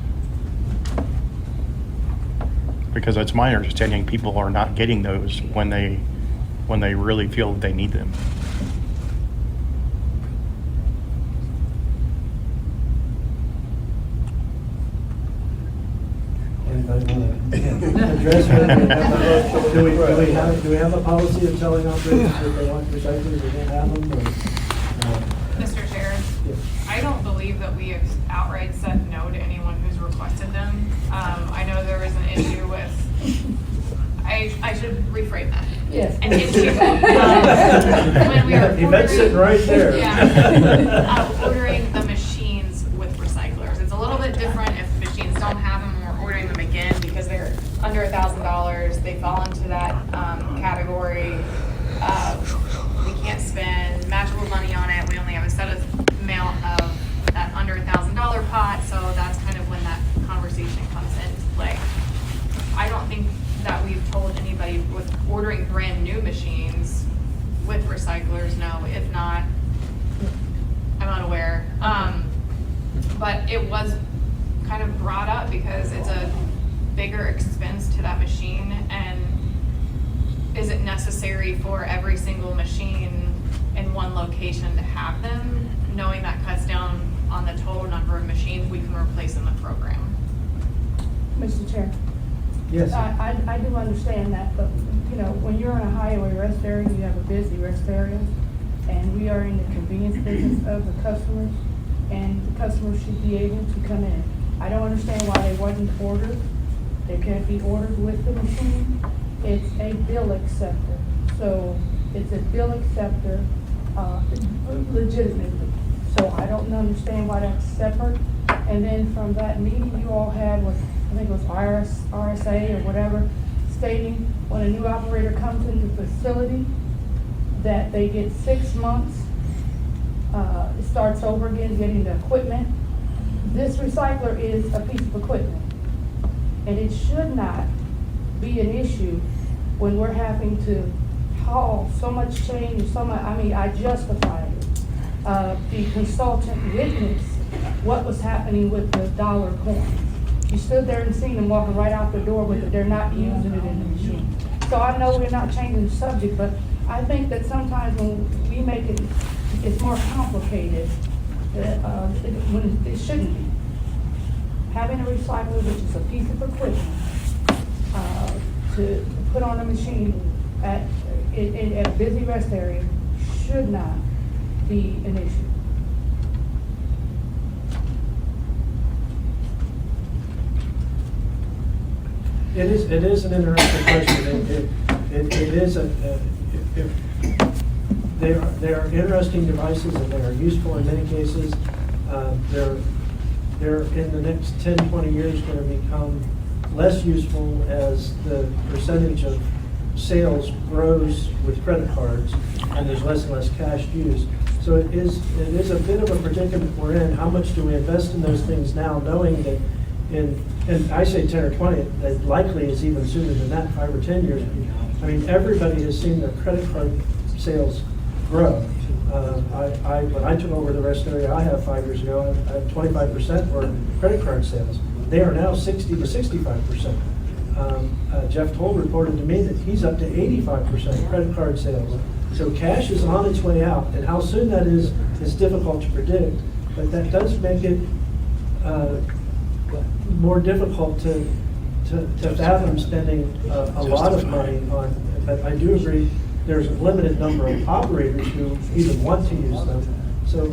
C: Because it's my understanding people are not getting those when they really feel that they need them.
A: Anybody want to address it? Do we have a policy of telling operators that they want recyclers, they can't have them? Or,
E: Mr. Chair, I don't believe that we have outright said no to anyone who's requested them. I know there was an issue with, I should reframe that.
I: Yes.
E: An issue when we were
A: Yvette's sitting right there.
E: Yeah, ordering the machines with recyclers. It's a little bit different if the machines don't have them and we're ordering them again because they're under $1,000. They fall into that category. We can't spend magical money on it. We only have a set amount of that under $1,000 pot, so that's kind of when that conversation comes into play. I don't think that we've told anybody with ordering brand new machines with recyclers, no. If not, I'm unaware. But it was kind of brought up because it's a bigger expense to that machine, and is it necessary for every single machine in one location to have them, knowing that cuts down on the total number of machines we can replace in the program?
I: Mr. Chair?
A: Yes.
I: I do understand that, but, you know, when you're in a highway rest area, you have a busy rest area, and we are in the convenience business of the customers, and the customers should be able to come in. I don't understand why they wasn't ordered. They can't be ordered with the machine. It's a bill acceptor. So it's a bill acceptor legitimately. So I don't understand why that's separate. And then from that meeting you all had with, I think it was RSA or whatever, stating when a new operator comes into the facility that they get 6 months, it starts over again getting the equipment. This recycler is a piece of equipment, and it should not be an issue when we're having to haul so much change, I justified it. The consultant witnessed what was happening with the dollar coins. You stood there and seen them walking right out the door with it. They're not using it in the machine. So I know we're not changing the subject, but I think that sometimes when we make it, it's more complicated when it shouldn't be. Having a recycler, which is a piece of equipment, to put on a machine at a busy rest area should not be an issue.
A: It is an interesting question. It is they are interesting devices and they are useful in many cases. They're in the next 10, 20 years going to become less useful as the percentage of sales grows with credit cards and there's less and less cash used. So it is a bit of a predicament we're in. How much do we invest in those things now, knowing that and I say 10 or 20, it likely is even sooner than that, 5 or 10 years. I mean, everybody has seen their credit card sales grow. When I took over the rest area I have 5 years ago, I had 25% were credit card sales. They are now 60 to 65%. Jeff Toll reported to me that he's up to 85% credit card sales. So cash is on its way out, and how soon that is difficult to predict, but that does make it more difficult to fathom spending a lot of money on. But I do agree there's a limited number of operators who even want to use them. So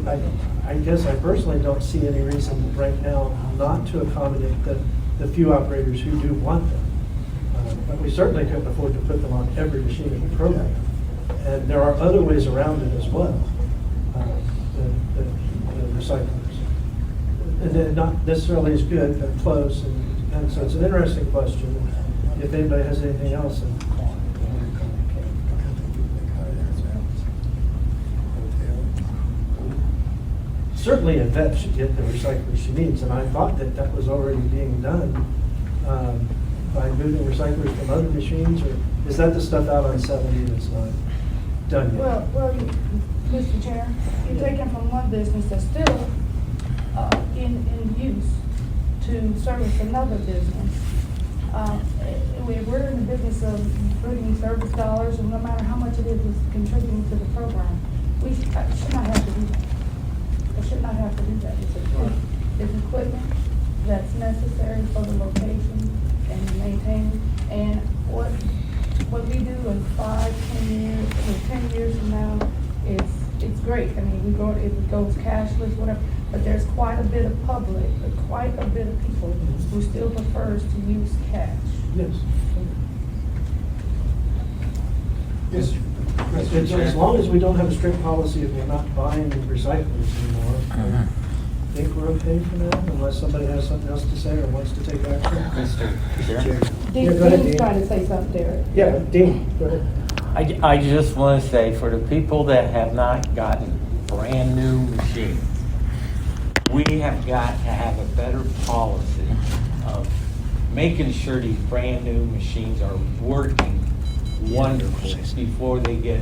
A: I guess I personally don't see any reason right now not to accommodate the few operators who do want them. But we certainly couldn't afford to put them on every machine in the program. And there are other ways around it as well, the recyclers. And they're not necessarily as good, but close, and so it's an interesting question. If anybody has anything else. Certainly Yvette should get the recyclers she needs, and I thought that that was already being done by moving recyclers from other machines, or is that the stuff out on 70 that's not done yet?
I: Well, Mr. Chair, you're taking from one business that's still in use to service another business. We're in the business of putting service dollars, and no matter how much it is contributing to the program, we should not have to do that. We should not have to do that. It's equipment that's necessary for the location and maintaining. And what we do in 5, 10 years, or 10 years from now, it's great. I mean, it goes cashless, whatever. But there's quite a bit of public, quite a bit of people who still prefers to use cash.
A: Yes. As long as we don't have a strict policy of we're not buying recyclers anymore, I think we're okay for now, unless somebody has something else to say or wants to take action.
J: Mr. Chair.
A: Yeah, go ahead,
I: Dean's
A: Dean.
I: trying to say something, Derek.
A: Yeah, Dean, go ahead.
J: I just want to say, for the people that have not gotten brand new machines, we have got to have a better policy of making sure these brand new machines are working wonderful before they get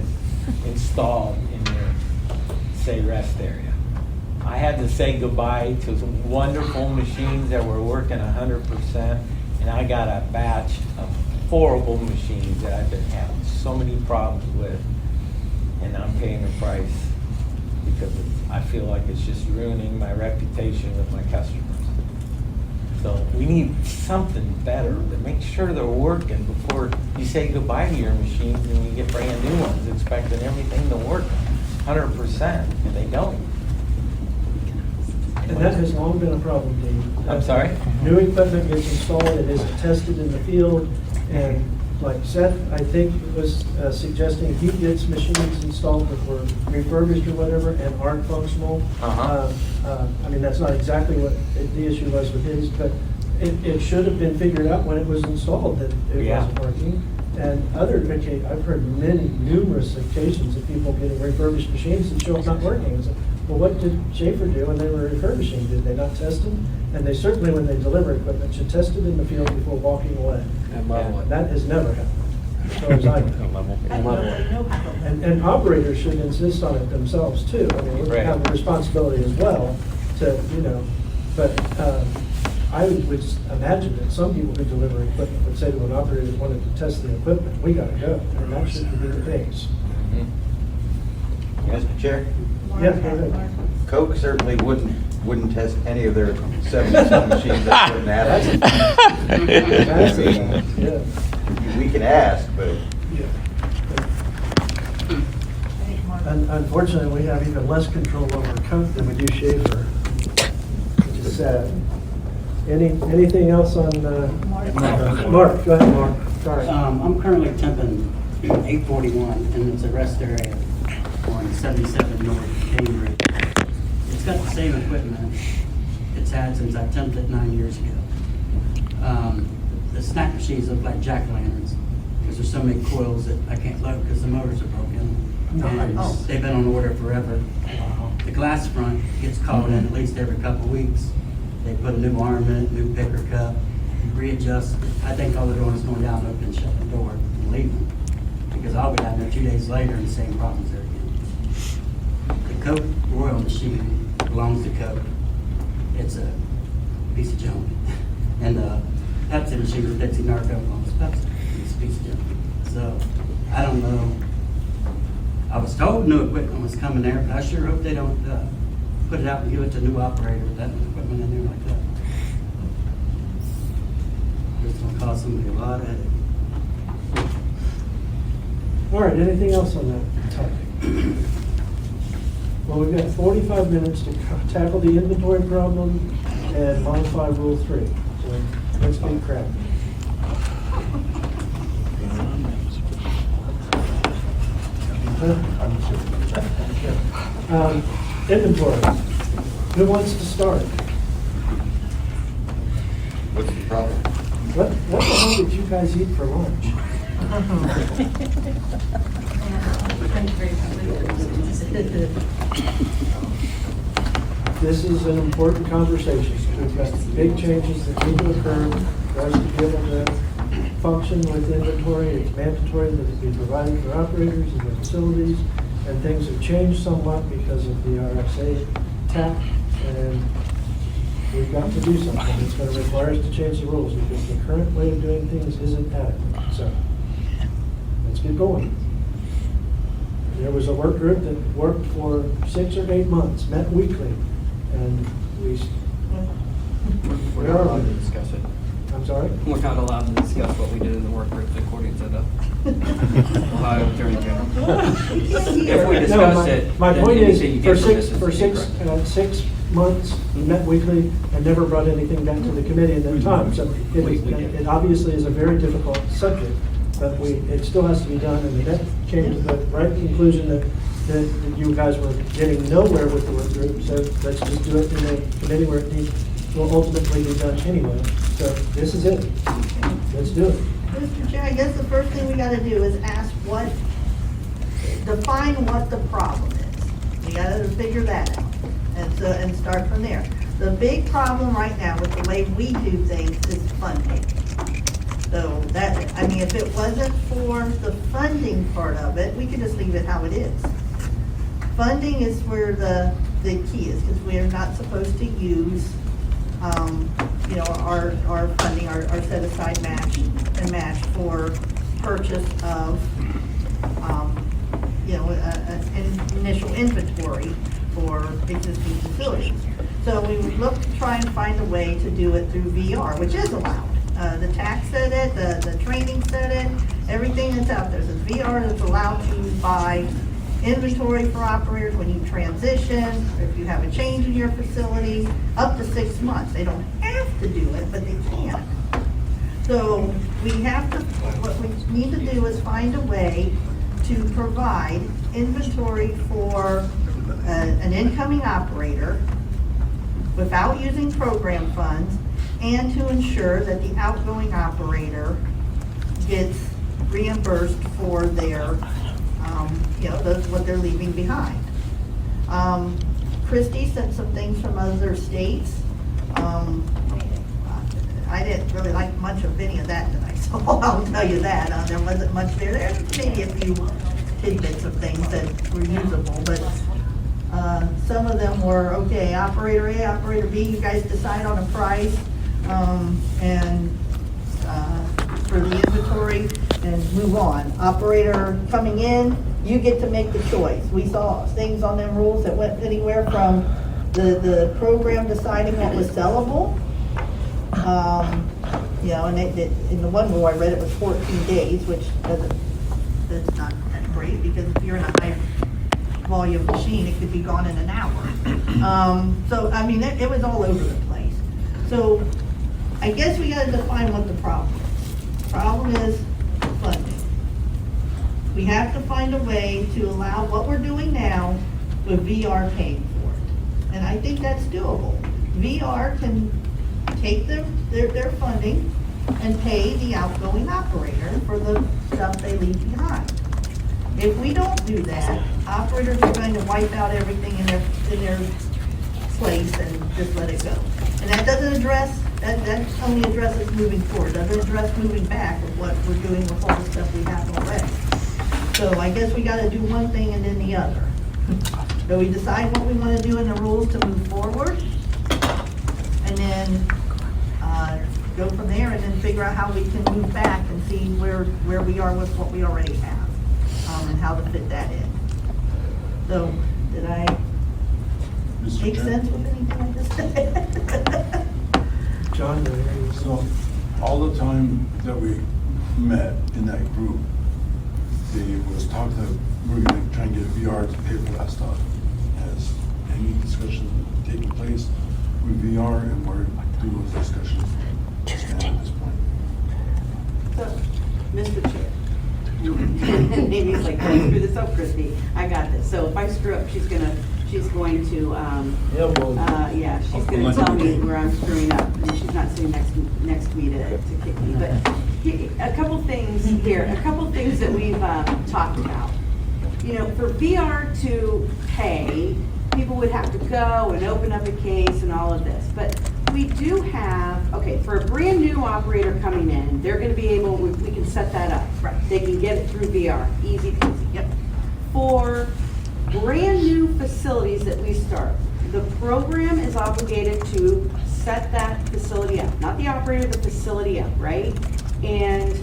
J: installed in your, say, rest area. I had to say goodbye to some wonderful machines that were working 100%, and I got a batch of horrible machines that I've been having so many problems with, and I'm paying the price because I feel like it's just ruining my reputation with my customers. So we need something better to make sure they're working before you say goodbye to your machines and you get brand new ones expecting everything to work 100%, and they don't.
A: And that has long been a problem, Dean.
J: I'm sorry?
A: New equipment gets installed, it is tested in the field, and like Seth, I think, was suggesting he gets machines installed that were refurbished or whatever and aren't functional. I mean, that's not exactly what the issue was with his, but it should have been figured out when it was installed that it wasn't working. And I've heard numerous occasions of people getting refurbished machines and show up not working. It's like, well, what did Schaefer do when they were refurbishing? Did they not test them? And they certainly, when they deliver equipment, should test it in the field before walking away.
M: And level it.
A: That has never happened, as far as I know. And operators should insist on it themselves too. I mean, we have a responsibility as well to, but I would imagine that some people who deliver equipment would say to an operator that wanted to test the equipment, we gotta go, and that shouldn't be the case.
B: Mr. Chair?
A: Yeah, go ahead.
B: Coke certainly wouldn't test any of their 70-some machines that wouldn't have it. I mean, we can ask, but.
A: Unfortunately, we have even less control over Coke than we do Schaefer, which is sad. Anything else on, Mark, go ahead, Mark, sorry.
R: I'm currently temping 841, and it's a rest area on 77 North Cambridge. It's got the same equipment it's had since I temped it 9 years ago. The snack machines look like jack-o'-lanterns because there's so many coils that I can't load because the motors are broken. And they've been on order forever. The glass front gets called in at least every couple of weeks. They put a new arm in it, new picker cup, readjust. I think all they're doing is going down, open, shut the door, and leaving. Because I'll be down there 2 days later and the same problems there again. The Coke Royal machine belongs to Coke. It's a piece of junk. And the Pepsi machine with Pepsi Narco belongs to Pepsi. It's a piece of junk. So, I don't know. I was told new equipment was coming there, but I sure hope they don't put it out and give it to a new operator with that equipment in there like that. It's going to cause somebody a lot of headache.
A: All right, anything else on that topic? Well, we've got 45 minutes to tackle the inventory problem and modify Rule 3. So let's get cracking. Inventory. Who wants to start?
B: What's the problem?
A: What the hell did you guys eat for lunch? This is an important conversation. We've got big changes that need to occur for us to be able to function with inventory. It's mandatory that it be provided for operators and the facilities, and things have changed somewhat because of the RSA tax, and we've got to do something. It's going to require us to change the rules because the current way of doing things isn't adequate. So let's get going. There was a work group that worked for 6 or 8 months, met weekly, and
N: We're not allowed to discuss it.
A: I'm sorry?
N: We're not allowed to discuss what we did in the work groups according to the Ohio Attorney General. If we discuss it,
A: My
N: then
A: point
N: anything you
A: is,
N: get
A: for
N: from this is incorrect.
A: 6 months, we met weekly and never brought anything back to the committee at that time. So it obviously is a very difficult subject, but it still has to be done, and that came to the right conclusion that you guys were getting nowhere with the work group, so let's just do it in a committee where it will ultimately be done anyway. So this is it. Let's do it.
O: Mr. Chair, I guess the first thing we gotta do is define what the problem is. We gotta figure that out, and start from there. The big problem right now with the way we do things is funding. So if it wasn't for the funding part of it, we could just leave it how it is. Funding is where the key is, because we are not supposed to use, our funding, our set aside match for purchase of, an initial inventory for existing facilities. So we would look to try and find a way to do it through VR, which is allowed. The tax said it, the training said it, everything that's out there says VR is allowed to buy inventory for operators when you transition, or if you have a change in your facility, up to 6 months. They don't have to do it, but they can. So what we need to do is find a way to provide inventory for an incoming operator without using program funds, and to ensure that the outgoing operator gets reimbursed for their, what they're leaving behind. Christie sent some things from other states. I didn't really like much of any of that I saw, I'll tell you that. There wasn't much there. There's maybe a few tidbits of things that were usable, but some of them were, okay, operator A, operator B, you guys decide on a price, and for the inventory, and move on. Operator coming in, you get to make the choice. We saw things on them rules that went anywhere from the program deciding what was sellable, and in the one rule I read, it was 14 days, which that's not that great, because if you're in a high volume machine, it could be gone in an hour. It was all over the place. So I guess we gotta define what the problem is. The problem is funding. We have to find a way to allow what we're doing now with VR paying for it. And I think that's doable. VR can take their funding and pay the outgoing operator for the stuff they leave behind. If we don't do that, operators are going to wipe out everything in their place and just let it go. And that doesn't address, that only addresses moving forward, doesn't address moving back with what we're doing with all the stuff we have already. So I guess we gotta do one thing and then the other. So we decide what we wanna do in the rules to move forward, and then go from there, and then figure out how we can move back and see where we are with what we already have, and how to fit that in. So, did I make sense with anything I just said?
A: John,
T: so all the time that we met in that group, there was talk that we're going to try and get VR to pay for that stuff. Has any discussion taken place with VR, and where do those discussions stand at this point?
G: So, Mr. Chair,
V: And Amy's like, don't screw this up, Christie, I got this. So if I screw up, she's going to, yeah, she's gonna tell me where I'm screwing up. And she's not sitting next to me to kick me. But a couple things here, a couple things that we've talked about. You know, for VR to pay, people would have to go and open up a case and all of this. But we do have, okay, for a brand new operator coming in, they're gonna be able, we can set that up. Right. They can get it through VR, easy peasy. Yep. For brand new facilities that we start, the program is obligated to set that facility up, not the operator, the facility up, right? And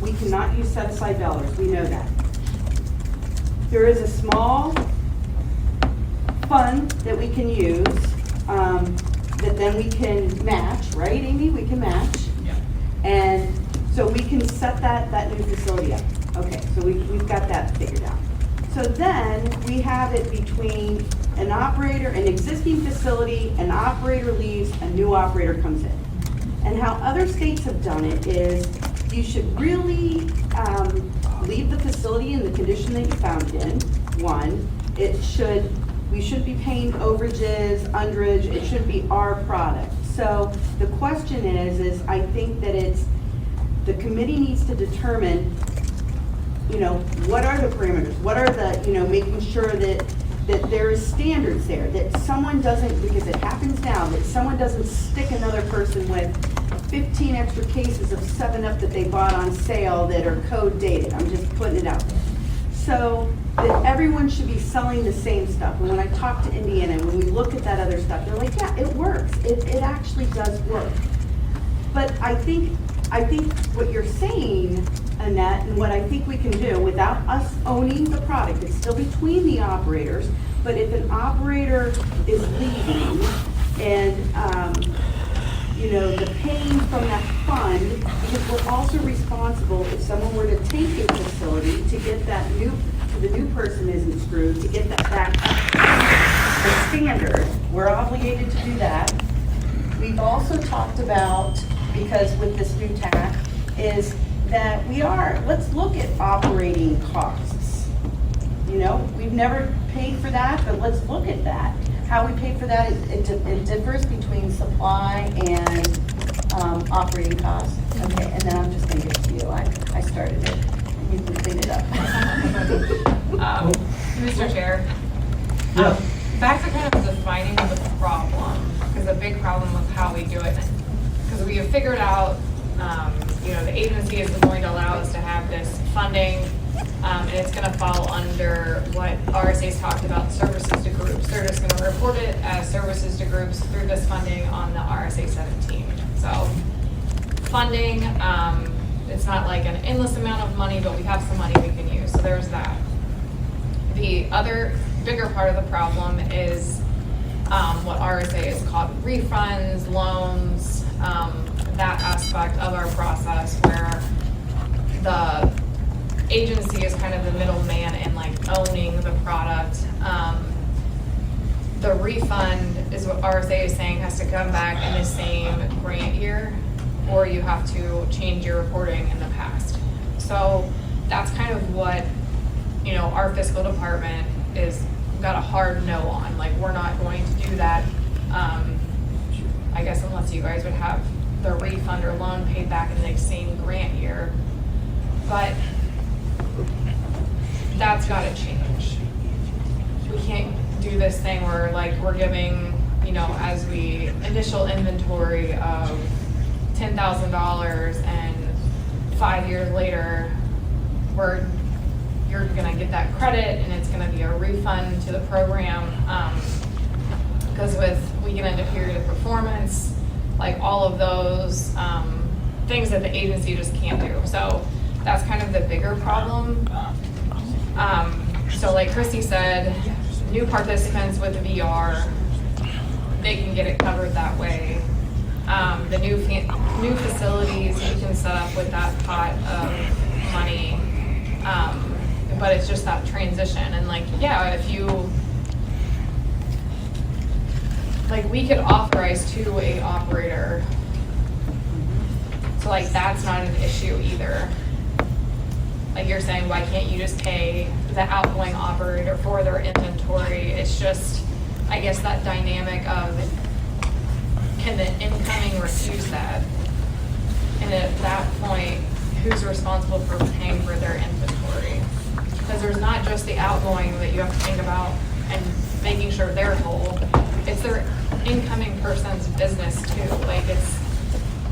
V: we cannot use set-aside dollars, we know that. There is a small fund that we can use that then we can match, right, Amy? We can match. Yeah. And so we can set that new facility up. Okay, so we've got that figured out. So then we have it between an operator, an existing facility, an operator leaves, a new operator comes in. And how other states have done it is you should really leave the facility in the condition that you found it in. One, we shouldn't be paying overages, underage, it should be our product. So the question is I think that the committee needs to determine, you know, what are the parameters? What are the, you know, making sure that there is standards there, that someone doesn't, because it happens now, that someone doesn't stick another person with 15 extra cases of 7-Up that they bought on sale that are code dated. I'm just putting it out there. So that everyone should be selling the same stuff. And when I talk to Indiana, when we look at that other stuff, they're like, yeah, it works. It actually does work. But I think what you're saying, Annette, and what I think we can do without us owning the product, it's still between the operators, but if an operator is leaving and, you know, the paying from that fund, because we're also responsible if someone were to take a facility to get that the new person isn't screwed, to get that back up to the standard, we're obligated to do that. We've also talked about, because with this new tax, is that let's look at operating costs. You know, we've never paid for that, but let's look at that. How we pay for that, it differs between supply and operating costs. Okay, and then I'm just gonna give it to you. I started it, and you can clean it up.
E: Mr. Chair,
A: Yeah.
E: back to kind of defining the problem, because a big problem with how we do it, because we have figured out, you know, the agency is going to allow us to have this funding, and it's going to fall under what RSA's talked about, services to groups. They're just going to report it as services to groups through this funding on the RSA 17. So funding, it's not like an endless amount of money, but we have some money we can use. So there's that. The other bigger part of the problem is what RSA is called refunds, loans, that aspect of our process where the agency is kind of the middleman in like owning the product. The refund is what RSA is saying has to come back in the same grant year, or you have to change your reporting in the past. So that's kind of what, you know, our fiscal department is got a hard no on. Like, we're not going to do that, I guess, unless you guys would have the refund or loan paid back in the same grant year. But that's got to change. We can't do this thing where like we're giving, you know, as we initial inventory of $10,000 and 5 years later you're gonna get that credit and it's gonna be a refund to the program, because we get into period of performance, like all of those things that the agency just can't do. So that's kind of the bigger problem. So like Christy said, new participants with VR, they can get it covered that way. The new facilities we can set up with that pot of money, but it's just that transition. And like, yeah, if you, like, we could authorize 2-way operator, so like that's not an issue either. like you're saying, why can't you just pay the outgoing operator for their inventory? It's just, I guess, that dynamic of, can the incoming refuse that? And at that point, who's responsible for paying for their inventory? Because there's not just the outgoing that you have to think about and making sure they're whole. It's their incoming person's business too. Like, it's,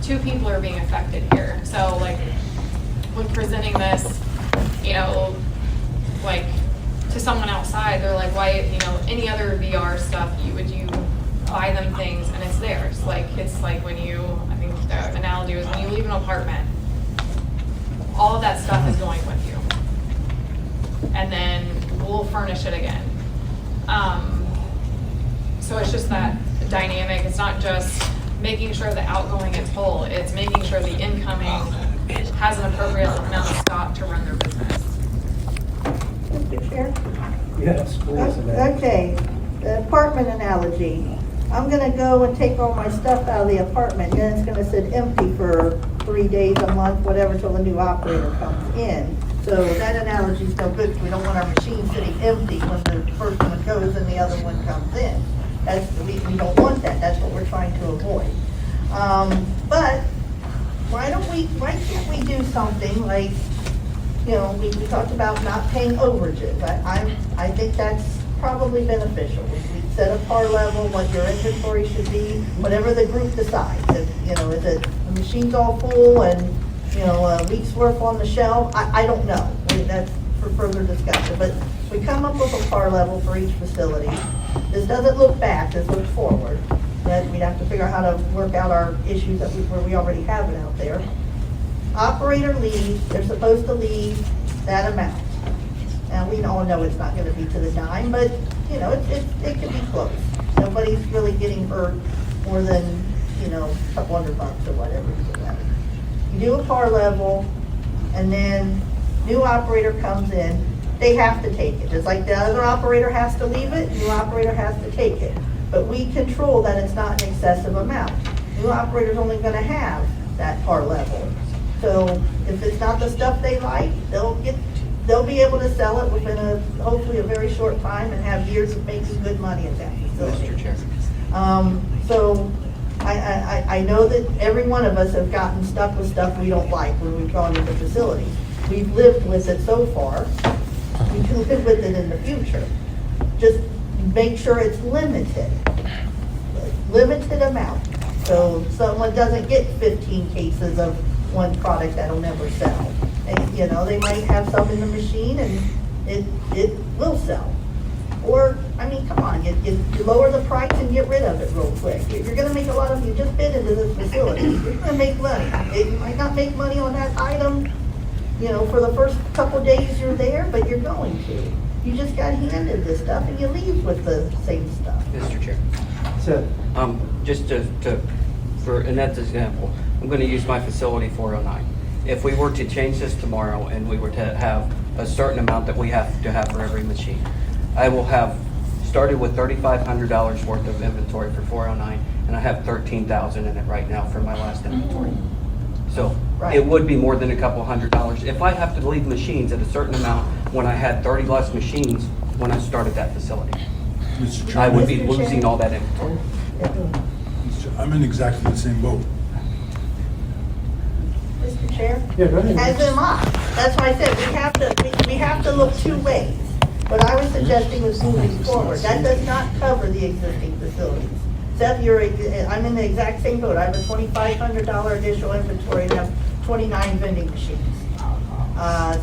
E: two people are being affected here. So like, when presenting this, you know, like to someone outside, they're like, why, you know, any other VR stuff, you buy them things and it's theirs. Like, it's like when you, I think the analogy was when you leave an apartment, all of that stuff is going with you. And then we'll furnish it again. So it's just that dynamic. It's not just making sure the outgoing is whole. It's making sure the incoming has an appropriate amount of stock to run their business.
O: Mr. Chair?
A: Yes, please. Annette.
O: Okay, the apartment analogy. I'm gonna go and take all my stuff out of the apartment, and then it's gonna sit empty for 3 days, a month, whatever, till the new operator comes in. So that analogy's no good. We don't want our machine sitting empty when the first one goes and the other one comes in. We don't want that. That's what we're trying to avoid. But why can't we do something like, you know, we talked about not paying overages. I think that's probably beneficial. We set a par level, what your inventory should be, whatever the group decides. If, you know, is it the machine's all full and, you know, a week's worth on the shelf? I don't know. That's for further discussion. But we come up with a par level for each facility. This doesn't look back, this looks forward. That we'd have to figure out how to work out our issues where we already have it out there. Operator leaves, they're supposed to leave that amount. Now, we all know it's not gonna be to the dime, but, you know, it could be close. Nobody's really getting hurt more than, you know, a couple $100 or whatever. You do a par level, and then new operator comes in, they have to take it. Just like the other operator has to leave it, new operator has to take it. But we control that it's not an excessive amount. New operator's only gonna have that par level. So if it's not the stuff they like, they'll be able to sell it within hopefully a very short time and have years of making good money at that facility.
M: Mr. Chair.
O: So I know that every one of us have gotten stuck with stuff we don't like when we've gone into facilities. We've lived with it so far. We can live with it in the future. Just make sure it's limited amount. So someone doesn't get 15 cases of one product that'll never sell. And, you know, they might have some in the machine and it will sell. Or, I mean, come on, you lower the price and get rid of it real quick. You're gonna make a lot of, you just bid into this facility, you're gonna make money. You might not make money on that item, you know, for the first couple days you're there, but you're going to. You just got handed this stuff and you leave with the same stuff.
M: Mr. Chair.
A: So,
M: Just for Annette's example, I'm going to use my facility 409. If we were to change this tomorrow and we were to have a certain amount that we have to have for every machine, I will have started with $3,500 worth of inventory for 409, and I have $13,000 in it right now for my last inventory. So it would be more than a couple $100 if I have to leave machines at a certain amount when I had 30 less machines when I started that facility. I would be losing all that inventory.
T: I'm in exactly the same boat.
O: Mr. Chair?
A: Yeah, go ahead.
O: As am I. That's why I said we have to look two ways. What I was suggesting was moving forward. That does not cover the existing facilities. Seth, I'm in the exact same boat. I have a $2,500 additional inventory and have 29 vending machines.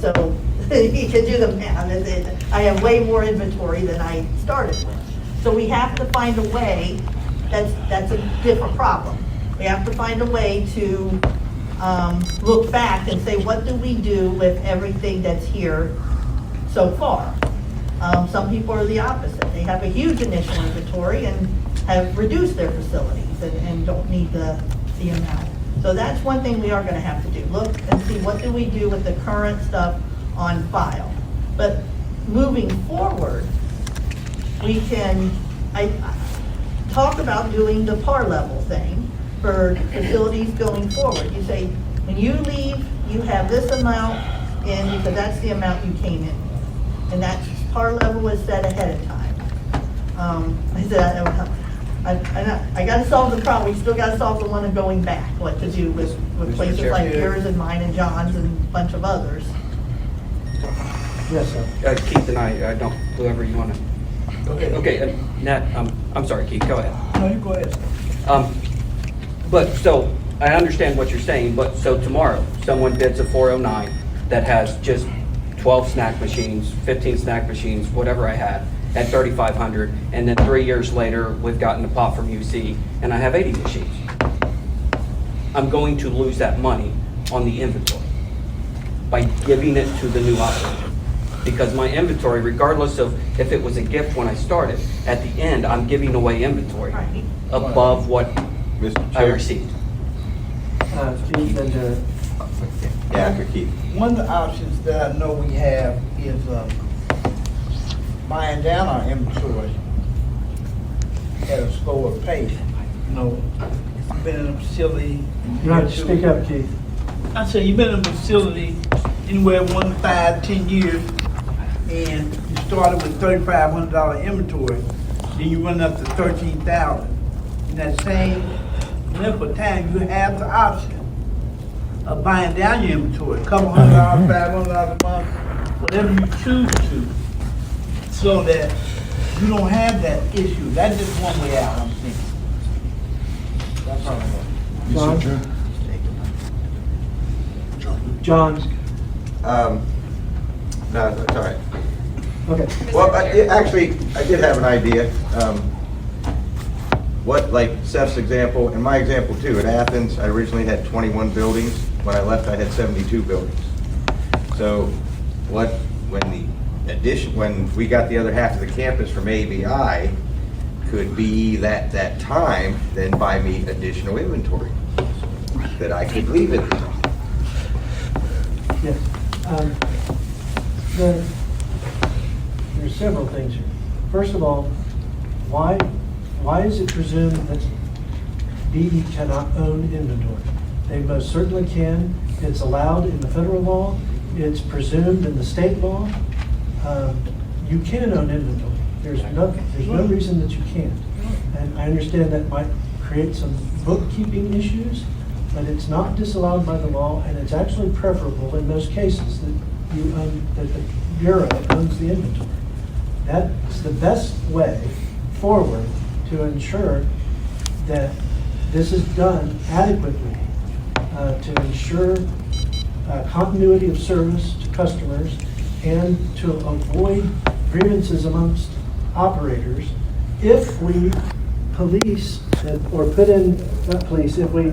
O: So you can do the math. I have way more inventory than I started with. So we have to find a way. That's a different problem. We have to find a way to look back and say, what do we do with everything that's here so far? Some people are the opposite. They have a huge initial inventory and have reduced their facilities and don't need the amount. So that's one thing we are going to have to do. Look and see what do we do with the current stuff on file. But moving forward, we can talk about doing the par level thing for facilities going forward. You say, when you leave, you have this amount and he said, that's the amount you came in. And that par level was set ahead of time. I said, I gotta solve the problem, we still gotta solve the one of going back, what to do with
M: Mr.
O: places
M: Chair.
O: like yours and mine and John's and a bunch of others.
A: Yes, sir.
N: Keith and I don't, whoever you want to.
Q: Go ahead.
N: Okay, Nat, I'm sorry, Keith, go ahead.
Q: No, you go ahead.
N: But, so, I understand what you're saying, but, so tomorrow, someone bids a 409 that has just 12 snack machines, 15 snack machines, whatever I had, at 3,500, and then 3 years later, we've gotten a pot from UC, and I have 80 machines. I'm going to lose that money on the inventory by giving it to the new operator. Because my inventory, regardless of if it was a gift when I started, at the end, I'm giving away inventory above what I received.
A: Keith and Jared.
B: Yeah, after Keith.
Q: One of the options that I know we have is buying down our inventory at a slower pace. You know, you've been in a facility.
A: You have to speak up, Keith.
Q: I said, you've been in a facility anywhere 1 to 5, 10 years, and you started with $3,500 inventory, then you went up to $13,000. In that same length of time, you have the option of buying down your inventory, a couple $100, $500 a month, whatever you choose to, so that you don't have that issue. That's just one way out, I'm thinking. That's all I want.
A: John?
B: No, that's all right.
A: Okay.
B: Well, actually, I did have an idea. What, like Seth's example, and my example too, at Athens, I originally had 21 buildings. When I left, I had 72 buildings. So when we got the other half of the campus from ABI, could be that time then buy me additional inventory that I could leave it.
A: Yes. There's several things here. First of all, why is it presumed that BE cannot own inventory? They most certainly can. It's allowed in the federal law. It's presumed in the state law. You can own inventory. There's no reason that you can't. And I understand that might create some bookkeeping issues, but it's not disallowed by the law, and it's actually preferable in most cases that that the Bureau owns the inventory. That's the best way forward to ensure that this is done adequately to ensure continuity of service to customers and to avoid grievances amongst operators if we police or put in, not police, if we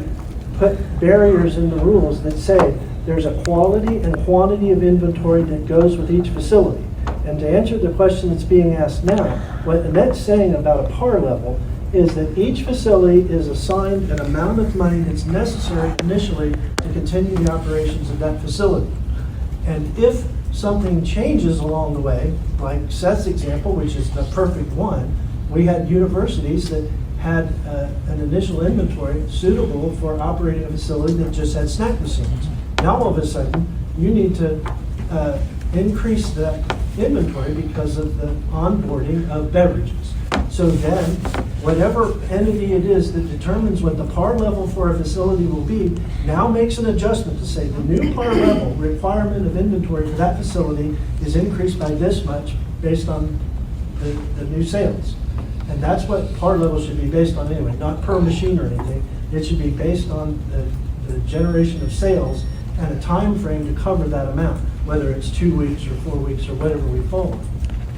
A: put barriers in the rules that say there's a quality and quantity of inventory that goes with each facility. And to answer the question that's being asked now, what Annette's saying about a par level is that each facility is assigned an amount of money that's necessary initially to continue the operations of that facility. And if something changes along the way, like Seth's example, which is the perfect one, we had universities that had an initial inventory suitable for operating a facility that just had snack machines. Now all of a sudden, you need to increase that inventory because of the onboarding of beverages. So then, whatever entity it is that determines what the par level for a facility will be, now makes an adjustment to say the new par level requirement of inventory for that facility is increased by this much based on the new sales. And that's what par level should be based on anyway, not per machine or anything. It should be based on the generation of sales and a time frame to cover that amount, whether it's 2 weeks or 4 weeks or whatever we fall on.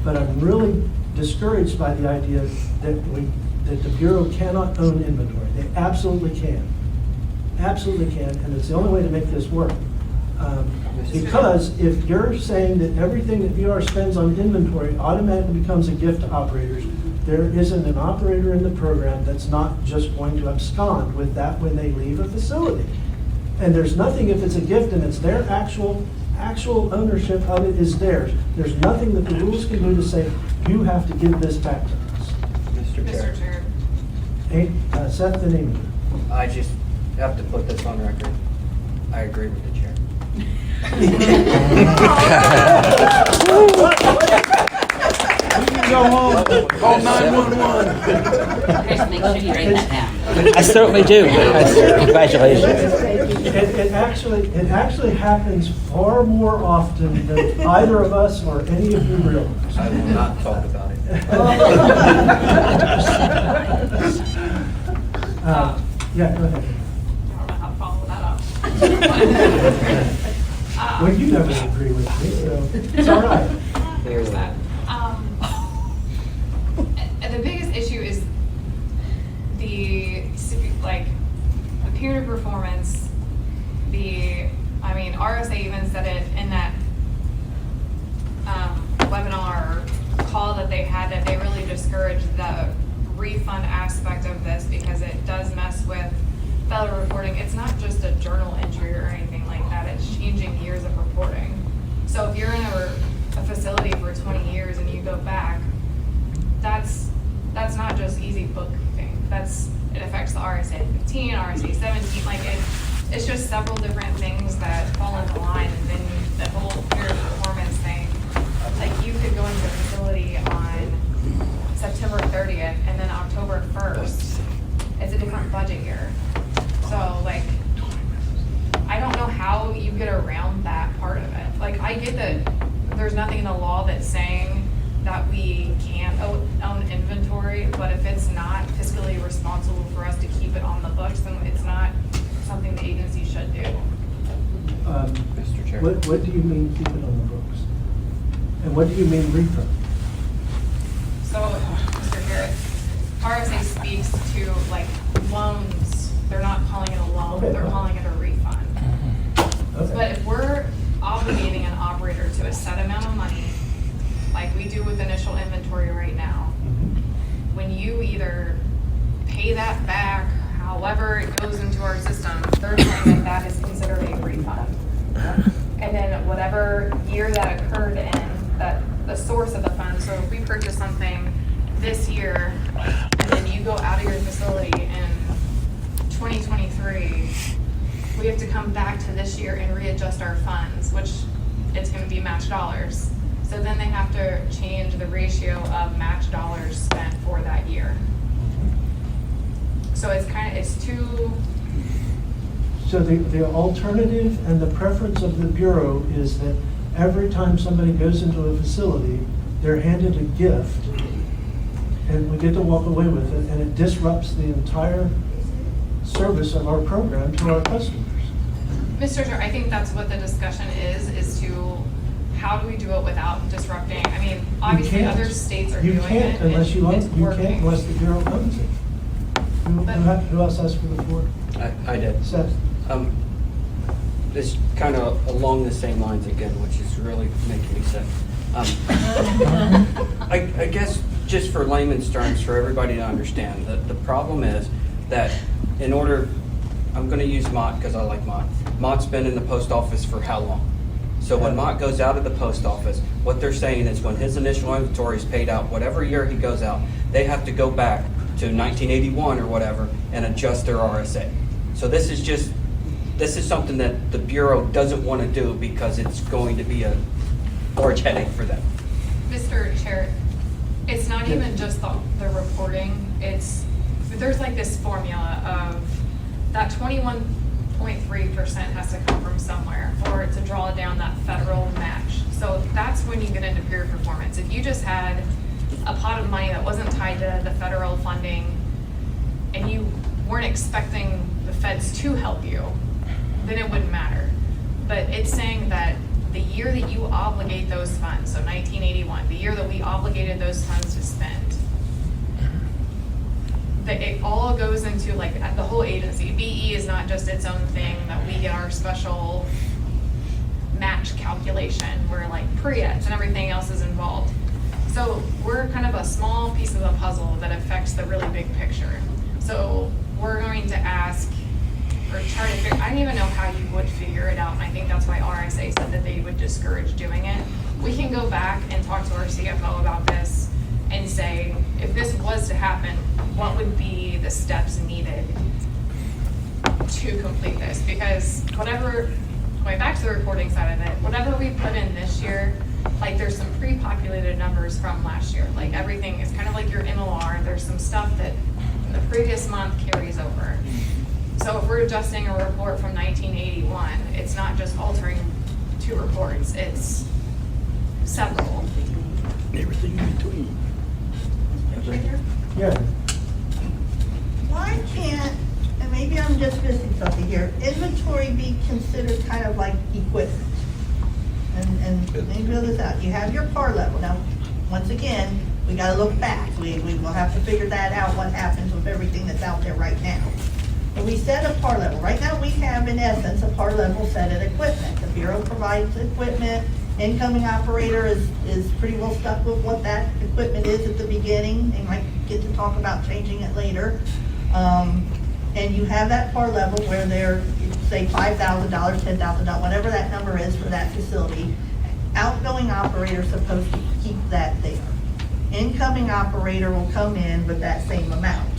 A: But I'm really discouraged by the idea that the Bureau cannot own inventory. They absolutely can. Absolutely can, and it's the only way to make this work. Because if you're saying that everything that VR spends on inventory automatically becomes a gift to operators, there isn't an operator in the program that's not just going to abscond with that when they leave a facility. And there's nothing, if it's a gift and it's their actual ownership of it is theirs, there's nothing that the rules can do to say, you have to give this back to us.
N: Mr. Chair.
A: Hey, Seth and Amy.
N: I just have to put this on record. I agree with the chair.
Q: Go home, call 911.
K: Chris, make sure you write that down.
H: I certainly do. Congratulations.
A: It actually happens far more often than either of us or any of you realize.
M: I will not talk about it.
A: Yeah, go ahead.
E: I don't know how to follow that up.
A: Well, you never agree with me, so it's all right.
M: There's that.
E: The biggest issue is the peer performance. RSA even said it in that webinar call that they had, that they really discourage the refund aspect of this because it does mess with federal reporting. It's not just a journal entry or anything like that. It's changing years of reporting. So if you're in a facility for 20 years and you go back, that's not just easy bookkeeping. It affects the RSA 15, RSA 17. It's just several different things that fall into line, and then the whole peer performance thing. You could go into a facility on September 30th, and then October 1st, it's a different budget year. So I don't know how you get around that part of it. I get that there's nothing in the law that's saying that we can't own inventory, but if it's not fiscally responsible for us to keep it on the books, then it's not something the agency should do.
M: Mr. Chair.
A: What do you mean keep it on the books? And what do you mean refund?
E: So, Mr. Garrett, RSA speaks to loans. They're not calling it a loan,
A: Okay,
E: they're
A: fine.
E: calling it a refund.
A: Okay.
E: But if we're obligating an operator to a set amount of money, like we do with initial inventory right now, when you either pay that back, however it goes into our system, they're saying that is considered a refund. And then whatever year that occurred in, that the source of the fund, so if we purchase something this year, and then you go out of your facility in 2023, we have to come back to this year and readjust our funds, which it's gonna be match dollars. So then they have to change the ratio of match dollars spent for that year. So it's too,
A: So the alternative and the preference of the Bureau is that every time somebody goes into a facility, they're handed a gift, and we get to walk away with it, and it disrupts the entire service of our program to our customers.
E: Mr. Chair, I think that's what the discussion is to, how do we do it without disrupting? Obviously
A: You can't.
E: other states are doing it.
A: You can't unless you
E: it's
A: own, you can't
E: working.
A: unless the Bureau owns it. Who else asked for the floor?
M: I did.
A: Seth?
M: This kind of along the same lines again, which is really making me sick. I guess just for layman's terms, for everybody to understand, the problem is that in order, I'm going to use Mott because I like Mott. Mott's been in the post office for how long? So when Mott goes out of the post office, what they're saying is when his initial inventory is paid out, whatever year he goes out, they have to go back to 1981 or whatever and adjust their RSA. So this is something that the Bureau doesn't want to do because it's going to be a large headache for them.
E: Mr. Chair, it's not even just the reporting, there's this formula of that 21.3% has to come from somewhere for it to draw down that federal match. So that's when you get into peer performance. If you just had a pot of money that wasn't tied to the federal funding and you weren't expecting the feds to help you, then it wouldn't matter. But it's saying that the year that you obligate those funds, so 1981, the year that we obligated those funds to spend, that it all goes into the whole agency. BE is not just its own thing, that we get our special match calculation where pre-eds and everything else is involved. So we're kind of a small piece of the puzzle that affects the really big picture. So we're going to ask, or try to figure, I don't even know how you would figure it out, and I think that's why RSA said that they would discourage doing it. We can go back and talk to our CFO about this and say, if this was to happen, what would be the steps needed to complete this? Because whatever going back to the reporting side of it, whatever we put in this year, like there's some pre-populated numbers from last year. Like everything is kind of like your MLR. There's some stuff that in the previous month carries over. So if we're adjusting a report from 1981, it's not just altering 2 reports, it's several.
Q: Everything in between.
A: Yeah.
O: Why can't, and maybe I'm just missing something here, inventory be considered kind of like equipment? And maybe build this out. You have your par level. Now, once again, we gotta look back. We will have to figure that out, what happens with everything that's out there right now. But we set a par level. Right now, we have, in essence, a par level set at equipment. The Bureau provides equipment. Incoming operator is pretty well stuck with what that equipment is at the beginning. They might get to talk about changing it later. And you have that par level where they're, say, $5,000, $10,000, whatever that number is for that facility. Outgoing operator is supposed to keep that there. Incoming operator will come in with that same amount.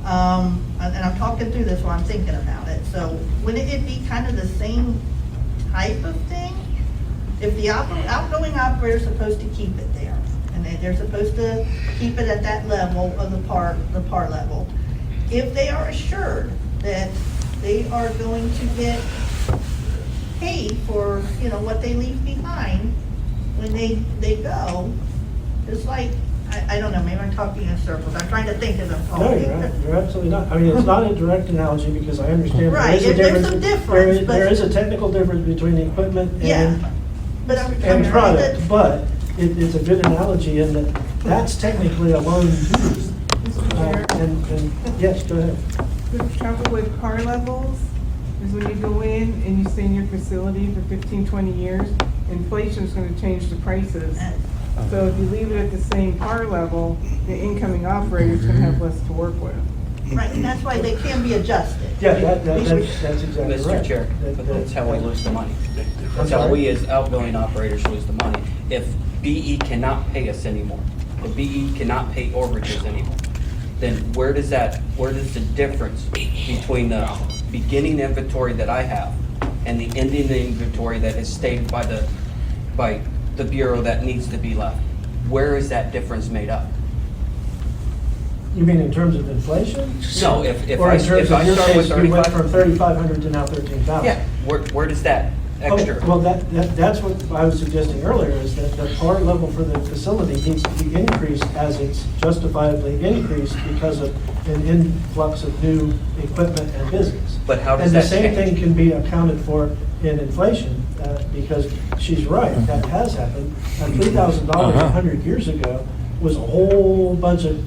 O: And I'm talking through this while I'm thinking about it. So wouldn't it be kind of the same type of thing? If the outgoing operator is supposed to keep it there, and they're supposed to keep it at that level of the par level, if they are assured that they are going to get paid for, what they leave behind when they go, it's like, I don't know, maybe I'm talking in circles. I'm trying to think as I'm
A: No,
O: talking.
A: you're absolutely not. I mean, it's not a direct analogy because I understand.
O: Right, there's a difference,
A: There is a technical difference between the equipment
O: Yeah, but I'm
A: and
O: trying to
A: product, but it's a good analogy in that that's technically a loan too. And yes, go ahead.
S: The trouble with par levels is when you go in and you stay in your facility for 15, 20 years, inflation is going to change the prices. So if you leave it at the same par level, the incoming operator is going to have less to work with.
O: Right, and that's why they can be adjusted.
A: Yeah, that's exactly right.
N: Mr. Chair, but that's how we lose the money. That's how we as outgoing operators lose the money. If BE cannot pay us anymore, if BE cannot pay overages anymore, then where does the difference between the beginning inventory that I have and the ending inventory that is stated by the Bureau that needs to be left? Where is that difference made up?
A: You mean in terms of inflation?
N: No, if
A: Or
N: I
A: in terms of
N: start
A: your
N: with
A: case, you went
N: 35,
A: from 3,500 to now 13,000?
N: yeah, where does that extra?
A: Oh, well, that's what I was suggesting earlier, is that the par level for the facility needs to be increased as it's justifiably increased because of an influx of new equipment and business.
N: But how does that
A: And the same
N: change?
A: thing can be accounted for in inflation, because she's right, that has happened. And $3,000 100 years ago was a whole bunch of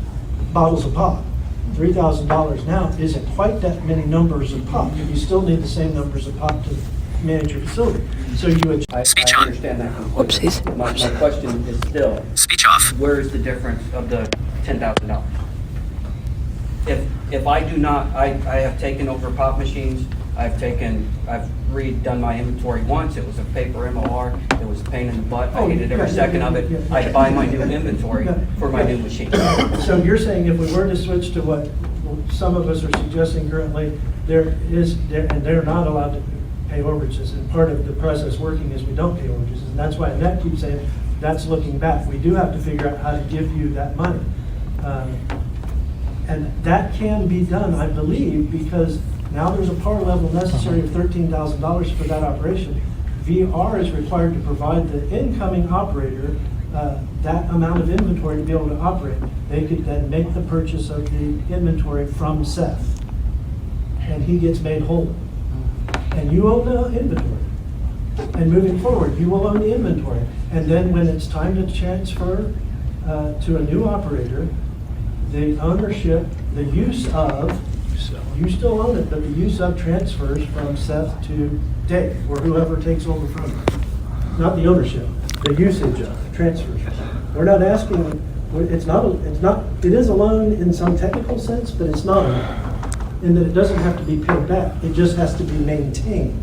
A: bottles of pop. $3,000 now isn't quite that many numbers of pop, but you still need the same numbers of pop to manage your facility. So you would.
N: I understand that completely.
H: Whoopsies.
N: My question is still.
H: Speech off.
N: Where is the difference of the $10,000? If I do not, I have taken over pop machines, I've redone my inventory once, it was a paper MOR, it was a pain in the butt, I hated every second of it. I buy my new inventory for my new machine.
A: So you're saying if we were to switch to what some of us are suggesting currently, and they're not allowed to pay overages, and part of the process working is we don't pay overages, and that's why Annette keeps saying, that's looking back. We do have to figure out how to give you that money. And that can be done, I believe, because now there's a par level necessary of $13,000 for that operation. VR is required to provide the incoming operator that amount of inventory to be able to operate. They could then make the purchase of the inventory from Seth, and he gets made whole. And you own the inventory. And moving forward, you will own the inventory. And then when it's time to transfer to a new operator, the ownership, the use of, you still own it, but the use of transfers from Seth to Dave, or whoever takes over from him. Not the ownership, the usage of transfers. We're not asking, it is a loan in some technical sense, but it's not, in that it doesn't have to be paid back. It just has to be maintained.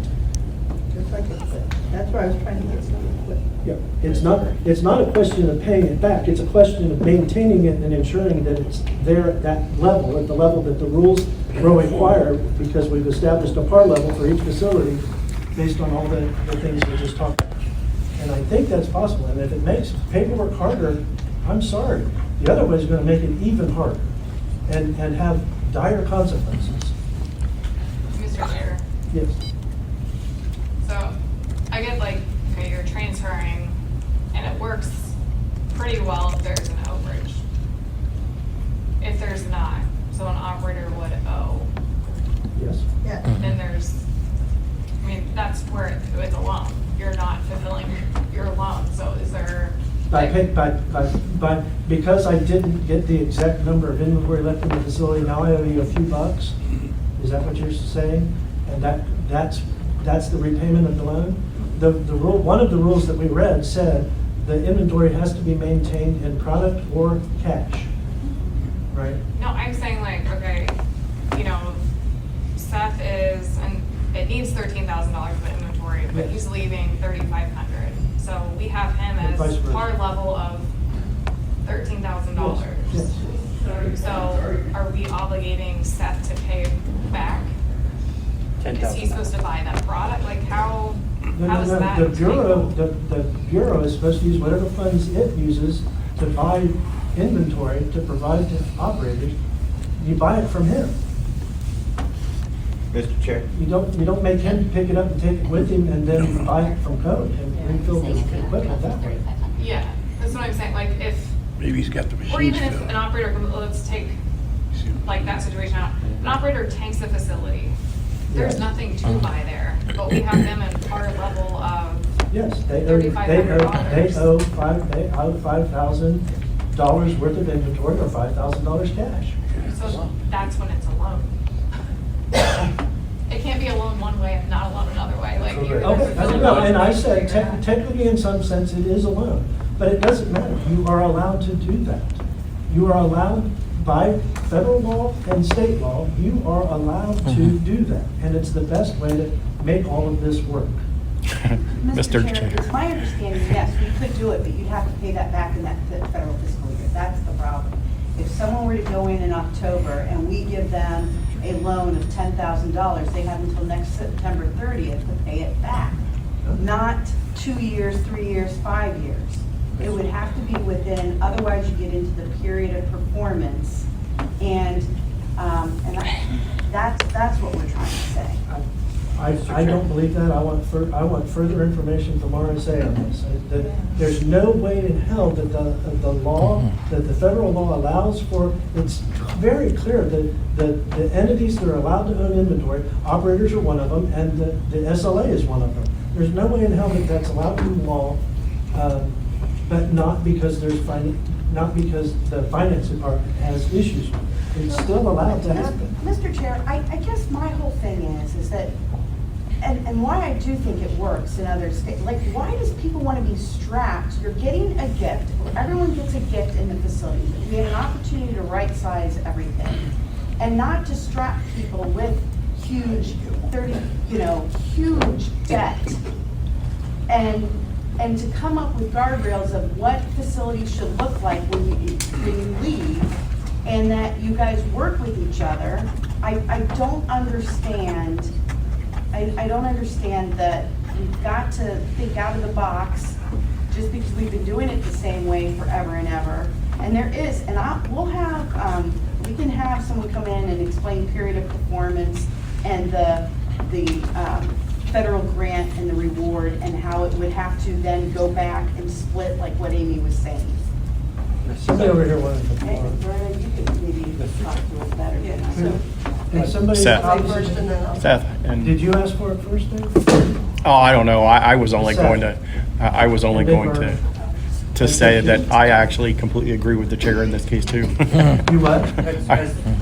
O: Just like it said. That's where I was trying to get something.
A: Yeah, it's not a question of paying it back, it's a question of maintaining it and ensuring that it's there at that level, at the level that the rules require, because we've established a par level for each facility based on all the things we just talked about. And I think that's possible, and if it makes paperwork harder, I'm sorry. The other way is gonna make it even harder and have dire consequences.
E: Mr. Chair,
A: Yes.
E: so I get like, okay, you're transferring and it works pretty well if there's an overage. If there's not, so an operator would owe,
A: Yes.
O: Yeah.
E: then there's, I mean, that's where it's a loan. You're not fulfilling your loan, so is there?
A: Because I didn't get the exact number of inventory left in the facility, now I owe you a few bucks? Is that what you're saying? And that's the repayment of the loan? The rule, one of the rules that we read said the inventory has to be maintained in product or cash, right?
E: No, I'm saying like, okay, you know, Seth is, and it needs $13,000 of inventory, but he's leaving 3,500. So we have him as
A: Vice versa.
E: our level of $13,000.
A: Yes.
E: So are we obligating Seth to pay back? Is he supposed to buy that product? Like how does that?
A: The Bureau is supposed to use whatever funds it uses to buy inventory to provide to operators. You buy it from him.
B: Mr. Chair?
A: You don't make him pick it up and take it with him and then buy it from code and refill his equipment that way.
E: Yeah, that's what I'm saying. Like if,
F: Maybe he's got the machines.
E: or even if
F: filled.
E: an operator, let's take like that situation out. An operator tanks the facility. There's
A: Yes.
E: nothing to buy there, but we have them in our level of
A: Yes, they owe $5,000 worth of inventory or $5,000 cash.
E: So that's when it's a loan. It can't be a loan one way and not a loan another way, like you're.
A: Okay, no, and I said technically in some sense it is a loan, but it doesn't matter. You are allowed to do that. You are allowed by federal law and state law, you are allowed to do that. And it's the best way to make all of this work.
C: Mr. Chair.
V: It's my understanding, yes, we could do it, but you'd have to pay that back in that federal fiscal year. That's the problem. If someone were to go in October and we give them a loan of $10,000, they have until next September 30th to pay it back. Not 2 years, 3 years, 5 years. It would have to be within, otherwise you get into the period of performance. And that's what we're trying to say.
A: I don't believe that. I want further information from RSA on this. There's no way in hell that the law, that the federal law allows for, it's very clear that the entities that are allowed to own inventory, operators are one of them, and the SLA is one of them. There's no way in hell that that's allowed in law, but not because the finance department has issues with it. It's still allowed to happen.
V: Mr. Chair, I guess my whole thing is that, and why I do think it works in other states, like why does people want to be strapped? You're getting a gift, everyone gets a gift in the facility. We have an opportunity to right size everything and not to strap people with huge debt. And to come up with guardrails of what facilities should look like when you leave, and that you guys work with each other. I don't understand. I don't understand that we've got to think out of the box just because we've been doing it the same way forever and ever. And there is, and we'll have, we can have someone come in and explain period of performance and the federal grant and the reward and how it would have to then go back and split like what Amy was saying.
A: Somebody over here wanted to.
V: Hey, Vernon, you could maybe talk to us better.
C: Seth, and
A: Did you ask for it first, Dave?
C: oh, I don't know. I was only
A: Seth.
C: going to. I was only
A: And Big
C: going
A: Bird.
C: to say that I actually completely agree with the chair in this case too.
A: You what?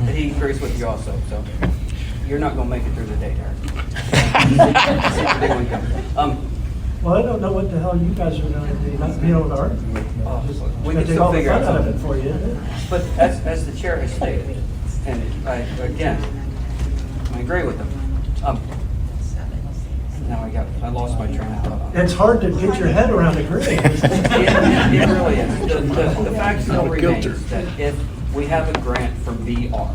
N: He agrees with you also, so you're not gonna make it through the day, Derek.
A: Well, I don't know what the hell you guys are going to do, not be able to argue with me. Just
N: We
A: gonna
N: can
A: take all
N: still
A: the
N: figure out
A: fun out of it
N: something.
A: for you, isn't it?
N: But as the chair has stated, and I agree with him. Now I lost my train of thought.
A: It's hard to get your head around agreeing.
N: It really is. The fact still remains that if we have a grant from VR,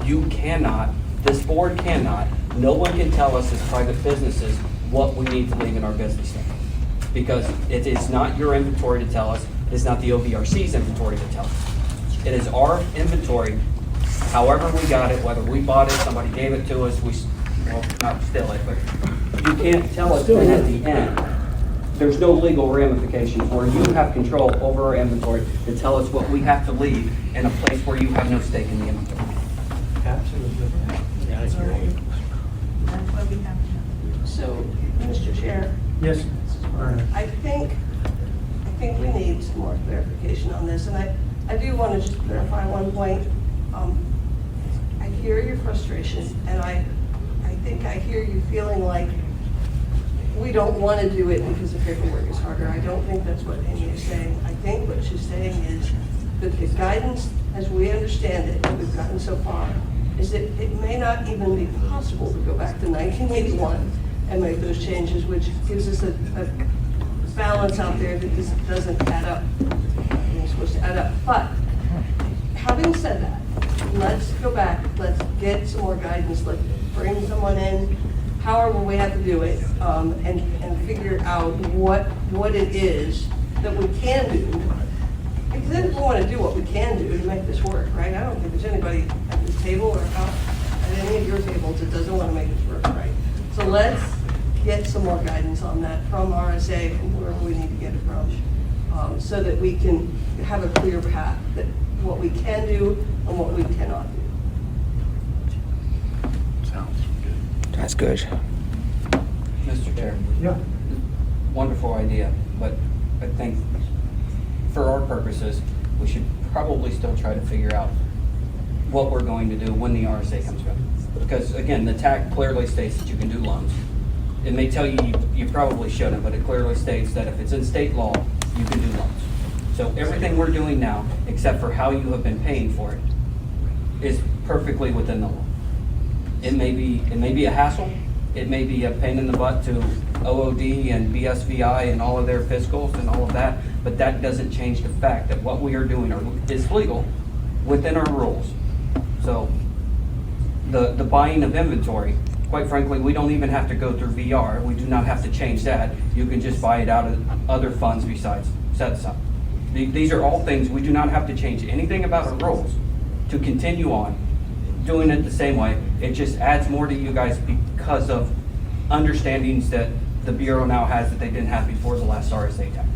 N: you cannot, this board cannot, no one can tell us as private businesses what we need to leave in our business center. Because it is not your inventory to tell us, it's not the OVRC's inventory to tell us. It is our inventory, however we got it, whether we bought it, somebody gave it to us, well, not steal it, but you can't tell us then at the end. There's no legal ramifications where you have control over our inventory to tell us what we have to leave in a place where you have no stake in the inventory.
A: Absolutely.
J: Yeah, I agree.
O: That's why we have to.
L: So, Mr. Chair,
A: Yes.
L: I think we need some more clarification on this, and I do want to just clarify one point. I hear your frustration, and I think I hear you feeling like we don't want to do it because the paperwork is harder. I don't think that's what Amy is saying. I think what she's saying is that the guidance, as we understand it, that we've gotten so far, is that it may not even be possible to go back to 1981 and make those changes, which gives us a balance out there that just doesn't add up. It's supposed to add up. But having said that, let's go back, let's get some more guidance, let's bring someone in, however we have to do it, and figure out what it is that we can do. Because then we want to do what we can do to make this work, right? I don't think there's anybody at this table or at any of your tables that doesn't want to make this work, right? So let's get some more guidance on that from RSA, from wherever we need to get it from, so that we can have a clear path that what we can do and what we cannot do.
F: Sounds good.
H: That's good.
N: Mr. Chair.
A: Yeah.
N: Wonderful idea, but I think for our purposes, we should probably still try to figure out what we're going to do when the RSA comes back. Because again, the TAC clearly states that you can do loans. It may tell you you probably shouldn't, but it clearly states that if it's in state law, you can do loans. So everything we're doing now, except for how you have been paying for it, is perfectly within the law. It may be a hassle. It may be a pain in the butt to OOD and BSVI and all of their fiscals and all of that, but that doesn't change the fact that what we are doing is legal within our rules. So the buying of inventory, quite frankly, we don't even have to go through VR. We do not have to change that. You can just buy it out of other funds besides set aside. These are all things, we do not have to change anything about our rules to continue on doing it the same way. It just adds more to you guys because of understandings that the Bureau now has that they didn't have before the last RSA tax.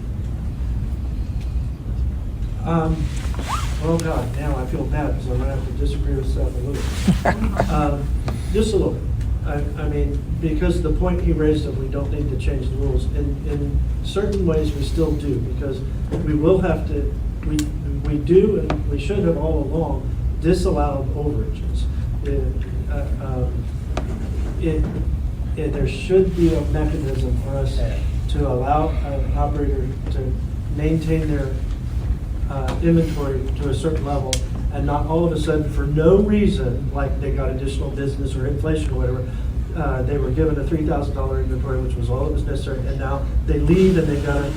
A: Oh God, now I feel bad because I'm gonna have to disagree with Seth a little bit. Just a little bit. I mean, because the point he raised of we don't need to change the rules, in certain ways we still do, because we will have to, we do and we should have all along disallowed overages. There should be a mechanism for us to allow an operator to maintain their inventory to a certain level and not all of a sudden, for no reason, like they got additional business or inflation or whatever, they were given a $3,000 inventory, which was all that was necessary, and now they leave and they've got a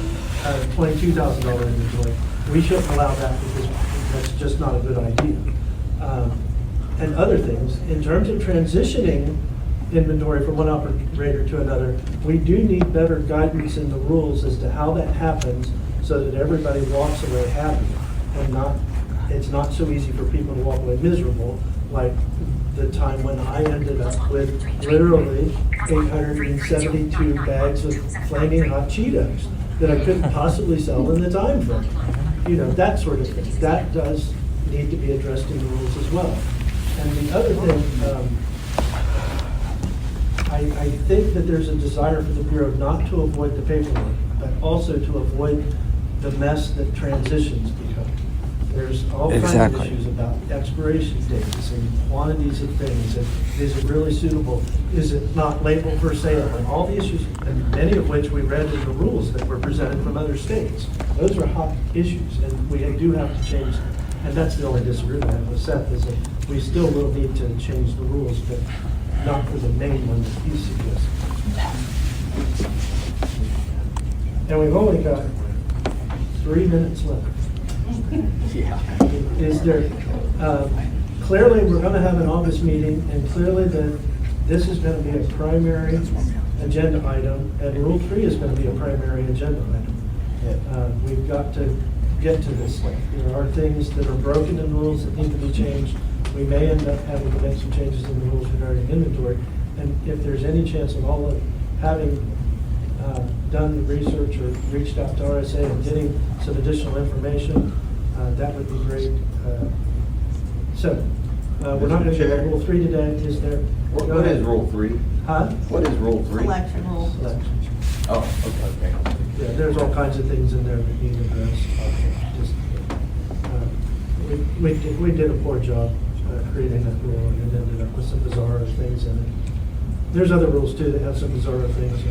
A: $22,000 inventory. We shouldn't allow that because that's just not a good idea. And other things, in terms of transitioning inventory from one operator to another, we do need better guidance in the rules as to how that happens so that everybody walks away happy and it's not so easy for people to walk away miserable, like the time when I ended up with literally 872 bags of flaming hot Cheetos that I couldn't possibly sell in the time frame. You know, that sort of thing. That does need to be addressed in the rules as well. And the other thing, I think that there's a desire for the Bureau not to avoid the paperwork, but also to avoid the mess that transitions become. There's all kinds of issues about expiration dates and quantities of things, and is it really suitable? Is it not labeled for sale? And all the issues, and many of which we read in the rules that were presented from other states. Those are hot issues, and we do have to change them. And that's the only disagreement I have with Seth, is that we still will need to change the rules, but not for the main one that he suggested. And we've only got 3 minutes left.
F: Yeah.
A: Is there, clearly we're going to have an August meeting, and clearly that this is going to be a primary agenda item, and Rule 3 is going to be a primary agenda item. We've got to get to this. There are things that are broken in rules that need to be changed. We may end up having to make some changes in the rules regarding inventory. And if there's any chance at all of having done the research or reached out to RSA and getting some additional information, that would be great. We're not going to get Rule 3 today, is there?
B: What is Rule 3?
A: Huh?
B: What is Rule 3?
O: Election rules.
A: Elections.
B: Oh, okay.
A: Yeah, there's all kinds of things in there that need addressed. Just, we did a poor job creating that rule, and it ended up with some bizarre things in it. There's other rules too that have some bizarre things.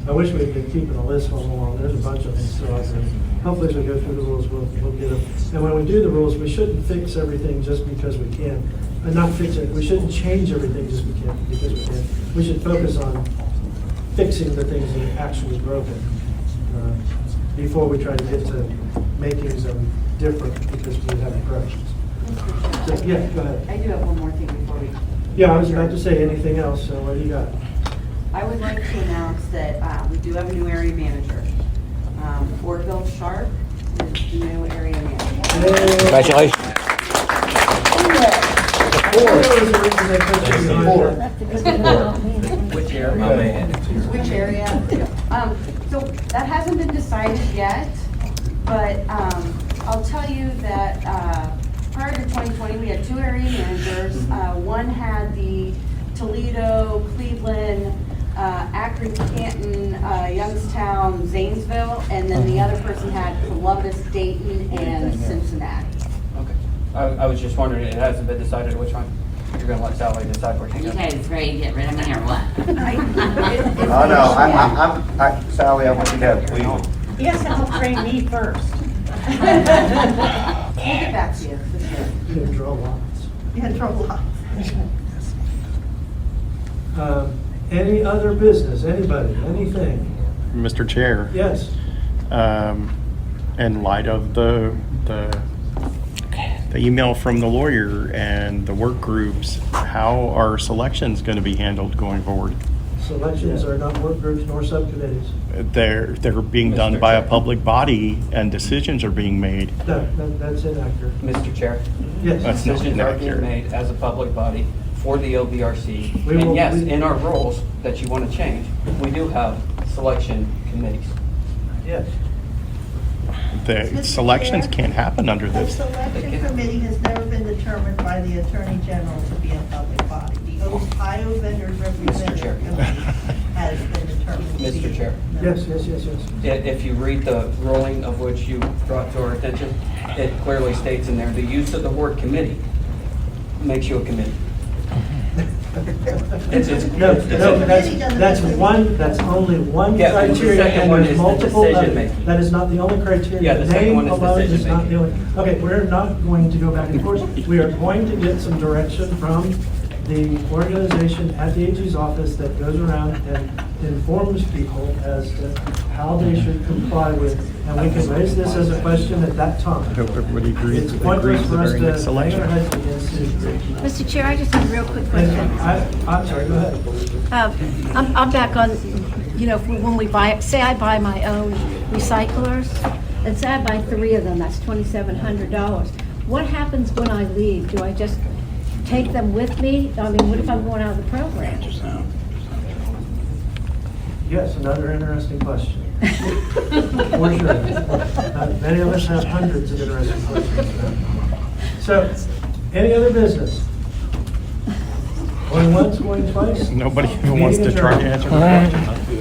A: I wish we had been keeping a list all along. There's a bunch of them still out there. Hopefully, as we go through the rules, we'll get them. And when we do the rules, we shouldn't fix everything just because we can. And not fix it. We shouldn't change everything just because we can. We should focus on fixing the things that are actually broken before we try to get to making them different because we have corrections. So, yeah, go ahead.
V: I do have one more thing before we.
A: Yeah, I was about to say anything else, so what do you got?
V: I would like to announce that we do have a new area manager. Orville Sharp is the new area manager.
H: Congratulations.
N: Which area? My man.
V: Which area? So that hasn't been decided yet, but I'll tell you that prior to 2020, we had 2 area managers. One had the Toledo, Cleveland, Akron, Canton, Youngstown, Zanesville, and then the other person had Columbus, Dayton, and Cincinnati.
N: Okay. I was just wondering, it hasn't been decided which one? You're gonna let Sally decide where
K: Are
N: she's
K: you
N: going?
K: guys ready to get rid of me or what?
B: Oh, no, Sally, I want you to have Cleveland.
O: You guys have to train me first.
V: We'll get back to you for sure.
A: You can draw lots.
O: You had trouble lots.
A: Any other business? Anybody? Anything?
C: Mr. Chair.
A: Yes.
C: In light of the email from the lawyer and the work groups, how are selections going to be handled going forward?
A: Selections are not work groups nor subcommittees.
C: They're being done by a public body and decisions are being made.
A: No, that's inaccurate.
N: Mr. Chair?
A: Yes.
C: That's not
N: Decisions are being
C: inaccurate.
N: made as a public body for the OVRC.
A: We will-
N: And yes,
A: we-
N: in our rules that you want to change, we do have selection committees.
A: Yes.
C: The selections can't happen under
O: The
C: this.
O: selection committee has never been determined by the Attorney General to be a public body. The Ohio Vendors
N: Chair.
O: Representative Committee has been determined to be.
N: Mr. Chair?
A: Yes.
N: If you read the ruling of which you brought to our attention, it clearly states in there, the use of the word committee makes you a committee.
A: That's only one
N: Yeah, but the
A: criteria,
N: second
A: and
N: one
A: there's
N: is the
A: multiple
N: decision
A: others.
N: making.
A: That is not the only criteria.
N: Yeah, the second
A: name
N: one is
A: alone
N: decision
A: not
N: making.
A: the only- Okay, we're not going to go back and forth. We are going to get some direction from the organization at the AG's office that goes around and informs people as to how they should comply with, and we can raise this as a question at that time.
C: I hope everybody
A: It's pointless for us
C: very next
A: to hang
C: election.
A: our heads against it.
D: Mr. Chair, I just have a real quick question.
A: I'm sorry, go ahead.
D: I'm back on, when we buy, say I buy my own recyclers, and say I buy 3 of them, that's $2,700. What happens when I leave? Do I just take them with me? I mean, what if I'm going out of the program?
A: Yes, another interesting question. For sure. Many of us have hundreds of interesting questions. So, any other business? Going once, going twice?
C: Nobody even
A: Meeting
C: wants to try to
A: adjourned.
C: answer the question.